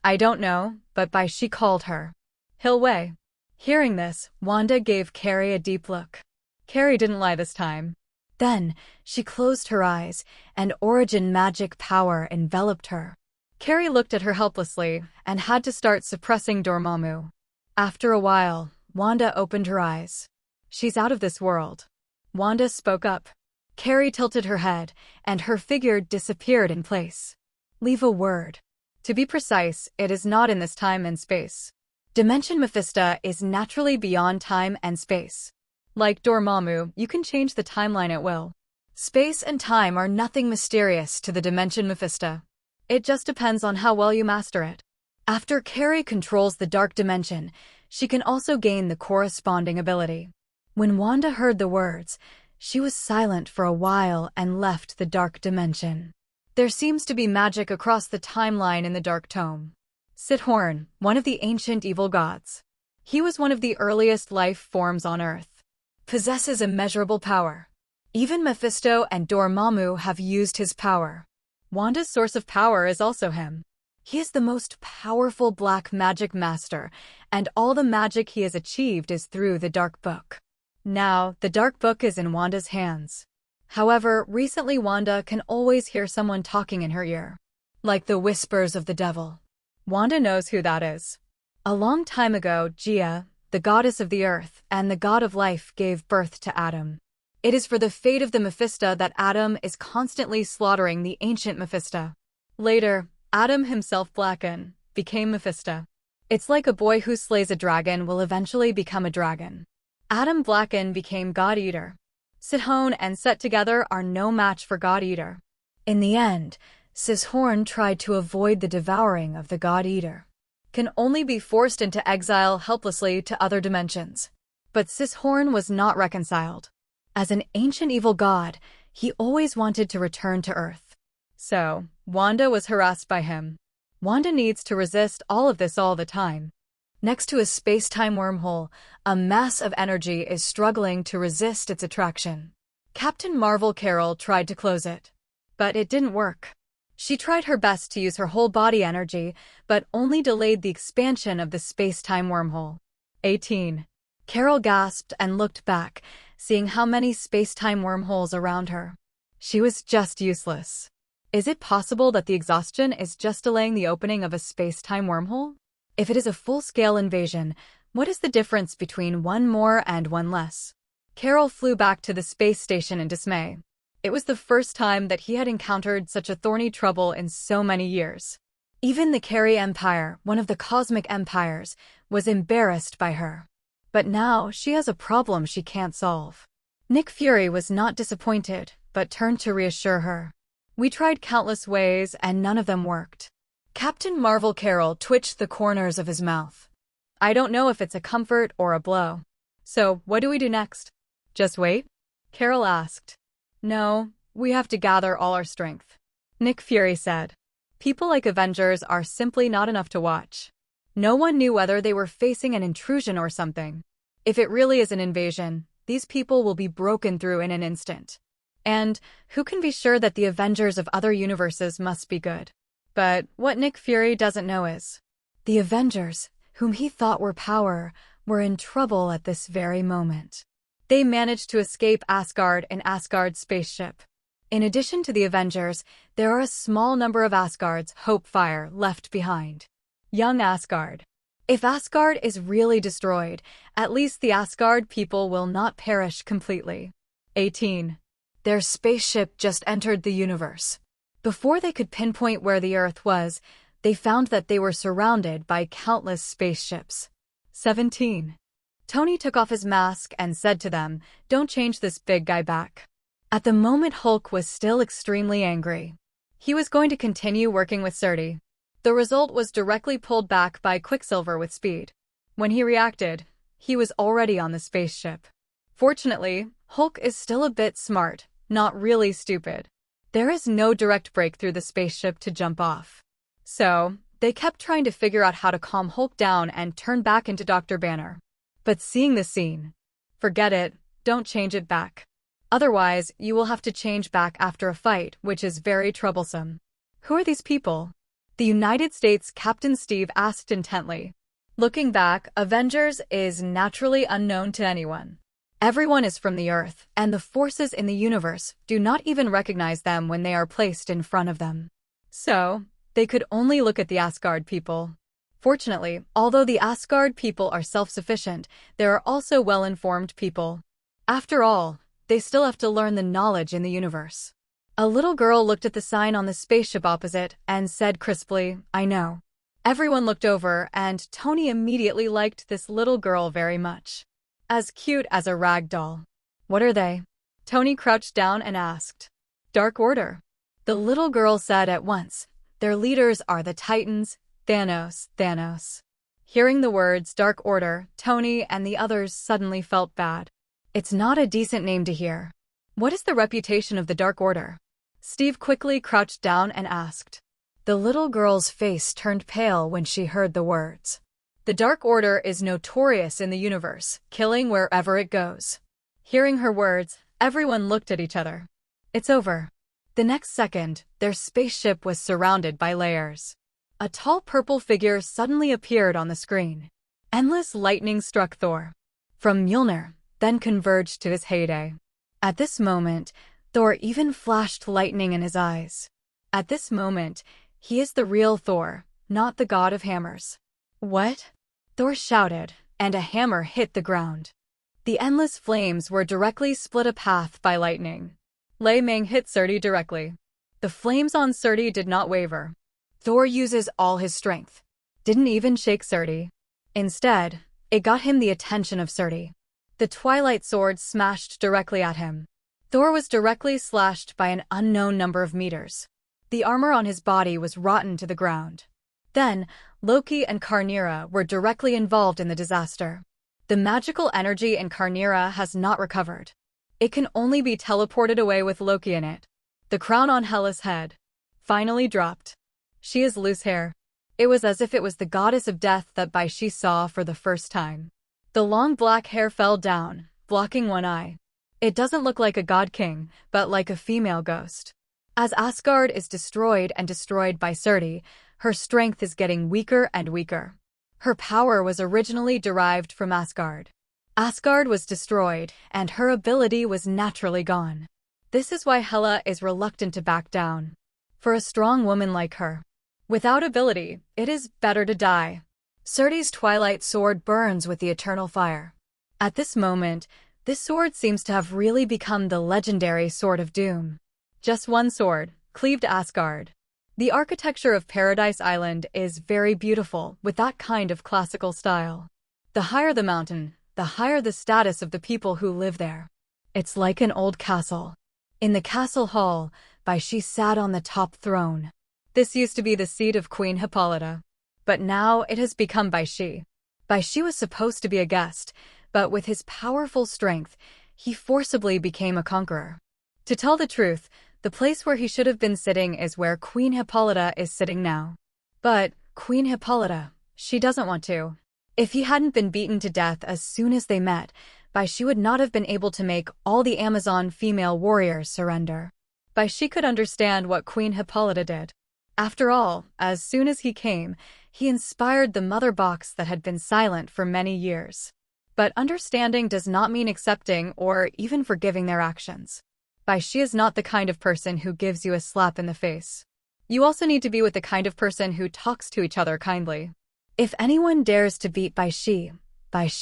I don't know, but Bai Xi called her Hilwei. Hearing this, Wanda gave Carrie a deep look. Carrie didn't lie this time. Then, she closed her eyes, and origin magic power enveloped her. Carrie looked at her helplessly, and had to start suppressing Dormammu. After a while, Wanda opened her eyes. She's out of this world. Wanda spoke up. Carrie tilted her head, and her figure disappeared in place. Leave a word. To be precise, it is not in this time and space. Dimension Mephisto is naturally beyond time and space. Like Dormammu, you can change the timeline at will. Space and time are nothing mysterious to the Dimension Mephisto. It just depends on how well you master it. After Carrie controls the dark dimension, she can also gain the corresponding ability. When Wanda heard the words, she was silent for a while and left the dark dimension. There seems to be magic across the timeline in the Dark Tome. Sithorn, one of the ancient evil gods. He was one of the earliest life forms on Earth. Possesses immeasurable power. Even Mephisto and Dormammu have used his power. Wanda's source of power is also him. He is the most powerful black magic master, and all the magic he has achieved is through the Dark Book. Now, the Dark Book is in Wanda's hands. However, recently Wanda can always hear someone talking in her ear. Like the whispers of the devil. Wanda knows who that is. A long time ago, Gia, the goddess of the earth, and the god of life gave birth to Adam. It is for the fate of the Mephisto that Adam is constantly slaughtering the ancient Mephisto. Later, Adam himself Blacken became Mephisto. It's like a boy who slays a dragon will eventually become a dragon. Adam Blacken became God-Eater. Sithorn and Set together are no match for God-Eater. In the end, Sithorn tried to avoid the devouring of the God-Eater. Can only be forced into exile helplessly to other dimensions. But Sithorn was not reconciled. As an ancient evil god, he always wanted to return to Earth. So, Wanda was harassed by him. Wanda needs to resist all of this all the time. Next to a space-time wormhole, a mass of energy is struggling to resist its attraction. Captain Marvel Carol tried to close it. But it didn't work. She tried her best to use her whole body energy, but only delayed the expansion of the space-time wormhole. 18. Carol gasped and looked back, seeing how many space-time wormholes around her. She was just useless. Is it possible that the exhaustion is just delaying the opening of a space-time wormhole? If it is a full-scale invasion, what is the difference between one more and one less? Carol flew back to the space station in dismay. It was the first time that he had encountered such a thorny trouble in so many years. Even the Carrie Empire, one of the cosmic empires, was embarrassed by her. But now she has a problem she can't solve. Nick Fury was not disappointed, but turned to reassure her. We tried countless ways and none of them worked. Captain Marvel Carol twitched the corners of his mouth. I don't know if it's a comfort or a blow. So, what do we do next? Just wait? Carol asked. No, we have to gather all our strength. Nick Fury said. People like Avengers are simply not enough to watch. No one knew whether they were facing an intrusion or something. If it really is an invasion, these people will be broken through in an instant. And who can be sure that the Avengers of other universes must be good? But what Nick Fury doesn't know is, the Avengers, whom he thought were power, were in trouble at this very moment. They managed to escape Asgard in Asgard's spaceship. In addition to the Avengers, there are a small number of Asgard's Hopefire left behind. Young Asgard. If Asgard is really destroyed, at least the Asgard people will not perish completely. 18. Their spaceship just entered the universe. Before they could pinpoint where the Earth was, they found that they were surrounded by countless spaceships. 17. Tony took off his mask and said to them, "Don't change this big guy back." At the moment, Hulk was still extremely angry. He was going to continue working with Surdy. The result was directly pulled back by Quicksilver with speed. When he reacted, he was already on the spaceship. Fortunately, Hulk is still a bit smart, not really stupid. There is no direct break through the spaceship to jump off. So, they kept trying to figure out how to calm Hulk down and turn back into Dr. Banner. But seeing the scene, forget it, don't change it back. Otherwise, you will have to change back after a fight, which is very troublesome. Who are these people? The United States Captain Steve asked intently. Looking back, Avengers is naturally unknown to anyone. Everyone is from the Earth, and the forces in the universe do not even recognize them when they are placed in front of them. So, they could only look at the Asgard people. Fortunately, although the Asgard people are self-sufficient, there are also well-informed people. After all, they still have to learn the knowledge in the universe. A little girl looked at the sign on the spaceship opposite and said crisply, "I know." Everyone looked over, and Tony immediately liked this little girl very much. As cute as a rag doll. "What are they?" Tony crouched down and asked. "Dark Order." The little girl said at once, "Their leaders are the Titans, Thanos." Hearing the words Dark Order, Tony and the others suddenly felt bad. It's not a decent name to hear. What is the reputation of the Dark Order? Steve quickly crouched down and asked. The little girl's face turned pale when she heard the words. The Dark Order is notorious in the universe, killing wherever it goes. Hearing her words, everyone looked at each other. It's over. The next second, their spaceship was surrounded by layers. A tall purple figure suddenly appeared on the screen. Endless lightning struck Thor. From Mjolnir, then converged to his heyday. At this moment, Thor even flashed lightning in his eyes. At this moment, he is the real Thor, not the god of hammers. What? Thor shouted, and a hammer hit the ground. The endless flames were directly split a path by lightning. Lei Ming hit Surdy directly. The flames on Surdy did not waver. Thor uses all his strength. Didn't even shake Surdy. Instead, it got him the attention of Surdy. The Twilight Sword smashed directly at him. Thor was directly slashed by an unknown number of meters. The armor on his body was rotten to the ground. Then, Loki and Karnira were directly involved in the disaster. The magical energy in Karnira has not recovered. It can only be teleported away with Loki in it. The crown on Hela's head finally dropped. She has loose hair. It was as if it was the goddess of death that Bai Xi saw for the first time. The long black hair fell down, blocking one eye. It doesn't look like a god king, but like a female ghost. As Asgard is destroyed and destroyed by Surdy, her strength is getting weaker and weaker. Her power was originally derived from Asgard. Asgard was destroyed, and her ability was naturally gone. This is why Hela is reluctant to back down. For a strong woman like her, without ability, it is better to die. Surdy's Twilight Sword burns with the eternal fire. At this moment, this sword seems to have really become the legendary Sword of Doom. Just one sword, cleaved Asgard. The architecture of Paradise Island is very beautiful with that kind of classical style. The higher the mountain, the higher the status of the people who live there. It's like an old castle. In the castle hall, Bai Xi sat on the top throne. This used to be the seat of Queen Hippolyta. But now it has become Bai Xi. Bai Xi was supposed to be a guest, but with his powerful strength, he forcibly became a conqueror. To tell the truth, the place where he should have been sitting is where Queen Hippolyta is sitting now. But Queen Hippolyta, she doesn't want to. If he hadn't been beaten to death as soon as they met, Bai Xi would not have been able to make all the Amazon female warriors surrender. Bai Xi could understand what Queen Hippolyta did. After all, as soon as he came, he inspired the mother box that had been silent for many years. But understanding does not mean accepting or even forgiving their actions. Bai Xi is not the kind of person who gives you a slap in the face. You also need to be with the kind of person who talks to each other kindly. If anyone dares to beat Bai Xi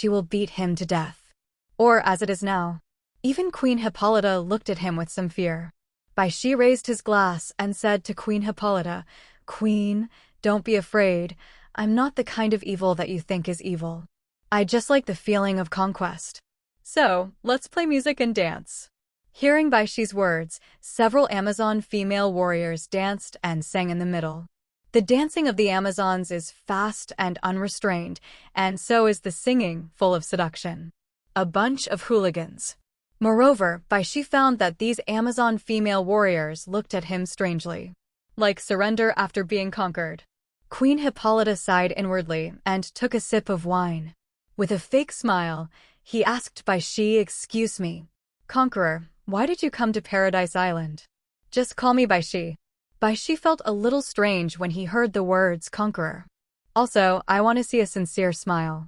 will beat him to death. Or as it is now. Even Queen Hippolyta looked at him with some fear. Bai Xi raised his glass and said to Queen Hippolyta, "Queen, Don't be afraid. I'm not the kind of evil that you think is evil. I just like the feeling of conquest. So, let's play music and dance. Hearing Bai Xi's words, several Amazon female warriors danced and sang in the middle. The dancing of the Amazons is fast and unrestrained, and so is the singing, full of seduction. A bunch of hooligans. Moreover, Bai Xi found that these Amazon female warriors looked at him strangely. Like surrender after being conquered. Queen Hippolyta sighed inwardly and took a sip of wine. With a fake smile, he asked Bai Xi, "Excuse me, Conqueror, why did you come to Paradise Island?" "Just call me Bai Xi." Bai Xi felt a little strange when he heard the words Conqueror. "Also, I want to see a sincere smile."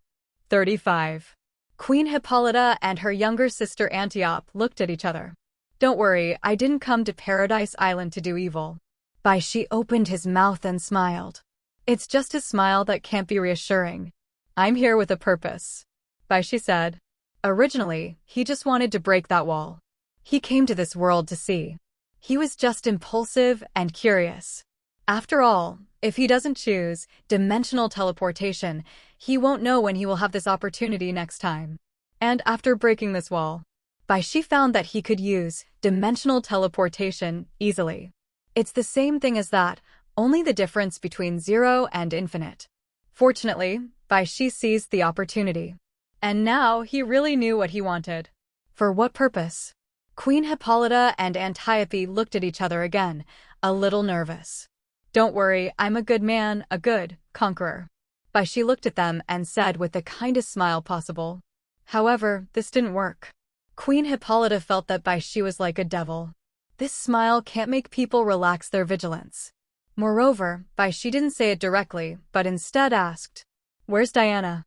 35. Queen Hippolyta and her younger sister Antiope looked at each other. "Don't worry, I didn't come to Paradise Island to do evil." Bai Xi opened his mouth and smiled. It's just a smile that can't be reassuring. "I'm here with a purpose," Bai Xi said. Originally, he just wanted to break that wall. He came to this world to see. He was just impulsive and curious. After all, if he doesn't choose dimensional teleportation, he won't know when he will have this opportunity next time. And after breaking this wall, Bai Xi found that he could use dimensional teleportation easily. It's the same thing as that, only the difference between 0 and infinite. Fortunately, Bai Xi seized the opportunity. And now he really knew what he wanted. For what purpose? Queen Hippolyta and Antiope looked at each other again, a little nervous. "Don't worry, I'm a good man, a good conqueror." Bai Xi looked at them and said with the kindest smile possible. However, this didn't work. Queen Hippolyta felt that Bai Xi was like a devil. This smile can't make people relax their vigilance. Moreover, Bai Xi didn't say it directly, but instead asked, "Where's Diana?"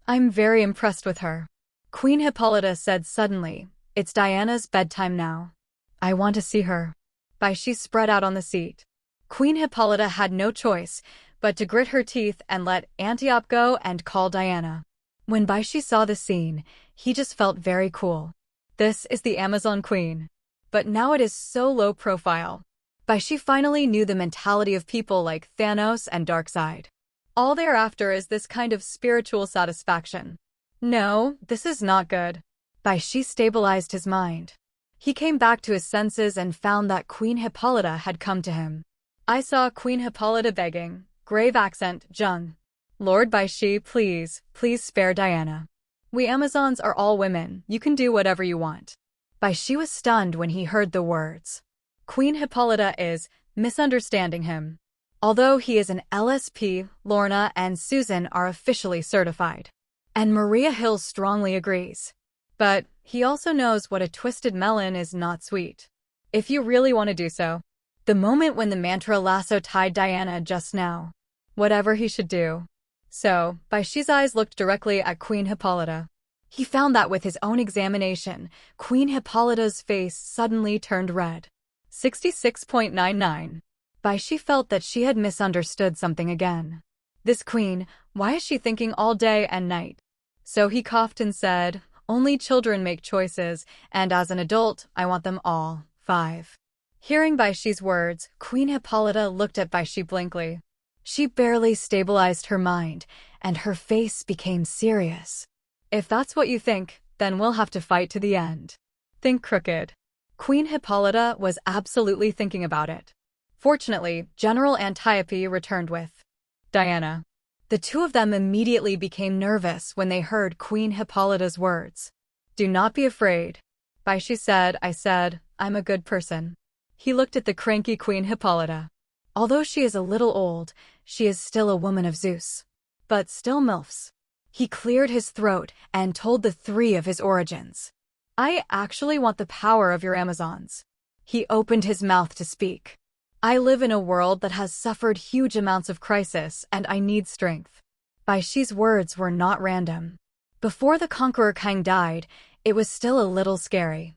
"I'm very impressed with her." Queen Hippolyta said suddenly, "It's Diana's bedtime now. I want to see her." Bai Xi spread out on the seat. Queen Hippolyta had no choice but to grit her teeth and let Antiope go and call Diana. When Bai Xi saw the scene, he just felt very cool. This is the Amazon Queen. But now it is so low profile. Bai Xi finally knew the mentality of people like Thanos and Darkseid. All they're after is this kind of spiritual satisfaction. No, this is not good. Bai Xi stabilized his mind. He came back to his senses and found that Queen Hippolyta had come to him. "I saw Queen Hippolyta begging, grave accent, Jung. Lord Bai Xi, please spare Diana. We Amazons are all women, you can do whatever you want." Bai Xi was stunned when he heard the words. Queen Hippolyta is misunderstanding him. Although he is an LSP, Lorna and Susan are officially certified. And Maria Hill strongly agrees. But he also knows what a twisted melon is not sweet. If you really want to do so. The moment when the mantra lasso tied Diana just now. Whatever he should do. So, Bai Xi's eyes looked directly at Queen Hippolyta. He found that with his own examination, Queen Hippolyta's face suddenly turned red. 66.99. Bai Xi felt that she had misunderstood something again. This queen, why is she thinking all day and night? So he coughed and said, "Only children make choices, and as an adult, I want them all." 5. Hearing Bai Xi's words, Queen Hippolyta looked at Bai Xi blankly. She barely stabilized her mind, and her face became serious. "If that's what you think, then we'll have to fight to the end. Think crooked." Queen Hippolyta was absolutely thinking about it. Fortunately, General Antiope returned with Diana. The two of them immediately became nervous when they heard Queen Hippolyta's words. "Do not be afraid." Bai Xi said, "I'm a good person." He looked at the cranky Queen Hippolyta. Although she is a little old, she is still a woman of Zeus. But still MILFs. He cleared his throat and told the three of his origins. "I actually want the power of your Amazons." He opened his mouth to speak. "I live in a world that has suffered huge amounts of crisis, and I need strength." Bai Xi's words were not random. Before the Conqueror Kang died, it was still a little scary.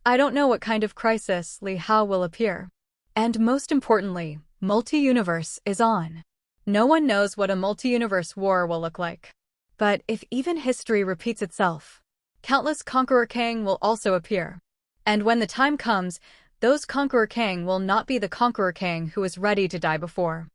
"I don't know what kind of crisis Li Hao will appear. And most importantly, multi-universe is on. No one knows what a multi-universe war will look like. But if even history repeats itself, countless Conqueror Kang will also appear. And when the time comes, those Conqueror Kang will not be the Conqueror Kang who was ready to die before,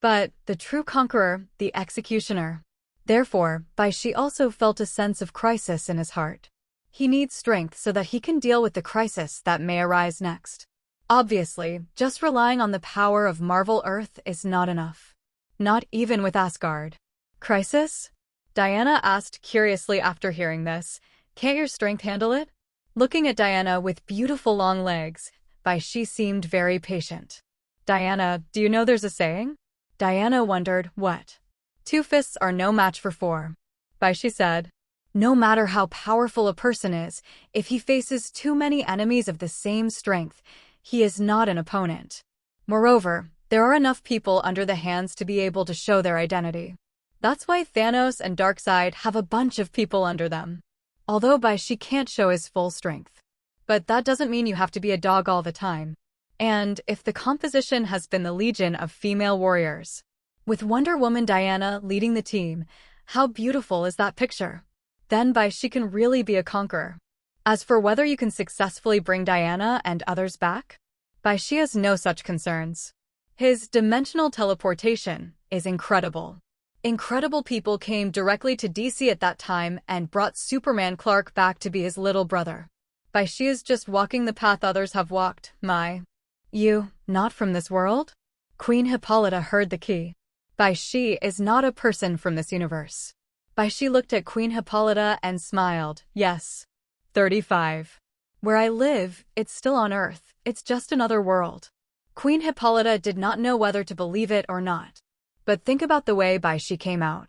but the true conqueror, the executioner. Therefore, Bai Xi also felt a sense of crisis in his heart. He needs strength so that he can deal with the crisis that may arise next. Obviously, just relying on the power of Marvel Earth is not enough. Not even with Asgard. Crisis? Diana asked curiously after hearing this. Can't your strength handle it? Looking at Diana with beautiful long legs, Bai Xi seemed very patient. Diana, do you know there's a saying? Diana wondered, what? 2 fists are no match for 4. Bai Xi said, no matter how powerful a person is, if he faces too many enemies of the same strength, he is not an opponent. Moreover, there are enough people under the hands to be able to show their identity. That's why Thanos and Darkseid have a bunch of people under them. Although Bai Xi can't show his full strength. But that doesn't mean you have to be a dog all the time. And if the composition has been the legion of female warriors, with Wonder Woman Diana leading the team, how beautiful is that picture? Then Bai Xi can really be a conqueror. As for whether you can successfully bring Diana and others back, Bai Xi has no such concerns. His dimensional teleportation is incredible. Incredible people came directly to DC at that time and brought Superman Clark back to be his little brother. Bai Xi is just walking the path others have walked, You, not from this world? Queen Hippolyta heard the key. Bai Xi is not a person from this universe. Bai Xi looked at Queen Hippolyta and smiled, yes. 35. Where I live, it's still on Earth, it's just another world. Queen Hippolyta did not know whether to believe it or not. But think about the way Bai Xi came out.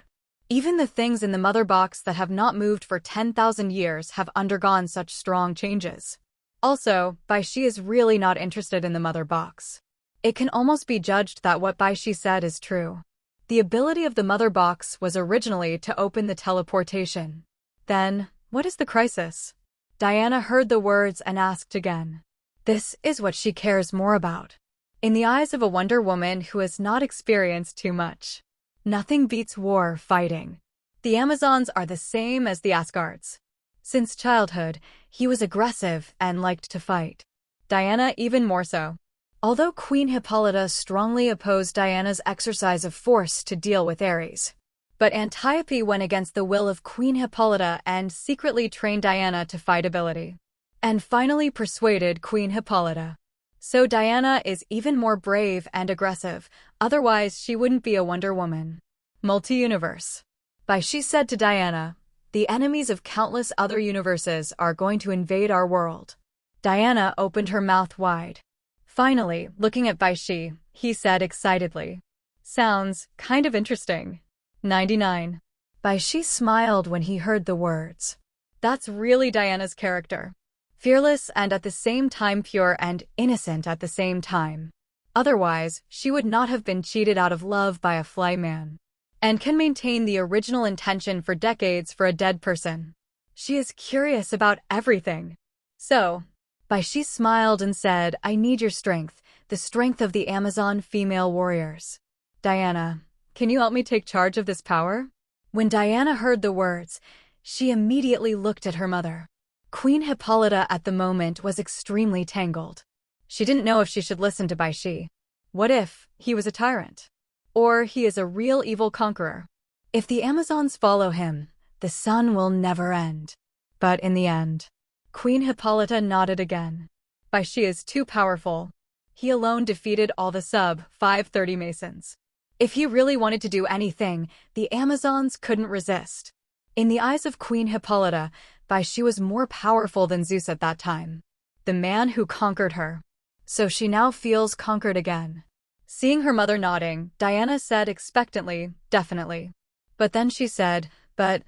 Even the things in the mother box that have not moved for 10,000 years have undergone such strong changes. Also, Bai Xi is really not interested in the mother box. It can almost be judged that what Bai Xi said is true. The ability of the mother box was originally to open the teleportation. Then, what is the crisis? Diana heard the words and asked again. This is what she cares more about. In the eyes of a Wonder Woman who has not experienced too much, nothing beats war fighting. The Amazons are the same as the Asgards. Since childhood, he was aggressive and liked to fight. Diana even more so. Although Queen Hippolyta strongly opposed Diana's exercise of force to deal with Ares, but Antiope went against the will of Queen Hippolyta and secretly trained Diana to fight ability. And finally persuaded Queen Hippolyta. So Diana is even more brave and aggressive, otherwise she wouldn't be a Wonder Woman. Multi-universe. Bai Xi said to Diana, the enemies of countless other universes are going to invade our world. Diana opened her mouth wide. Finally, looking at Bai Xi, he said excitedly, sounds kind of interesting. 99. Bai Xi smiled when he heard the words. That's really Diana's character. Fearless and at the same time pure and innocent at the same time. Otherwise, she would not have been cheated out of love by a fly man. And can maintain the original intention for decades for a dead person. She is curious about everything. So, Bai Xi smiled and said, I need your strength, the strength of the Amazon female warriors. Diana, can you help me take charge of this power? When Diana heard the words, she immediately looked at her mother. Queen Hippolyta at the moment was extremely tangled. She didn't know if she should listen to Bai Xi. What if he was a tyrant? Or he is a real evil conqueror? If the Amazons follow him, the sun will never end. But in the end, Queen Hippolyta nodded again. Bai Xi is too powerful. He alone defeated all the sub-530 Masons. If he really wanted to do anything, the Amazons couldn't resist. In the eyes of Queen Hippolyta, Bai Xi was more powerful than Zeus at that time. The man who conquered her. So she now feels conquered again. Seeing her mother nodding, Diana said expectantly, definitely. But then she said, but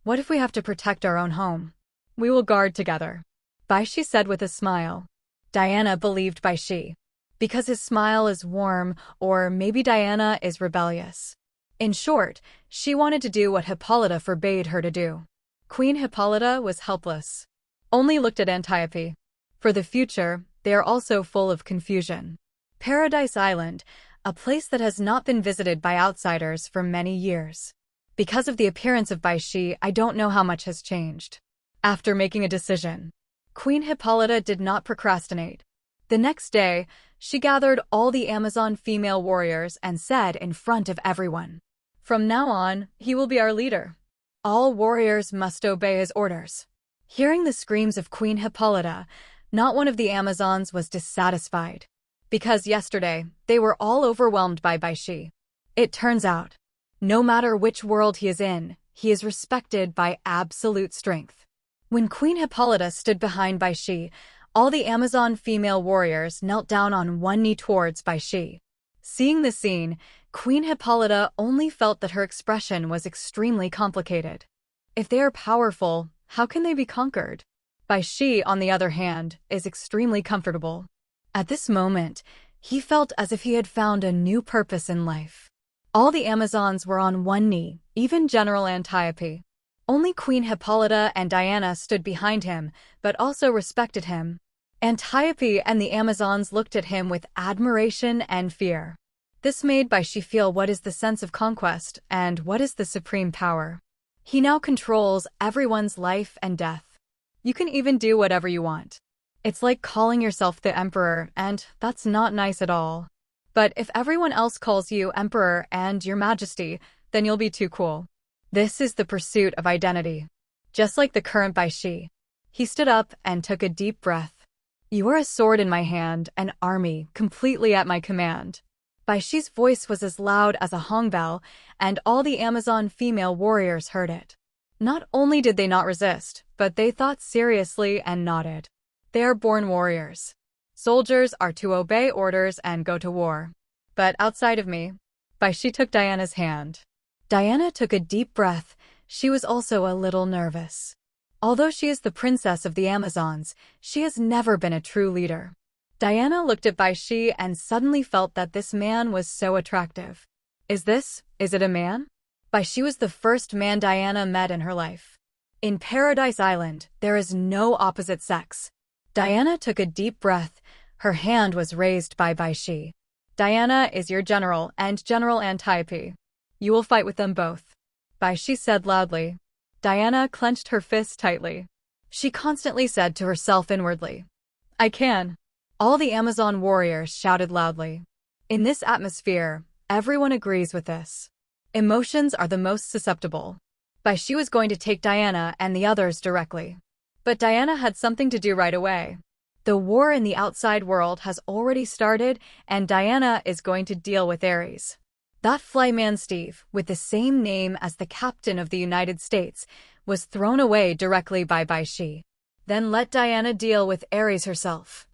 what if we have to protect our own home? We will guard together. Bai Xi said with a smile. Diana believed Bai Xi. Because his smile is warm, or maybe Diana is rebellious. In short, she wanted to do what Hippolyta forbade her to do. Queen Hippolyta was helpless. Only looked at Antiope. For the future, they are also full of confusion. Paradise Island, a place that has not been visited by outsiders for many years. Because of the appearance of Bai Xi, I don't know how much has changed. After making a decision, Queen Hippolyta did not procrastinate. The next day, She gathered all the Amazon female warriors and said in front of everyone, "From now on, he will be our leader. All warriors must obey his orders." Hearing the screams of Queen Hippolyta, not one of the Amazons was dissatisfied. Because yesterday, they were all overwhelmed by Bai Xi. It turns out, no matter which world he is in, he is respected by absolute strength. When Queen Hippolyta stood behind Bai Xi, all the Amazon female warriors knelt down on one knee towards Bai Xi. Seeing the scene, Queen Hippolyta only felt that her expression was extremely complicated. If they are powerful, how can they be conquered? Bai Xi, on the other hand, is extremely comfortable. At this moment, he felt as if he had found a new purpose in life. All the Amazons were on one knee, even General Antiope. Only Queen Hippolyta and Diana stood behind him, but also respected him. Antiope and the Amazons looked at him with admiration and fear. This made Bai Xi feel what is the sense of conquest and what is the supreme power. He now controls everyone's life and death. You can even do whatever you want. It's like calling yourself the emperor, and that's not nice at all. But if everyone else calls you emperor and your majesty, then you'll be too cool. This is the pursuit of identity. Just like the current Bai Xi. He stood up and took a deep breath. "You are a sword in my hand, an army completely at my command." Bai Xi's voice was as loud as a hong bell, and all the Amazon female warriors heard it. Not only did they not resist, but they thought seriously and nodded. They are born warriors. Soldiers are to obey orders and go to war. But outside of me, Bai Xi took Diana's hand. Diana took a deep breath. She was also a little nervous. Although she is the princess of the Amazons, she has never been a true leader. Diana looked at Bai Xi and suddenly felt that this man was so attractive. Is it a man? Bai Xi was the first man Diana met in her life. In Paradise Island, there is no opposite sex. Diana took a deep breath. Her hand was raised by Bai Xi. "Diana is your general and General Antiope. You will fight with them both," Bai Xi said loudly. Diana clenched her fist tightly. She constantly said to herself inwardly, "I can." All the Amazon warriors shouted loudly. In this atmosphere, everyone agrees with this. Emotions are the most susceptible. Bai Xi was going to take Diana and the others directly. But Diana had something to do right away. The war in the outside world has already started, and Diana is going to deal with Ares. That flyman Steve, with the same name as the captain of the United States, was thrown away directly by Bai Xi. Then let Diana deal with Ares herself.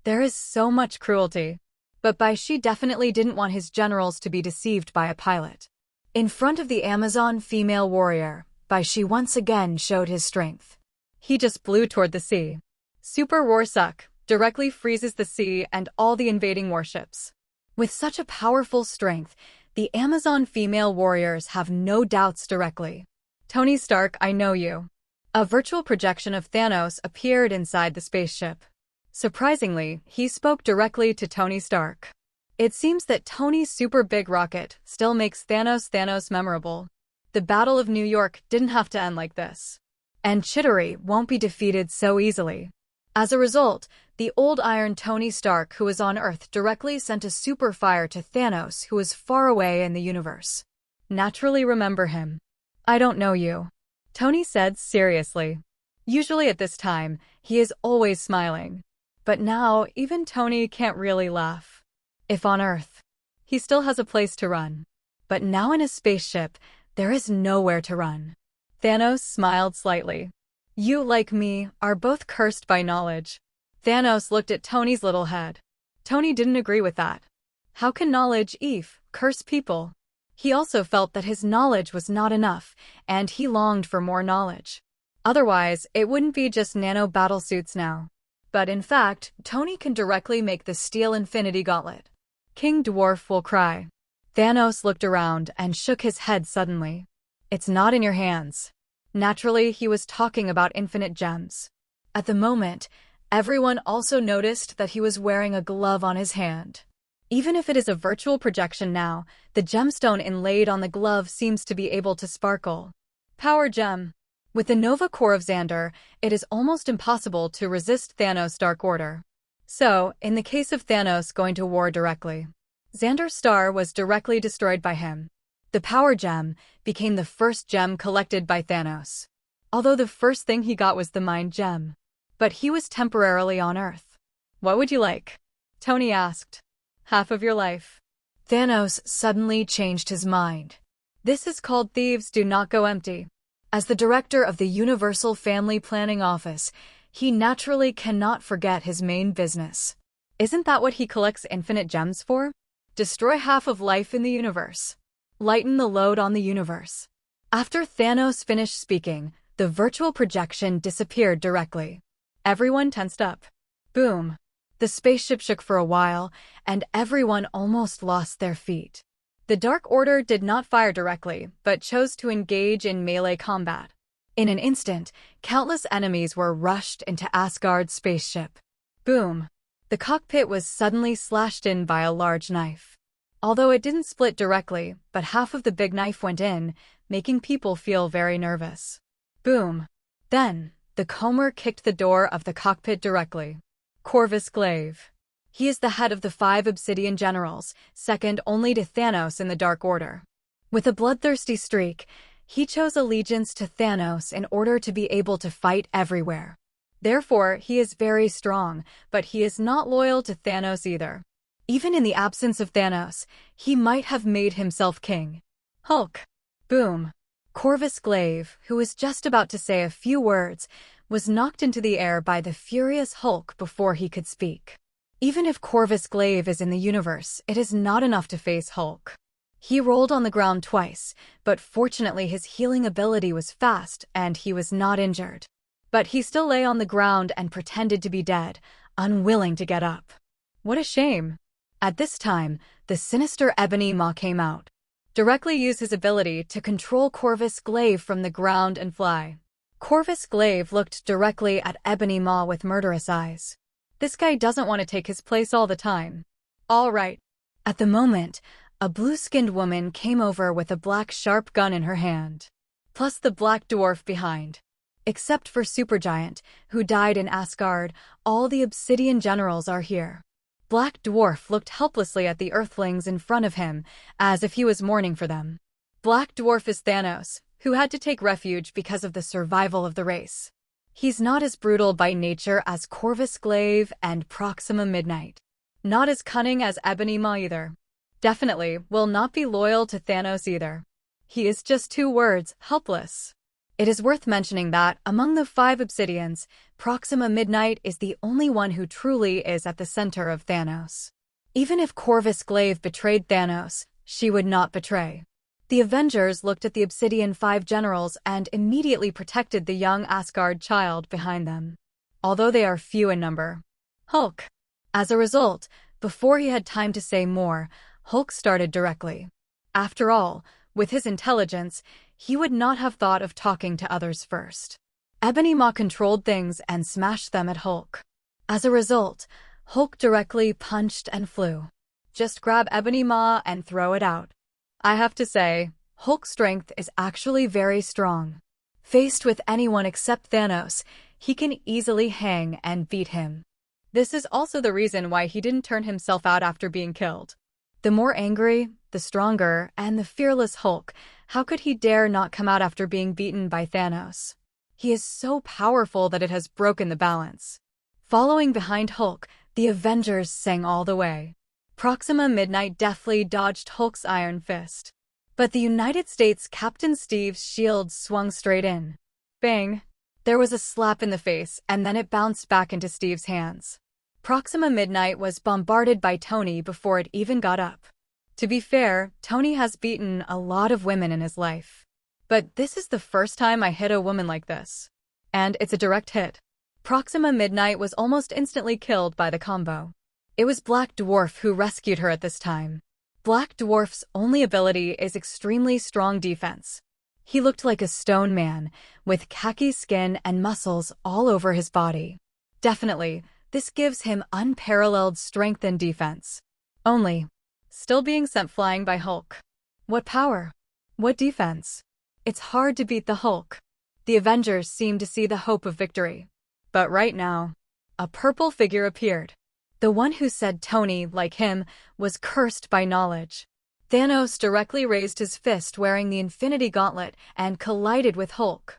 There is so much cruelty. But Bai Xi definitely didn't want his generals to be deceived by a pilot. In front of the Amazon female warrior, Bai Xi once again showed his strength. He just blew toward the sea. Super Roar Suck directly freezes the sea and all the invading warships. With such a powerful strength, the Amazon female warriors have no doubts directly. "Tony Stark, I know you." A virtual projection of Thanos appeared inside the spaceship. Surprisingly, he spoke directly to Tony Stark. It seems that Tony's super big rocket still makes Thanos memorable. The Battle of New York didn't have to end like this. And Chittery won't be defeated so easily. As a result, the old Iron Tony Stark who was on Earth directly sent a super fire to Thanos who is far away in the universe. Naturally remember him. "I don't know you," Tony said seriously. Usually at this time, he is always smiling. But now, even Tony can't really laugh. If on Earth, he still has a place to run. But now in a spaceship, there is nowhere to run. Thanos smiled slightly. "You, like me, are both cursed by knowledge." Thanos looked at Tony's little head. Tony didn't agree with that. How can knowledge, curse people? He also felt that his knowledge was not enough, and he longed for more knowledge. Otherwise, it wouldn't be just nano battlesuits now. But in fact, Tony can directly make the Steel Infinity Gauntlet. King Dwarf will cry. Thanos looked around and shook his head suddenly. "It's not in your hands." Naturally, he was talking about infinite gems. At the moment, everyone also noticed that he was wearing a glove on his hand. Even if it is a virtual projection now, the gemstone inlaid on the glove seems to be able to sparkle. Power gem. With the Nova Core of Xander, it is almost impossible to resist Thanos' Dark Order. So, in the case of Thanos going to war directly, Xander's star was directly destroyed by him. The power gem became the first gem collected by Thanos. Although the first thing he got was the mind gem. But he was temporarily on Earth. What would you like? Tony asked. Half of your life. Thanos suddenly changed his mind. This is called thieves do not go empty. As the director of the Universal Family Planning Office, he naturally cannot forget his main business. Isn't that what he collects infinite gems for? Destroy half of life in the universe. Lighten the load on the universe. After Thanos finished speaking, the virtual projection disappeared directly. Everyone tensed up. Boom. The spaceship shook for a while, and everyone almost lost their feet. The Dark Order did not fire directly, but chose to engage in melee combat. In an instant, countless enemies were rushed into Asgard's spaceship. Boom. The cockpit was suddenly slashed in by a large knife. Although it didn't split directly, but half of the big knife went in, making people feel very nervous. Boom. Then, the comber kicked the door of the cockpit directly. Corvus Glaive. He is the head of the 5 Obsidian Generals, second only to Thanos in the Dark Order. With a bloodthirsty streak, he chose allegiance to Thanos in order to be able to fight everywhere. Therefore, he is very strong, but he is not loyal to Thanos either. Even in the absence of Thanos, he might have made himself king. Hulk. Boom. Corvus Glaive, who was just about to say a few words, was knocked into the air by the furious Hulk before he could speak. Even if Corvus Glaive is in the universe, it is not enough to face Hulk. He rolled on the ground twice, but fortunately his healing ability was fast and he was not injured. But he still lay on the ground and pretended to be dead, unwilling to get up. What a shame. At this time, the sinister Ebony Maw came out. Directly used his ability to control Corvus Glaive from the ground and fly. Corvus Glaive looked directly at Ebony Maw with murderous eyes. This guy doesn't want to take his place all the time. All right. At the moment, a blue-skinned woman came over with a black sharp gun in her hand. Plus the black dwarf behind. Except for Supergiant, who died in Asgard, all the Obsidian Generals are here. Black Dwarf looked helplessly at the Earthlings in front of him, as if he was mourning for them. Black Dwarf is Thanos, who had to take refuge because of the survival of the race. He's not as brutal by nature as Corvus Glaive and Proxima Midnight. Not as cunning as Ebony Maw either. Definitely will not be loyal to Thanos either. He is just 2 words, helpless. It is worth mentioning that, among the 5 Obsidians, Proxima Midnight is the only one who truly is at the center of Thanos. Even if Corvus Glaive betrayed Thanos, she would not betray. The Avengers looked at the Obsidian 5 generals and immediately protected the young Asgard child behind them. Although they are few in number. Hulk. As a result, before he had time to say more, Hulk started directly. After all, with his intelligence, he would not have thought of talking to others first. Ebony Maw controlled things and smashed them at Hulk. As a result, Hulk directly punched and flew. Just grab Ebony Maw and throw it out. I have to say, Hulk's strength is actually very strong. Faced with anyone except Thanos, he can easily hang and beat him. This is also the reason why he didn't turn himself out after being killed. The more angry, the stronger, and the fearless Hulk, how could he dare not come out after being beaten by Thanos? He is so powerful that it has broken the balance. Following behind Hulk, the Avengers sang all the way. Proxima Midnight deftly dodged Hulk's iron fist. But the United States Captain Steve's shield swung straight in. Bang! There was a slap in the face, and then it bounced back into Steve's hands. Proxima Midnight was bombarded by Tony before it even got up. To be fair, Tony has beaten a lot of women in his life. But this is the first time I hit a woman like this. And it's a direct hit. Proxima Midnight was almost instantly killed by the combo. It was Black Dwarf who rescued her at this time. Black Dwarf's only ability is extremely strong defense. He looked like a stone man, with khaki skin and muscles all over his body. Definitely, this gives him unparalleled strength and defense. Only, still being sent flying by Hulk. What power? What defense? It's hard to beat the Hulk. The Avengers seem to see the hope of victory. But right now, a purple figure appeared. The one who said Tony, like him, was cursed by knowledge. Thanos directly raised his fist wearing the Infinity Gauntlet and collided with Hulk.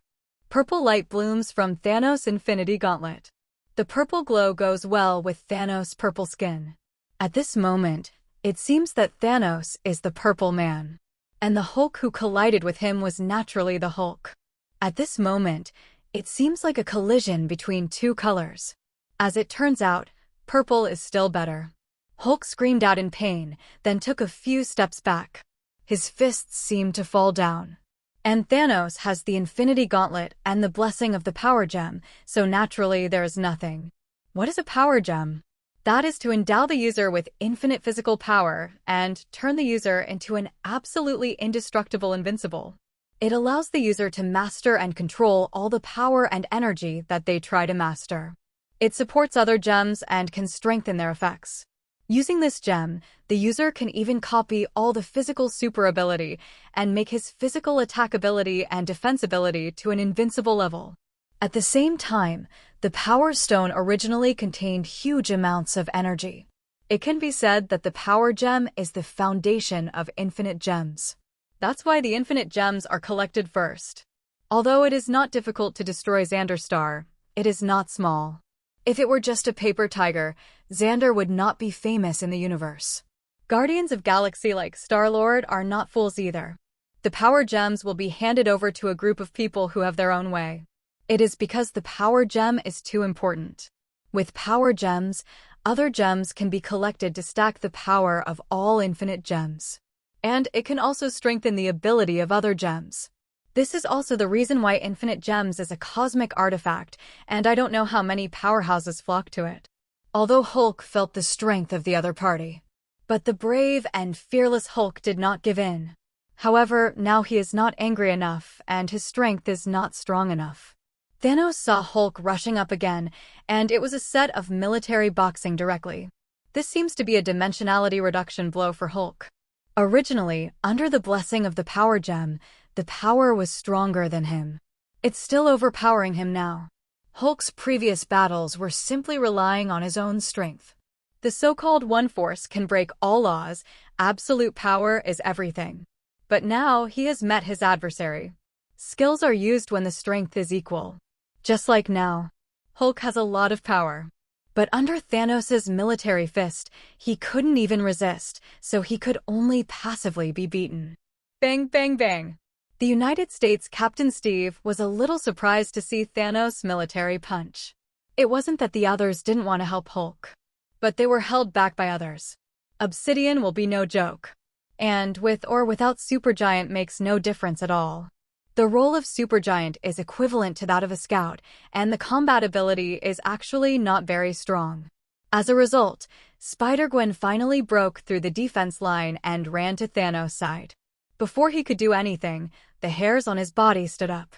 Purple light blooms from Thanos' Infinity Gauntlet. The purple glow goes well with Thanos' purple skin. At this moment, it seems that Thanos is the Purple Man, and the Hulk who collided with him was naturally the Hulk. At this moment, it seems like a collision between two colors. As it turns out, purple is still better. Hulk screamed out in pain, then took a few steps back. His fists seemed to fall down. And Thanos has the Infinity Gauntlet and the blessing of the Power Gem, so naturally there is nothing. What is a Power Gem? That is to endow the user with infinite physical power and turn the user into an absolutely indestructible invincible. It allows the user to master and control all the power and energy that they try to master. It supports other gems and can strengthen their effects. Using this gem, the user can even copy all the physical super ability and make his physical attack ability and defense ability to an invincible level. At the same time, the Power Stone originally contained huge amounts of energy. It can be said that the Power Gem is the foundation of infinite gems. That's why the infinite gems are collected first. Although it is not difficult to destroy Xander's star, it is not small. If it were just a paper tiger, Xander would not be famous in the universe. Guardians of Galaxy like Star-Lord are not fools either. The Power Gems will be handed over to a group of people who have their own way. It is because the Power Gem is too important. With Power Gems, other gems can be collected to stack the power of all infinite gems. And it can also strengthen the ability of other gems. This is also the reason why Infinite Gems is a cosmic artifact, and I don't know how many powerhouses flock to it. Although Hulk felt the strength of the other party. But the brave and fearless Hulk did not give in. However, now he is not angry enough, and his strength is not strong enough. Thanos saw Hulk rushing up again, and it was a set of military boxing directly. This seems to be a dimensionality reduction blow for Hulk. Originally, under the blessing of the Power Gem, the power was stronger than him. It's still overpowering him now. Hulk's previous battles were simply relying on his own strength. The so-called One Force can break all laws, absolute power is everything. But now he has met his adversary. Skills are used when the strength is equal. Just like now, Hulk has a lot of power. But under Thanos' military fist, he couldn't even resist, so he could only passively be beaten. Bang, bang, bang. The United States Captain Steve was a little surprised to see Thanos' military punch. It wasn't that the others didn't want to help Hulk, but they were held back by others. Obsidian will be no joke. And with or without Supergiant makes no difference at all. The role of Supergiant is equivalent to that of a scout, and the combat ability is actually not very strong. As a result, Spider-Gwen finally broke through the defense line and ran to Thanos' side. Before he could do anything, the hairs on his body stood up.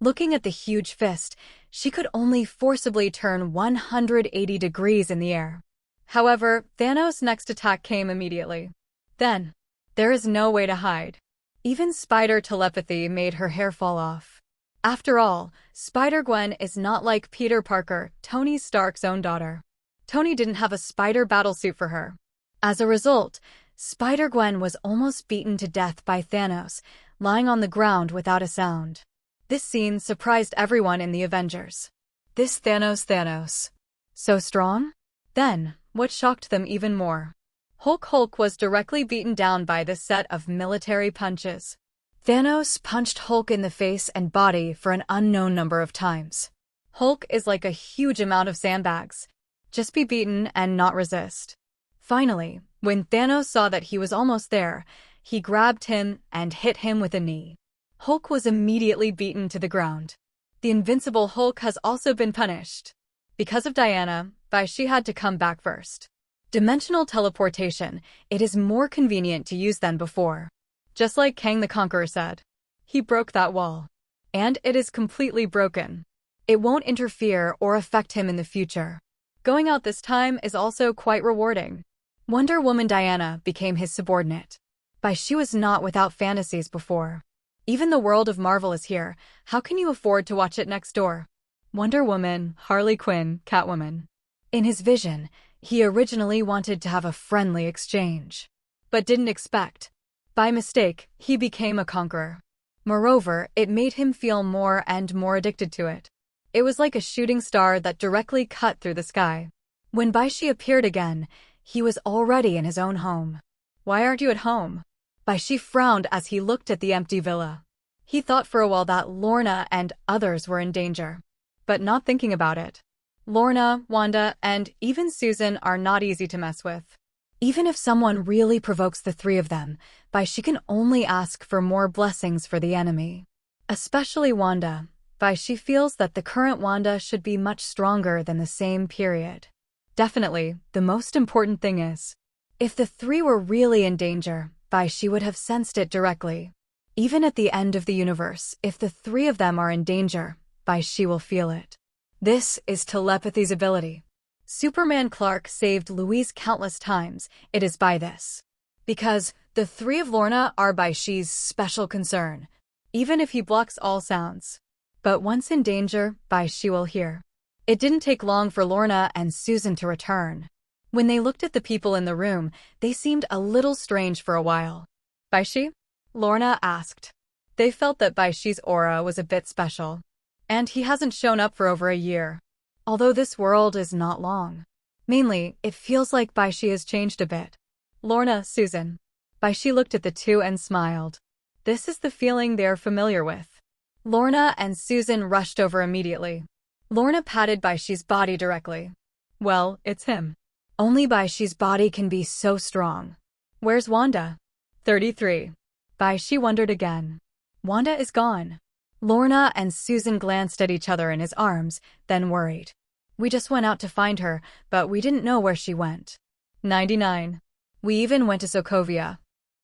Looking at the huge fist, she could only forcibly turn 180 degrees in the air. However, Thanos' next attack came immediately. Then, there is no way to hide. Even spider telepathy made her hair fall off. After all, Spider-Gwen is not like Peter Parker, Tony Stark's own daughter. Tony didn't have a spider battlesuit for her. As a result, Spider-Gwen was almost beaten to death by Thanos, lying on the ground without a sound. This scene surprised everyone in the Avengers. This Thanos. So strong? Then, what shocked them even more? Hulk was directly beaten down by this set of military punches. Thanos punched Hulk in the face and body for an unknown number of times. Hulk is like a huge amount of sandbags. Just be beaten and not resist. Finally, when Thanos saw that he was almost there, he grabbed him and hit him with a knee. Hulk was immediately beaten to the ground. The invincible Hulk has also been punished. Because of Diana, Bai Xi had to come back first. Dimensional teleportation, it is more convenient to use than before. Just like Kang the Conqueror said. He broke that wall. And it is completely broken. It won't interfere or affect him in the future. Going out this time is also quite rewarding. Wonder Woman Diana became his subordinate. Bai Xi was not without fantasies before. Even the world of Marvel is here, how can you afford to watch it next door? Wonder Woman, Harley Quinn, Catwoman. In his vision, He originally wanted to have a friendly exchange, but didn't expect. By mistake, he became a conqueror. Moreover, it made him feel more and more addicted to it. It was like a shooting star that directly cut through the sky. When Bai Xi appeared again, he was already in his own home. "Why aren't you at home?" Bai Xi frowned as he looked at the empty villa. He thought for a while that Lorna and others were in danger. But not thinking about it. Lorna, Wanda, and even Susan are not easy to mess with. Even if someone really provokes the three of them, Bai Xi can only ask for more blessings for the enemy. Especially Wanda. Bai Xi feels that the current Wanda should be much stronger than the same period. Definitely, the most important thing is, if the three were really in danger, Bai Xi would have sensed it directly. Even at the end of the universe, if the three of them are in danger, Bai Xi will feel it. This is telepathy's ability. Superman Clark saved Louise countless times. It is by this. Because the three of Lorna are Bai Xi's special concern, even if he blocks all sounds. But once in danger, Bai Xi will hear. It didn't take long for Lorna and Susan to return. When they looked at the people in the room, they seemed a little strange for a while. "Bai Xi?" Lorna asked. They felt that Bai Xi's aura was a bit special. And he hasn't shown up for over a year. Although this world is not long. Mainly, it feels like Bai Xi has changed a bit. "Lorna, Susan." Bai Xi looked at the two and smiled. This is the feeling they're familiar with. Lorna and Susan rushed over immediately. Lorna patted Bai Xi's body directly. Well, it's him. Only Bai Xi's body can be so strong. Where's Wanda? 33. Bai Xi wondered again. Wanda is gone. Lorna and Susan glanced at each other in his arms, then worried. We just went out to find her, but we didn't know where she went. 99. We even went to Sokovia.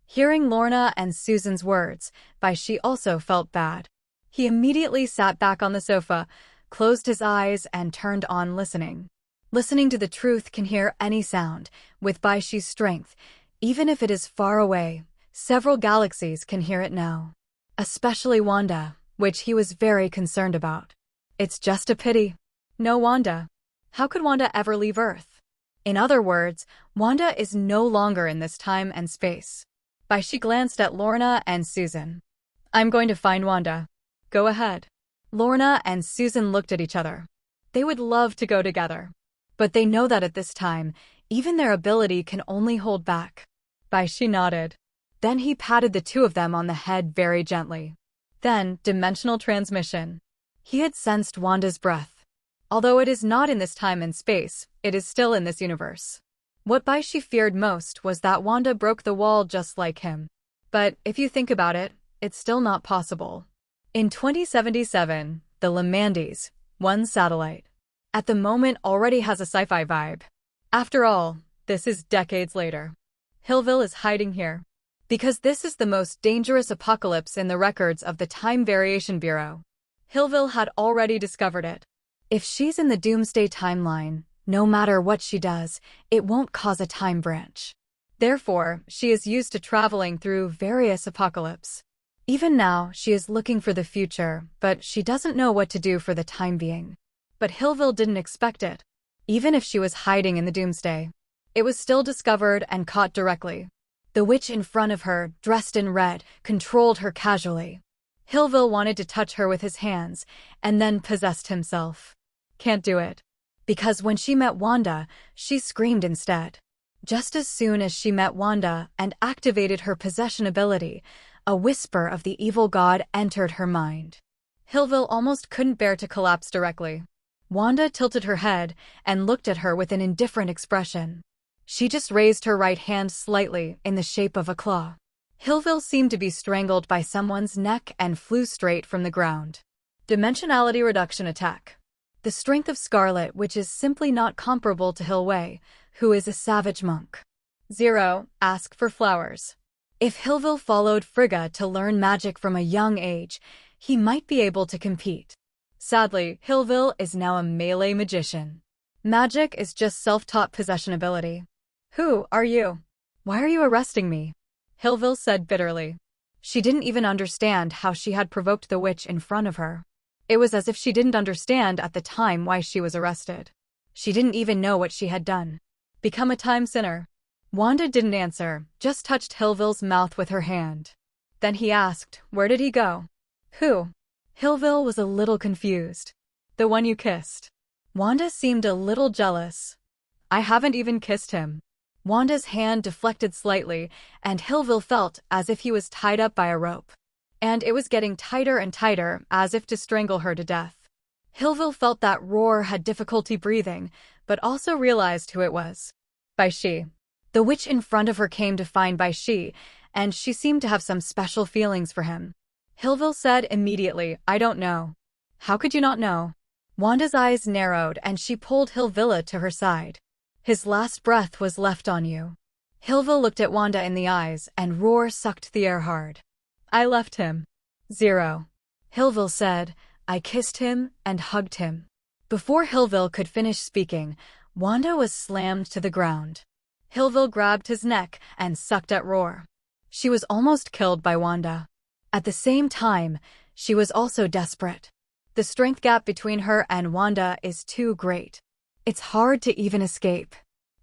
Hearing Lorna and Susan's words, Bai Xi also felt bad. He immediately sat back on the sofa, closed his eyes, and turned on listening. Listening to the truth can hear any sound. With Bai Xi's strength, even if it is far away, several galaxies can hear it now. Especially Wanda, which he was very concerned about. It's just a pity. No Wanda. How could Wanda ever leave Earth? In other words, Wanda is no longer in this time and space. Bai Xi glanced at Lorna and Susan. I'm going to find Wanda. Go ahead. Lorna and Susan looked at each other. They would love to go together. But they know that at this time, even their ability can only hold back. Bai Xi nodded. Then he patted the two of them on the head very gently. Then, dimensional transmission. He had sensed Wanda's breath. Although it is not in this time and space, it is still in this universe. What Bai Xi feared most was that Wanda broke the wall just like him. But if you think about it, it's still not possible. In 2077, the Lemandis, one satellite, at the moment already has a sci-fi vibe. After all, this is decades later. Hillville is hiding here. Because this is the most dangerous apocalypse in the records of the Time Variation Bureau. Hillville had already discovered it. If she's in the Doomsday timeline, no matter what she does, it won't cause a time branch. Therefore, she is used to traveling through various apocalypses. Even now, she is looking for the future, but she doesn't know what to do for the time being. But Hillville didn't expect it. Even if she was hiding in the Doomsday, it was still discovered and caught directly. The witch in front of her, dressed in red, controlled her casually. Hillville wanted to touch her with his hands, and then possessed himself. Can't do it. Because when she met Wanda, she screamed instead. Just as soon as she met Wanda and activated her possession ability, a whisper of the evil god entered her mind. Hillville almost couldn't bear to collapse directly. Wanda tilted her head and looked at her with an indifferent expression. She just raised her right hand slightly in the shape of a claw. Hillville seemed to be strangled by someone's neck and flew straight from the ground. Dimensionality reduction attack. The strength of Scarlet, which is simply not comparable to Hillway, who is a savage monk. 0. Ask for flowers. If Hillville followed Frigga to learn magic from a young age, he might be able to compete. Sadly, Hillville is now a melee magician. Magic is just self-taught possession ability. Who are you? Why are you arresting me? Hillville said bitterly. She didn't even understand how she had provoked the witch in front of her. It was as if she didn't understand at the time why she was arrested. She didn't even know what she had done. Become a time sinner. Wanda didn't answer, just touched Hillville's mouth with her hand. Then he asked, where did he go? Who? Hillville was a little confused. The one you kissed. Wanda seemed a little jealous. I haven't even kissed him. Wanda's hand deflected slightly, and Hillville felt as if he was tied up by a rope. And it was getting tighter and tighter, as if to strangle her to death. Hillville felt that Roar had difficulty breathing, but also realized who it was. Bai Xi. The witch in front of her came to find Bai Xi, and she seemed to have some special feelings for him. Hillville said immediately, I don't know. How could you not know? Wanda's eyes narrowed and she pulled Hillville to her side. His last breath was left on you. Hillville looked at Wanda in the eyes and Roar sucked the air hard. I left him. 0. Hillville said, I kissed him and hugged him. Before Hillville could finish speaking, Wanda was slammed to the ground. Hillville grabbed his neck and sucked at Roar. She was almost killed by Wanda. At the same time, she was also desperate. The strength gap between her and Wanda is too great. It's hard to even escape.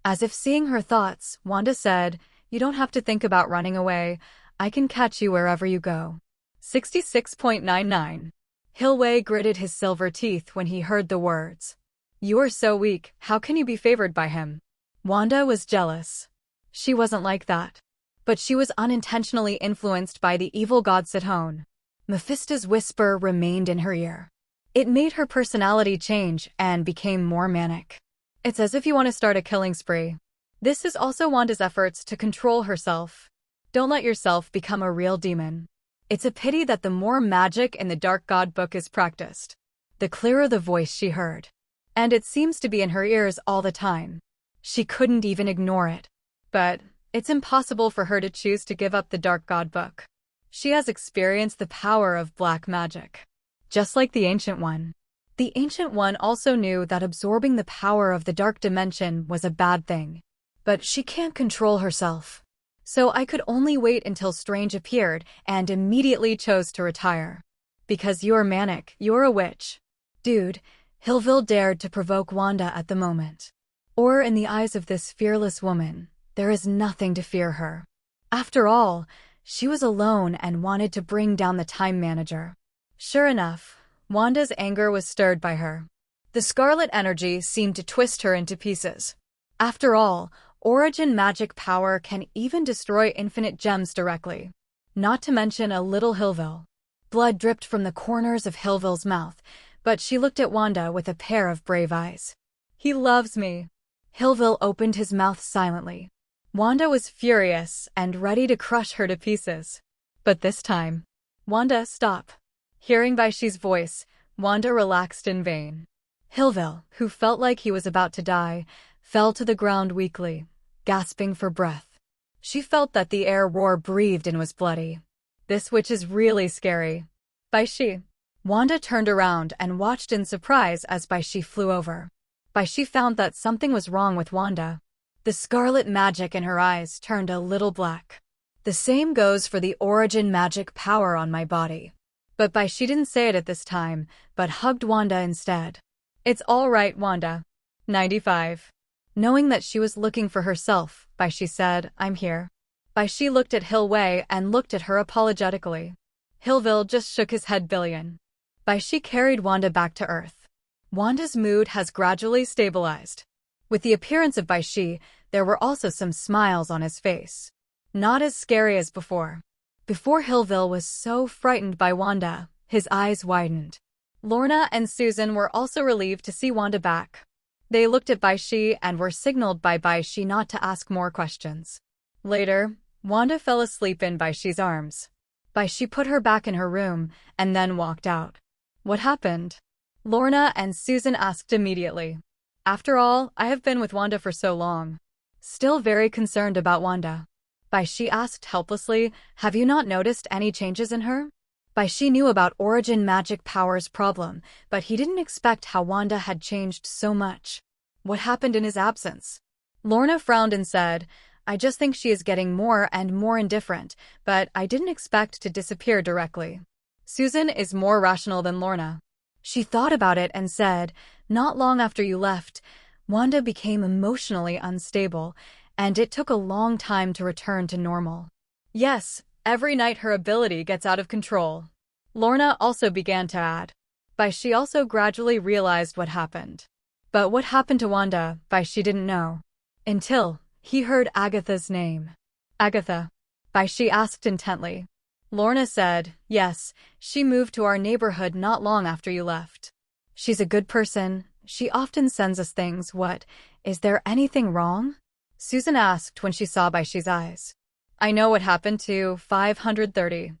As if seeing her thoughts, Wanda said, you don't have to think about running away. I can catch you wherever you go. 66.99. Hillway gritted his silver teeth when he heard the words. You are so weak, how can you be favored by him? Wanda was jealous. She wasn't like that. But she was unintentionally influenced by the evil god Sithon. Mephisto's whisper remained in her ear. It made her personality change and became more manic. It's as if you want to start a killing spree. This is also Wanda's efforts to control herself. Don't let yourself become a real demon. It's a pity that the more magic in the Dark God book is practiced, the clearer the voice she heard. And it seems to be in her ears all the time. She couldn't even ignore it. But it's impossible for her to choose to give up the Dark God book. She has experienced the power of black magic. Just like the Ancient One. The Ancient One also knew that absorbing the power of the dark dimension was a bad thing. But she can't control herself. So I could only wait until Strange appeared and immediately chose to retire. Because you're manic, you're a witch. Dude, Hillville dared to provoke Wanda at the moment. Or in the eyes of this fearless woman, there is nothing to fear her. After all, she was alone and wanted to bring down the time manager. Sure enough, Wanda's anger was stirred by her. The scarlet energy seemed to twist her into pieces. After all, origin magic power can even destroy infinite gems directly. Not to mention a little Hillville. Blood dripped from the corners of Hillville's mouth, but she looked at Wanda with a pair of brave eyes. He loves me. Hillville opened his mouth silently. Wanda was furious and ready to crush her to pieces. But this time, Wanda, stop. Hearing Bai Xi's voice, Wanda relaxed in vain. Hillville, who felt like he was about to die, fell to the ground weakly, gasping for breath. She felt that the air Roar breathed in was bloody. This witch is really scary. Bai Xi. Wanda turned around and watched in surprise as Bai Xi flew over. Bai Xi found that something was wrong with Wanda. The scarlet magic in her eyes turned a little black. The same goes for the origin magic power on my body. But Bai Xi didn't say it at this time, but hugged Wanda instead. It's all right, Wanda. 95. Knowing that she was looking for herself, Bai Xi said, I'm here. Bai Xi looked at Hillway and looked at her apologetically. Hillville just shook his head billion. Bai Xi carried Wanda back to Earth. Wanda's mood has gradually stabilized. With the appearance of Bai Xi, there were also some smiles on his face. Not as scary as before. Before Hillville was so frightened by Wanda, his eyes widened. Lorna and Susan were also relieved to see Wanda back. They looked at Bai Xi and were signaled by Bai Xi not to ask more questions. Later, Wanda fell asleep in Bai Xi's arms. Bai Xi put her back in her room and then walked out. What happened? Lorna and Susan asked immediately. After all, I have been with Wanda for so long. Still very concerned about Wanda. Bai Xi asked helplessly, have you not noticed any changes in her? Bai Xi knew about origin magic power's problem, but he didn't expect how Wanda had changed so much. What happened in his absence? Lorna frowned and said, I just think she is getting more and more indifferent, but I didn't expect to disappear directly. Susan is more rational than Lorna. She thought about it and said, not long after you left, Wanda became emotionally unstable, and it took a long time to return to normal. Yes, every night her ability gets out of control. Lorna also began to add. Bai Xi also gradually realized what happened. But what happened to Wanda, Bai Xi didn't know. Until he heard Agatha's name. Agatha? Bai Xi asked intently. Lorna said, yes, she moved to our neighborhood not long after you left. She's a good person. She often sends us things. What? Is there anything wrong? Susan asked when she saw Bai Xi's eyes. I know what happened to 530.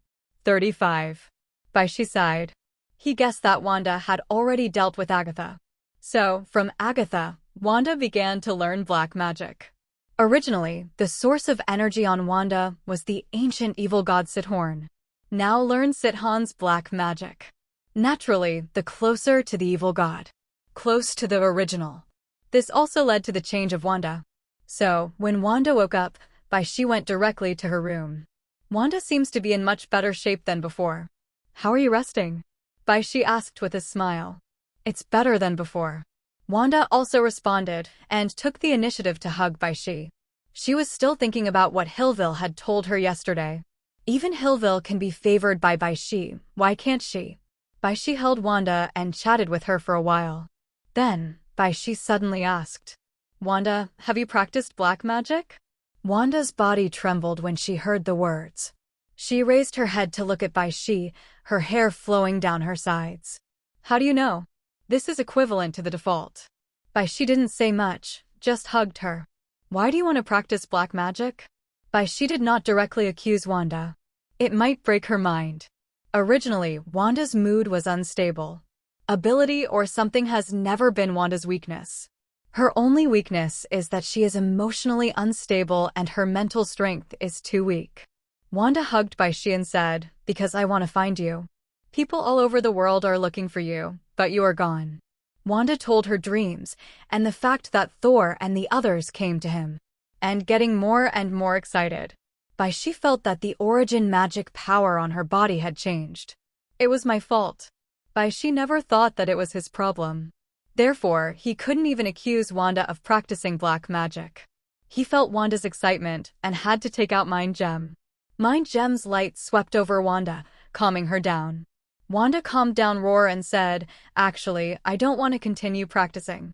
35. Bai Xi sighed. He guessed that Wanda had already dealt with Agatha. So, from Agatha, Wanda began to learn black magic. Originally, the source of energy on Wanda was the ancient evil god Sithorn. Now learn Sithorn's black magic. Naturally, the closer to the evil god. Close to the original. This also led to the change of Wanda. So, when Wanda woke up, Bai Xi went directly to her room. Wanda seems to be in much better shape than before. How are you resting? Bai Xi asked with a smile. It's better than before. Wanda also responded and took the initiative to hug Bai Xi. She was still thinking about what Hillville had told her yesterday. Even Hillville can be favored by Bai Xi, why can't she? Bai Xi held Wanda and chatted with her for a while. Then, Bai Xi suddenly asked, Wanda, have you practiced black magic? Wanda's body trembled when she heard the words. She raised her head to look at Bai Xi, her hair flowing down her sides. How do you know? This is equivalent to the default. Bai Xi didn't say much, just hugged her. Why do you want to practice black magic? Bai Xi did not directly accuse Wanda. It might break her mind. Originally, Wanda's mood was unstable. Ability or something has never been Wanda's weakness. Her only weakness is that she is emotionally unstable and her mental strength is too weak. Wanda hugged Bai Xi and said, because I want to find you. People all over the world are looking for you, but you are gone. Wanda told her dreams, and the fact that Thor and the others came to him. And getting more and more excited. Bai Xi felt that the origin magic power on her body had changed. It was my fault. Bai Xi never thought that it was his problem. Therefore, he couldn't even accuse Wanda of practicing black magic. He felt Wanda's excitement and had to take out Mind Gem. Mind Gem's light swept over Wanda, calming her down. Wanda calmed down Roar and said, actually, I don't want to continue practicing.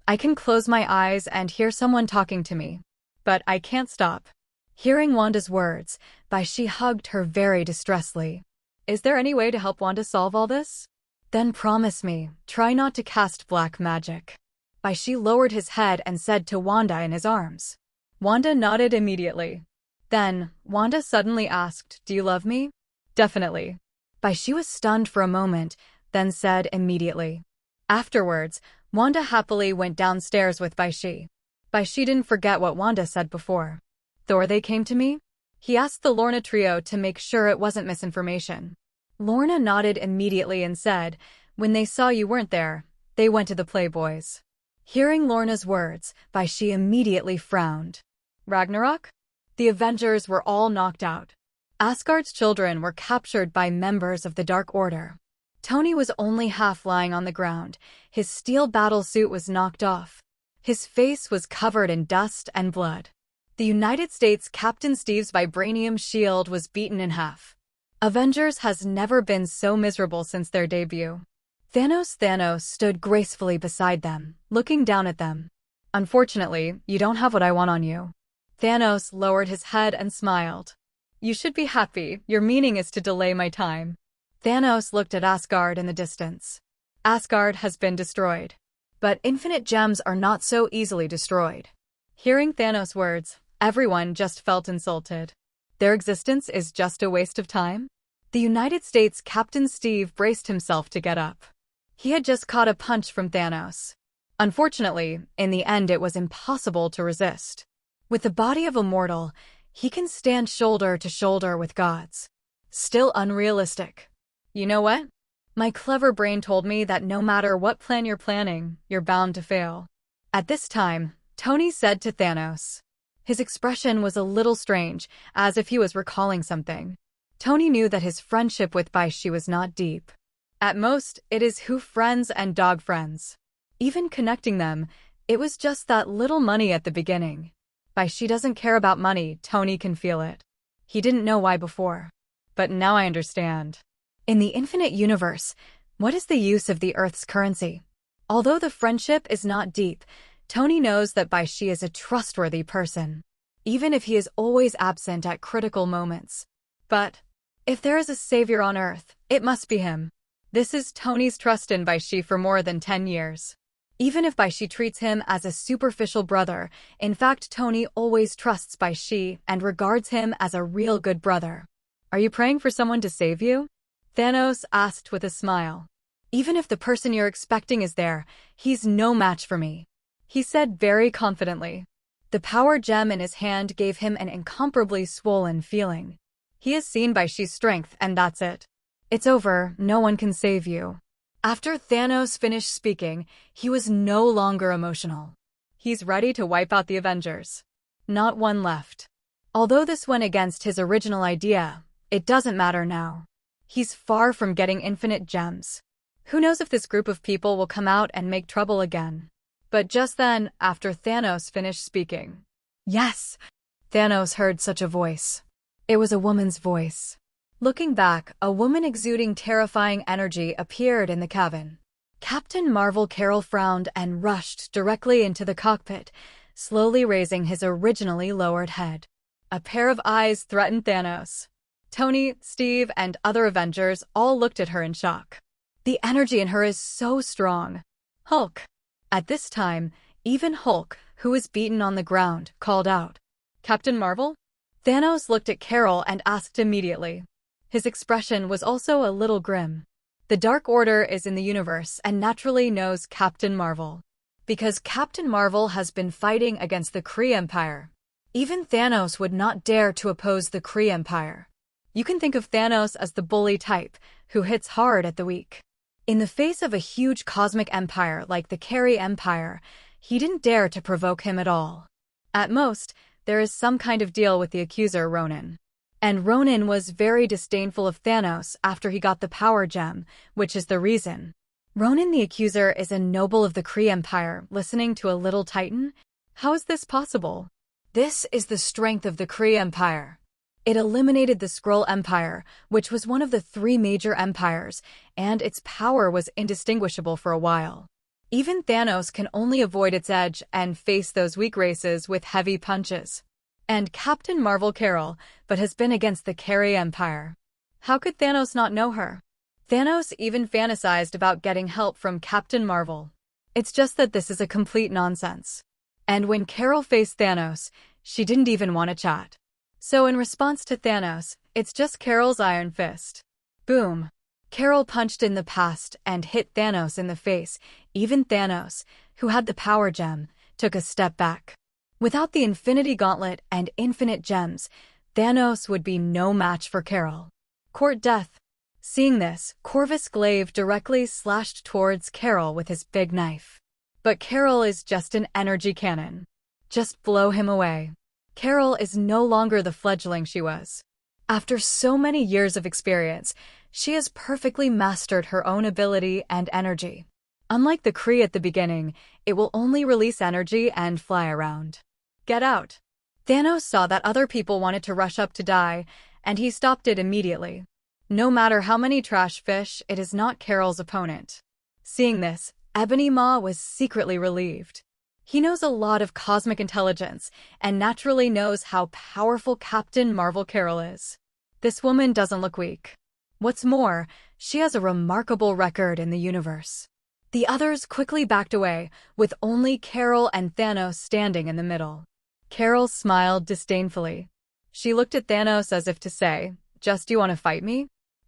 I can close my eyes and hear someone talking to me. But I can't stop. Hearing Wanda's words, Bai Xi hugged her very distressedly. Is there any way to help Wanda solve all this? Then promise me, try not to cast black magic. Bai Xi lowered his head and said to Wanda in his arms. Wanda nodded immediately. Then, Wanda suddenly asked, do you love me? Definitely. Bai Xi was stunned for a moment, then said immediately. Afterwards, Wanda happily went downstairs with Bai Xi. Bai Xi didn't forget what Wanda said before. Thor, they came to me? He asked the Lorna trio to make sure it wasn't misinformation. Lorna nodded immediately and said, when they saw you weren't there, they went to the Playboys. Hearing Lorna's words, Bai Xi immediately frowned. Ragnarok? The Avengers were all knocked out. Asgard's children were captured by members of the Dark Order. Tony was only half lying on the ground. His steel battle suit was knocked off. His face was covered in dust and blood. The United States Captain Steve's vibranium shield was beaten in half. Avengers has never been so miserable since their debut. Thanos stood gracefully beside them, looking down at them. Unfortunately, you don't have what I want on you. Thanos lowered his head and smiled. You should be happy, your meaning is to delay my time. Thanos looked at Asgard in the distance. Asgard has been destroyed. But infinite gems are not so easily destroyed. Hearing Thanos' words, everyone just felt insulted. Their existence is just a waste of time? The United States Captain Steve braced himself to get up. He had just caught a punch from Thanos. Unfortunately, in the end it was impossible to resist. With the body of a mortal, he can stand shoulder to shoulder with gods. Still unrealistic. You know what? My clever brain told me that no matter what plan you're planning, you're bound to fail. At this time, Tony said to Thanos. His expression was a little strange, as if he was recalling something. Tony knew that his friendship with Bai Xi was not deep. At most, it is who friends and dog friends. Even connecting them, It was just that little money at the beginning. Bai Xi doesn't care about money, Tony can feel it. He didn't know why before. But now I understand. In the infinite universe, what is the use of the Earth's currency? Although the friendship is not deep, Tony knows that Bai Xi is a trustworthy person, even if he is always absent at critical moments. But if there is a savior on Earth, it must be him. This is Tony's trust in Bai Xi for more than 10 years. Even if Bai Xi treats him as a superficial brother, in fact Tony always trusts Bai Xi and regards him as a real good brother. Are you praying for someone to save you? Thanos asked with a smile. Even if the person you're expecting is there, he's no match for me, he said very confidently. The power gem in his hand gave him an incomparably swollen feeling. He has seen Bai Xi's strength and that's it. It's over, no one can save you. After Thanos finished speaking, he was no longer emotional. He's ready to wipe out the Avengers. Not one left. Although this went against his original idea, it doesn't matter now. He's far from getting infinite gems. Who knows if this group of people will come out and make trouble again. But just then, after Thanos finished speaking. Yes! Thanos heard such a voice. It was a woman's voice. Looking back, a woman exuding terrifying energy appeared in the cabin. Captain Marvel Carol frowned and rushed directly into the cockpit, slowly raising his originally lowered head. A pair of eyes threatened Thanos. Tony, Steve, and other Avengers all looked at her in shock. The energy in her is so strong. Hulk. At this time, even Hulk, who was beaten on the ground, called out, "Captain Marvel?" Thanos looked at Carol and asked immediately. His expression was also a little grim. The Dark Order is in the universe and naturally knows Captain Marvel. Because Captain Marvel has been fighting against the Kree Empire. Even Thanos would not dare to oppose the Kree Empire. You can think of Thanos as the bully type, who hits hard at the weak. In the face of a huge cosmic empire like the Kree Empire, he didn't dare to provoke him at all. At most, there is some kind of deal with the accuser Ronan. And Ronan was very disdainful of Thanos after he got the power gem, which is the reason. Ronan the Accuser is a noble of the Kree Empire listening to a little titan? How is this possible? This is the strength of the Kree Empire. It eliminated the Skrull Empire, which was one of the 3 major empires, and its power was indistinguishable for a while. Even Thanos can only avoid its edge and face those weak races with heavy punches. And Captain Marvel Carol, but has been against the Kree Empire. How could Thanos not know her? Thanos even fantasized about getting help from Captain Marvel. It's just that this is a complete nonsense. And when Carol faced Thanos, she didn't even want to chat. So in response to Thanos, it's just Carol's iron fist. Boom. Carol punched in the past and hit Thanos in the face. Even Thanos, who had the power gem, took a step back. Without the Infinity Gauntlet and infinite gems, Thanos would be no match for Carol. Court death. Seeing this, Corvus Glaive directly slashed towards Carol with his big knife. But Carol is just an energy cannon. Just blow him away. Carol is no longer the fledgling she was. After so many years of experience, she has perfectly mastered her own ability and energy. Unlike the Kree at the beginning, it will only release energy and fly around. Get out. Thanos saw that other people wanted to rush up to die, and he stopped it immediately. No matter how many trash fish, it is not Carol's opponent. Seeing this, Ebony Maw was secretly relieved. He knows a lot of cosmic intelligence, and naturally knows how powerful Captain Marvel Carol is. This woman doesn't look weak. What's more, she has a remarkable record in the universe. The others quickly backed away, with only Carol and Thanos standing in the middle. Carol smiled disdainfully. She looked at Thanos as if to say, "Just you want to fight me?"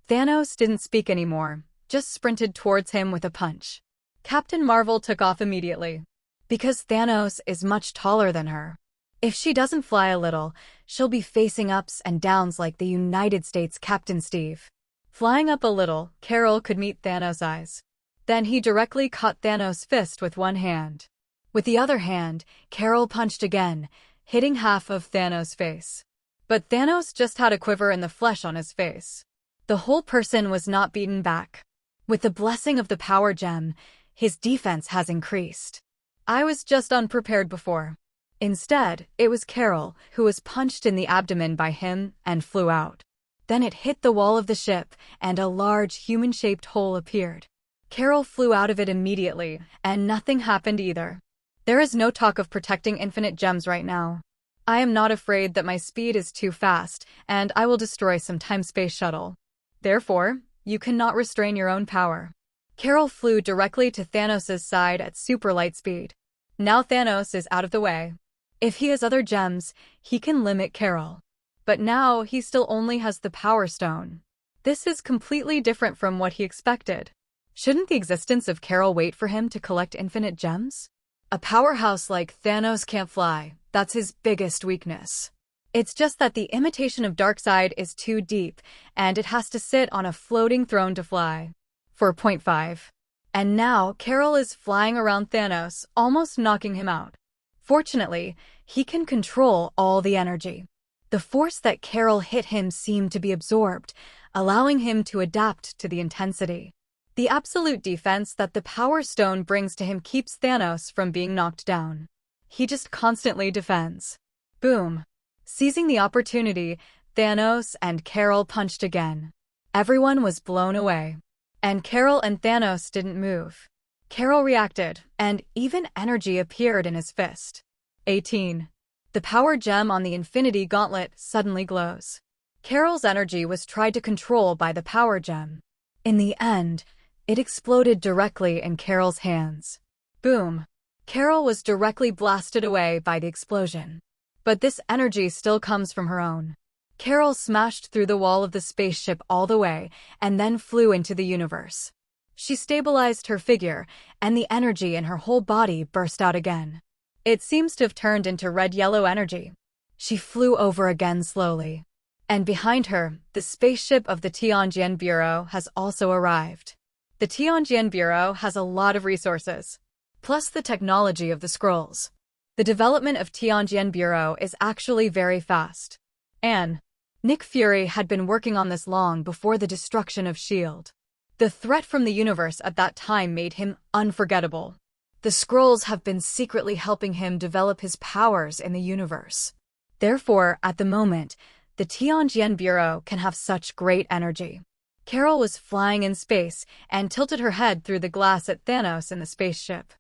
Thanos didn't speak anymore, just sprinted towards him with a punch. Captain Marvel took off immediately. Because Thanos is much taller than her. If she doesn't fly a little, she'll be facing ups and downs like the United States Captain Steve. Flying up a little, Carol could meet Thanos' eyes. Then he directly caught Thanos' fist with one hand. With the other hand, Carol punched again, hitting half of Thanos' face. But Thanos just had a quiver in the flesh on his face. The whole person was not beaten back. With the blessing of the power gem, his defense has increased. I was just unprepared before. Instead, it was Carol, who was punched in the abdomen by him and flew out. Then it hit the wall of the ship, and a large human-shaped hole appeared. Carol flew out of it immediately, and nothing happened either. There is no talk of protecting infinite gems right now. I am not afraid that my speed is too fast, and I will destroy some time-space shuttle. Therefore, you cannot restrain your own power. Carol flew directly to Thanos' side at super light speed. Now Thanos is out of the way. If he has other gems, he can limit Carol. But now he still only has the Power Stone. This is completely different from what he expected. Shouldn't the existence of Carol wait for him to collect infinite gems? A powerhouse like Thanos can't fly. That's his biggest weakness. It's just that the imitation of Darkseid is too deep, and it has to sit on a floating throne to fly. 4.5. And now Carol is flying around Thanos, almost knocking him out. Fortunately, he can control all the energy. The force that Carol hit him seemed to be absorbed, allowing him to adapt to the intensity. The absolute defense that the Power Stone brings to him keeps Thanos from being knocked down. He just constantly defends. Boom. Seizing the opportunity, Thanos and Carol punched again. Everyone was blown away. And Carol and Thanos didn't move. Carol reacted, and even energy appeared in his fist. 18. The power gem on the Infinity Gauntlet suddenly glows. Carol's energy was tried to control by the power gem. In the end, it exploded directly in Carol's hands. Boom. Carol was directly blasted away by the explosion. But this energy still comes from her own. Carol smashed through the wall of the spaceship all the way, and then flew into the universe. She stabilized her figure, and the energy in her whole body burst out again. It seems to have turned into red-yellow energy. She flew over again slowly. And behind her, the spaceship of the Tianjin Bureau has also arrived. The Tianjin Bureau has a lot of resources, plus the technology of the scrolls. The development of Tianjin Bureau is actually very fast. And Nick Fury had been working on this long before the destruction of S.H.I.E.L.D. The threat from the universe at that time made him unforgettable. The scrolls have been secretly helping him develop his powers in the universe. Therefore, at the moment, the Tianjin Bureau can have such great energy. Carol was flying in space and tilted her head through the glass at Thanos in the spaceship.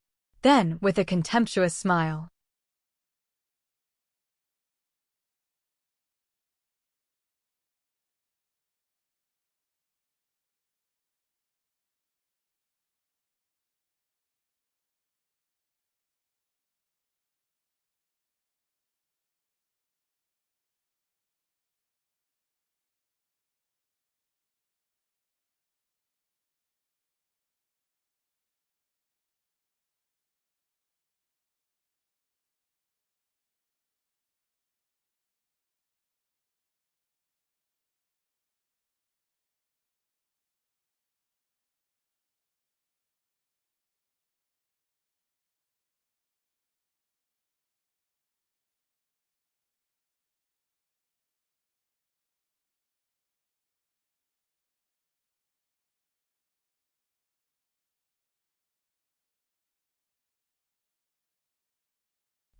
Then, with a contemptuous smile,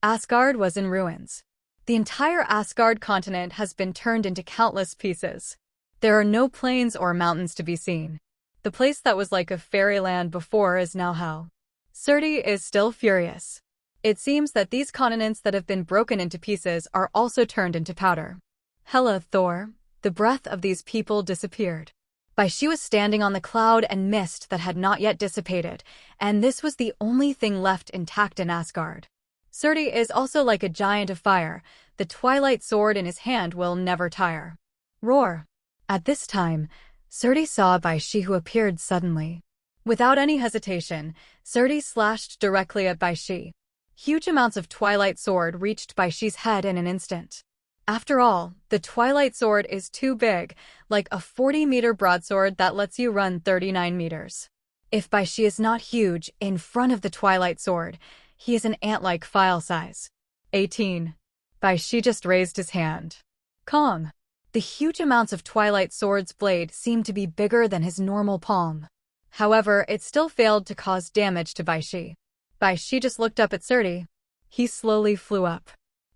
Asgard was in ruins. The entire Asgard continent has been turned into countless pieces. There are no plains or mountains to be seen. The place that was like a fairyland before is now hell. Surti is still furious. It seems that these continents that have been broken into pieces are also turned into powder. Hela, Thor, the breath of these people disappeared. Bai Xi was standing on the cloud and mist that had not yet dissipated, and this was the only thing left intact in Asgard. Surti is also like a giant of fire. The twilight sword in his hand will never tire. Roar! At this time, Surti saw Bai Xi, who appeared suddenly. Without any hesitation, Surti slashed directly at Bai Xi. Huge amounts of twilight sword reached Bai Xi's head in an instant. After all, the twilight sword is too big, like a 40-meter broadsword that lets you run 39 meters. If Bai Xi is not huge in front of the twilight sword, he is an ant-like file size. 18. Bai Xi just raised his hand. Calm. The huge amounts of Twilight Sword's blade seemed to be bigger than his normal palm. However, it still failed to cause damage to Bai Xi. Bai Xi just looked up at Surti. He slowly flew up.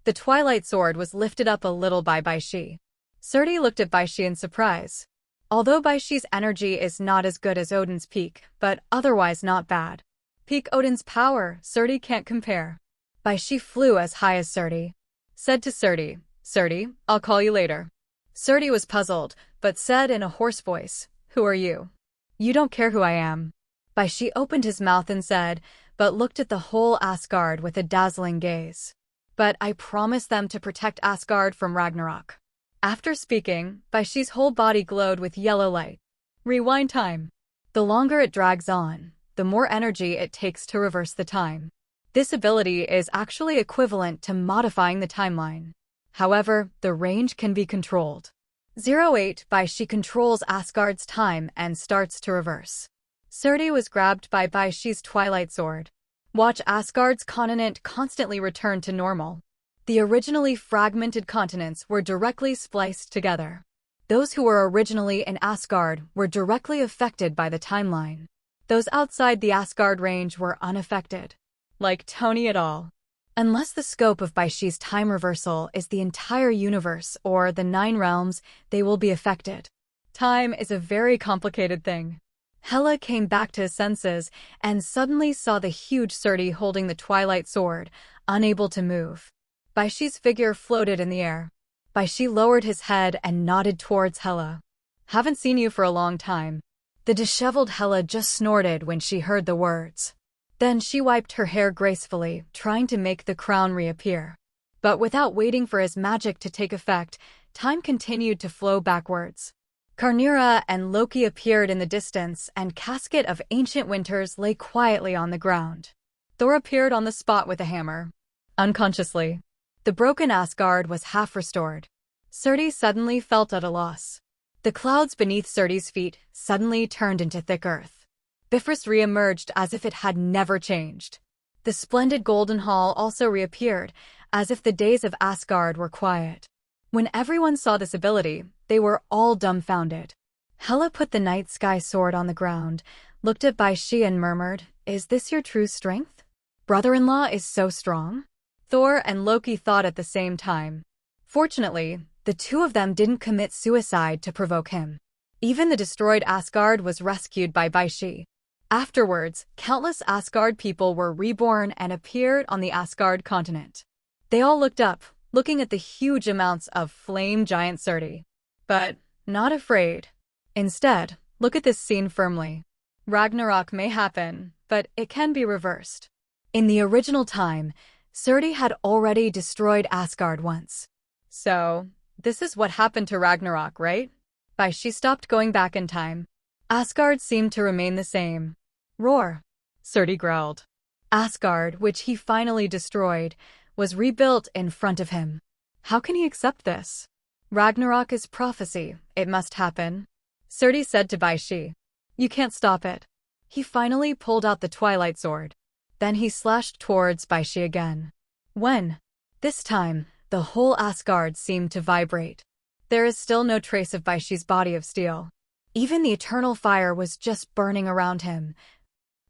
The twilight sword was lifted up a little by Bai Xi. Surti looked at Bai Xi in surprise. Although Bai Xi's energy is not as good as Odin's peak, but otherwise not bad. Peak Odin's power, Surti can't compare. Bai Xi flew as high as Surti. Said to Surti, "Surti, I'll call you later." Surti was puzzled, but said in a hoarse voice, "Who are you?" "You don't care who I am." Bai Xi opened his mouth and said, but looked at the whole Asgard with a dazzling gaze. "But I promise them to protect Asgard from Ragnarok." After speaking, Bai Xi's whole body glowed with yellow light. Rewind time. The longer it drags on, the more energy it takes to reverse the time. This ability is actually equivalent to modifying the timeline. However, the range can be controlled. 08 Bai Xi controls Asgard's time and starts to reverse. Surti was grabbed by Bai Xi's twilight sword. Watch Asgard's continent constantly return to normal. The originally fragmented continents were directly spliced together. Those who were originally in Asgard were directly affected by the timeline. Those outside the Asgard range were unaffected. Like Tony et al. Unless the scope of Bai Xi's time reversal is the entire universe or the 9 realms, they will be affected. Time is a very complicated thing. Hela came back to his senses and suddenly saw the huge Surti holding the twilight sword, unable to move. Bai Xi's figure floated in the air. Bai Xi lowered his head and nodded towards Hela. "Haven't seen you for a long time." The disheveled Hela just snorted when she heard the words. Then she wiped her hair gracefully, trying to make the crown reappear. But without waiting for his magic to take effect, time continued to flow backwards. Karnira and Loki appeared in the distance, and casket of ancient winters lay quietly on the ground. Thor appeared on the spot with a hammer. Unconsciously. The broken Asgard was half restored. Surti suddenly felt at a loss. The clouds beneath Surti's feet suddenly turned into thick earth. Bifrost re-emerged as if it had never changed. The splendid Golden Hall also reappeared, as if the days of Asgard were quiet. When everyone saw this ability, they were all dumbfounded. Hela put the night sky sword on the ground, looked at Bai Xi and murmured, "Is this your true strength? Brother-in-law is so strong?" Thor and Loki thought at the same time. Fortunately, the two of them didn't commit suicide to provoke him. Even the destroyed Asgard was rescued by Bai Xi. Afterwards, countless Asgard people were reborn and appeared on the Asgard continent. They all looked up, looking at the huge amounts of flame giant Surti. But not afraid. Instead, look at this scene firmly. Ragnarok may happen, but it can be reversed. In the original time, Surti had already destroyed Asgard once. So, this is what happened to Ragnarok, right? Bai Xi stopped going back in time. Asgard seemed to remain the same. Roar! Surti growled. Asgard, which he finally destroyed, was rebuilt in front of him. How can he accept this? Ragnarok is prophecy, it must happen. Surti said to Bai Xi. You can't stop it. He finally pulled out the twilight sword. Then he slashed towards Bai Xi again. When? This time, the whole Asgard seemed to vibrate. There is still no trace of Bai Xi's body of steel. Even the eternal fire was just burning around him,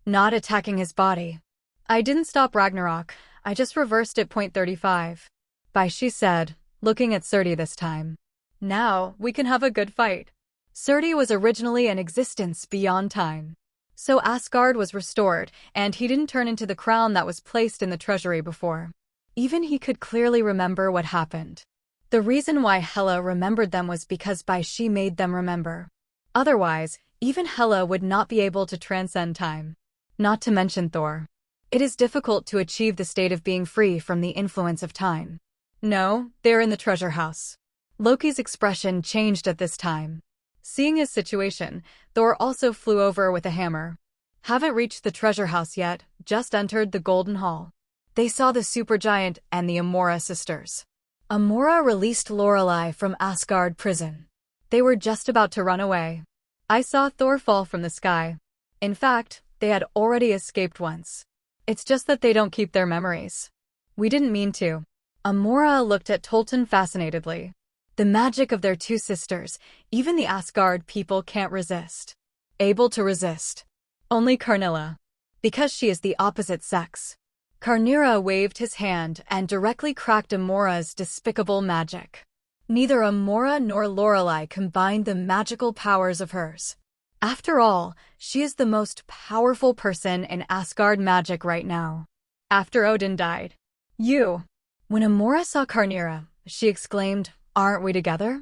not attacking his body. I didn't stop Ragnarok, I just reversed it. 35. Bai Xi said, looking at Surti this time. Now, we can have a good fight. Surti was originally an existence beyond time. So Asgard was restored, and he didn't turn into the crown that was placed in the treasury before. Even he could clearly remember what happened. The reason why Hela remembered them was because Bai Xi made them remember. Otherwise, even Hela would not be able to transcend time. Not to mention Thor. It is difficult to achieve the state of being free from the influence of time. No, they're in the treasure house. Loki's expression changed at this time. Seeing his situation, Thor also flew over with a hammer. Haven't reached the treasure house yet, just entered the Golden Hall. They saw the supergiant and the Amora sisters. Amora released Lorelei from Asgard prison. They were just about to run away. I saw Thor fall from the sky. In fact, they had already escaped once. It's just that they don't keep their memories. We didn't mean to. Amora looked at Tolton fascinatedly. The magic of their two sisters, even the Asgard people can't resist. Able to resist. Only Karnilla. Because she is the opposite sex. Karnira waved his hand and directly cracked Amora's despicable magic. Neither Amora nor Lorelei combined the magical powers of hers. After all, she is the most powerful person in Asgard magic right now. After Odin died. You. When Amora saw Karnira, she exclaimed, "Aren't we together?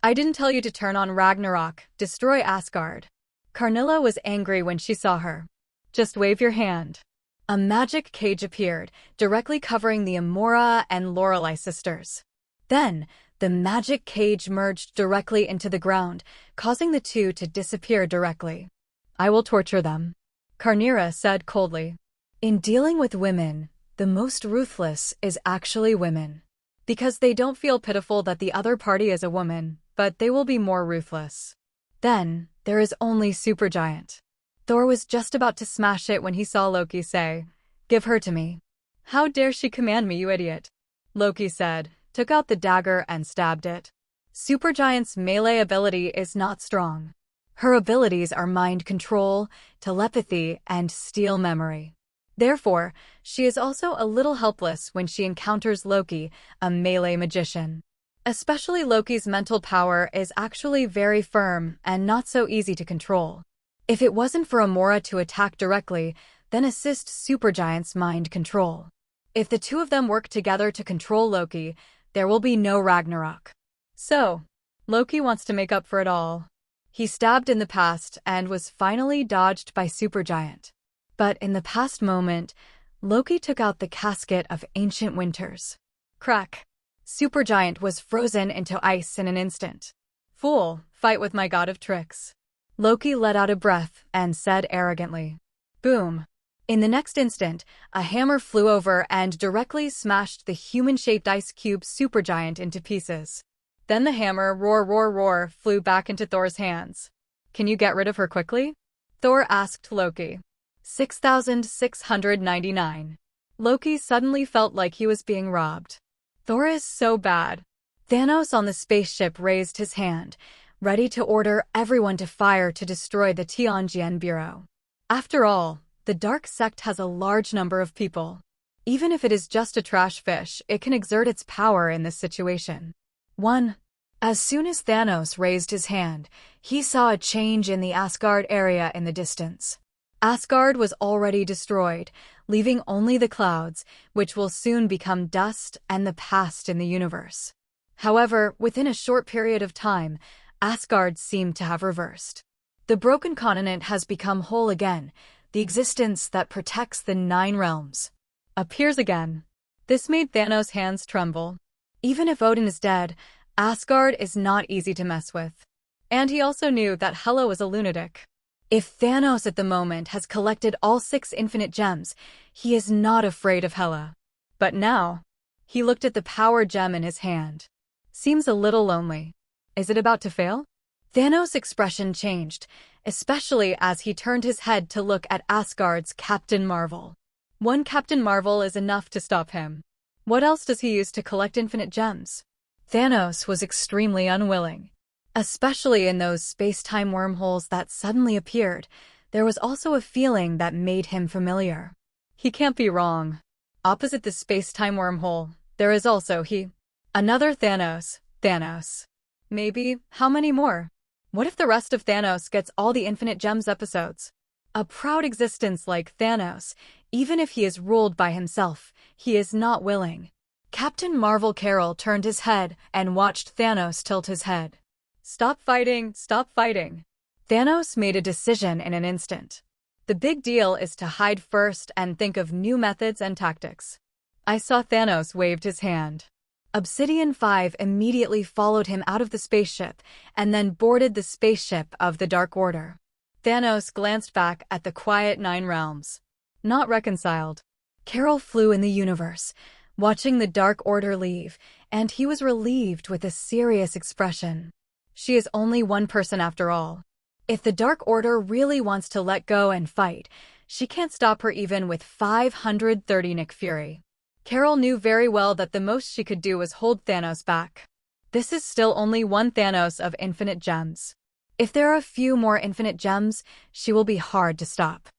I didn't tell you to turn on Ragnarok, destroy Asgard." Karnilla was angry when she saw her. Just wave your hand. A magic cage appeared, directly covering the Amora and Lorelei sisters. Then, the magic cage merged directly into the ground, causing the two to disappear directly. "I will torture them," Karnira said coldly. In dealing with women, the most ruthless is actually women. Because they don't feel pitiful that the other party is a woman, but they will be more ruthless. Then, there is only Supergiant. Thor was just about to smash it when he saw Loki say, "Give her to me." "How dare she command me, you idiot?" Loki said, took out the dagger and stabbed it. Supergiant's melee ability is not strong. Her abilities are mind control, telepathy, and steal memory. Therefore, she is also a little helpless when she encounters Loki, a melee magician. Especially Loki's mental power is actually very firm and not so easy to control. If it wasn't for Amora to attack directly, then assist Supergiant's mind control. If the two of them work together to control Loki, there will be no Ragnarok. So, Loki wants to make up for it all. He stabbed in the past and was finally dodged by Supergiant. But in the past moment, Loki took out the casket of ancient winters. Crack! Supergiant was frozen into ice in an instant. "Fool, fight with my god of tricks." Loki let out a breath and said arrogantly. Boom! In the next instant, a hammer flew over and directly smashed the human-shaped ice cube Supergiant into pieces. Then the hammer, roar, roar, roar, flew back into Thor's hands. "Can you get rid of her quickly?" Thor asked Loki. 6,699. Loki suddenly felt like he was being robbed. Thor is so bad. Thanos on the spaceship raised his hand, ready to order everyone to fire to destroy the Tianjin Bureau. After all, the Dark Sect has a large number of people. Even if it is just a trash fish, it can exert its power in this situation. 1. As soon as Thanos raised his hand, he saw a change in the Asgard area in the distance. Asgard was already destroyed, leaving only the clouds, which will soon become dust and the past in the universe. However, within a short period of time, Asgard seemed to have reversed. The broken continent has become whole again, the existence that protects the 9 realms. Appears again. This made Thanos' hands tremble. Even if Odin is dead, Asgard is not easy to mess with. And he also knew that Hela was a lunatic. If Thanos at the moment has collected all 6 infinite gems, he is not afraid of Hela. But now, he looked at the power gem in his hand. Seems a little lonely. Is it about to fail? Thanos' expression changed, especially as he turned his head to look at Asgard's Captain Marvel. One Captain Marvel is enough to stop him. What else does he use to collect infinite gems? Thanos was extremely unwilling. Especially in those space-time wormholes that suddenly appeared, there was also a feeling that made him familiar. He can't be wrong. Opposite the space-time wormhole, there is also another Thanos. Maybe, how many more? What if the rest of Thanos gets all the Infinite Gems episodes? A proud existence like Thanos, even if he is ruled by himself, he is not willing. Captain Marvel Carol turned his head and watched Thanos tilt his head. Stop fighting, stop fighting. Thanos made a decision in an instant. The big deal is to hide first and think of new methods and tactics. I saw Thanos waved his hand. Obsidian 5 immediately followed him out of the spaceship and then boarded the spaceship of the Dark Order. Thanos glanced back at the quiet 9 realms. Not reconciled. Carol flew in the universe, watching the Dark Order leave, and he was relieved with a serious expression. She is only one person after all. If the Dark Order really wants to let go and fight, she can't stop her even with 530 Nick Fury. Carol knew very well that the most she could do was hold Thanos back. This is still only one Thanos of infinite gems. If there are a few more infinite gems, she will be hard to stop.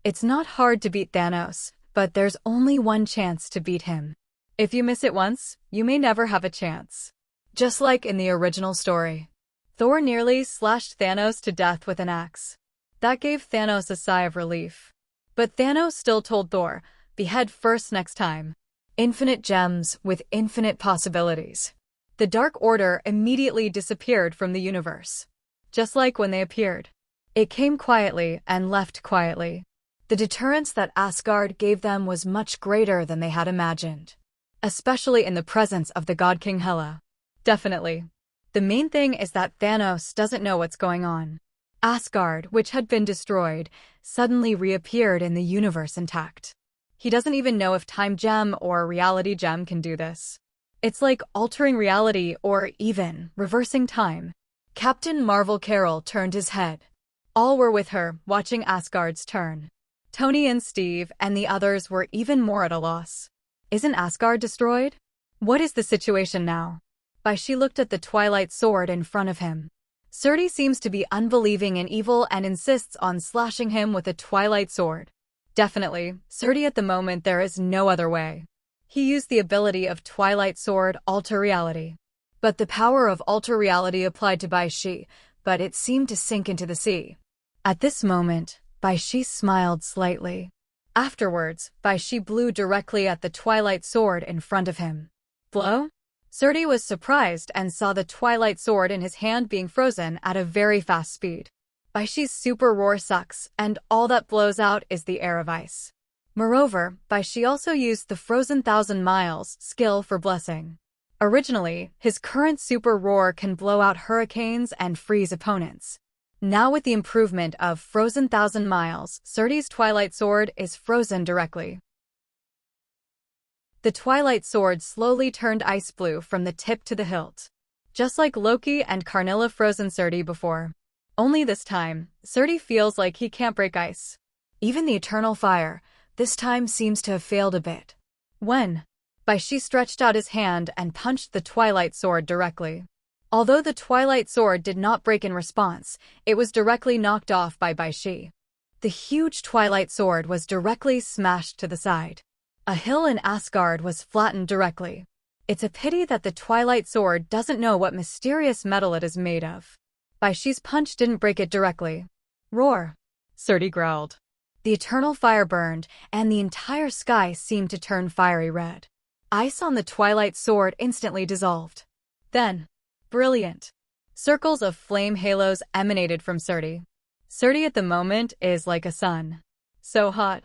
It's not hard to beat Thanos, but there's only one chance to beat him. If you miss it once, you may never have a chance. Just like in the original story, Thor nearly slashed Thanos to death with an axe. That gave Thanos a sigh of relief. But Thanos still told Thor, "Behead first next time." Infinite gems with infinite possibilities. The Dark Order immediately disappeared from the universe. Just like when they appeared. It came quietly and left quietly. The deterrence that Asgard gave them was much greater than they had imagined. Especially in the presence of the God King Hela. Definitely. The main thing is that Thanos doesn't know what's going on. Asgard, which had been destroyed, suddenly reappeared in the universe intact. He doesn't even know if Time Gem or Reality Gem can do this. It's like altering reality or even reversing time. Captain Marvel Carol turned his head. All were with her, watching Asgard's turn. Tony and Steve and the others were even more at a loss. Isn't Asgard destroyed? What is the situation now? Bai Xi looked at the Twilight Sword in front of him. Surti seems to be unbelieving in evil and insists on slashing him with a Twilight Sword. Definitely, Surti at the moment there is no other way. He used the ability of Twilight Sword Alter Reality. But the power of Alter Reality applied to Bai Xi, but it seemed to sink into the sea. At this moment, Bai Xi smiled slightly. Afterwards, Bai Xi blew directly at the Twilight Sword in front of him. Blow? Surti was surprised and saw the Twilight Sword in his hand being frozen at a very fast speed. Bai Xi's super roar sucks, and all that blows out is the air of ice. Moreover, Bai Xi also used the Frozen 1,000 Miles skill for blessing. Originally, his current super roar can blow out hurricanes and freeze opponents. Now with the improvement of Frozen 1,000 Miles, Surti's Twilight Sword is frozen directly. The Twilight Sword slowly turned ice blue from the tip to the hilt. Just like Loki and Karnilla frozen Surti before. Only this time, Surti feels like he can't break ice. Even the Eternal Fire, this time seems to have failed a bit. When? Bai Xi stretched out his hand and punched the Twilight Sword directly. Although the Twilight Sword did not break in response, it was directly knocked off by Bai Xi. The huge Twilight Sword was directly smashed to the side. A hill in Asgard was flattened directly. It's a pity that the Twilight Sword doesn't know what mysterious metal it is made of. Bai Xi's punch didn't break it directly. Roar! Surti growled. The Eternal Fire burned, and the entire sky seemed to turn fiery red. Ice on the Twilight Sword instantly dissolved. Then, brilliant! Circles of flame halos emanated from Surti. Surti at the moment is like a sun. So hot.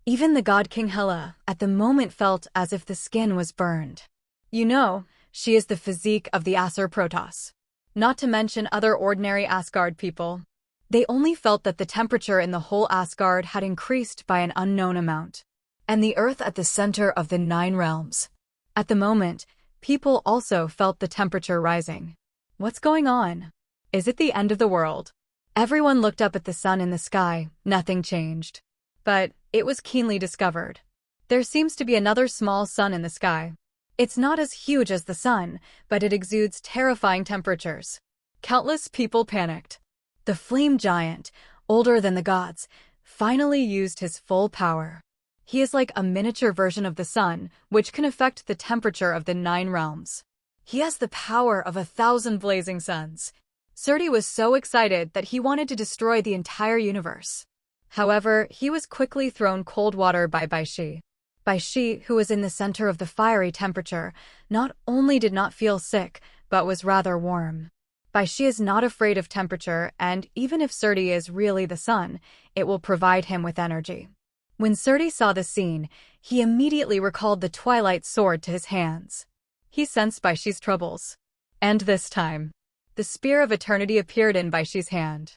Even the God King Hela at the moment felt as if the skin was burned. You know, she is the physique of the Aesir Protoss. Not to mention other ordinary Asgard people. They only felt that the temperature in the whole Asgard had increased by an unknown amount. And the earth at the center of the 9 realms. At the moment, people also felt the temperature rising. What's going on? Is it the end of the world? Everyone looked up at the sun in the sky, nothing changed. But it was keenly discovered. There seems to be another small sun in the sky. It's not as huge as the sun, but it exudes terrifying temperatures. Countless people panicked. The flame giant, older than the gods, finally used his full power. He is like a miniature version of the sun, which can affect the temperature of the 9 realms. He has the power of 1,000 blazing suns. Surti was so excited that he wanted to destroy the entire universe. However, he was quickly thrown cold water by Bai Xi. Bai Xi, who was in the center of the fiery temperature, not only did not feel sick, but was rather warm. Bai Xi is not afraid of temperature, and even if Surti is really the sun, it will provide him with energy. When Surti saw the scene, he immediately recalled the Twilight Sword to his hands. He sensed Bai Xi's troubles. And this time, the Spear of Eternity appeared in Bai Xi's hand.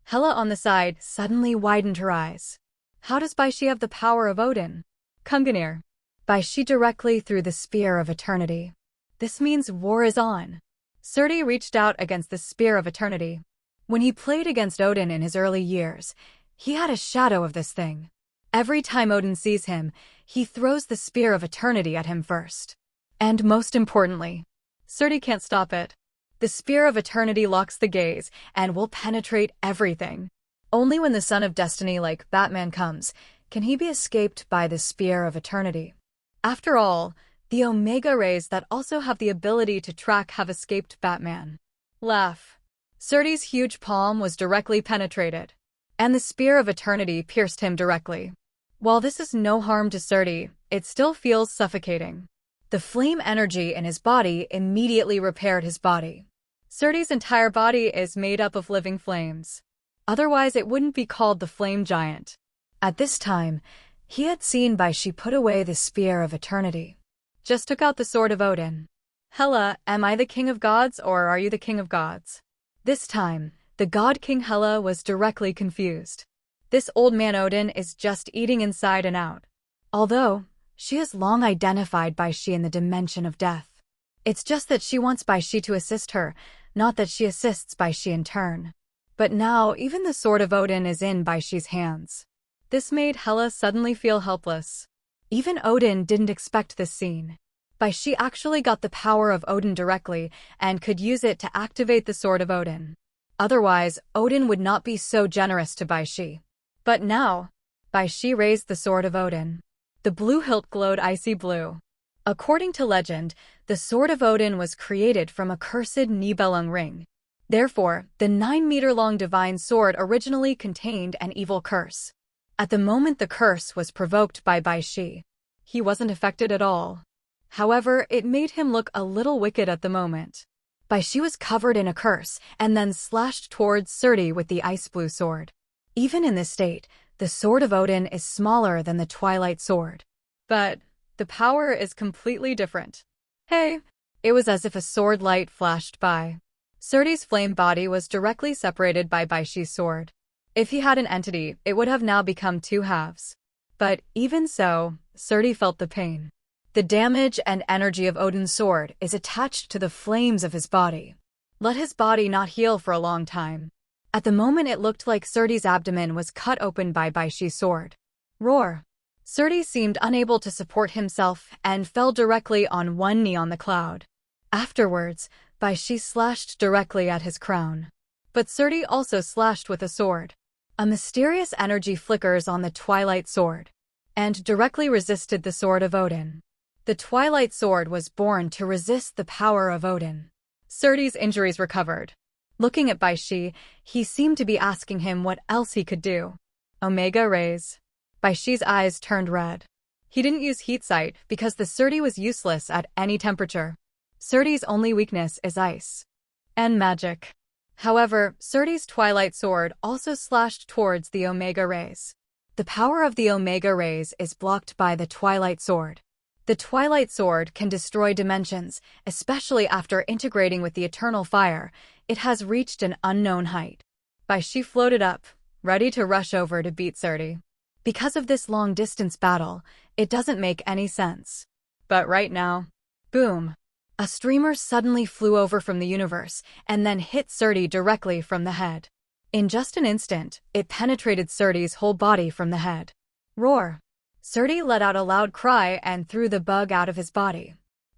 Hela on the side suddenly widened her eyes. How does Bai Xi have the power of Odin? Kunganir. Bai Xi directly threw the Spear of Eternity. This means war is on. Surti reached out against the Spear of Eternity. When he played against Odin in his early years, he had a shadow of this thing. Every time Odin sees him, he throws the Spear of Eternity at him first. And most importantly, Surti can't stop it. The Spear of Eternity locks the gaze and will penetrate everything. Only when the Son of Destiny like Batman comes, Can he be escaped by the Spear of Eternity? After all, the Omega Rays that also have the ability to track have escaped Batman. Laugh. Surdy's huge palm was directly penetrated, and the Spear of Eternity pierced him directly. While this is no harm to Surdy, it still feels suffocating. The flame energy in his body immediately repaired his body. Surdy's entire body is made up of living flames. Otherwise, it wouldn't be called the Flame Giant. At this time, he had seen Bai Xi put away the Spear of Eternity. Just took out the Sword of Odin. Hela, am I the king of gods or are you the king of gods? This time, the god King Hela was directly confused. This old man Odin is just eating inside and out. Although, she has long identified Bai Xi in the dimension of death. It's just that she wants Bai Xi to assist her, not that she assists Bai Xi in turn. But now, even the Sword of Odin is in Bai Xi's hands. This made Hela suddenly feel helpless. Even Odin didn't expect this scene. Bai Xi actually got the power of Odin directly and could use it to activate the Sword of Odin. Otherwise, Odin would not be so generous to Bai Xi. But now, Bai Xi raised the Sword of Odin. The blue hilt glowed icy blue. According to legend, the Sword of Odin was created from a cursed Nibelung ring. Therefore, the 9-meter-long divine sword originally contained an evil curse. At the moment the curse was provoked by Bai Xi, he wasn't affected at all. However, it made him look a little wicked at the moment. Bai Xi was covered in a curse and then slashed towards Surdy with the ice blue sword. Even in this state, the Sword of Odin is smaller than the Twilight Sword. But the power is completely different. Hey! It was as if a sword light flashed by. Surdy's flame body was directly separated by Bai Xi's sword. If he had an entity, it would have now become two halves. But even so, Surdy felt the pain. The damage and energy of Odin's sword is attached to the flames of his body. Let his body not heal for a long time. At the moment it looked like Surdy's abdomen was cut open by Bai Xi's sword. Roar! Surdy seemed unable to support himself and fell directly on one knee on the cloud. Afterwards, Bai Xi slashed directly at his crown. But Surdy also slashed with a sword. A mysterious energy flickers on the Twilight Sword, and directly resisted the Sword of Odin. The Twilight Sword was born to resist the power of Odin. Surdy's injuries recovered. Looking at Bai Xi, he seemed to be asking him what else he could do. Omega Rays. Bai Xi's eyes turned red. He didn't use heat sight because the Surdy was useless at any temperature. Surdy's only weakness is ice. And magic. However, Surdy's Twilight Sword also slashed towards the Omega Rays. The power of the Omega Rays is blocked by the Twilight Sword. The Twilight Sword can destroy dimensions, especially after integrating with the Eternal Fire. It has reached an unknown height. Bai Xi floated up, ready to rush over to beat Surdy. Because of this long-distance battle, it doesn't make any sense. But right now, boom! A streamer suddenly flew over from the universe and then hit Surdy directly from the head. In just an instant, it penetrated Surdy's whole body from the head. Roar! Surdy let out a loud cry and threw the bug out of his body.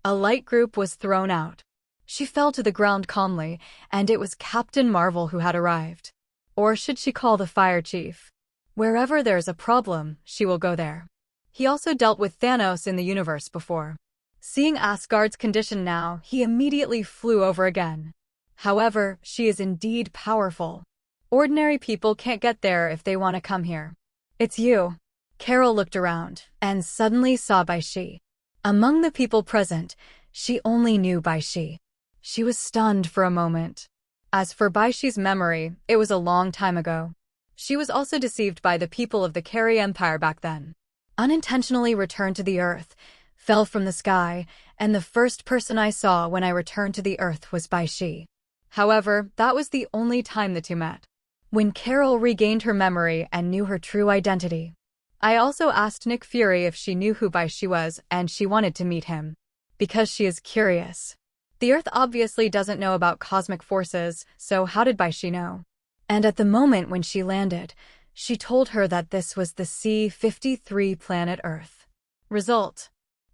A light group was thrown out. She fell to the ground calmly, and it was Captain Marvel who had arrived. Or should she call the Fire Chief? Wherever there's a problem, she will go there. He also dealt with Thanos in the universe before. Seeing Asgard's condition now, he immediately flew over again. However, she is indeed powerful. Ordinary people can't get there if they want to come here. It's you. Carol looked around and suddenly saw Bai Xi. Among the people present, she only knew Bai Xi. She was stunned for a moment. As for Bai Xi's memory, it was a long time ago. She was also deceived by the people of the Carey Empire back then. Unintentionally returned to the earth, fell from the sky, and the first person I saw when I returned to the earth was Bai Xi. However, that was the only time the two met. When Carol regained her memory and knew her true identity, I also asked Nick Fury if she knew who Bai Xi was and she wanted to meet him. Because she is curious. The Earth obviously doesn't know about cosmic forces, so how did Bai Xi know? And at the moment when she landed, she told her that this was the C-53 planet Earth. Result: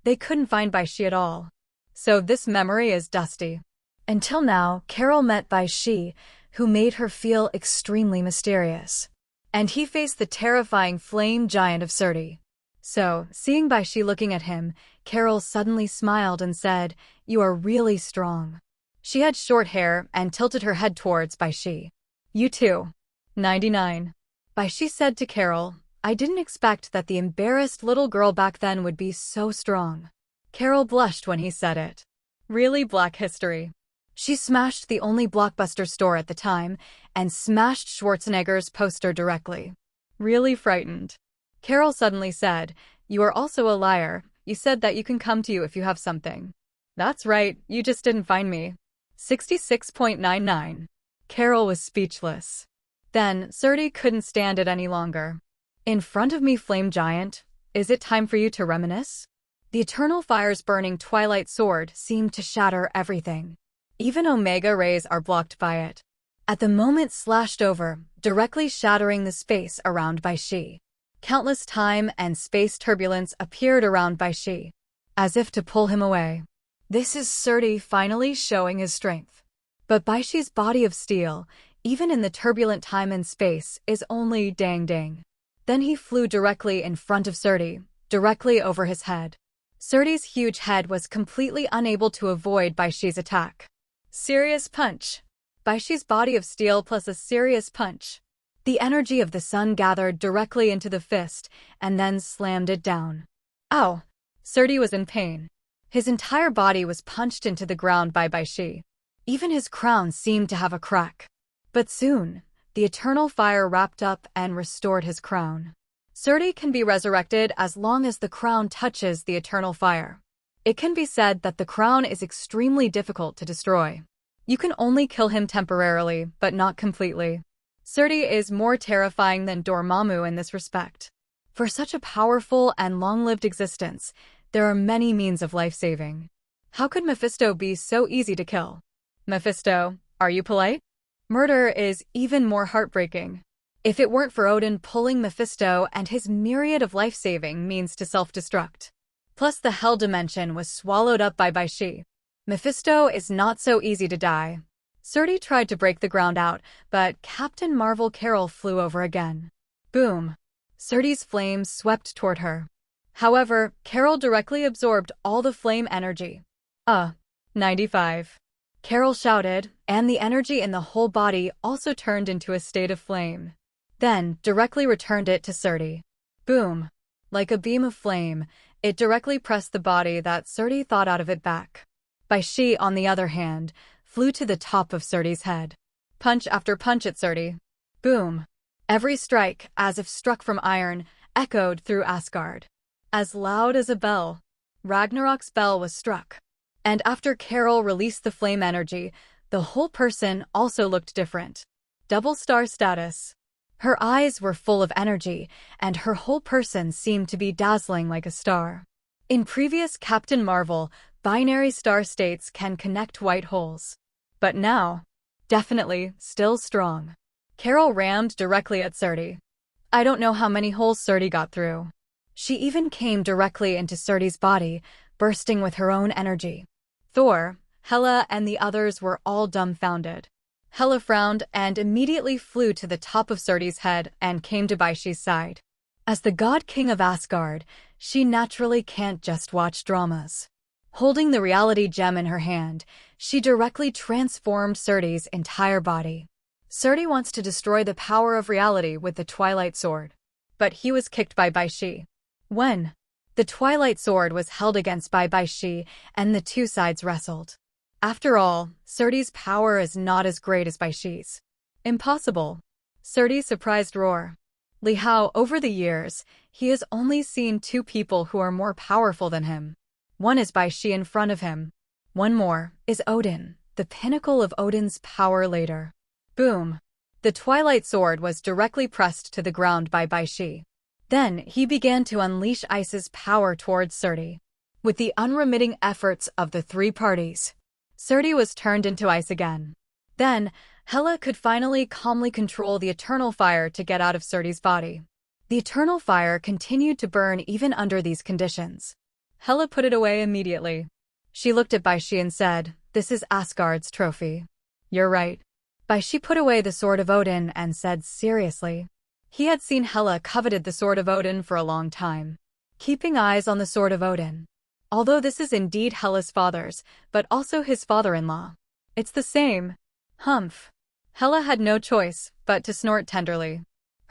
they couldn't find Bai Xi at all. So this memory is dusty. Until now, Carol met Bai Xi, who made her feel extremely mysterious. and he faced the terrifying flame giant of Surti. So, seeing Bai Xi looking at him, Carol suddenly smiled and said, "You are really strong." She had short hair and tilted her head towards Bai Xi. "You too." 99. Bai Xi said to Carol, "I didn't expect that the embarrassed little girl back then would be so strong." Carol blushed when he said it. Really Black history. She smashed the only Blockbuster store at the time and smashed Schwarzenegger's poster directly. Really frightened. Carol suddenly said, "You are also a liar. You said that you can come to you if you have something." "That's right, you just didn't find me." 66.99. Carol was speechless. Then, Surti couldn't stand it any longer. "In front of me, flame giant, is it time for you to reminisce?" The eternal fire's burning twilight sword seemed to shatter everything. Even Omega rays are blocked by it. At the moment slashed over, directly shattering the space around Bai Xi. Countless time and space turbulence appeared around Bai Xi, as if to pull him away. This is Surti finally showing his strength. But Bai Xi's body of steel, even in the turbulent time and space, is only dang. Then he flew directly in front of Surti, directly over his head. Surti's huge head was completely unable to avoid Bai Xi's attack. Serious punch. Bai Xi's body of steel plus a serious punch. The energy of the sun gathered directly into the fist and then slammed it down. Ow! Surti was in pain. His entire body was punched into the ground by Bai Xi. Even his crown seemed to have a crack. But soon, the eternal fire wrapped up and restored his crown. Surti can be resurrected as long as the crown touches the eternal fire. It can be said that the crown is extremely difficult to destroy. You can only kill him temporarily, but not completely. Surti is more terrifying than Dormammu in this respect. For such a powerful and long-lived existence, there are many means of life-saving. How could Mephisto be so easy to kill? Mephisto, are you polite? Murder is even more heartbreaking. If it weren't for Odin pulling Mephisto and his myriad of life-saving means to self-destruct. Plus the Hell Dimension was swallowed up by Bai Xi. Mephisto is not so easy to die. Surti tried to break the ground out, but Captain Marvel Carol flew over again. Boom! Surti's flames swept toward her. However, Carol directly absorbed all the flame energy. 95. Carol shouted, and the energy in the whole body also turned into a state of flame. Then, directly returned it to Surti. Boom! Like a beam of flame, it directly pressed the body that Surti thought out of it back. Bai Xi, on the other hand, flew to the top of Surti's head. Punch after punch at Surti. Boom! Every strike, as if struck from iron, echoed through Asgard. As loud as a bell. Ragnarok's bell was struck. And after Carol released the flame energy, the whole person also looked different. Double star status. Her eyes were full of energy, and her whole person seemed to be dazzling like a star. In previous Captain Marvel, binary star states can connect white holes. But now, definitely, still strong. Carol rammed directly at Surti. I don't know how many holes Surti got through. She even came directly into Surti's body, bursting with her own energy. Thor, Hela, and the others were all dumbfounded. Hela frowned and immediately flew to the top of Surti's head and came to Bai Xi's side. As the God King of Asgard, she naturally can't just watch dramas. Holding the reality gem in her hand, she directly transformed Surti's entire body. Surti wants to destroy the power of reality with the Twilight Sword. But he was kicked by Bai Xi. When? The Twilight Sword was held against by Bai Xi, and the two sides wrestled. After all, Surti's power is not as great as Bai Xi's. Impossible. Surti's surprised roar. Li Hao, over the years, he has only seen two people who are more powerful than him. One is Bai Xi in front of him. One more is Odin, the pinnacle of Odin's power later. Boom! The Twilight Sword was directly pressed to the ground by Bai Xi. Then he began to unleash Ice's power towards Surti. With the unremitting efforts of the three parties, Surti was turned into ice again. Then, Hela could finally calmly control the eternal fire to get out of Surti's body. The eternal fire continued to burn even under these conditions. Hela put it away immediately. She looked at Bai Xi and said, "This is Asgard's trophy." "You're right." Bai Xi put away the sword of Odin and said seriously, He had seen Hela coveted the Sword of Odin for a long time, keeping eyes on the Sword of Odin. Although this is indeed Hela's father's, but also his father-in-law. It's the same. Humph. Hela had no choice but to snort tenderly.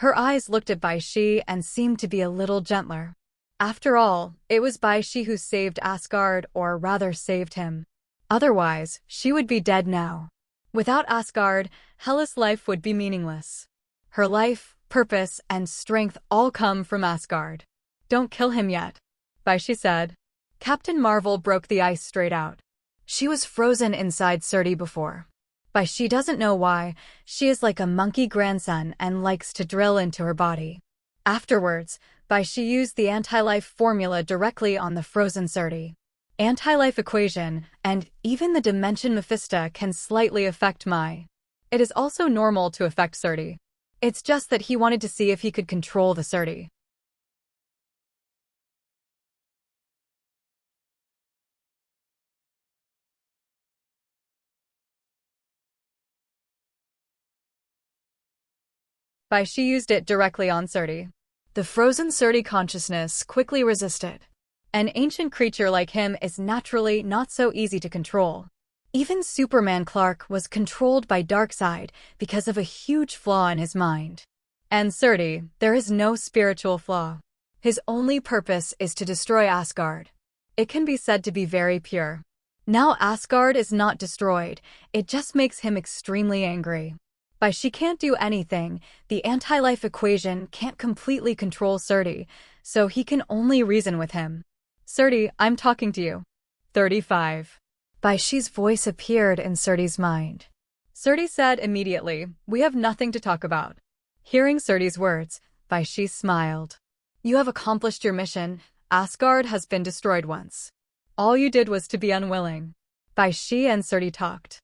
Her eyes looked at Bai Xi and seemed to be a little gentler. After all, it was Bai Xi who saved Asgard, or rather saved him. Otherwise, she would be dead now. Without Asgard, Hela's life would be meaningless. Her life, purpose, and strength all come from Asgard. Don't kill him yet, Bai Xi said. Captain Marvel broke the ice straight out. She was frozen inside Surti before. Bai Xi doesn't know why. She is like a monkey grandson and likes to drill into her body. Afterwards, Bai Xi used the anti-life formula directly on the frozen Surti. Anti-life equation, and even the dimension Mephisto can slightly affect Mai. It is also normal to affect Surti. It's just that he wanted to see if he could control the Surti. Bai Xi used it directly on Surti. The frozen Surti consciousness quickly resisted. An ancient creature like him is naturally not so easy to control. Even Superman Clark was controlled by Darkseid because of a huge flaw in his mind. And Surti, there is no spiritual flaw. His only purpose is to destroy Asgard. It can be said to be very pure. Now Asgard is not destroyed, it just makes him extremely angry. Bai Xi can't do anything, the anti-life equation can't completely control Surti, so he can only reason with him. Surti, I'm talking to you. 35. Bai Xi's voice appeared in Surti's mind. Surti said immediately, we have nothing to talk about. Hearing Surti's words, Bai Xi smiled. You have accomplished your mission, Asgard has been destroyed once. All you did was to be unwilling. Bai Xi and Surti talked.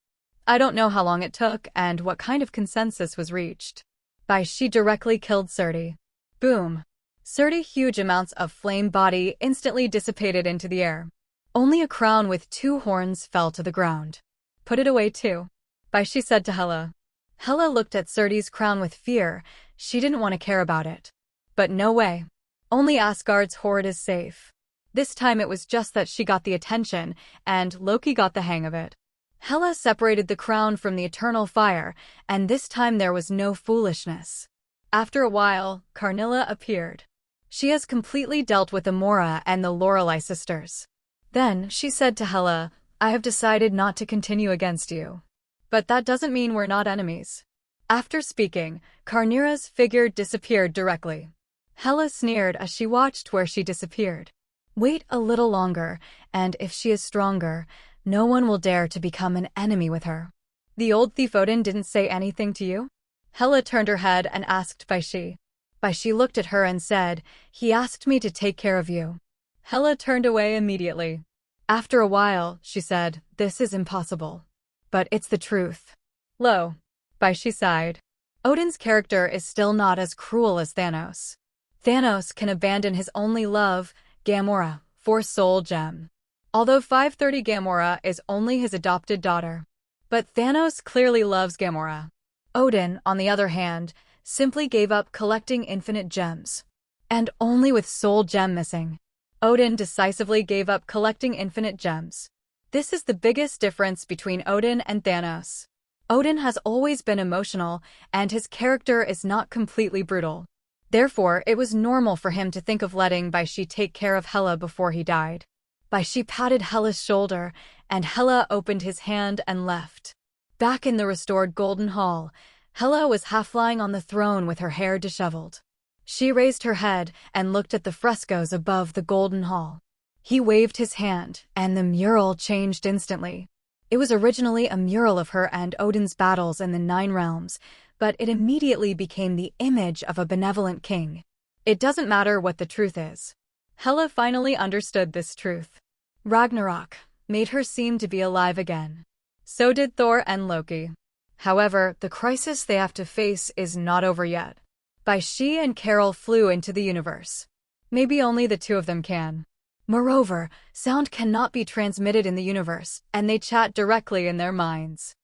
I don't know how long it took and what kind of consensus was reached. Bai Xi directly killed Surti. Boom. Surti's huge amounts of flame body instantly dissipated into the air. Only a crown with 2 horns fell to the ground. Put it away too, Bai Xi said to Hela. Hela looked at Surti's crown with fear. She didn't want to care about it. But no way. Only Asgard's hoard is safe. This time it was just that she got the attention, and Loki got the hang of it. Hela separated the crown from the eternal fire, and this time there was no foolishness. After a while, Karnilla appeared. She has completely dealt with Amora and the Lorelei sisters. Then she said to Hela, I have decided not to continue against you. But that doesn't mean we're not enemies. After speaking, Karnira's figure disappeared directly. Hela sneered as she watched where she disappeared. Wait a little longer, and if she is stronger, no one will dare to become an enemy with her. The old thief Odin didn't say anything to you? Hela turned her head and asked Bai Xi. Bai Xi looked at her and said, he asked me to take care of you. Hela turned away immediately. After a while, she said, this is impossible. But it's the truth. Lo. Bai Xi sighed. Odin's character is still not as cruel as Thanos. Thanos can abandon his only love, Gamora, for Soul Gem. Although 530 Gamora is only his adopted daughter. But Thanos clearly loves Gamora. Odin, on the other hand, simply gave up collecting infinite gems. And only with Soul Gem missing. Odin decisively gave up collecting infinite gems. This is the biggest difference between Odin and Thanos. Odin has always been emotional, and his character is not completely brutal. Therefore, it was normal for him to think of letting Bai Xi take care of Hela before he died. Bai Xi patted Hela's shoulder, and Hela opened his hand and left. Back in the restored Golden Hall, Hela was half lying on the throne with her hair disheveled. She raised her head and looked at the frescoes above the Golden Hall. He waved his hand, and the mural changed instantly. It was originally a mural of her and Odin's battles in the 9 realms, but it immediately became the image of a benevolent king. It doesn't matter what the truth is. Hela finally understood this truth. Ragnarok made her seem to be alive again. So did Thor and Loki. However, the crisis they have to face is not over yet. Bai Xi and Carol flew into the universe. Maybe only the 2 of them can. Moreover, sound cannot be transmitted in the universe, and they chat directly in their minds.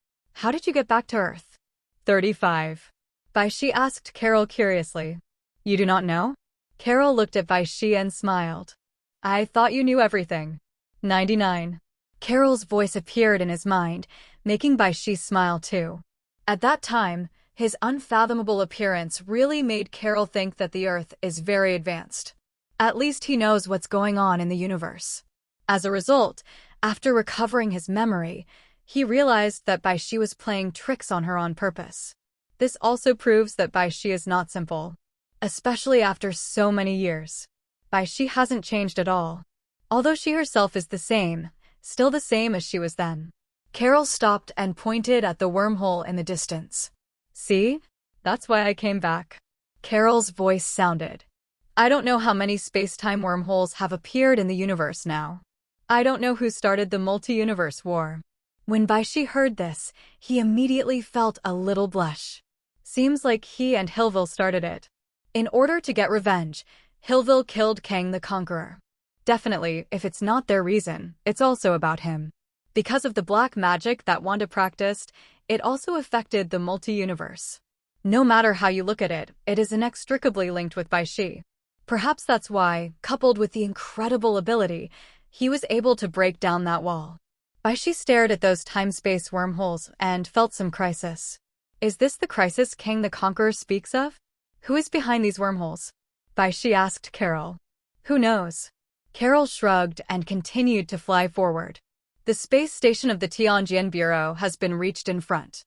How did you get back to Earth? 35. Bai Xi asked Carol curiously. You do not know? Carol looked at Bai Xi and smiled. I thought you knew everything. 99. Carol's voice appeared in his mind, making Bai Xi smile too. At that time, his unfathomable appearance really made Carol think that the Earth is very advanced. At least he knows what's going on in the universe. As a result, after recovering his memory, he realized that Bai Xi was playing tricks on her on purpose. This also proves that Bai Xi is not simple. Especially after so many years. Bai Xi hasn't changed at all. Although she herself is the same, still the same as she was then. Carol stopped and pointed at the wormhole in the distance. See? That's why I came back. Carol's voice sounded. I don't know how many space-time wormholes have appeared in the universe now. I don't know who started the multi-universe war. When Bai Xi heard this, he immediately felt a little blush. Seems like he and Hillville started it. In order to get revenge, Hillville killed Kang the Conqueror. Definitely, if it's not their reason, it's also about him. Because of the black magic that Wanda practiced, it also affected the multi-universe. No matter how you look at it, it is inextricably linked with Bai Xi. Perhaps that's why, coupled with the incredible ability, he was able to break down that wall. Bai Xi stared at those time-space wormholes and felt some crisis. Is this the crisis Kang the Conqueror speaks of? Who is behind these wormholes? Bai Xi asked Carol. Who knows? Carol shrugged and continued to fly forward. The space station of the Tianjin Bureau has been reached in front.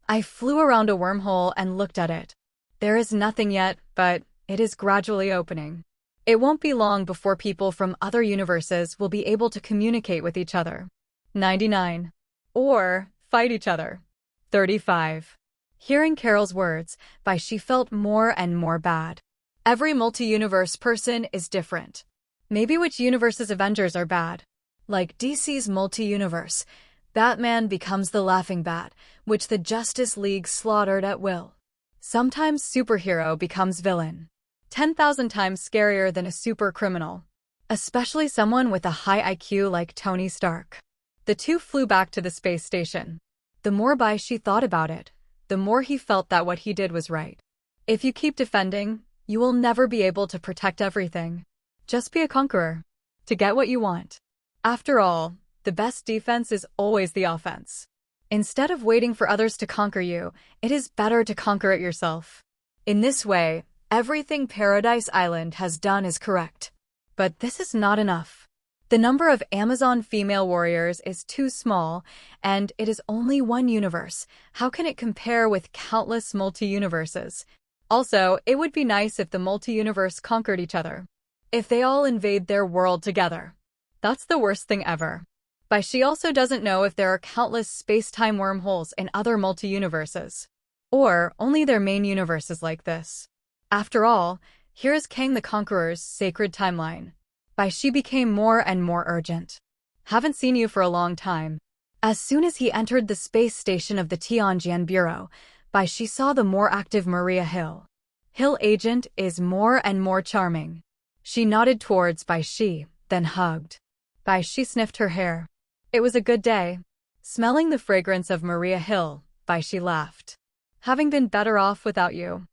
I flew around a wormhole and looked at it. There is nothing yet, but it is gradually opening. It won't be long before people from other universes will be able to communicate with each other. 99. Or fight each other. 35. Hearing Carol's words, Bai Xi felt more and more bad. Every multi-universe person is different. Maybe which universe's Avengers are bad. Like DC's multi-universe, Batman becomes the Laughing Bat, which the Justice League slaughtered at will. Sometimes superhero becomes villain. 10,000 times scarier than a super criminal. Especially someone with a high IQ like Tony Stark. The two flew back to the space station. The more Bai Xi thought about it, the more he felt that what he did was right. If you keep defending, you will never be able to protect everything. Just be a conqueror. To get what you want. After all, the best defense is always the offense. Instead of waiting for others to conquer you, it is better to conquer it yourself. In this way, everything Paradise Island has done is correct. But this is not enough. The number of Amazon female warriors is too small, and it is only one universe. How can it compare with countless multi-universes? Also, it would be nice if the multi-universe conquered each other. If they all invade their world together. That's the worst thing ever. Bai Xi also doesn't know if there are countless space-time wormholes in other multi-universes. Or only their main universe is like this. After all, here is Kang the Conqueror's sacred timeline. Bai Xi became more and more urgent. Haven't seen you for a long time. As soon as he entered the space station of the Tianjin Bureau, Bai Xi saw the more active Maria Hill. Hill Agent is more and more charming. She nodded towards Bai Xi, then hugged. Bai Xi sniffed her hair. It was a good day. Smelling the fragrance of Maria Hill, Bai Xi laughed. Having been better off without you.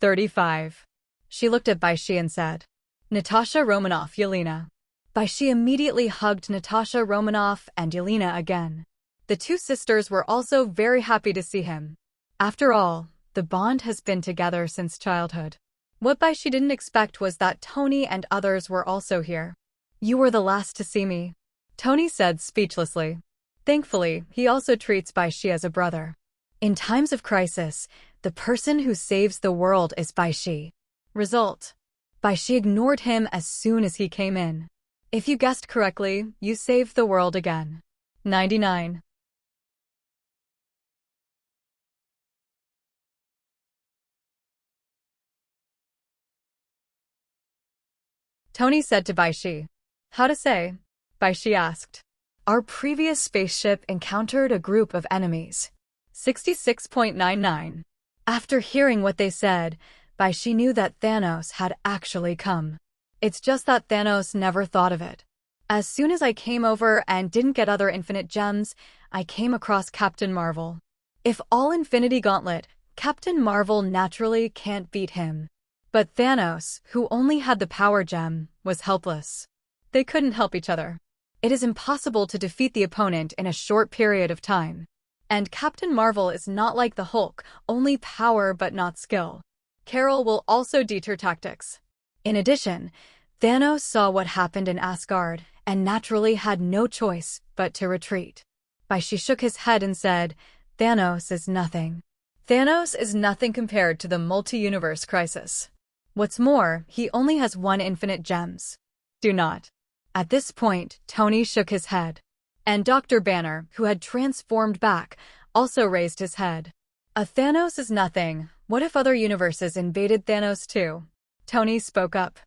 35. She looked at Bai Xi and said, Natasha Romanoff, Yelena. Bai Xi immediately hugged Natasha Romanoff and Yelena again. The two sisters were also very happy to see him. After all, the bond has been together since childhood. What Bai Xi didn't expect was that Tony and others were also here. You were the last to see me, Tony said speechlessly. Thankfully, he also treats Bai Xi as a brother. In times of crisis, the person who saves the world is Bai Xi. Result: Bai Xi ignored him as soon as he came in. If you guessed correctly, you saved the world again. 99. Tony said to Bai Xi. How to say? Bai Xi asked. Our previous spaceship encountered a group of enemies. 66.99. After hearing what they said, Bai Xi knew that Thanos had actually come. It's just that Thanos never thought of it. As soon as I came over and didn't get other infinite gems, I came across Captain Marvel. If all Infinity Gauntlet, Captain Marvel naturally can't beat him. But Thanos, who only had the power gem, was helpless. They couldn't help each other. It is impossible to defeat the opponent in a short period of time. And Captain Marvel is not like the Hulk, only power but not skill. Carol will also deter tactics. In addition, Thanos saw what happened in Asgard, and naturally had no choice but to retreat. Bai Xi shook his head and said, Thanos is nothing. Thanos is nothing compared to the multi-universe crisis. What's more, he only has one infinite gems. Do not. At this point, Tony shook his head. And Dr. Banner, who had transformed back, also raised his head. A Thanos is nothing. What if other universes invaded Thanos too? Tony spoke up.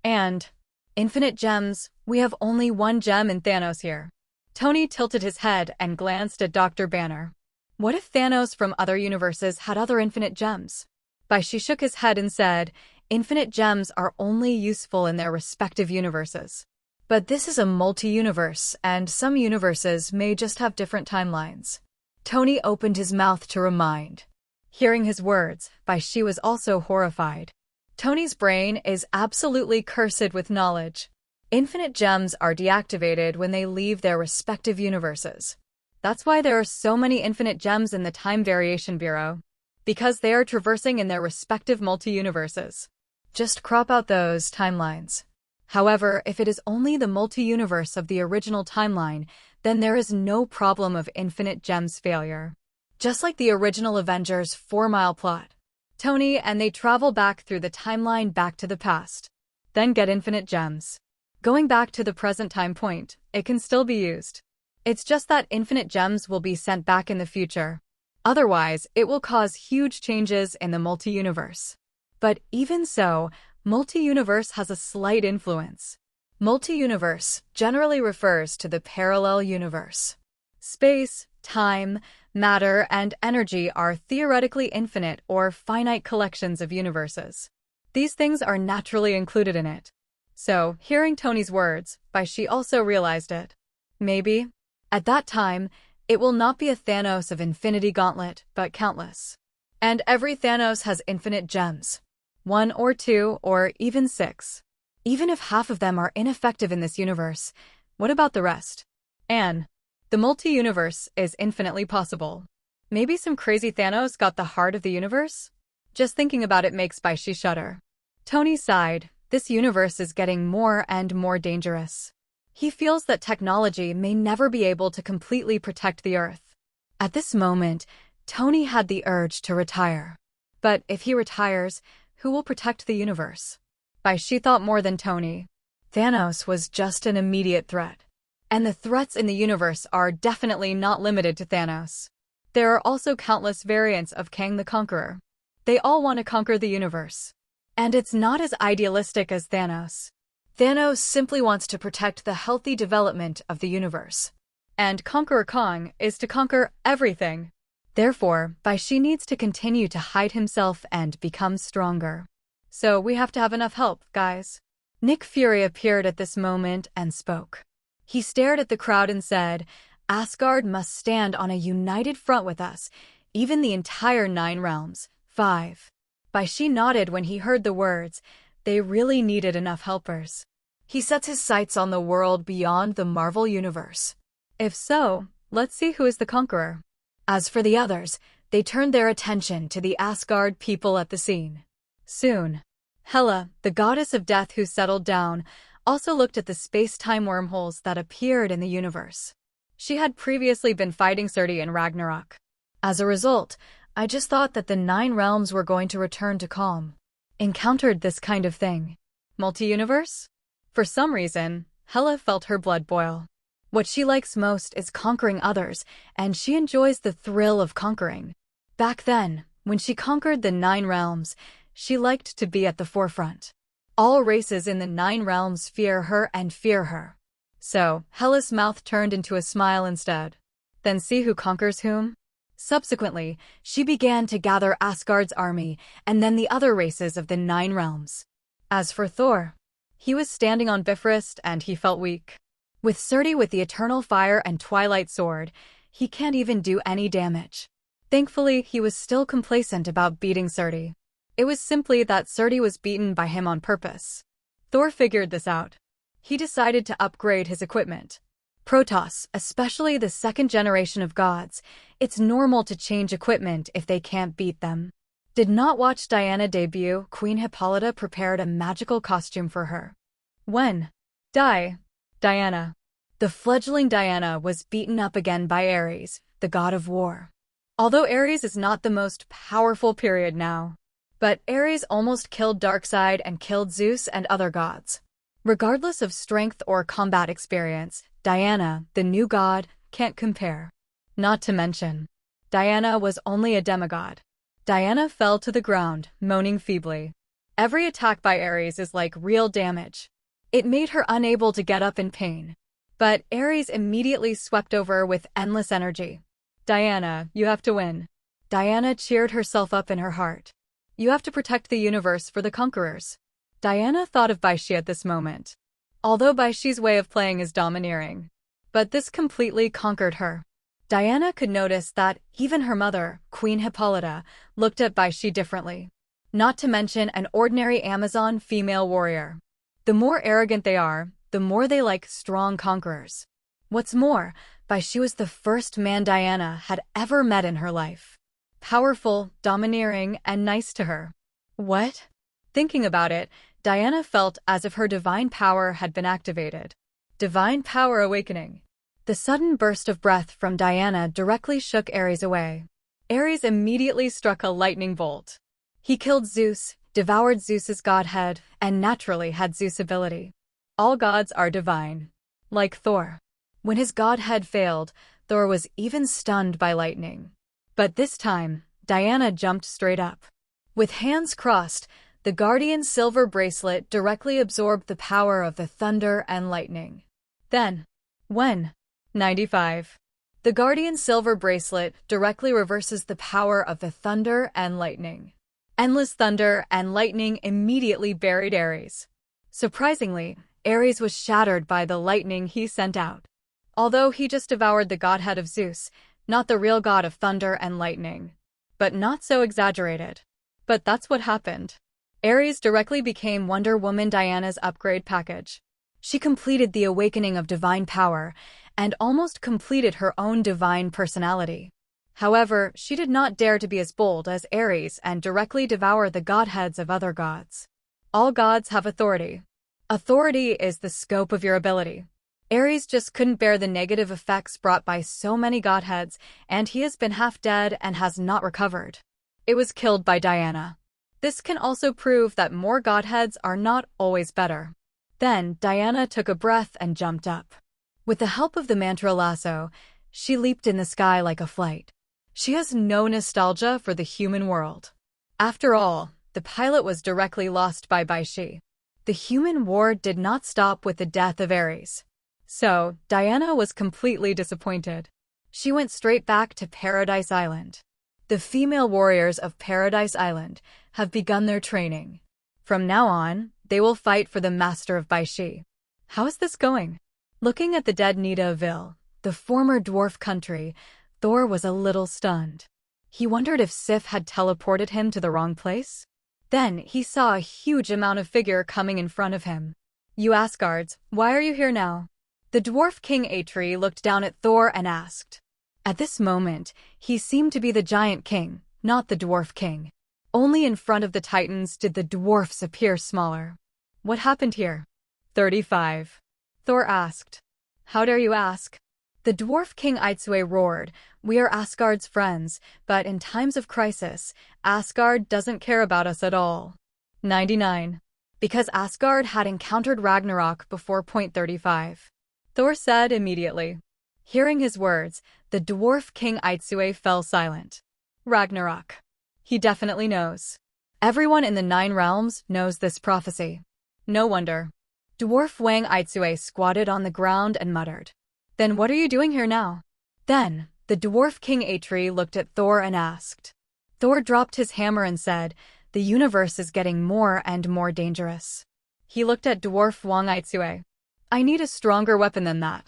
And infinite gems, we have only one gem in Thanos here. Tony tilted his head and glanced at Dr. Banner. What if Thanos from other universes had other infinite gems? Bai Xi shook his head and said, infinite gems are only useful in their respective universes. But this is a multi-universe, and some universes may just have different timelines. Tony opened his mouth to remind. Hearing his words, Bai Xi was also horrified. Tony's brain is absolutely cursed with knowledge. Infinite gems are deactivated when they leave their respective universes. That's why there are so many infinite gems in the Time Variation Bureau. Because they are traversing in their respective multi-universes. Just crop out those timelines. However, if it is only the multi-universe of the original timeline, then there is no problem of infinite gems failure. Just like the original Avengers 4-mile plot. Tony and they travel back through the timeline back to the past. Then get infinite gems. Going back to the present time point, it can still be used. It's just that infinite gems will be sent back in the future. Otherwise, it will cause huge changes in the multi-universe. But even so, multi-universe has a slight influence. Multi-universe generally refers to the parallel universe. Space, time, matter, and energy are theoretically infinite or finite collections of universes. These things are naturally included in it. So, hearing Tony's words, Bai Xi also realized it. Maybe, at that time, it will not be a Thanos of Infinity Gauntlet, but countless. And every Thanos has infinite gems. 1 or 2 or even 6. Even if half of them are ineffective in this universe, what about the rest? And the multi-universe is infinitely possible. Maybe some crazy Thanos got the heart of the universe? Just thinking about it makes Bai Xi shudder. Tony sighed. This universe is getting more and more dangerous. He feels that technology may never be able to completely protect the Earth. At this moment, Tony had the urge to retire. But if he retires, who will protect the universe? Bai Xi thought more than Tony. Thanos was just an immediate threat. And the threats in the universe are definitely not limited to Thanos. There are also countless variants of Kang the Conqueror. They all want to conquer the universe. And it's not as idealistic as Thanos. Thanos simply wants to protect the healthy development of the universe. And Conqueror Kong is to conquer everything. Therefore, Bai Xi needs to continue to hide himself and become stronger. So we have to have enough help, guys. Nick Fury appeared at this moment and spoke. He stared at the crowd and said, Asgard must stand on a united front with us, even the entire 9 realms. 5. Bai Xi nodded when he heard the words. They really needed enough helpers. He sets his sights on the world beyond the Marvel Universe. If so, let's see who is the conqueror. As for the others, they turned their attention to the Asgard people at the scene. Soon, Hela, the goddess of death who settled down, also looked at the space-time wormholes that appeared in the universe. She had previously been fighting Surti in Ragnarok. As a result, I just thought that the 9 realms were going to return to calm. Encountered this kind of thing. Multi-universe? For some reason, Hela felt her blood boil. What she likes most is conquering others, and she enjoys the thrill of conquering. Back then, when she conquered the 9 realms, she liked to be at the forefront. All races in the 9 realms fear her and fear her. So, Hela's mouth turned into a smile instead. Then see who conquers whom? Subsequently, she began to gather Asgard's army and then the other races of the 9 realms. As for Thor, he was standing on Bifrost and he felt weak. With Surti with the Eternal Fire and Twilight Sword, he can't even do any damage. Thankfully, he was still complacent about beating Surti. It was simply that Surti was beaten by him on purpose. Thor figured this out. He decided to upgrade his equipment. Protoss, especially the second generation of gods, it's normal to change equipment if they can't beat them. Did not watch Diana debut, Queen Hippolyta prepared a magical costume for her. When Diana. The fledgling Diana was beaten up again by Ares, the god of war. Although Ares is not the most powerful period now. But Ares almost killed Darkseid and killed Zeus and other gods. Regardless of strength or combat experience, Diana, the new god, can't compare. Not to mention, Diana was only a demigod. Diana fell to the ground, moaning feebly. Every attack by Ares is like real damage. It made her unable to get up in pain. But Ares immediately swept over with endless energy. Diana, you have to win. Diana cheered herself up in her heart. You have to protect the universe for the conquerors. Diana thought of Bai Xi at this moment. Although Bai Xi's way of playing is domineering. But this completely conquered her. Diana could notice that even her mother, Queen Hippolyta, looked at Bai Xi differently. Not to mention an ordinary Amazon female warrior. The more arrogant they are, the more they like strong conquerors. What's more, Bai Xi was the first man Diana had ever met in her life. Powerful, domineering, and nice to her. What? Thinking about it, Diana felt as if her divine power had been activated. Divine power awakening. The sudden burst of breath from Diana directly shook Ares away. Ares immediately struck a lightning bolt. He killed Zeus, devoured Zeus's godhead, and naturally had Zeus' ability. All gods are divine. Like Thor. When his godhead failed, Thor was even stunned by lightning. But this time, Diana jumped straight up. With hands crossed, the Guardian silver bracelet directly absorbed the power of the thunder and lightning. Then, when 95. The Guardian silver bracelet directly reverses the power of the thunder and lightning. Endless thunder and lightning immediately buried Ares. Surprisingly, Ares was shattered by the lightning he sent out. Although he just devoured the godhead of Zeus, not the real god of thunder and lightning. But not so exaggerated. But that's what happened. Ares directly became Wonder Woman Diana's upgrade package. She completed the awakening of divine power and almost completed her own divine personality. However, she did not dare to be as bold as Ares and directly devour the godheads of other gods. All gods have authority. Authority is the scope of your ability. Ares just couldn't bear the negative effects brought by so many godheads, and he has been half dead and has not recovered. It was killed by Diana. This can also prove that more godheads are not always better. Then, Diana took a breath and jumped up. With the help of the mantra lasso, she leaped in the sky like a flight. She has no nostalgia for the human world. After all, the pilot was directly lost by Bai Xi. The human war did not stop with the death of Ares. So, Diana was completely disappointed. She went straight back to Paradise Island. The female warriors of Paradise Island have begun their training. From now on, they will fight for the master of Bai Xi. How is this going? Looking at the dead Nidavellir, the former dwarf country, Thor was a little stunned. He wondered if Sif had teleported him to the wrong place. Then he saw a huge amount of figure coming in front of him. You Asgards, why are you here now? The dwarf king Atri looked down at Thor and asked. At this moment, he seemed to be the giant king, not the dwarf king. Only in front of the titans did the dwarfs appear smaller. What happened here? 35. Thor asked. How dare you ask? The dwarf king Aitsue roared, we are Asgard's friends, but in times of crisis, Asgard doesn't care about us at all. 99. Because Asgard had encountered Ragnarok before point 35. Thor said immediately. Hearing his words, the dwarf king Aitsue fell silent. Ragnarok. He definitely knows. Everyone in the 9 realms knows this prophecy. No wonder. Dwarf Wang Aitsue squatted on the ground and muttered. Then what are you doing here now? Then, the dwarf king Atri looked at Thor and asked. Thor dropped his hammer and said, the universe is getting more and more dangerous. He looked at dwarf Wang Aitsue. I need a stronger weapon than that.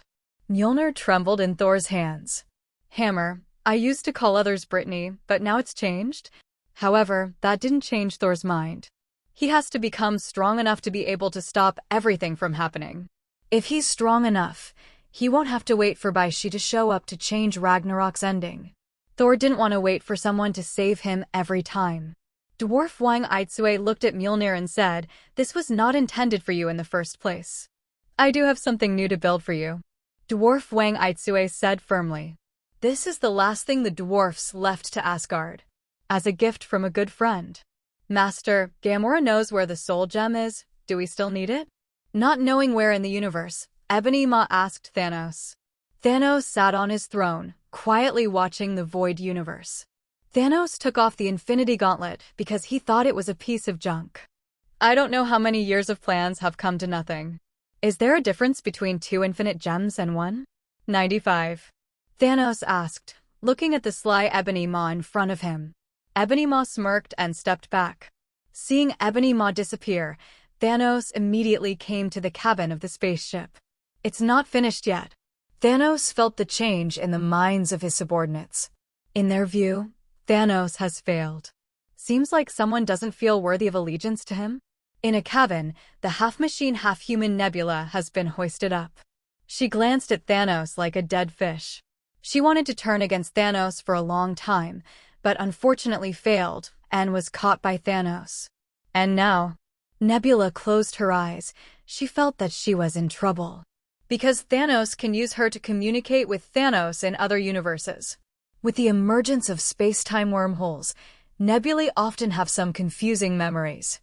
Mjolnir trembled in Thor's hands. Hammer, I used to call others Brittany, but now it's changed. However, that didn't change Thor's mind. He has to become strong enough to be able to stop everything from happening. If he's strong enough, he won't have to wait for Bai Xi to show up to change Ragnarok's ending. Thor didn't want to wait for someone to save him every time. Dwarf Wang Aitsue looked at Mjolnir and said, "This was not intended for you in the first place. I do have something new to build for you." Dwarf Wang Aitsue said firmly. This is the last thing the dwarfs left to Asgard. As a gift from a good friend. Master, Gamora knows where the soul gem is. Do we still need it? Not knowing where in the universe, Ebony Maw asked Thanos. Thanos sat on his throne, quietly watching the void universe. Thanos took off the Infinity Gauntlet because he thought it was a piece of junk. I don't know how many years of plans have come to nothing. Is there a difference between 2 infinite gems and 1? 95. Thanos asked, looking at the sly Ebony Maw in front of him. Ebony Maw smirked and stepped back. Seeing Ebony Maw disappear, Thanos immediately came to the cabin of the spaceship. It's not finished yet. Thanos felt the change in the minds of his subordinates. In their view, Thanos has failed. Seems like someone doesn't feel worthy of allegiance to him. In a cabin, the half-machine, half-human Nebula has been hoisted up. She glanced at Thanos like a dead fish. She wanted to turn against Thanos for a long time, but unfortunately failed and was caught by Thanos. And now, Nebula closed her eyes. She felt that she was in trouble. Because Thanos can use her to communicate with Thanos in other universes. With the emergence of space-time wormholes, nebulae often have some confusing memories.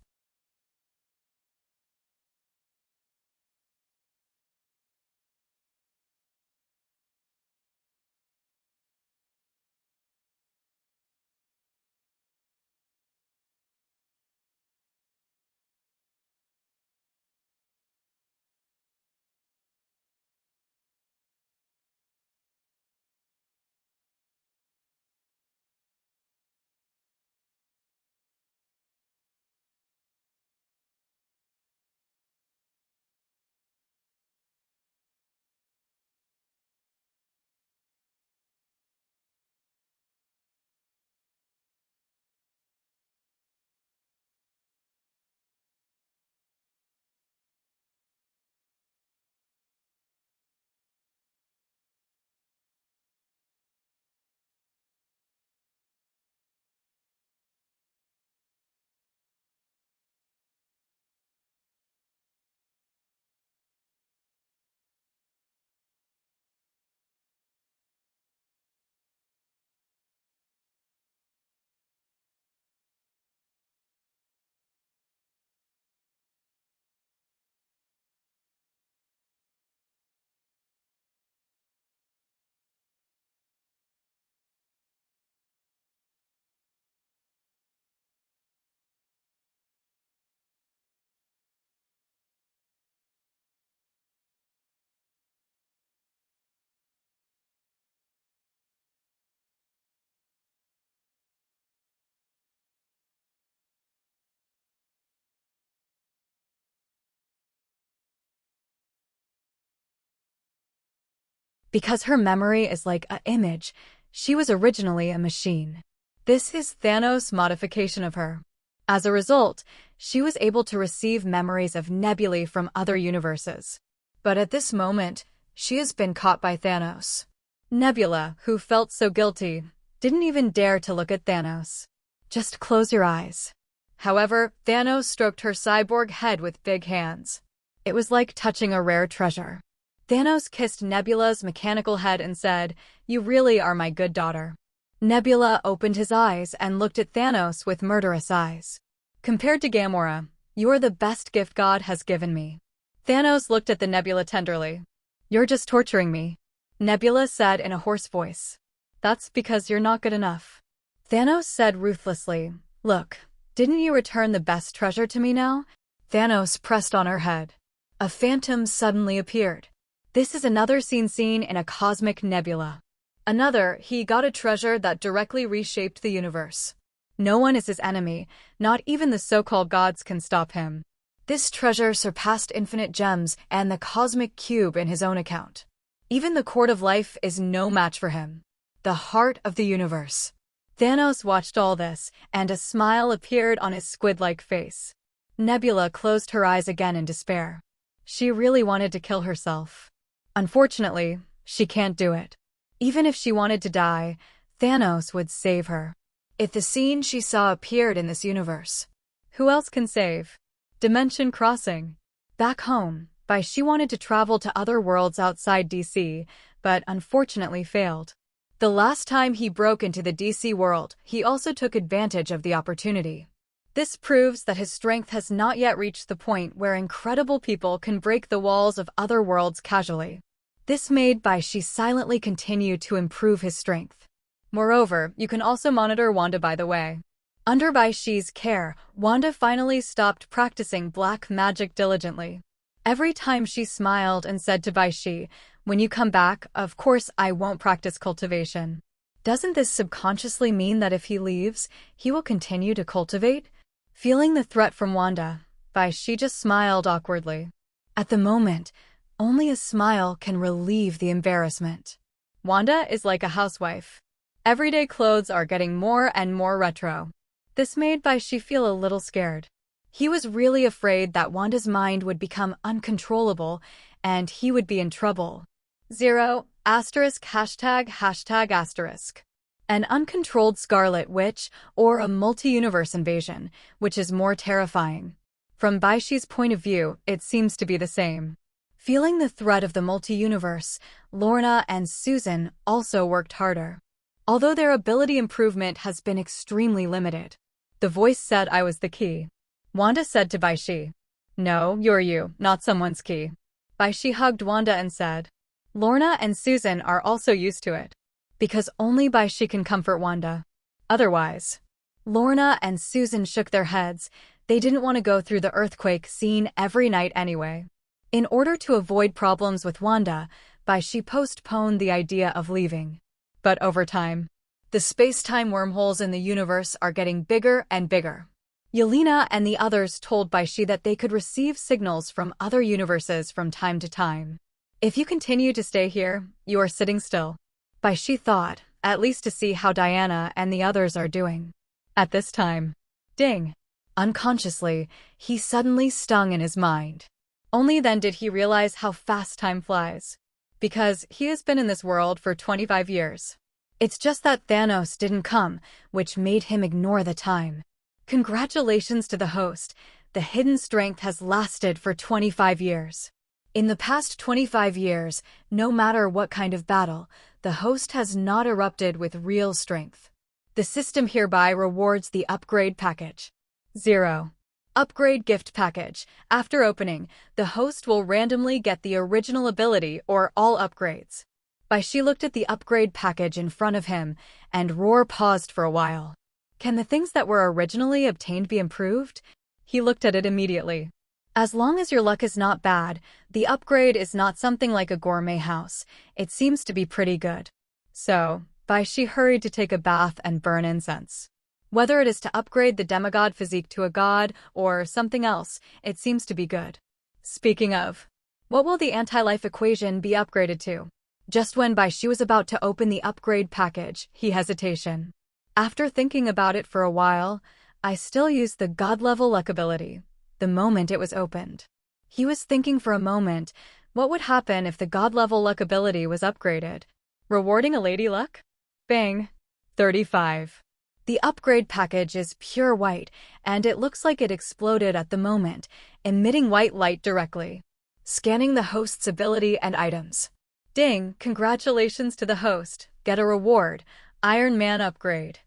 Because her memory is like an image, she was originally a machine. This is Thanos' modification of her. As a result, she was able to receive memories of nebulae from other universes. But at this moment, she has been caught by Thanos. Nebula, who felt so guilty, didn't even dare to look at Thanos. Just close your eyes. However, Thanos stroked her cyborg head with big hands. It was like touching a rare treasure. Thanos kissed Nebula's mechanical head and said, "You really are my good daughter." Nebula opened his eyes and looked at Thanos with murderous eyes. Compared to Gamora, you are the best gift God has given me. Thanos looked at the Nebula tenderly. You're just torturing me. Nebula said in a hoarse voice. That's because you're not good enough. Thanos said ruthlessly, Look, didn't you return the best treasure to me now? Thanos pressed on her head. A phantom suddenly appeared. This is another scene in a cosmic nebula. Another, he got a treasure that directly reshaped the universe. No one is his enemy, not even the so-called gods can stop him. This treasure surpassed infinite gems and the cosmic cube in his own account. Even the Court of Life is no match for him. The heart of the universe. Thanos watched all this, and a smile appeared on his squid-like face. Nebula closed her eyes again in despair. She really wanted to kill herself. Unfortunately, she can't do it. Even if she wanted to die, Thanos would save her. If the scene she saw appeared in this universe, who else can save? Dimension crossing. Back home, Bai Xi wanted to travel to other worlds outside DC, but unfortunately failed. The last time he broke into the DC world, he also took advantage of the opportunity. This proves that his strength has not yet reached the point where incredible people can break the walls of other worlds casually. This made Bai Xi silently continue to improve his strength. Moreover, you can also monitor Wanda by the way. Under Bai Xi's care, Wanda finally stopped practicing black magic diligently. Every time she smiled and said to Bai Xi, "When you come back, of course I won't practice cultivation." Doesn't this subconsciously mean that if he leaves, he will continue to cultivate? Feeling the threat from Wanda, Bai Xi just smiled awkwardly. At the moment, only a smile can relieve the embarrassment. Wanda is like a housewife. Everyday clothes are getting more and more retro. This made Bai Xi feel a little scared. He was really afraid that Wanda's mind would become uncontrollable and he would be in trouble. 0 asterisk hashtag hashtag asterisk. An uncontrolled Scarlet Witch or a multi-universe invasion, which is more terrifying. From Bai Xi's point of view, it seems to be the same. Feeling the threat of the multi-universe, Lorna and Susan also worked harder. Although their ability improvement has been extremely limited. The voice said I was the key. Wanda said to Bai Xi, "No, you're you, not someone's key." Bai Xi hugged Wanda and said, "Lorna and Susan are also used to it." Because only Bai Xi can comfort Wanda. Otherwise. Lorna and Susan shook their heads. They didn't want to go through the earthquake scene every night anyway. In order to avoid problems with Wanda, Bai Xi postponed the idea of leaving. But over time, the space-time wormholes in the universe are getting bigger and bigger. Yelena and the others told Bai Xi that they could receive signals from other universes from time to time. If you continue to stay here, you are sitting still. Bai Xi thought, at least to see how Diana and the others are doing. At this time, ding! Unconsciously, he suddenly stung in his mind. Only then did he realize how fast time flies. Because he has been in this world for 25 years. It's just that Thanos didn't come, which made him ignore the time. Congratulations to the host. The hidden strength has lasted for 25 years. In the past 25 years, no matter what kind of battle, the host has not erupted with real strength. The system hereby rewards the upgrade package. 0. Upgrade gift package. After opening, the host will randomly get the original ability or all upgrades. Bai Xi looked at the upgrade package in front of him, and Roar paused for a while. Can the things that were originally obtained be improved? He looked at it immediately. As long as your luck is not bad, the upgrade is not something like a gourmet house. It seems to be pretty good. So, Bai Xi hurried to take a bath and burn incense. Whether it is to upgrade the demigod physique to a god or something else, it seems to be good. Speaking of, what will the anti-life equation be upgraded to? Just when Bai Xi was about to open the upgrade package, he hesitation. After thinking about it for a while, I still used the god-level luck ability. The moment it was opened. He was thinking for a moment, what would happen if the god-level luck ability was upgraded? Rewarding a lady luck? Bang! 35. The upgrade package is pure white, and it looks like it exploded at the moment, emitting white light directly. Scanning the host's ability and items. Ding! Congratulations to the host. Get a reward. Iron Man upgrade.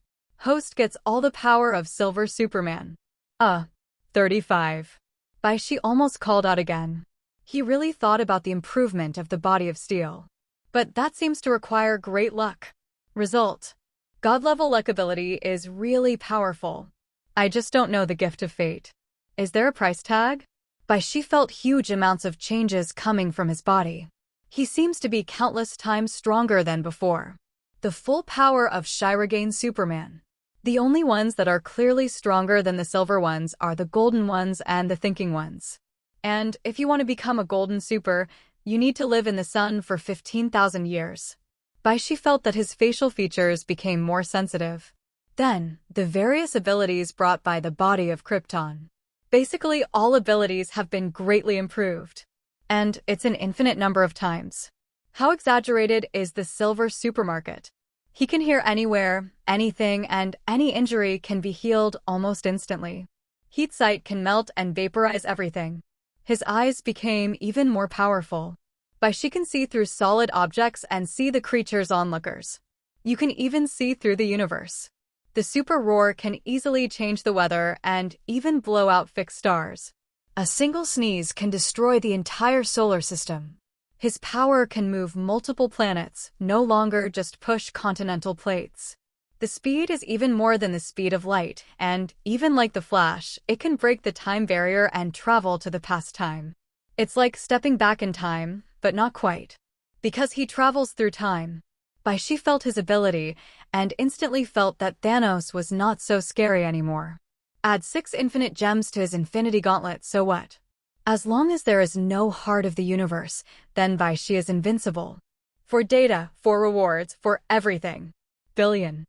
Host gets all the power of Silver Superman. 35. Bai Xi almost called out again. He really thought about the improvement of the body of steel. But that seems to require great luck. Result. God-level luck ability is really powerful. I just don't know the gift of fate. Is there a price tag? Bai Xi felt huge amounts of changes coming from his body. He seems to be countless times stronger than before. The full power of Shirogane Superman. The only ones that are clearly stronger than the silver ones are the golden ones and the thinking ones. And if you want to become a golden super, you need to live in the sun for 15,000 years. Bai Xi felt that his facial features became more sensitive. Then, the various abilities brought by the body of Krypton. Basically, all abilities have been greatly improved. And it's an infinite number of times. How exaggerated is the silver supermarket? He can hear anywhere, anything, and any injury can be healed almost instantly. Heat sight can melt and vaporize everything. His eyes became even more powerful. Bai Xi can see through solid objects and see the creatures onlookers. You can even see through the universe. The super roar can easily change the weather and even blow out fixed stars. A single sneeze can destroy the entire solar system. His power can move multiple planets, no longer just push continental plates. The speed is even more than the speed of light, and, even like the Flash, it can break the time barrier and travel to the past time. It's like stepping back in time, but not quite. Because he travels through time. Bai Xi felt his ability, and instantly felt that Thanos was not so scary anymore. Add 6 infinite gems to his infinity gauntlet, so what? As long as there is no heart of the universe, then Bai Xi is invincible. For data, for rewards, for everything. Billion.